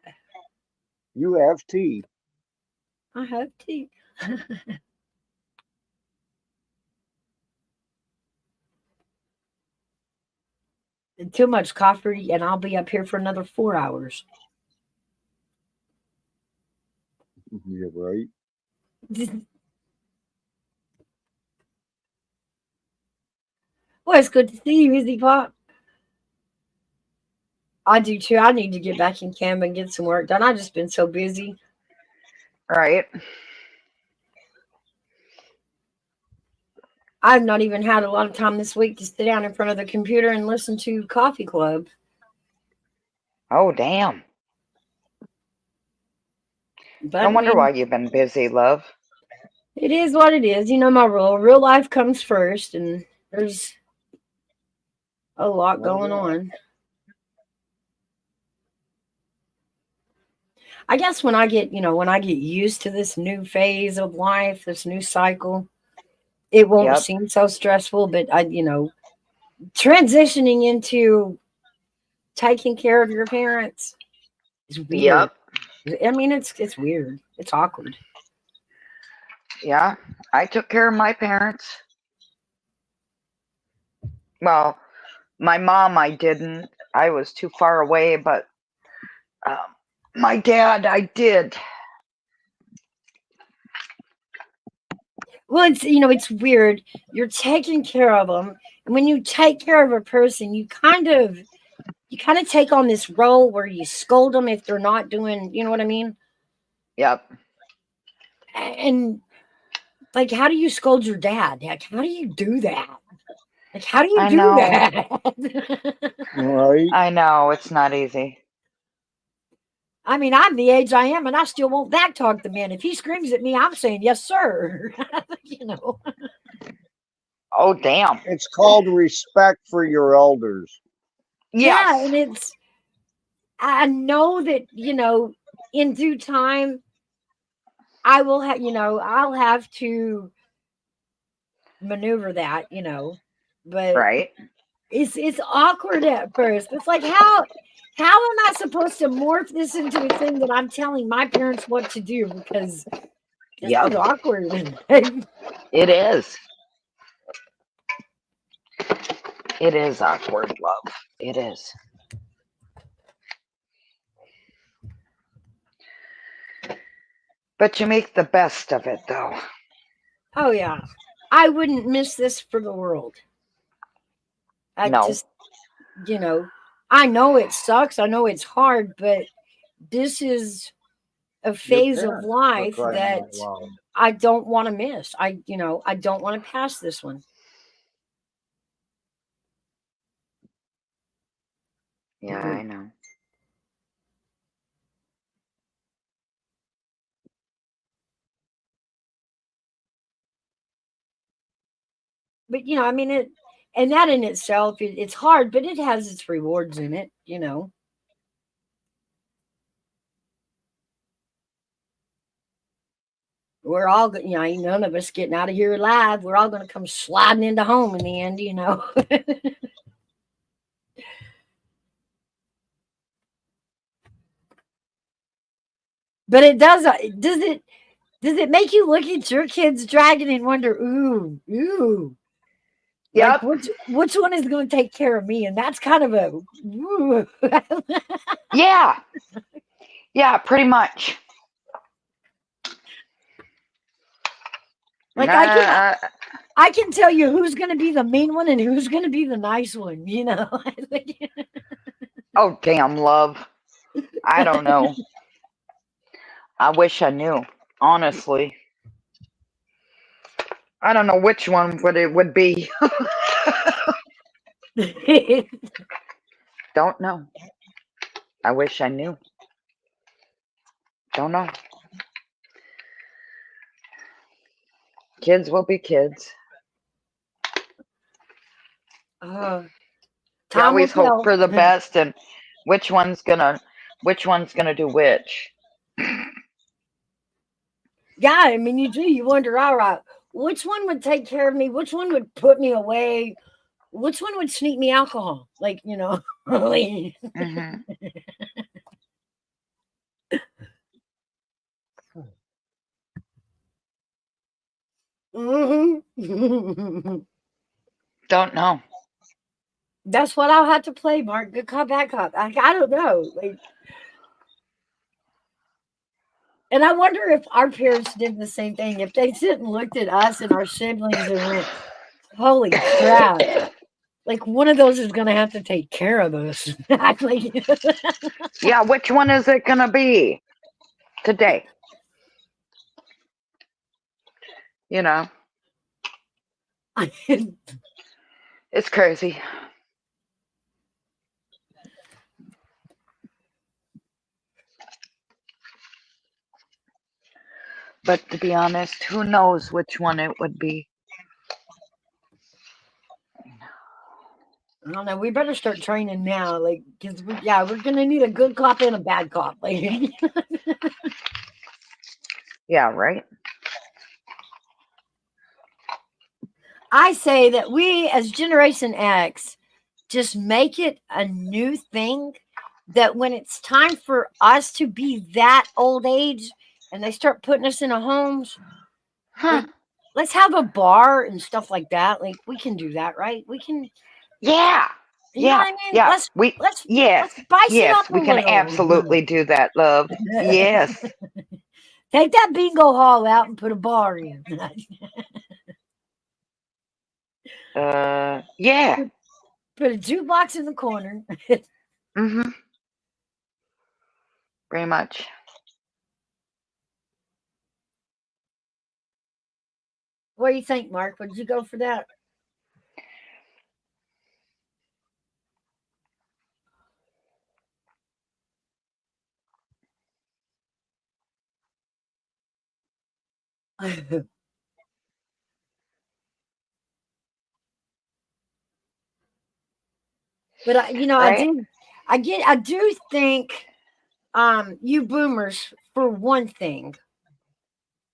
You have tea. I have tea. Too much coffee, and I'll be up here for another 4 hours. You're right. Well, it's good to see you, Izzy Pop. I do too. I need to get back in camp and get some work done. I've just been so busy. Right. I've not even had a lot of time this week to sit down in front of the computer and listen to Coffee Club. Oh, damn. But No I wonder mean, why you've been busy, love. it is what it is. You know my rule. Real life comes first, and there's a lot Well, going yeah. on. I guess when I get used to this new phase of life, this new cycle, it won't Yep. seem so stressful. But transitioning into taking care of your parents is weird. Yep. I mean, it's weird. It's awkward. Yeah. I took care of my parents. Well, my mom, I didn't. I was too far away, but um, my dad, I did. Well, it's weird. You're taking care of them, and when you take care of a person, you kind of you kind of take on this role where you scold them if they're not doing, you know what I mean? Yep. And like, how do you scold your dad? Like, how do you do that? Like, how do you I do know. that? Right? I know. It's not easy. I mean, I'm the age I am, and I still won't back talk the man. If he screams at me, I'm saying yes, sir. You know. Oh, damn. It's called respect for your elders. Yeah, Yes. and I know that, you know, in due time, I will have, you know, I'll have to maneuver that, you know, but Right. it's awkward at first. It's like, how am I supposed to morph this into a thing that I'm telling my parents what to do? Because this is Yep. awkward. It is. It is awkward, love. It is. But you make the best of it, though. Oh yeah. I wouldn't miss this for the world. I No. just, you know, I know it sucks. I know it's hard, but this is a Your phase of parents, for life crying that out loud. I don't want to miss. I don't want to pass this one. Yeah, I know. But you know, I mean it, and that in itself, it's hard, but it has its rewards in it. You know, we're all, you know, ain't none of us getting out of here alive. We're all going to come sliding into home in the end. You know. But it does. Does it make you look at your kids dragging and wonder, ooh, like Yep. which one is going to take care of me? And that's kind of a ooh. Yeah. Yeah, pretty much. Like I can tell you who's going to be the mean one and who's going to be the nice one. You know. Oh, damn, love. I don't know. I wish I knew. Honestly. I don't know which one it would be. Don't know. I wish I knew. Don't know. Kids will be kids. uh, You Time will always hope tell. for the best, and which one's gonna do which. Yeah, I mean, you do. You wonder, all right, which one would take care of me? Which one would put me away? Which one would sneak me alcohol? Like, you know, like, Hmm. mhm. Don't know. That's what I'll have to play, Mark. Good cop, bad cop. I don't know. Like, and I wonder if our parents did the same thing. If they sit and looked at us and our siblings and went, "Holy crap!" Like one of those is going to have to take care of us. Like, Yeah, which one is it gonna be today? You know, it's crazy. But to be honest, who knows which one it would be? I don't know. We better start training now, like, because we're gonna need a good cop and a bad cop. Like, Yeah, right. I say that we, as Generation X, just make it a new thing. That when it's time for us to be that old age, and they start putting us in a homes, Huh. like, let's have a bar and stuff like that. Like, we can do that, right? We can. Yeah. You know Yeah. what I mean? Yeah. Let's Yes. let's spice it Yes, up a we can little. absolutely do that, love. Yes. Take that bingo hall out and put a bar in. Yeah. Put a jukebox in the corner. Mm-hmm. Pretty much. What do you think, Mark? Would you go for that? But Right? I do think you boomers, for one thing,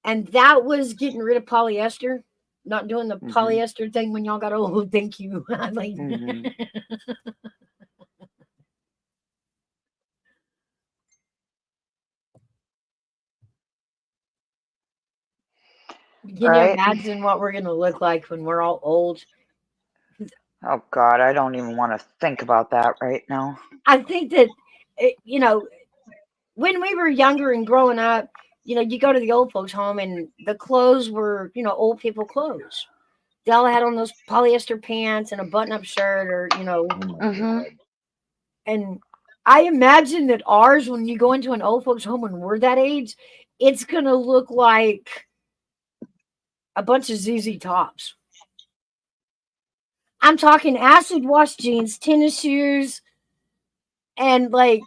and that was getting rid of polyester, not doing the Mm-hmm. polyester thing when y'all got old. Thank you. I'm like, Mm-hmm. can you Right? imagine what we're gonna look like when we're all old? Oh God, I don't even want to think about that right now. I think that when we were younger and growing up, you go to the old folks' home and the clothes were, old people clothes. They all had on those polyester pants and a button-up shirt, or Mm-hmm. and I imagine that ours, when you go into an old folks' home when we're that age, it's gonna look like a bunch of ZZ Tops. I'm talking acid wash jeans, tennis shoes, and like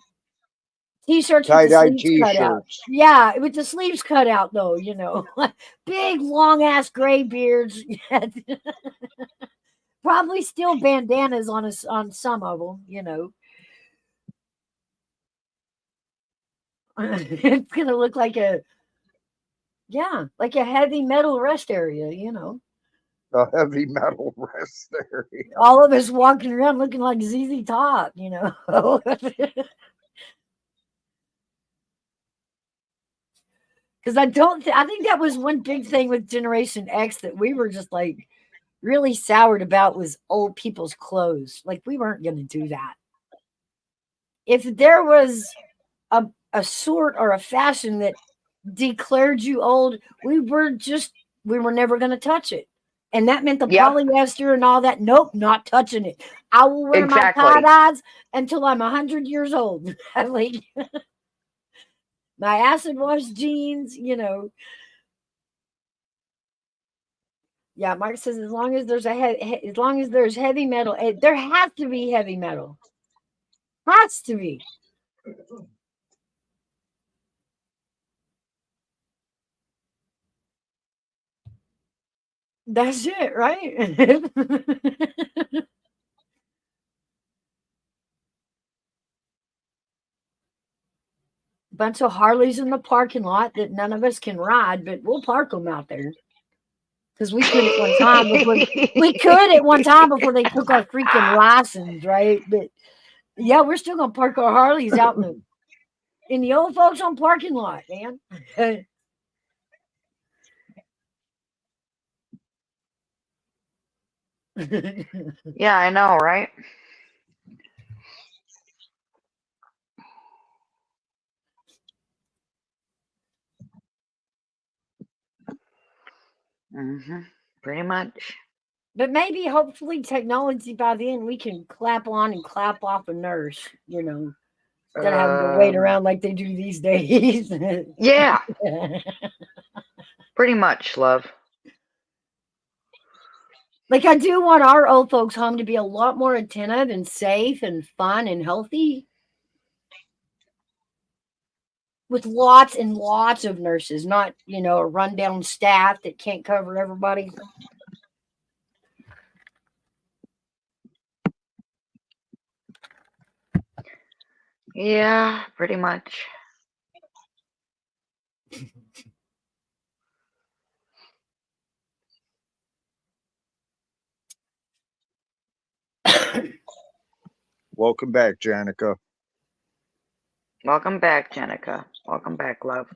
t-shirts with the Tie-dye sleeves cut out. t-shirts. Yeah, with the sleeves cut out though, big long ass gray beards. Probably still bandanas on some of them. It's gonna look like like a heavy metal rest area. The heavy metal rest area. All of us walking around looking like ZZ Top. Because I think that was one big thing with Generation X that we were just like really soured about, was old people's clothes. Like, we weren't going to do that. If there was a sort or a fashion that declared you old, we were never going to touch it. And that meant the Yep. polyester and all that. Nope, not touching it. I will wear my Exactly. tie-dyes until I'm 100 years old. I'm like, my acid wash jeans. Yeah, Mark says as long as there's as long as there's heavy metal, there has to be heavy metal. Has to be. That's it, right? Bunch of Harleys in the parking lot that none of us can ride, but we'll park them out there because we could at one time before they took our freaking license, right? But yeah, we're still gonna park our Harleys out in the old folks' home parking lot, man. Yeah, I know, right? Mm-hmm. Pretty much. But maybe, hopefully, technology by then, we can clap on and clap off a nurse, instead of having to wait Um, around like they do these days. yeah, pretty much, love. Like, I do want our old folks' home to be a lot more attentive and safe and fun and healthy, with lots and lots of nurses, not, a rundown staff that can't cover everybody. Yeah, pretty much. Welcome back, Janica. Welcome back, Jenica. Welcome back, love.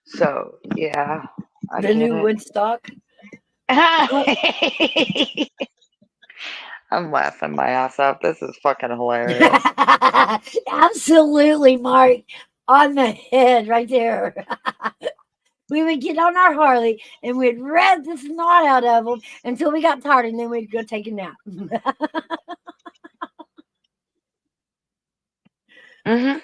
So, yeah, I The get new it. Woodstock. I'm laughing my ass off. This is fucking hilarious. Absolutely, Mark. On the head right there. We would get on our Harley and we'd rev the snot out of them until we got tired, and then we'd go take a nap. Mm-hmm.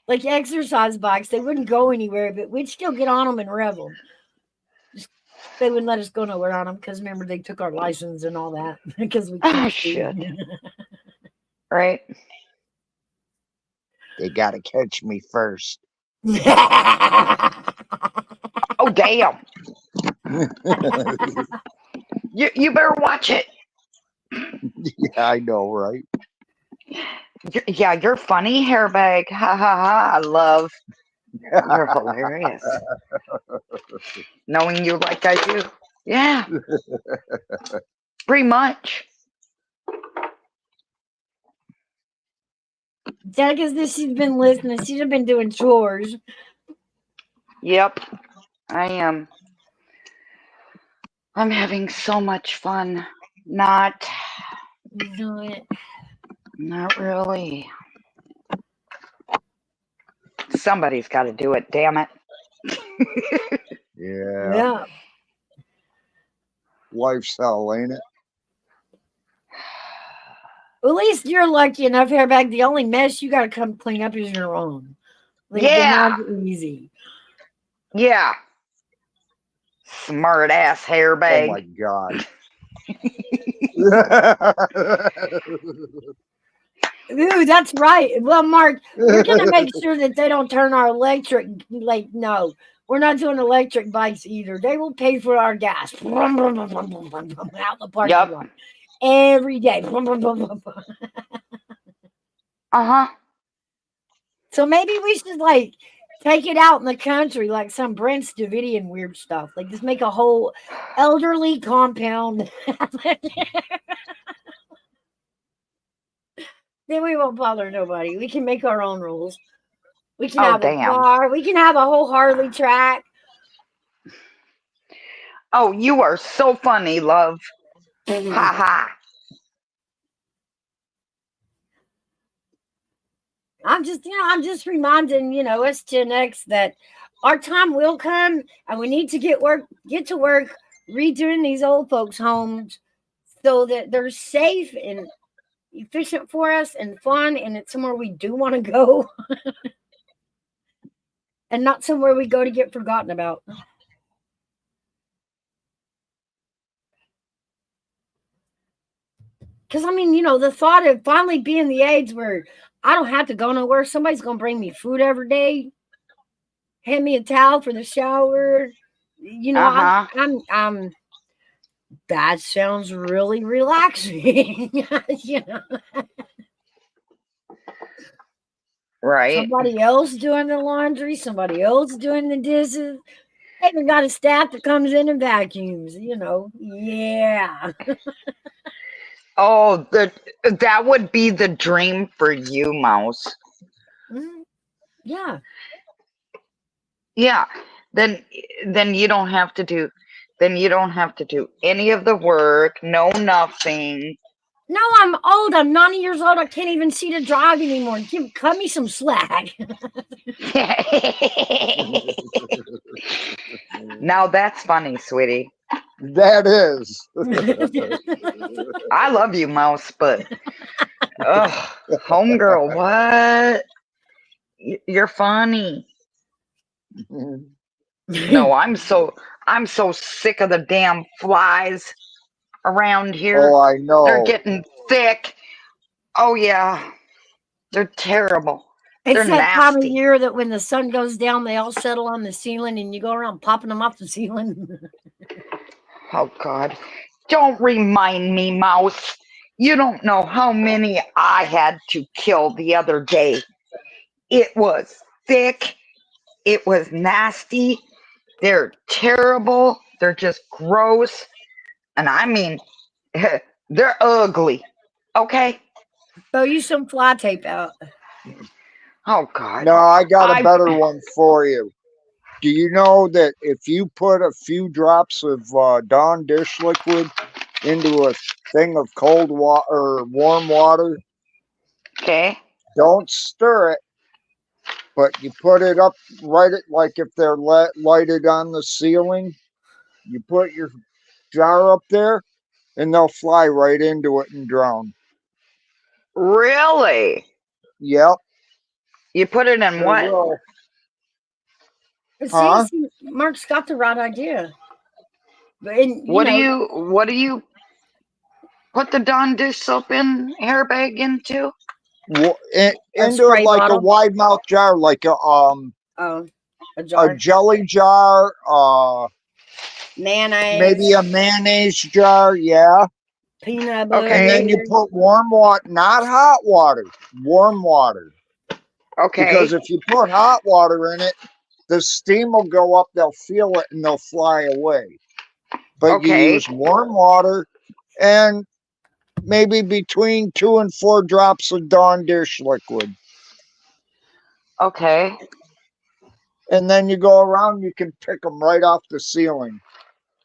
Like exercise bikes, they wouldn't go anywhere, but we'd still get on them and rev them. They wouldn't let us go nowhere on them because remember they took our license and all that because we Oh couldn't shit. see. Right. They got to catch me first. Oh damn. You better watch it. Yeah, I know, right? Yeah, you're funny, hairbag. Ha ha ha. I love. You're hilarious. Knowing you like I do. Yeah. Pretty much. Because she's been listening. She's been doing chores. Yep. I am. I'm having so much fun. Not really. Somebody's got to do it, damn it. Yeah. Yeah. Life's hell, ain't it? Well, at least you're lucky enough, hairbag. The only mess you got to come clean up is your own. Like, Yeah. that's easy. Yeah. Smart ass Oh hairbag. my God. Ooh, that's right. Well, Mark, we're going to make sure that they don't turn our electric. Like, no, we're not doing electric bikes either. They will pay for our gas. Out the parking Yep. lot every day. Uh-huh. So maybe we should like take it out in the country, like some Brent Davidian weird stuff. Like just make a whole elderly compound. Then we won't bother nobody. We can make our own rules. We can Oh, have a damn. bar. We can have a whole Harley track. Oh, you are so funny, love. Ha ha. I'm just reminding, us Gen X that our time will come and we need to get to work redoing these old folks' homes so that they're safe and efficient for us and fun and it's somewhere we do want to go and not somewhere we go to get forgotten about. Because I mean, the thought of finally being the age where I don't have to go nowhere, somebody's gonna bring me food every day, hand me a towel for the shower. Uh-huh. I'm that sounds really relaxing. Right. Somebody else doing the laundry, somebody else doing the dishes. They even got a staff that comes in and vacuums, Yeah. Oh, that would be the dream for you, Mouse. Mhm. Yeah. Yeah. Then you don't have to do any of the work, no nothing. No, I'm old. I'm 90 years old. I can't even see to drive anymore. Cut me some slack. Now that's funny, sweetie. That is. I love you, Mouse, but homegirl, what? You're funny. No, I'm so sick of the damn flies around here. Oh, I They're know. getting thick. Oh yeah. They're terrible. It's They're that time of nasty. year that when the sun goes down, they all settle on the ceiling and you go around popping them off the ceiling. Oh God. Don't remind me, Mouse. You don't know how many I had to kill the other day. It was thick. It was nasty. They're terrible. They're just gross. And I mean, they're ugly. Okay? Throw you some fly tape out. Oh God. No, I got a better one for you. Do you know that if you put a few drops of Dawn dish liquid into a thing of cold water or warm water, Okay. don't stir it, but you put it up right at like if they're lighted on the ceiling, you put your jar up there and they'll fly right into it and drown. Really? Yep, You put it in sure what? will. But Huh? see, Mark's got the right idea. And What do you put the Dawn dish soap in hairbag into? a Into it spray like a bottle. wide mouth jar, like a A a jar. jelly jar, Mayonnaise. maybe a mayonnaise jar, yeah. Peanut butter. And then you Okay. put warm water, not hot water, warm water. Okay. Because if you put hot water in it, the steam will go up, they'll feel it, and they'll fly away. But you Okay. use warm water and maybe between 2 and 4 drops of Dawn dish liquid. Okay. And then you go around, you can pick them right off the ceiling.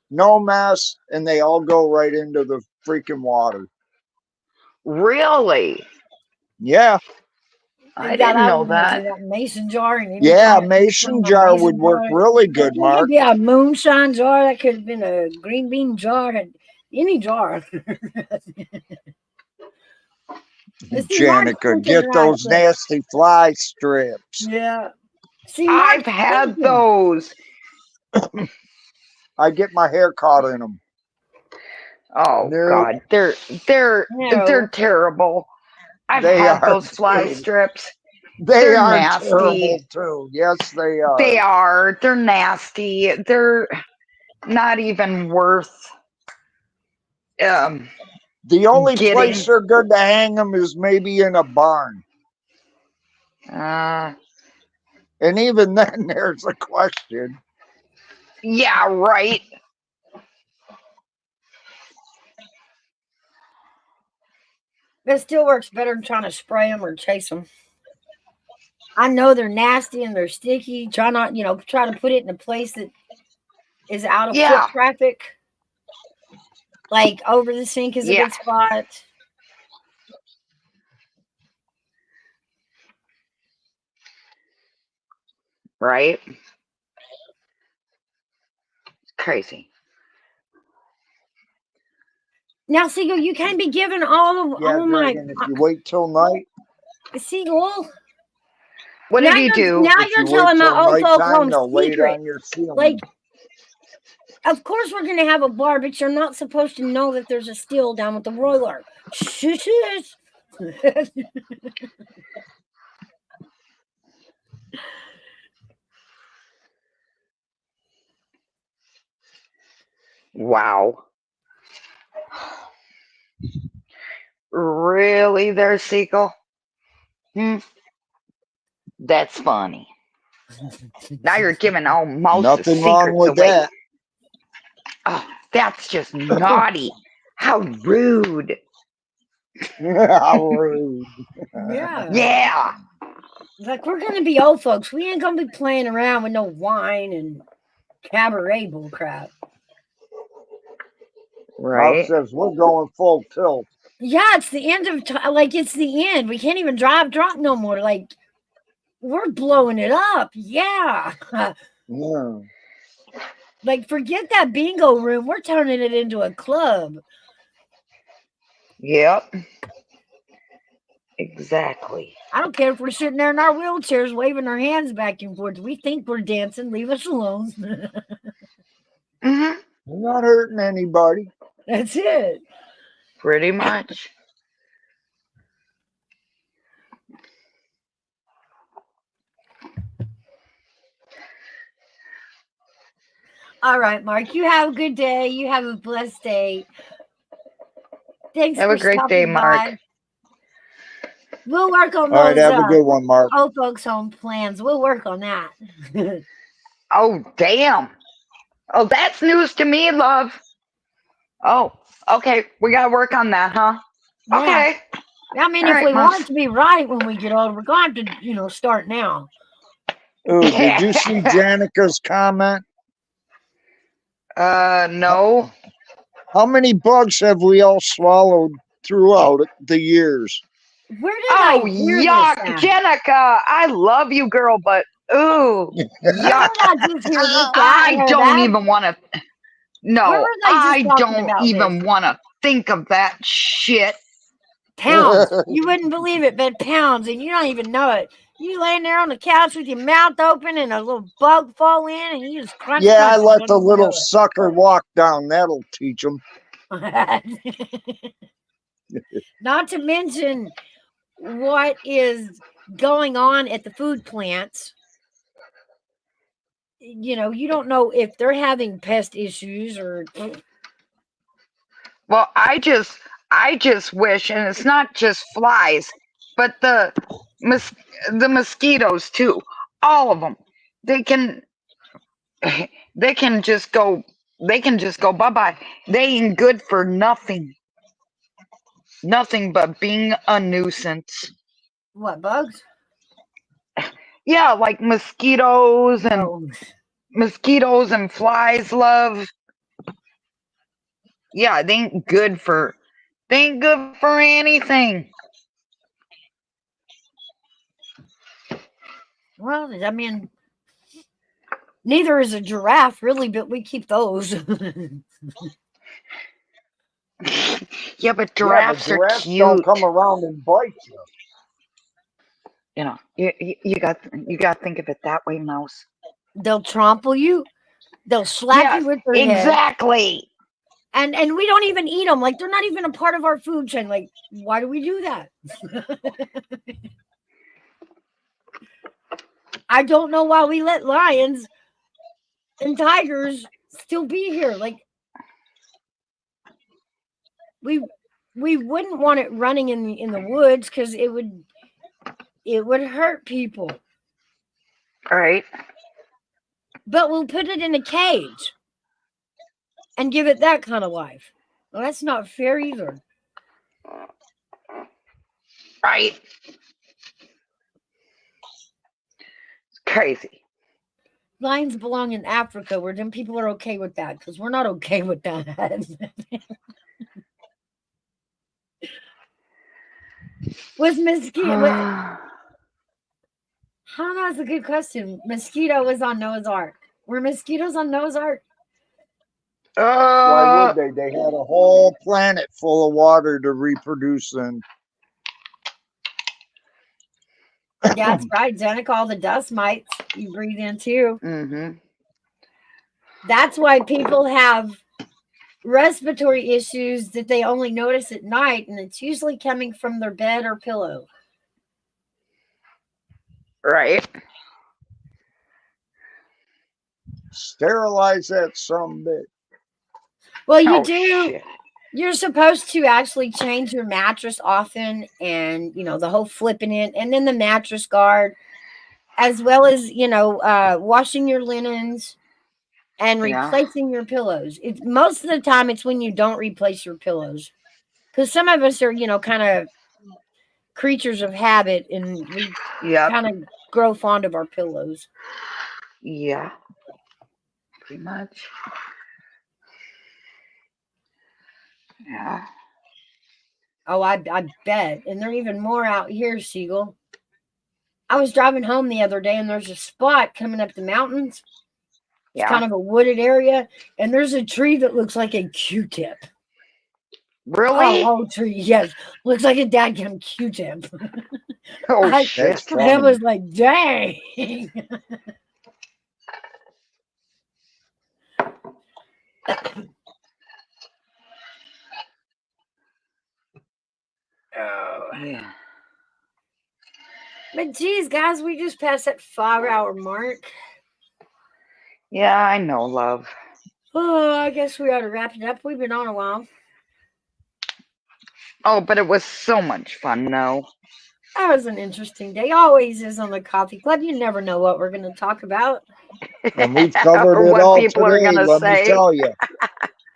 No mess, and they all go right into the freaking water. Really? Yeah. I Yeah, didn't that know reminds me that. of that mason jar. And Yeah, anytime mason a jar mason would work jar, really good, it Mark. could be a moonshine jar. That could have been a green bean jar. Any jar. But see, Mark's Janica, thinking get right. those nasty fly strips. Yeah. See, I've Mark's had thinking. those. I get my hair caught in them. Oh No, God, they're No. terrible. I've they had are those fly too. strips. They They're are nasty. terrible too. Yes, they are. They are. They're nasty. They're not even worth The only getting. place they're good to hang them is maybe in a barn. Uh, And even then, there's a question. yeah, right. It still works better than trying to spray them or chase them. I know they're nasty and they're sticky. Try not, try to put it in a place that is out of Yeah. foot traffic. Like over the sink is a Yeah. good spot. Right. It's crazy. Now, Seagull, you can't be giving all the. Yeah, Oh my! Dragon, if you wait till night, Seagull. What Now did he do? Now if you're you wait telling my till old folk nighttime, home they'll lay it secret. on your ceiling. Like, of course we're gonna have a bar, but you're not supposed to know that there's a still down with the broiler. Shush, shush. Wow. Really there, Seagull? That's funny. Now you're giving all most Nothing wrong secrets with away. that. Oh, that's just naughty. How rude. How rude. Yeah. Yeah. Like, we're gonna be old folks. We ain't gonna be playing around with no wine and cabaret bull crap. Mark Right. says we're going full tilt. Yeah, it's the end of it's the end. We can't even drive drunk no more. Like, we're blowing it up. Yeah. Yeah. Like, forget that bingo room. We're turning it into a club. Yep. Exactly. I don't care if we're sitting there in our wheelchairs waving our hands back and forth. We think we're dancing. Leave us alone. Mm-hmm. We're not hurting anybody. That's it. Pretty much. All right, Mark. You have a good day. You have a blessed day. Thanks Have for a great stopping day, Mark. by. We'll work on All right, those have a good one, Mark. old folks home plans. We'll work on that. Oh, damn. Oh, that's news to me, love. Oh, okay. We got to work on that, huh? Yeah. Okay. I mean, All if right, we Mom. want it to be right when we get old, we're going to have to, start now. Ooh, did you see Janica's comment? No. How many bugs have we all swallowed throughout the years? Where did I hear yuck, this at? Jenica. I love you, girl, but ooh, Where yuck. did I just hear this at? I don't even want to. Where No, were they just I talking don't about even this? want to think of that shit. Pounds. You wouldn't believe it, but pounds, and you don't even know it. You laying there on the couch with your mouth open and a little bug fall in, and you just crunch, Yeah, I crunch. let the little sucker walk down. That'll teach him. Not to mention what is going on at the food plants. You know, you don't know if they're having pest issues or. Well, I just wish, and it's not just flies, but the mosquitoes too. All of them. They can they can just go bye bye. They ain't good for nothing. Nothing but being a nuisance. What, bugs? Yeah, like mosquitoes Oh, and flies, love. Yeah, they ain't good for anything. well, I mean, neither is a giraffe, really, but we keep those. Yeah, but Yeah, but giraffes are giraffes don't cute. come around and bite you. You know, you got to think of it that way, mouse. They'll trample you. They'll slap Yes, you with their head. exactly. And we don't even eat them. Like, they're not even a part of our food chain. Like, why do we do that? I don't know why we let lions and tigers still be here. Like, we wouldn't want it running in the woods because it would hurt people. All right. But we'll put it in a cage and give it that kind of life. Well, that's not fair either. Right. It's crazy. Lions belong in Africa, where them people are okay with that, because we're not okay with that. Was mosquito? I don't know. It's a good question. Mosquito was on Noah's Ark. Were mosquitoes on Noah's Ark? Why would they? They had a whole planet full of water to reproduce in. Yeah, that's right, Jenica. All the dust mites you breathe in too. Mm-hmm. That's why people have respiratory issues that they only notice at night, and it's usually coming from their bed or pillow. Right. Sterilize that some bit. Well, you Oh, do. shit. You're supposed to actually change your mattress often, and the whole flipping it, and then the mattress guard, as well as washing your linens and Yeah. replacing your pillows. It's most of the time it's when you don't replace your pillows, because some of us are kind of creatures of habit, and we Yep. kind of grow fond of our pillows. Yeah. Pretty much. Yeah. Oh, I bet. And they're even more out here, Siegel. I was driving home the other day, and there's a spot coming up the mountains. It's Yeah. kind of a wooded area, and there's a tree that looks like a Q-tip. Really? A whole tree, yes. Looks like a dadgum Q-tip. Oh, shit. That's I funny. was like, dang. Yeah. But geez, guys, we just passed that 5-hour mark. Yeah, I know, love. Oh, I guess we ought to wrap it up. We've been on a while. Oh, but it was so much fun, though. That was an interesting day. Always is on the coffee club. You never know what we're going to talk about. And we've covered Or it what all people are today, gonna let me say. tell you.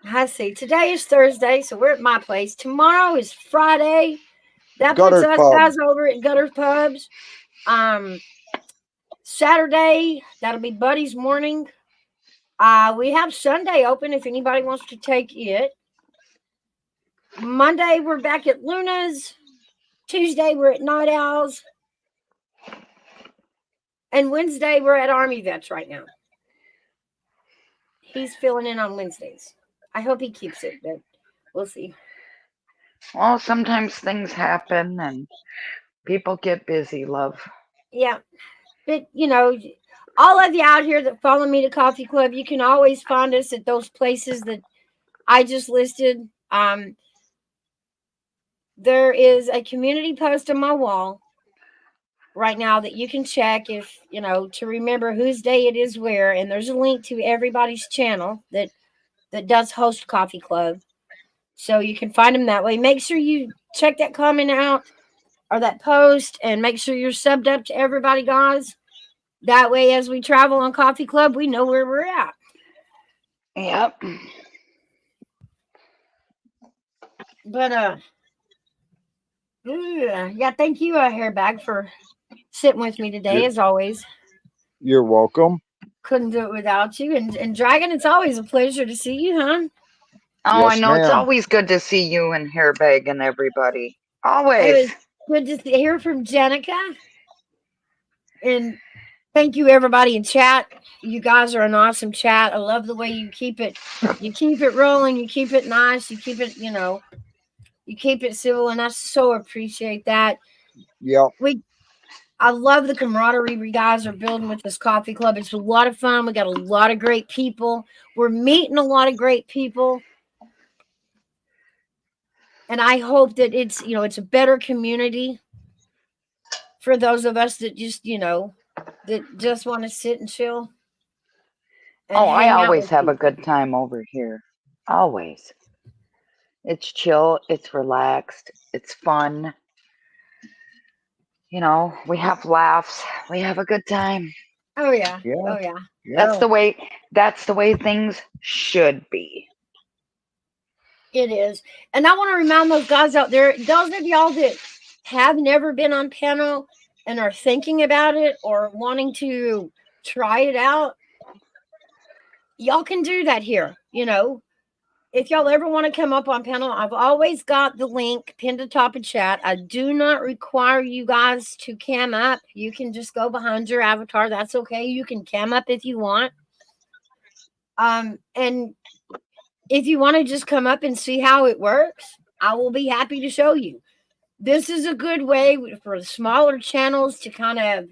I see. Today is Thursday, so we're at my place. Tomorrow is Friday. That puts Gutter us Pub. guys over at Gutter Pubs. Saturday, that'll be Buddy's morning. We have Sunday open if anybody wants to take it. Monday, we're back at Luna's. Tuesday, we're at Night Owls. And Wednesday, we're at Army Vets right now. He's filling in on Wednesdays. I hope he keeps it, but we'll see. Well, sometimes things happen and people get busy, love. Yeah. But, all of you out here that follow me to Coffee Club, you can always find us at those places that I just listed. There is a community post on my wall right now that you can check if, to remember whose day it is where. And there's a link to everybody's channel that does host Coffee Club. So you can find them that way. Make sure you check that comment out or that post and make sure you're subbed up to everybody, guys. That way, as we travel on Coffee Club, we know where we're at. Yep. But yeah, thank you, Hairbag, for sitting with me today, as always. You're welcome. Couldn't do it without you. And Dragon, it's always a pleasure to see you, huh? Oh, I Yes, know. It's ma'am. always good to see you and Hairbag and everybody. It Always. was good to hear from Jenica. And thank you, everybody in chat. You guys are an awesome chat. I love the way you keep it. You keep it rolling. You keep it nice. You keep it, you keep it civil, and I so appreciate that. Yep. I love the camaraderie we guys are building with this coffee club. It's a lot of fun. We got a lot of great people. We're meeting a lot of great people. And I hope that it's, it's a better community for those of us that just, that just want to sit and chill and Oh, I hang out always with have a people. good time over here. Always. It's chill. It's relaxed. It's fun. We have laughs. We have a good time. Oh yeah. Yeah. Oh yeah. That's Yeah. the way things should be. It is. And I want to remind those guys out there, those of y'all that have never been on piano and are thinking about it or wanting to try it out, y'all can do that here. If y'all ever want to come up on panel, I've always got the link pinned to top of chat. I do not require you guys to cam up. You can just go behind your avatar. That's okay. You can cam up if you want. And if you want to just come up and see how it works, I will be happy to show you. This is a good way for the smaller channels to kind of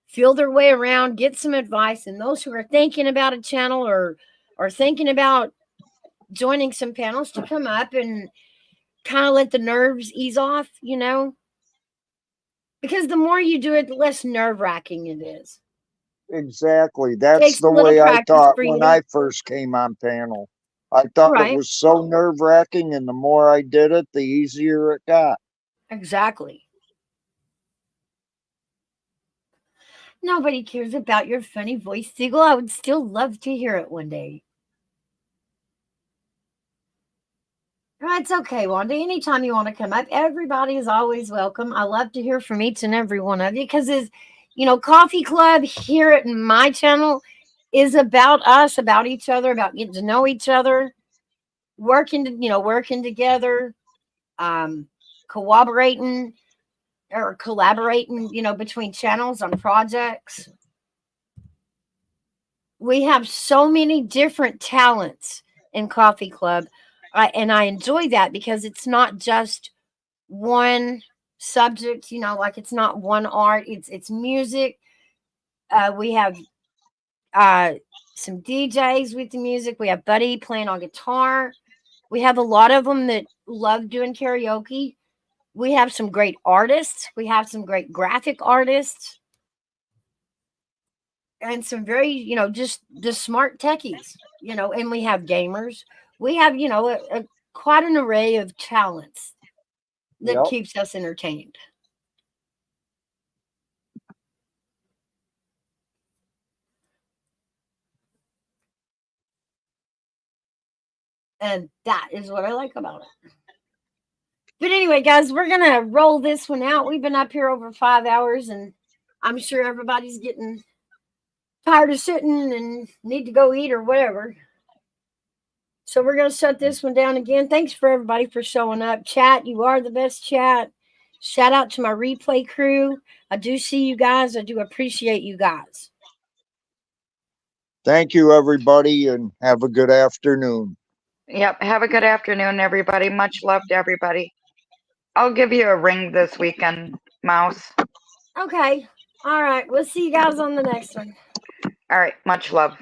feel their way around, get some advice, and those who are thinking about a channel or thinking about joining some panels to come up and kind of let the nerves ease off, because the more you do it, the less nerve-wracking it is. Exactly. That's Takes a the little way I practice thought for you when to, I first came on panel. I thought it right? was so nerve wracking, and the more I did it, the easier it got. Exactly. Nobody cares about your funny voice, Siegel. I would still love to hear it one day. It's okay, Wanda. Anytime you want to come up, everybody is always welcome. I love to hear from each and every one of you because, Coffee Club here at my channel is about us, about each other, about getting to know each other, working together, cooperating or collaborating, between channels on projects. We have so many different talents in Coffee Club. And I enjoy that because it's not just one subject, like it's not one art, it's music. We have some DJs with the music. We have Buddy playing on guitar. We have a lot of them that love doing karaoke. We have some great artists. We have some great graphic artists and some very, just the smart techies, and we have gamers. We have, quite an array of talents that Yep. keeps us entertained. And that is what I like about it. But anyway, guys, we're going to roll this one out. We've been up here over 5 hours, and I'm sure everybody's getting tired of sitting and need to go eat or whatever. So we're going to shut this one down again. Thanks for everybody for showing up. Chat, you are the best chat. Shout out to my replay crew. I do see you guys. I do appreciate you guys. Thank you, everybody, and have a good afternoon. Yep. Have a good afternoon, everybody. Much love to everybody. I'll give you a ring this weekend, Mouse. Okay. All right. We'll see you guys on the next one. All right. Much love.